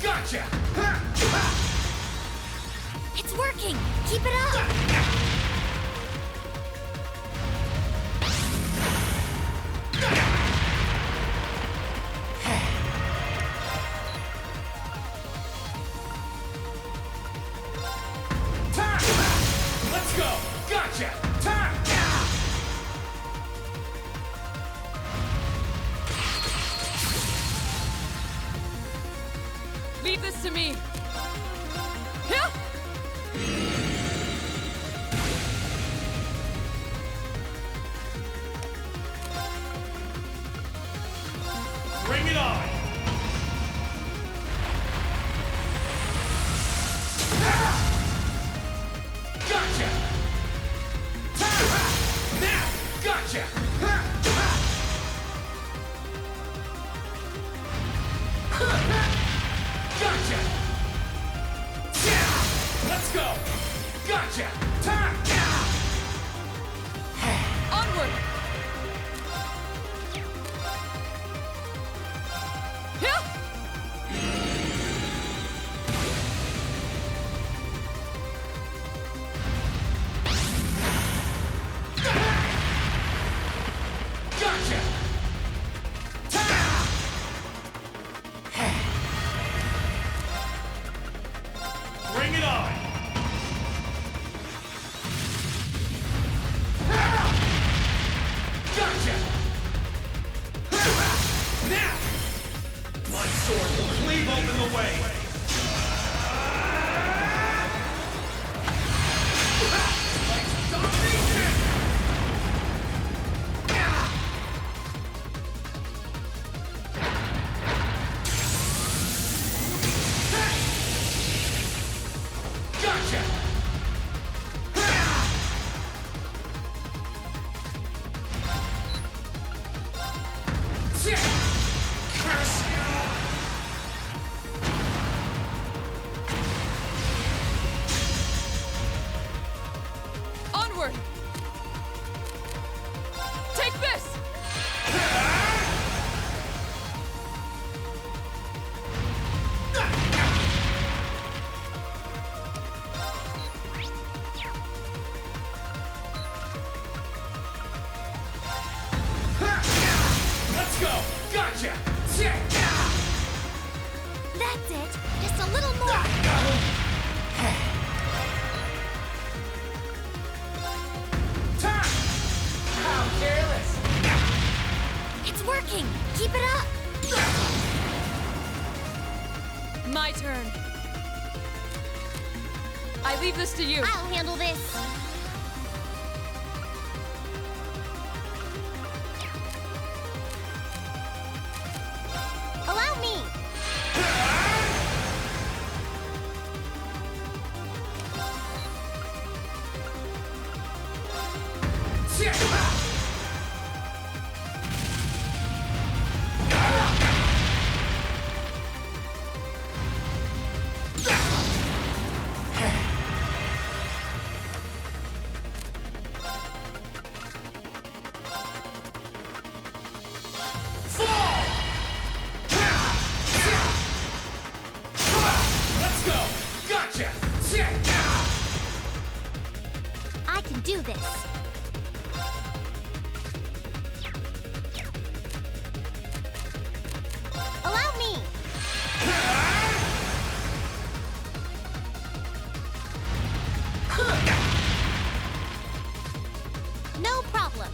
Gotcha! It's working! Keep it up! Let's go! Gotcha! Time! Leave this to me. Hill! Bring it on! Gotcha! Now! Gotcha! Gotcha! Let's go! Gotcha! Time! Onward! Hill! Gotcha! Bring it on! Gotcha! Now! My sword will cleave open the way! Like domination! Gotcha! Curse Onward! Take this! Let's go! Gotcha! That's it. Just a little more. How careless! It's working! Keep it up! My turn. I leave this to you. I'll handle this. Allow me. Let's go! Gotcha! I can do this. Allow me. No problem.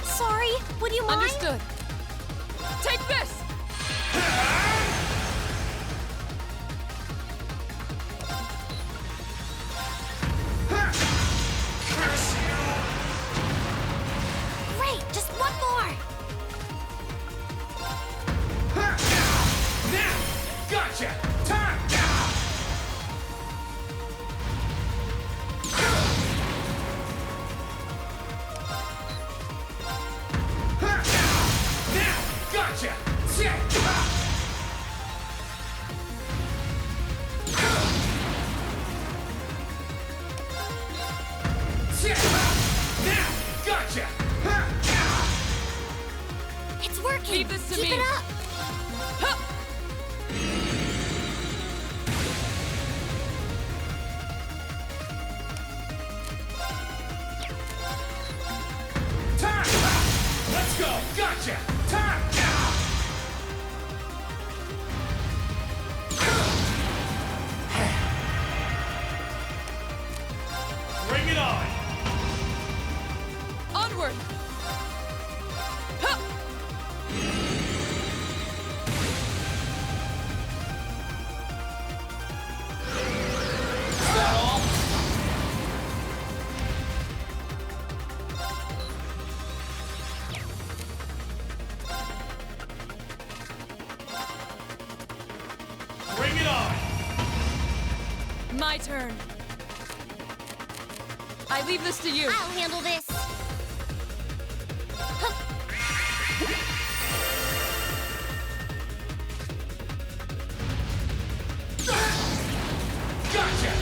Sorry, would you mind? Understood. Take this! Great, just one more. Now! Gotcha! my turn. I leave this to you. I'll handle this. Gotcha!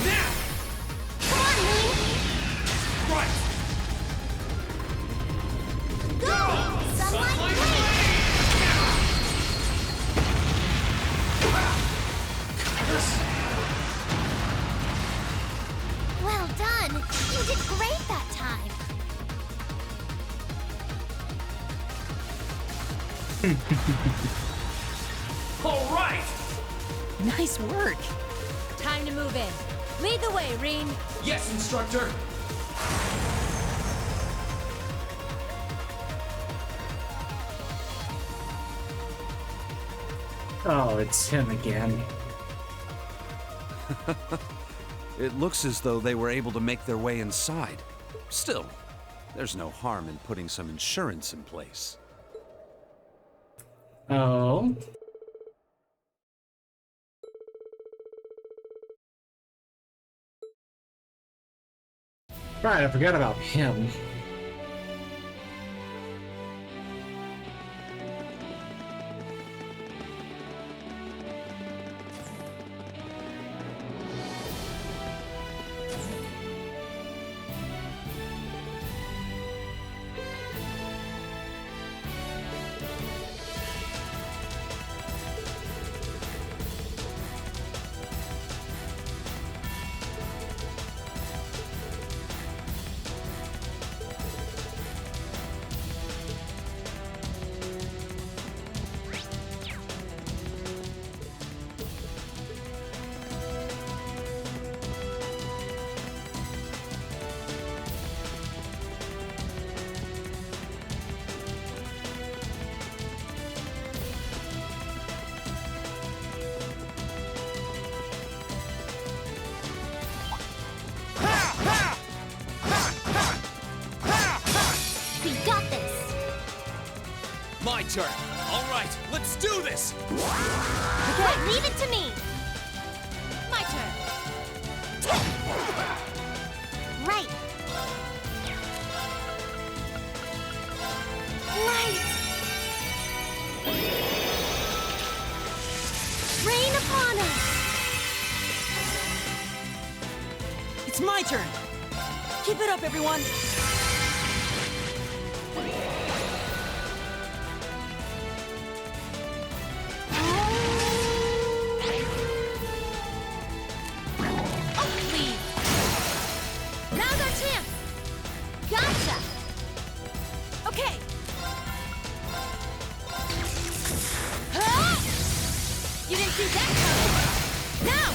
Now! Come on, Link! Right! Go! Sunlight Blade! Well done! You did great that time! All right! Nice work. Time to move in. Lead the way, Reen. Yes, instructor! Oh, it's him again. It looks as though they were able to make their way inside. Still, there's no harm in putting some insurance in place. Oh. Right, I forgot about him. We got this! My turn! All right, let's do this! Okay, leave it to me! My turn! Right! Right! Rain upon us! It's my turn. Keep it up, everyone. Oh, please! Now's our chance! Gotcha! Okay. Huh? You didn't see that coming! Now!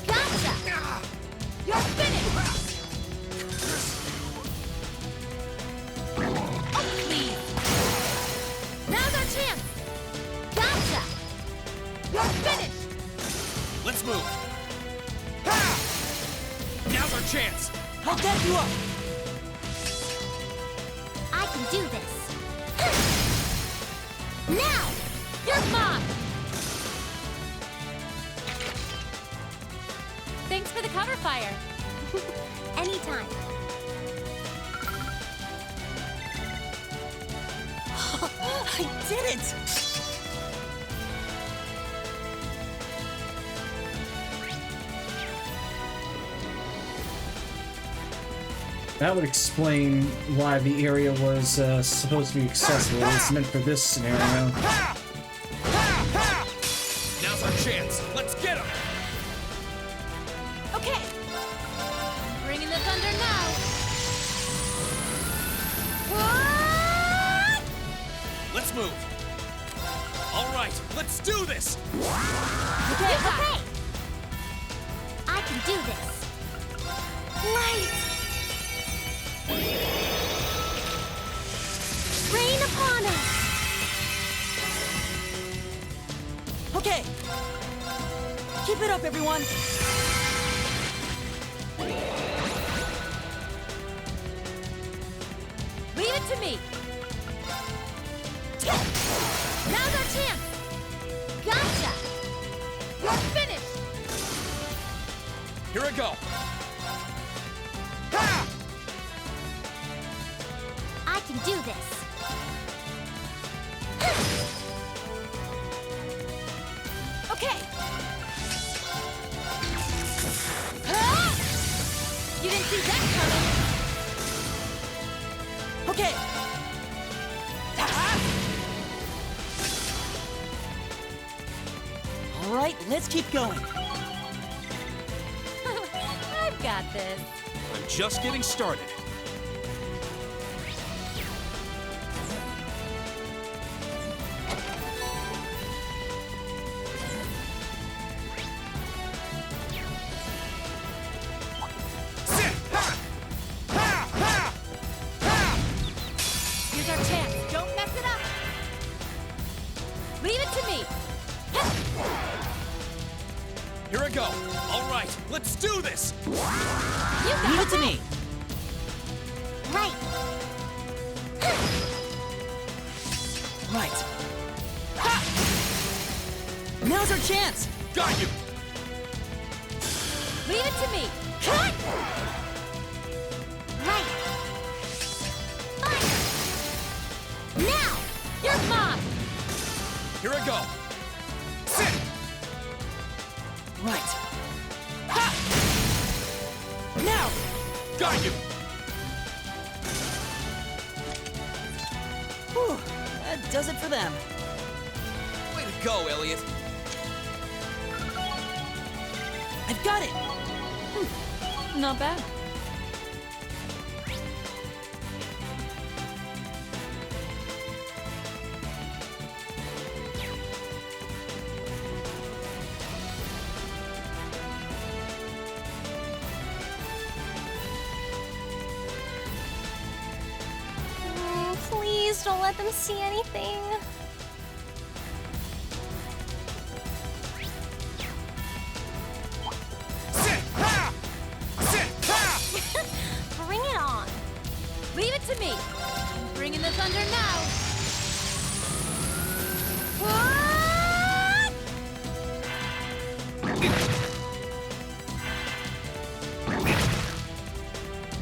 Gotcha! You're finished! Oh, please! Now's our chance! Gotcha! You're finished! Let's move! Now's our chance! I'll get you up. I can do this! Now! You're mine! Thanks for the cover fire. Anytime. I did it! That would explain why the area was supposed to be accessible. It's meant for this scenario. Now's our chance! Let's get him! Okay! Bringing the thunder now! What? Let's move! All right, let's do this! Okay, okay! I can do this! Right! Rain upon us! Okay. Keep it up, everyone. Leave it to me. Now's our chance! Gotcha! You're Here I go. I can do this. Okay. You didn't see that coming. Okay. All right, let's keep going. I've got this. I'm just getting started. Here's our chance. Don't mess it up. Leave it to me. Here I go. All right, let's do this. You got Leave it to me. Right. Right. Now's our chance. Got you. Leave it to me. Cut! Right. Fire! Now! You're mine. Here I go. Right. Ha! Now. Got you. Whew, that does it for them. Way to go, Elliot. I've got it. Not bad. Please don't let them see anything. Bring it on. Leave it to me. I'm bringing the thunder now.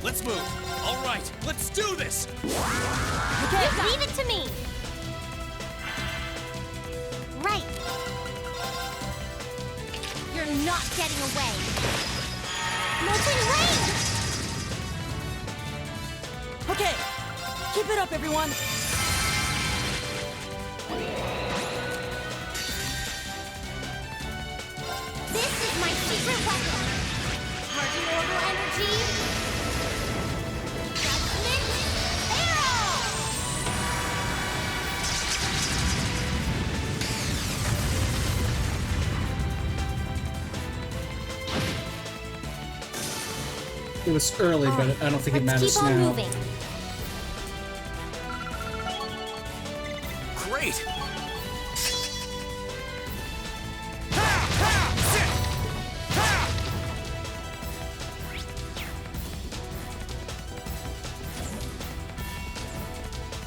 Let's move. All right, let's do this. Okay, leave it to me. Right. You're not getting away. Molten rain! Okay. Keep it up, everyone. This is my secret weapon. Charging orbital energy. Judgment arrow! It was early, but I don't think it matters Keep on now. moving. Great.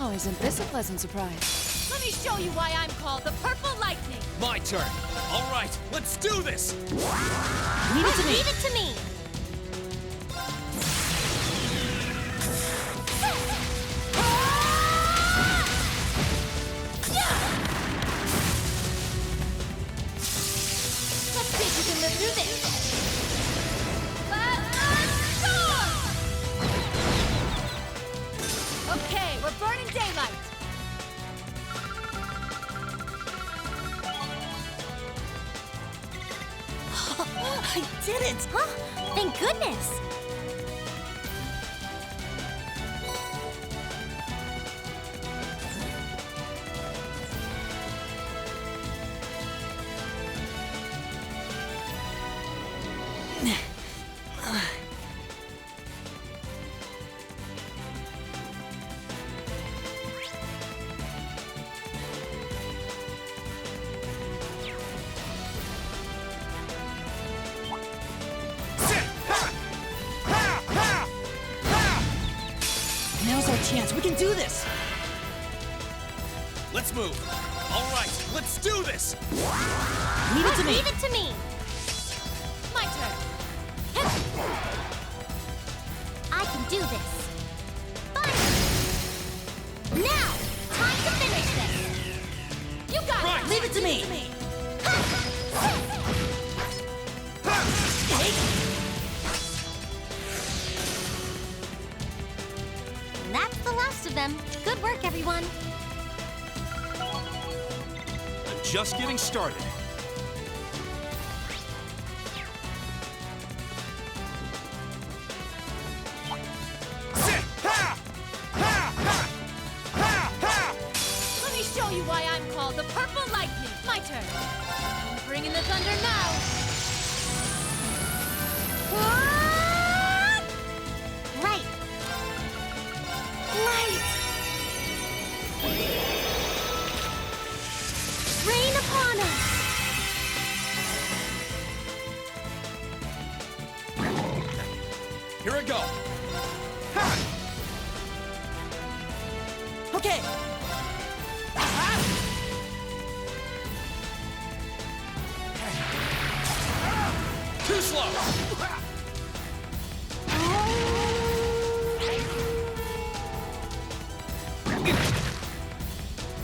Oh, isn't this a pleasant surprise? Let me show you why I'm called the Purple Lightning. My turn. All right, let's do this. Leave it to me. Leave it to me. Let's see if you can live through this. Okay, we're burning daylight. I did it. Huh? Thank goodness. Now's our chance. We can do this. Let's move. All right, let's do this. Leave it to me. Leave it to me. My turn. do this. Fine. Now, time to finish this. You got it. Leave it to me. And that's the last of them. Good work, everyone. I'm just getting started. Let me show you why I'm called the Purple Lightning. My turn. I'm bringing the thunder now. Right. Light. Rain upon us. Here I go. Okay. Too slow.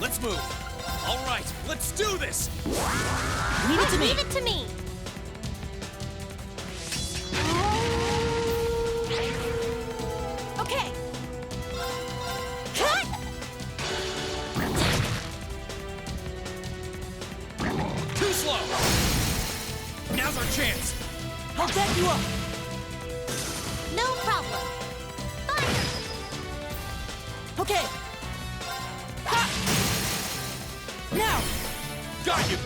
Let's move. All right, let's do this. Leave it to me. Leave it to me. Okay. Cut. Too slow. Now's our chance. I'll back you up. No problem. Fire. Okay. Ha! Now. Got you.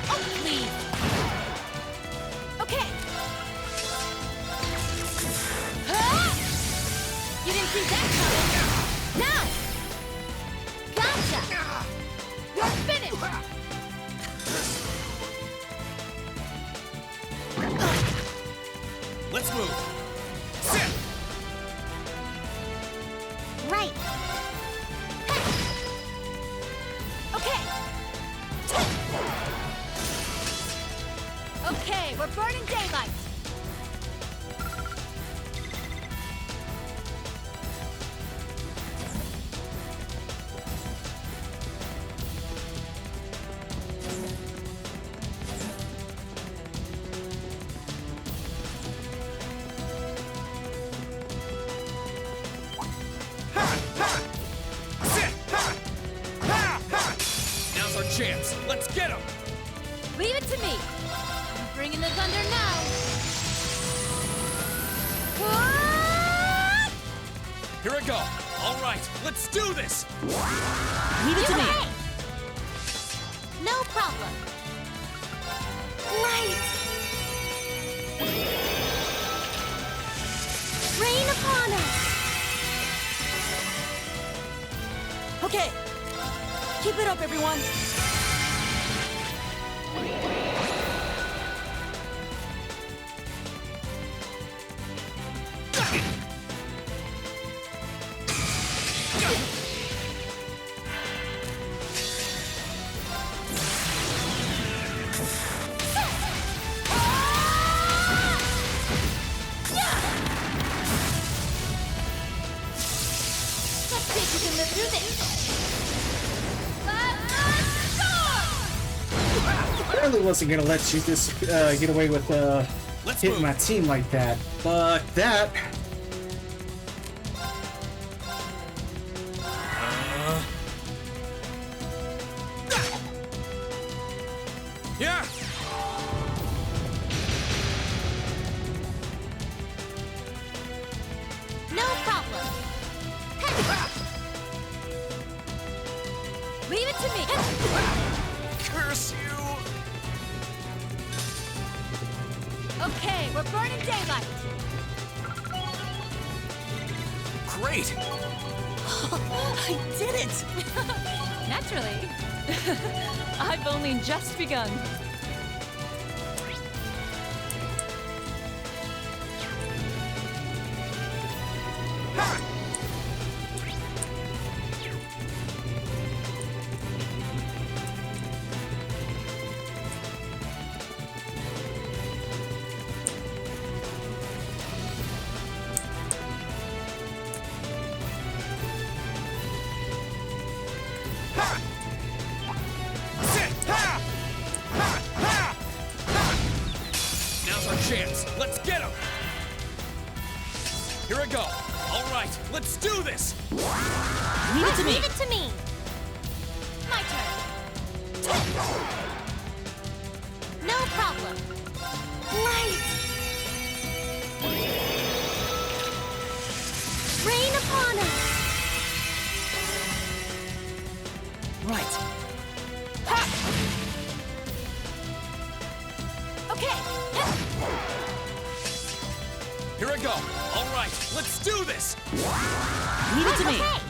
Oh, please. Okay. You didn't see that coming. Now. Gotcha. You're finished. Let's move. Sit. Right. Okay. Okay, we're burning daylight. Now's our chance. Let's get him. Leave it to me. I'm bringing the thunder now. Here I go. All right, let's do this. Leave it to me. Okay. No problem. Light. Rain upon us. Okay. Keep it up, everyone. Let's see if you can live through this. I really wasn't gonna let you just get away with hitting my team like that, but that. Yeah. No problem. Leave it to me. Curse you. Okay, we're burning daylight. Great. I did it! Naturally. I've only just begun. Yes, let's get him! Here I go. All right, let's do this! Leave it to me! Leave it to me! My turn. No problem. Light! Rain upon us! Right. Ha! Okay! Here I go. All right, let's do this! Leave it to me! Okay.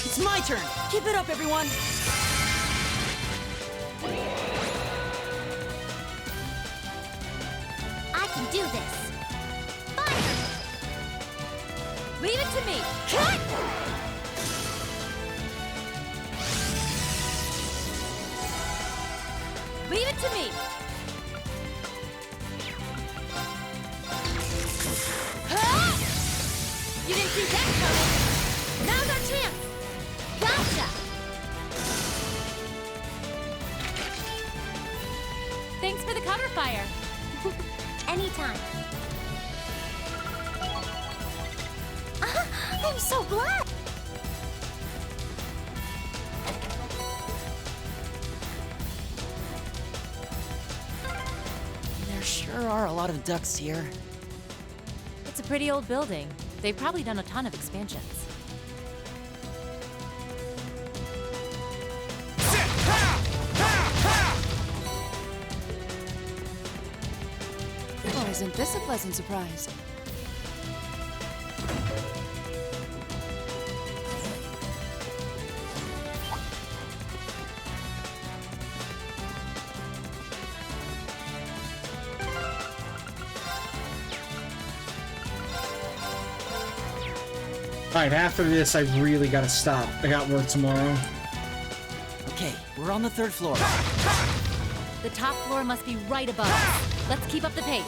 It's my turn! Keep it up, everyone! I can do this. Fire! Leave it to me! Cut! Leave it to me! Ah! You didn't see that coming. Now's our chance. Gotcha! Thanks for the cover fire. Anytime. I'm so glad. There sure are a lot of ducks here. It's a pretty old building. They've probably done a ton of expansions. Or isn't this a pleasant surprise? Alright, after this, I really gotta stop. I got work tomorrow. Okay, we're on the 3rd floor. The top floor must be right above us. Let's keep up the pace.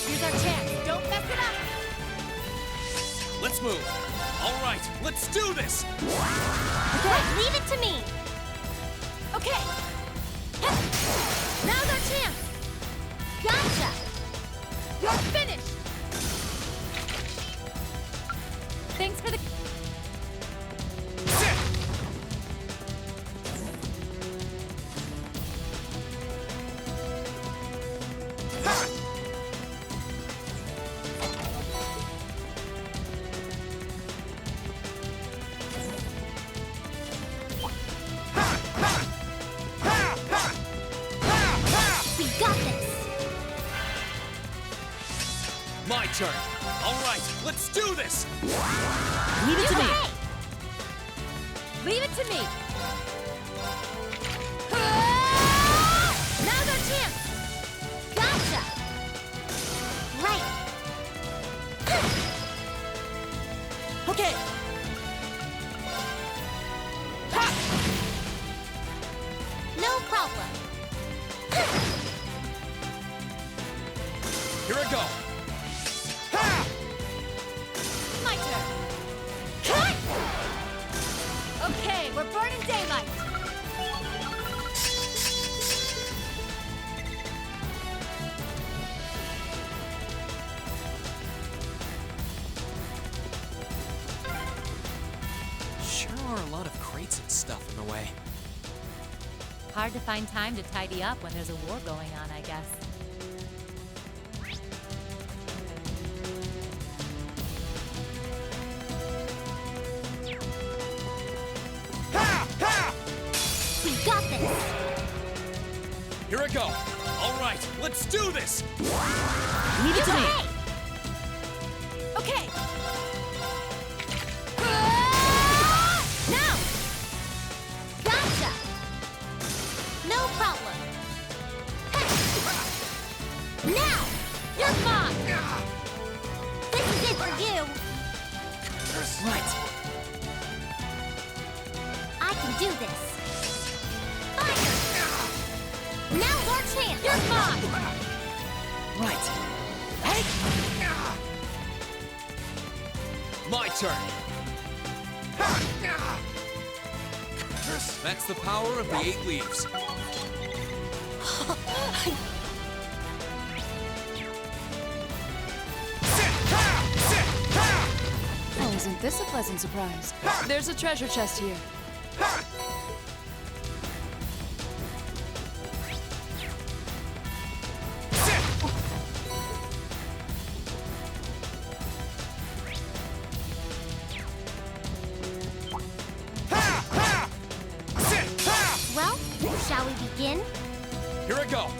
Here's our chance. Don't mess it up. Let's move. All right, let's do this! Okay, leave it to me. Okay. Now's our chance. Gotcha. You're finished. Thanks for the... We got this. My turn. All right, let's do this! Leave it to me! Okay. Leave it to me! Now's our chance. Gotcha. Right. Okay! No problem. Here I go. My turn. Cut! Okay, we're burning daylight. Sure are a lot of crates and stuff in the way. Hard to find time to tidy up when there's a war going on, I guess. We got this. Here I go. All right, let's do this! Leave it to me! Okay. Now. Gotcha. No problem. Now. You're fine. This is it for you. Right. I can do this. Fire. Now's our chance! You're mine! Right. My turn! That's the power of the 8 leaves. Oh, isn't this a pleasant surprise? There's a treasure chest here. Well, shall we begin? Here I go!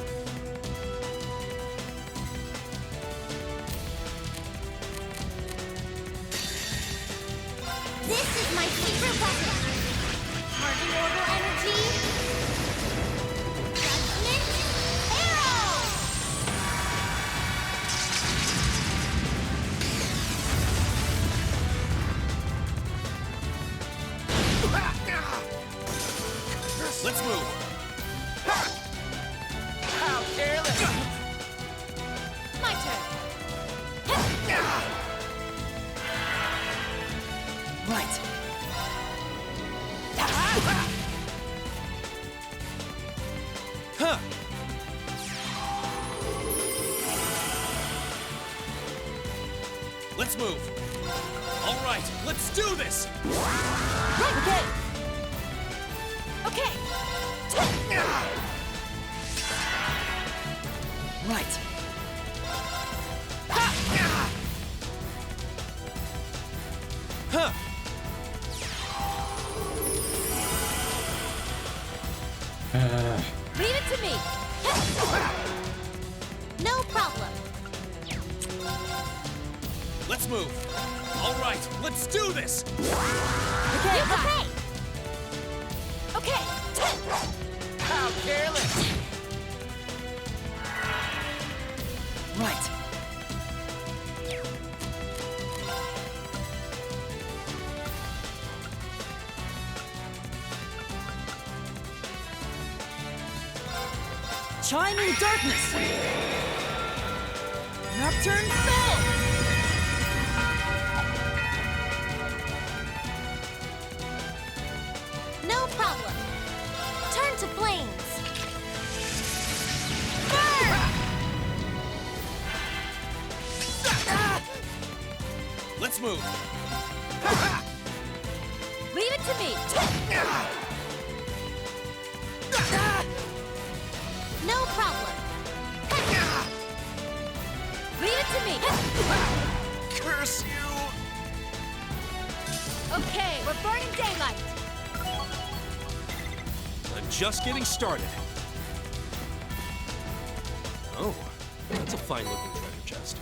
This is my favorite weapon! Marching order energy! Judgment arrow! Let's move! How careless! My turn! Right. Huh! Let's move! All right, let's do this! Okay. Okay. Right. Huh! Leave it to me! No problem! Let's move! All right, let's do this! Okay! Okay! Okay! How careless! Right. Chiming darkness! Nocturne spell! No problem! Turn to flames! Let's move! Leave it to me! No problem! Leave it to me! Curse you! Okay, we're burning daylight! I'm just getting started. Oh, that's a fine-looking treasure chest.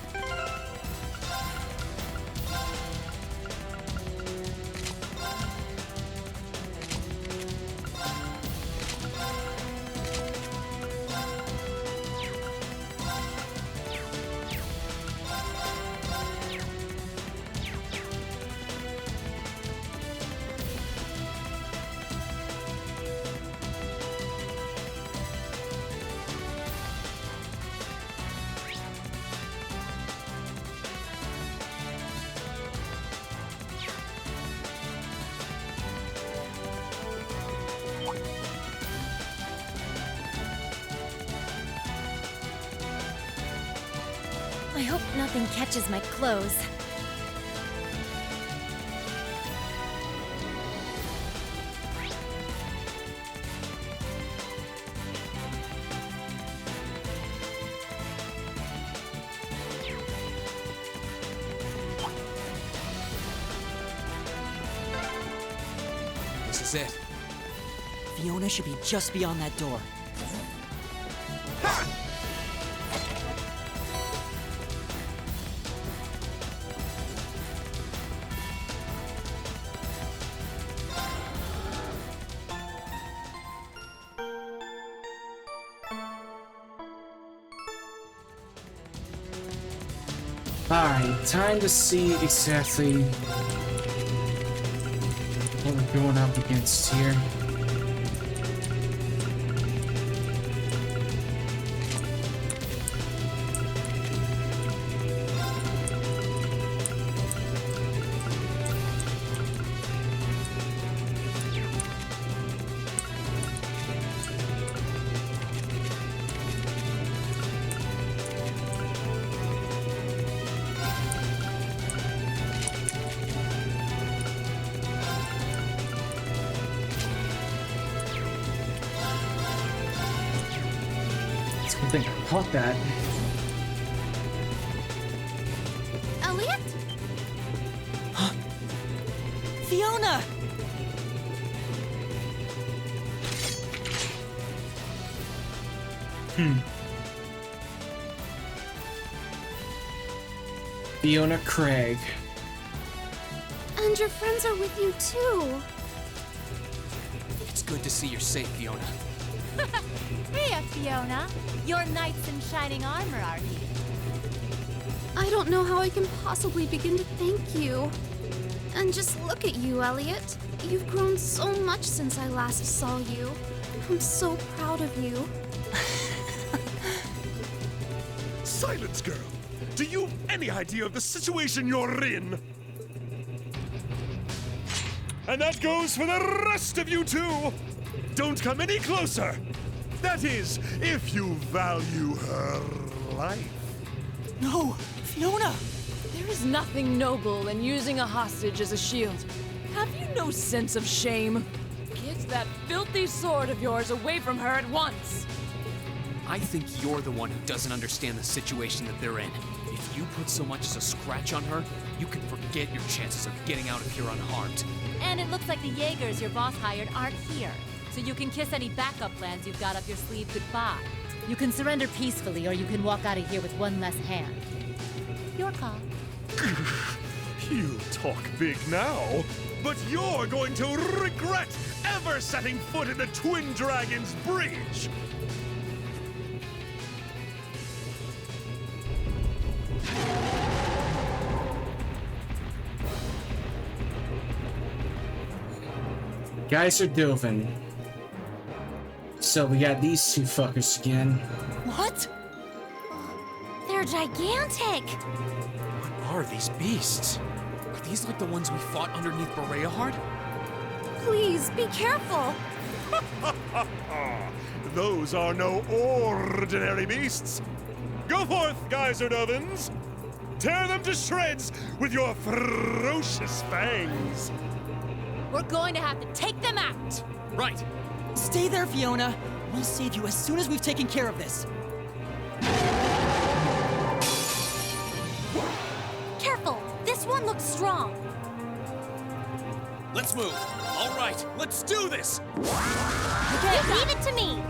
I hope nothing catches my clothes. This is it. Fiona should be just beyond that door. Alright, time to see exactly what we're going up against here. It's a good thing I caught that. Elliot? Fiona! Fiona Craig. And your friends are with you too. It's good to see you're safe, Fiona. Hiya, Fiona. Your knights in shining armor are here. I don't know how I can possibly begin to thank you. And just look at you, Elliot. You've grown so much since I last saw you. I'm so proud of you. Silence, girl. Do you have any idea of the situation you're in? And that goes for the rest of you too. Don't come any closer. That is, if you value her life. No, Fiona! There is nothing noble in using a hostage as a shield. Have you no sense of shame? Get that filthy sword of yours away from her at once! I think you're the one who doesn't understand the situation that they're in. If you put so much as a scratch on her, you can forget your chances of getting out of here unharmed. And it looks like the Jaegers your boss hired aren't here, so you can kiss any backup plans you've got up your sleeve goodbye. You can surrender peacefully, or you can walk out of here with one less hand. Your call. You talk big now, but you're going to regret ever setting foot in the Twin Dragons Bridge! Guys are Dovin. So we got these two fuckers again. What? They're gigantic! What are these beasts? Are these like the ones we fought underneath Bereahard? Please, be careful! Those are no ordinary beasts. Go forth, Geyser Dovins! Tear them to shreds with your ferocious fangs! We're going to have to take them out! Right! Stay there, Fiona. We'll save you as soon as we've taken care of this. Careful! This one looks strong! Let's move. All right, let's do this. Okay, leave it to me!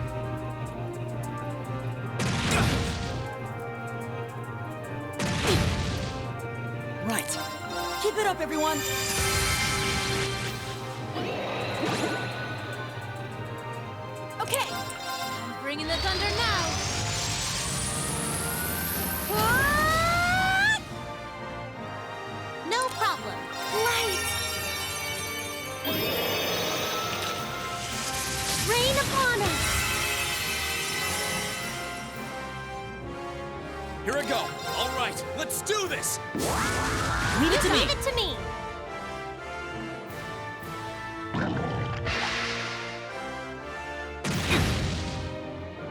Right. Keep it up, everyone. Okay! I'm bringing the thunder now! No problem. Light! Rain upon us! Here I go. All right, let's do this. Leave it to me. Leave it to me!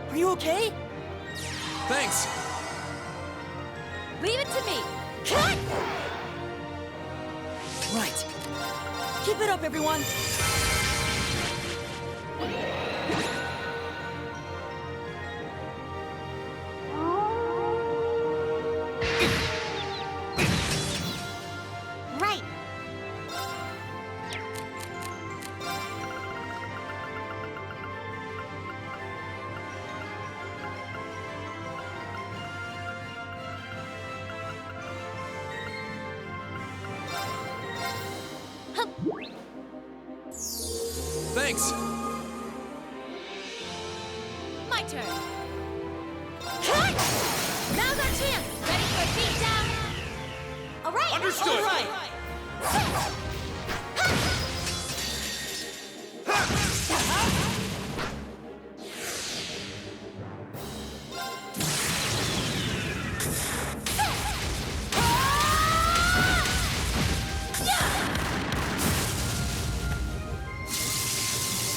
Are you okay? Thanks! Leave it to me! Cut! Right. Keep it up, everyone. Right! Thanks! My turn! Cut! Now's our chance! Ready for a beatdown? Alright! Understood. All right.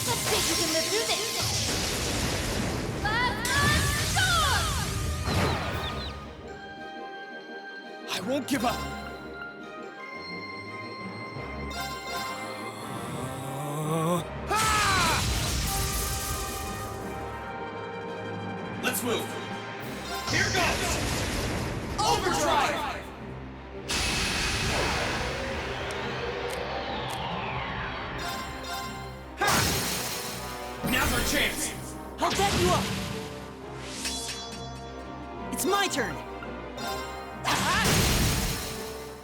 Let's see if we can live through this! I won't give up. Let's move. Here goes! Overdrive! Ha! Now's our chance! I'll back you up! It's my turn!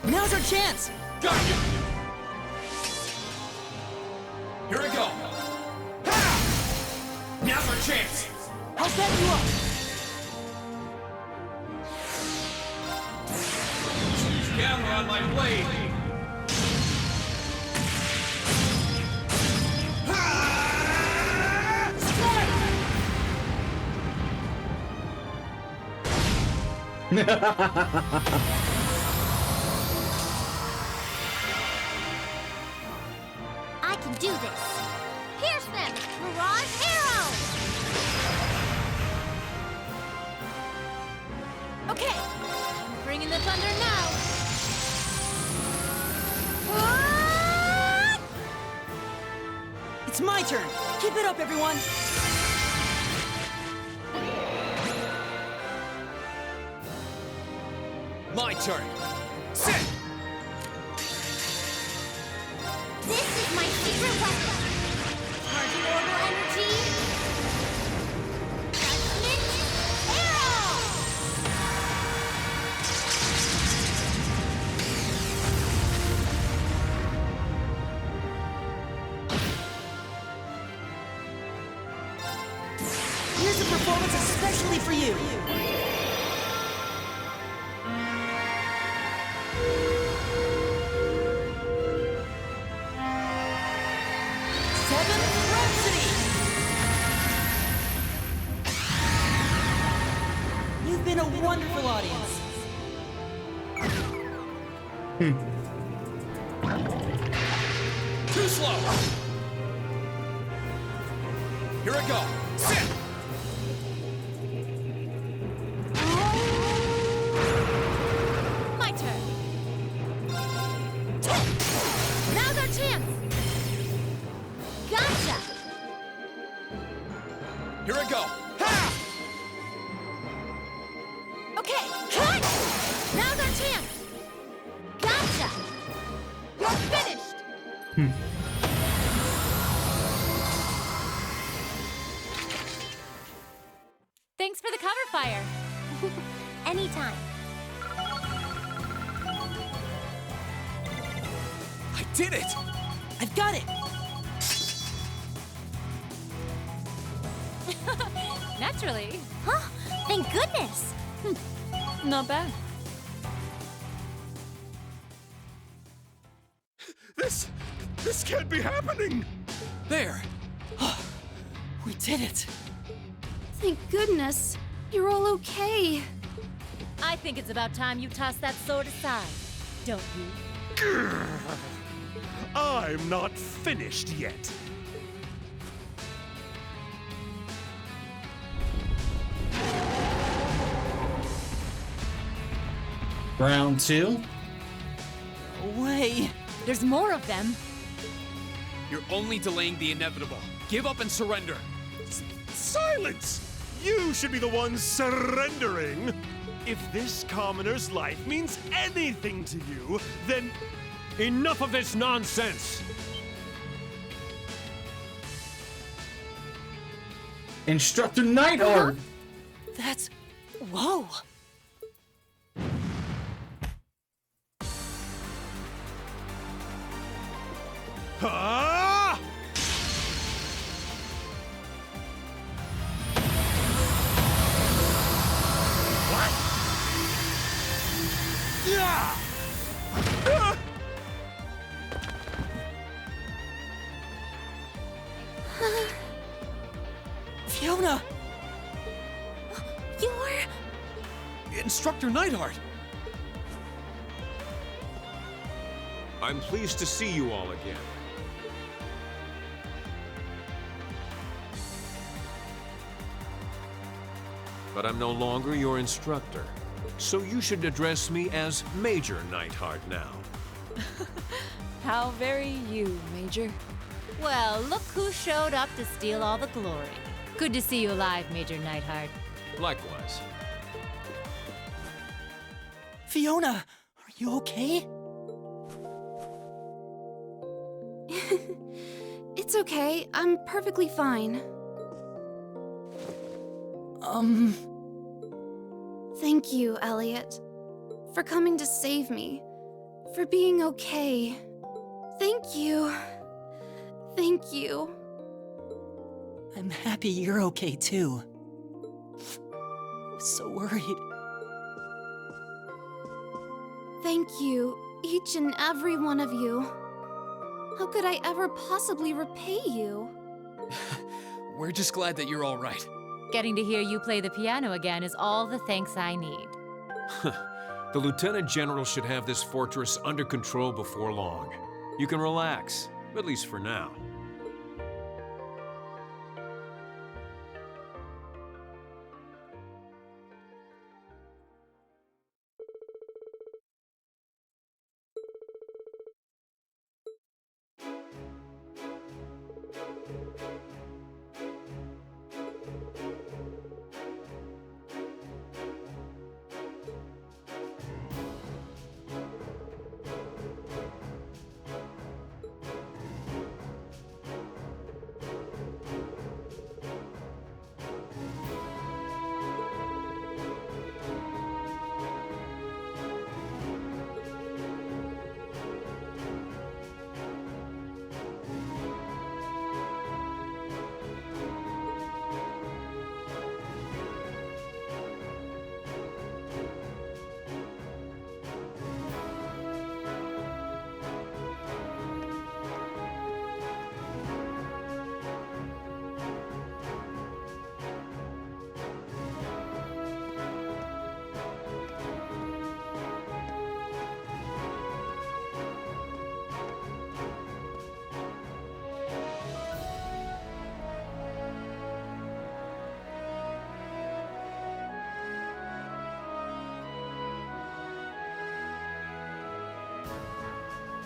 Now's our chance! Got you! Here we go! Ha! Now's our chance! I'll back you up! Gather on my blade! I can do this. Pierce them! Mirage Arrow! Okay, I'm bringing the thunder now. It's my turn! Keep it up, everyone! My turn. Sit! This is my favorite weapon. Charging orbital energy. Judgment Arrow! Here's a performance especially for you! Seventh Rhapsody! You've been a wonderful audience. Too slow! Here I go! Sit! My turn. Now's our chance. Gotcha. Here I go! Ha! Okay, cut! Now's our chance. Gotcha. You're finished. Thanks for the cover fire. Anytime. I did it! I've got it! Naturally. Huh? Thank goodness. Not bad. This can't be happening! There! We did it! Thank goodness. You're all okay. I think it's about time you toss that sword aside, don't you? I'm not finished yet. Round 2. No way! There's more of them. You're only delaying the inevitable. Give up and surrender. Silence! You should be the one surrendering! If this commoner's life means anything to you, then... Enough of this nonsense! Instructor Neidhart! That's... whoa! Ah! What? Yeah! Ah! Fiona! You're... Instructor Neidhart! I'm pleased to see you all again. But I'm no longer your instructor, so you should address me as Major Neidhart now. How very you, Major. Well, look who showed up to steal all the glory. Good to see you alive, Major Neidhart. Likewise. Fiona, are you okay? It's okay. I'm perfectly fine. Thank you, Elliot. For coming to save me. For being okay. Thank you. Thank you. I'm happy you're okay too. I was so worried. Thank you, each and every one of you. How could I ever possibly repay you? We're just glad that you're all right. Getting to hear you play the piano again is all the thanks I need. The Lieutenant General should have this fortress under control before long. You can relax, at least for now.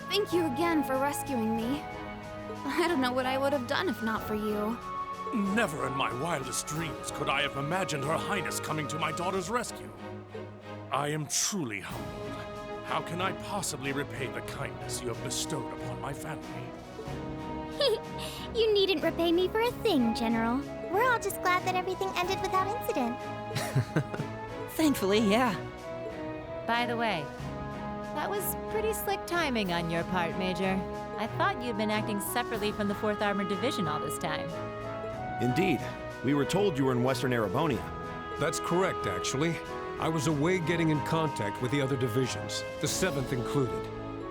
Thank you again for rescuing me. I don't know what I would have done if not for you. Never in my wildest dreams could I have imagined Her Highness coming to my daughter's rescue. I am truly humbled. How can I possibly repay the kindness you have bestowed upon my family? You needn't repay me for a thing, General. We're all just glad that everything ended without incident. Thankfully, yeah. By the way, that was pretty slick timing on your part, Major. I thought you'd been acting separately from the 4th Armored Division all this time. Indeed. We were told you were in Western Erebonia. That's correct, actually. I was away getting in contact with the other divisions, the 7th included.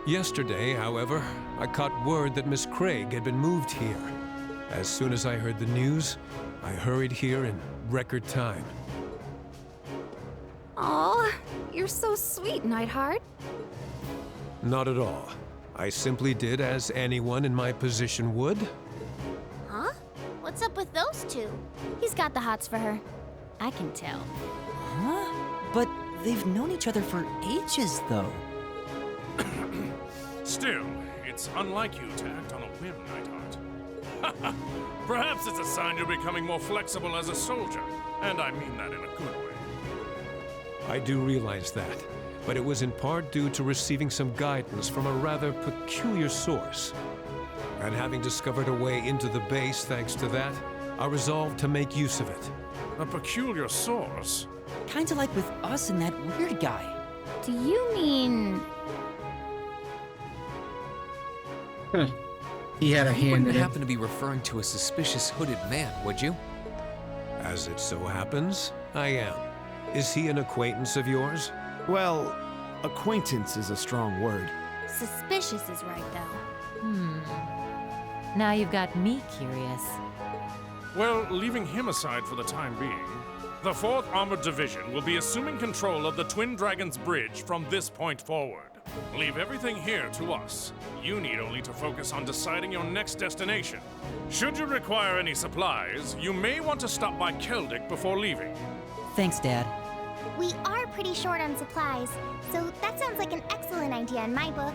Yesterday, however, I caught word that Miss Craig had been moved here. As soon as I heard the news, I hurried here in record time. Aw, you're so sweet, Neidhart. Not at all. I simply did as anyone in my position would. Huh? What's up with those two? He's got the hots for her. I can tell. Huh? But they've known each other for ages, though. Still, it's unlike you to act on a whim, Neidhart. Perhaps it's a sign you're becoming more flexible as a soldier, and I mean that in a good way. I do realize that, but it was in part due to receiving some guidance from a rather peculiar source. And having discovered a way into the base thanks to that, I resolved to make use of it. A peculiar source? Kinda like with us and that weird guy. Do you mean... He had a You hand wouldn't in it. happen to be referring to a suspicious hooded man, would you? As it so happens, I am. Is he an acquaintance of yours? Well, acquaintance is a strong word. Suspicious is right, though. Now you've got me curious. Well, leaving him aside for the time being, the 4th Armored Division will be assuming control of the Twin Dragons Bridge from this point forward. Leave everything here to us. You need only to focus on deciding your next destination. Should you require any supplies, you may want to stop by Keldic before leaving. Thanks, Dad. We are pretty short on supplies, so that sounds like an excellent idea in my book.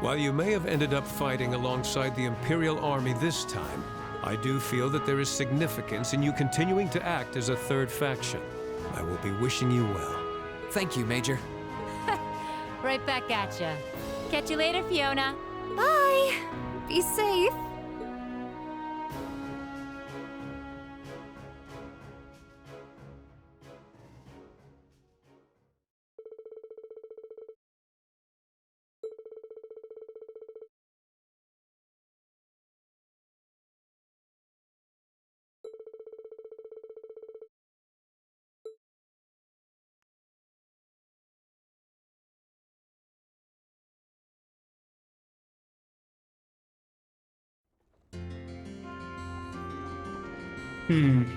While you may have ended up fighting alongside the Imperial Army this time, I do feel that there is significance in you continuing to act as a third faction. I will be wishing you well. Thank you, Major. Right back at ya. Catch you later, Fiona. Bye. Be safe.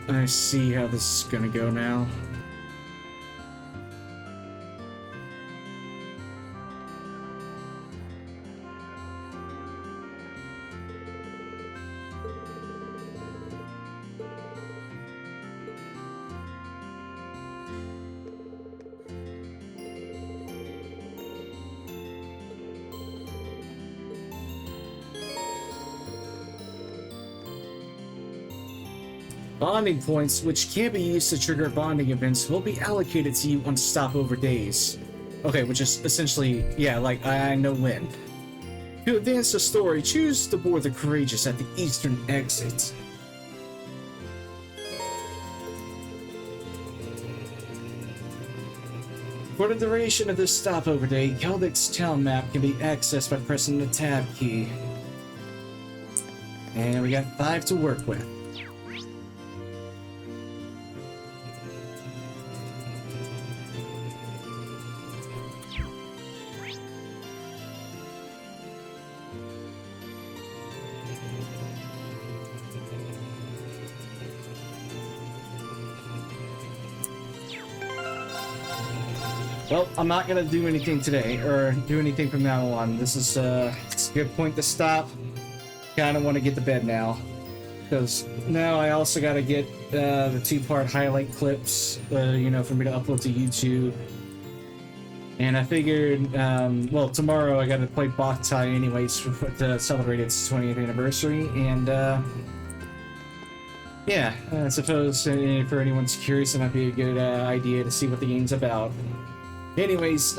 I see how this is gonna go now. Bonding points, which can be used to trigger bonding events, will be allocated to you on stopover days. Okay, which is essentially, yeah, like I know when. To advance the story, choose to board the Courageous at the eastern exit. For the duration of this stopover day, Keldik's town map can be accessed by pressing the tab key. And we got 5 to work with. Well, I'm not gonna do anything today, or do anything from now on. This is it's a good point to stop. Kinda want to get to bed now. Because now I also gotta get the 2-part highlight clips, you know, for me to upload to YouTube. And I figured, well, tomorrow I gotta play Boktai anyways to celebrate its 20th anniversary, and yeah, I suppose for anyone's curious, it might be a good idea to see what the game's about. Anyways,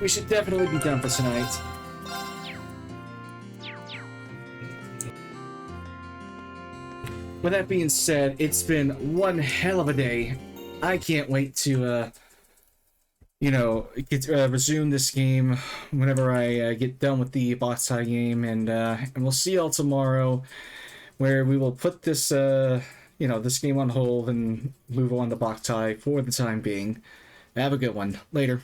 we should definitely be done for tonight. With that being said, it's been one hell of a day. I can't wait to, you know, resume this game whenever I get done with the Boktai game, and we'll see y'all tomorrow, where we will put this, you know, this game on hold and move on to Boktai for the time being. Have a good one. Later.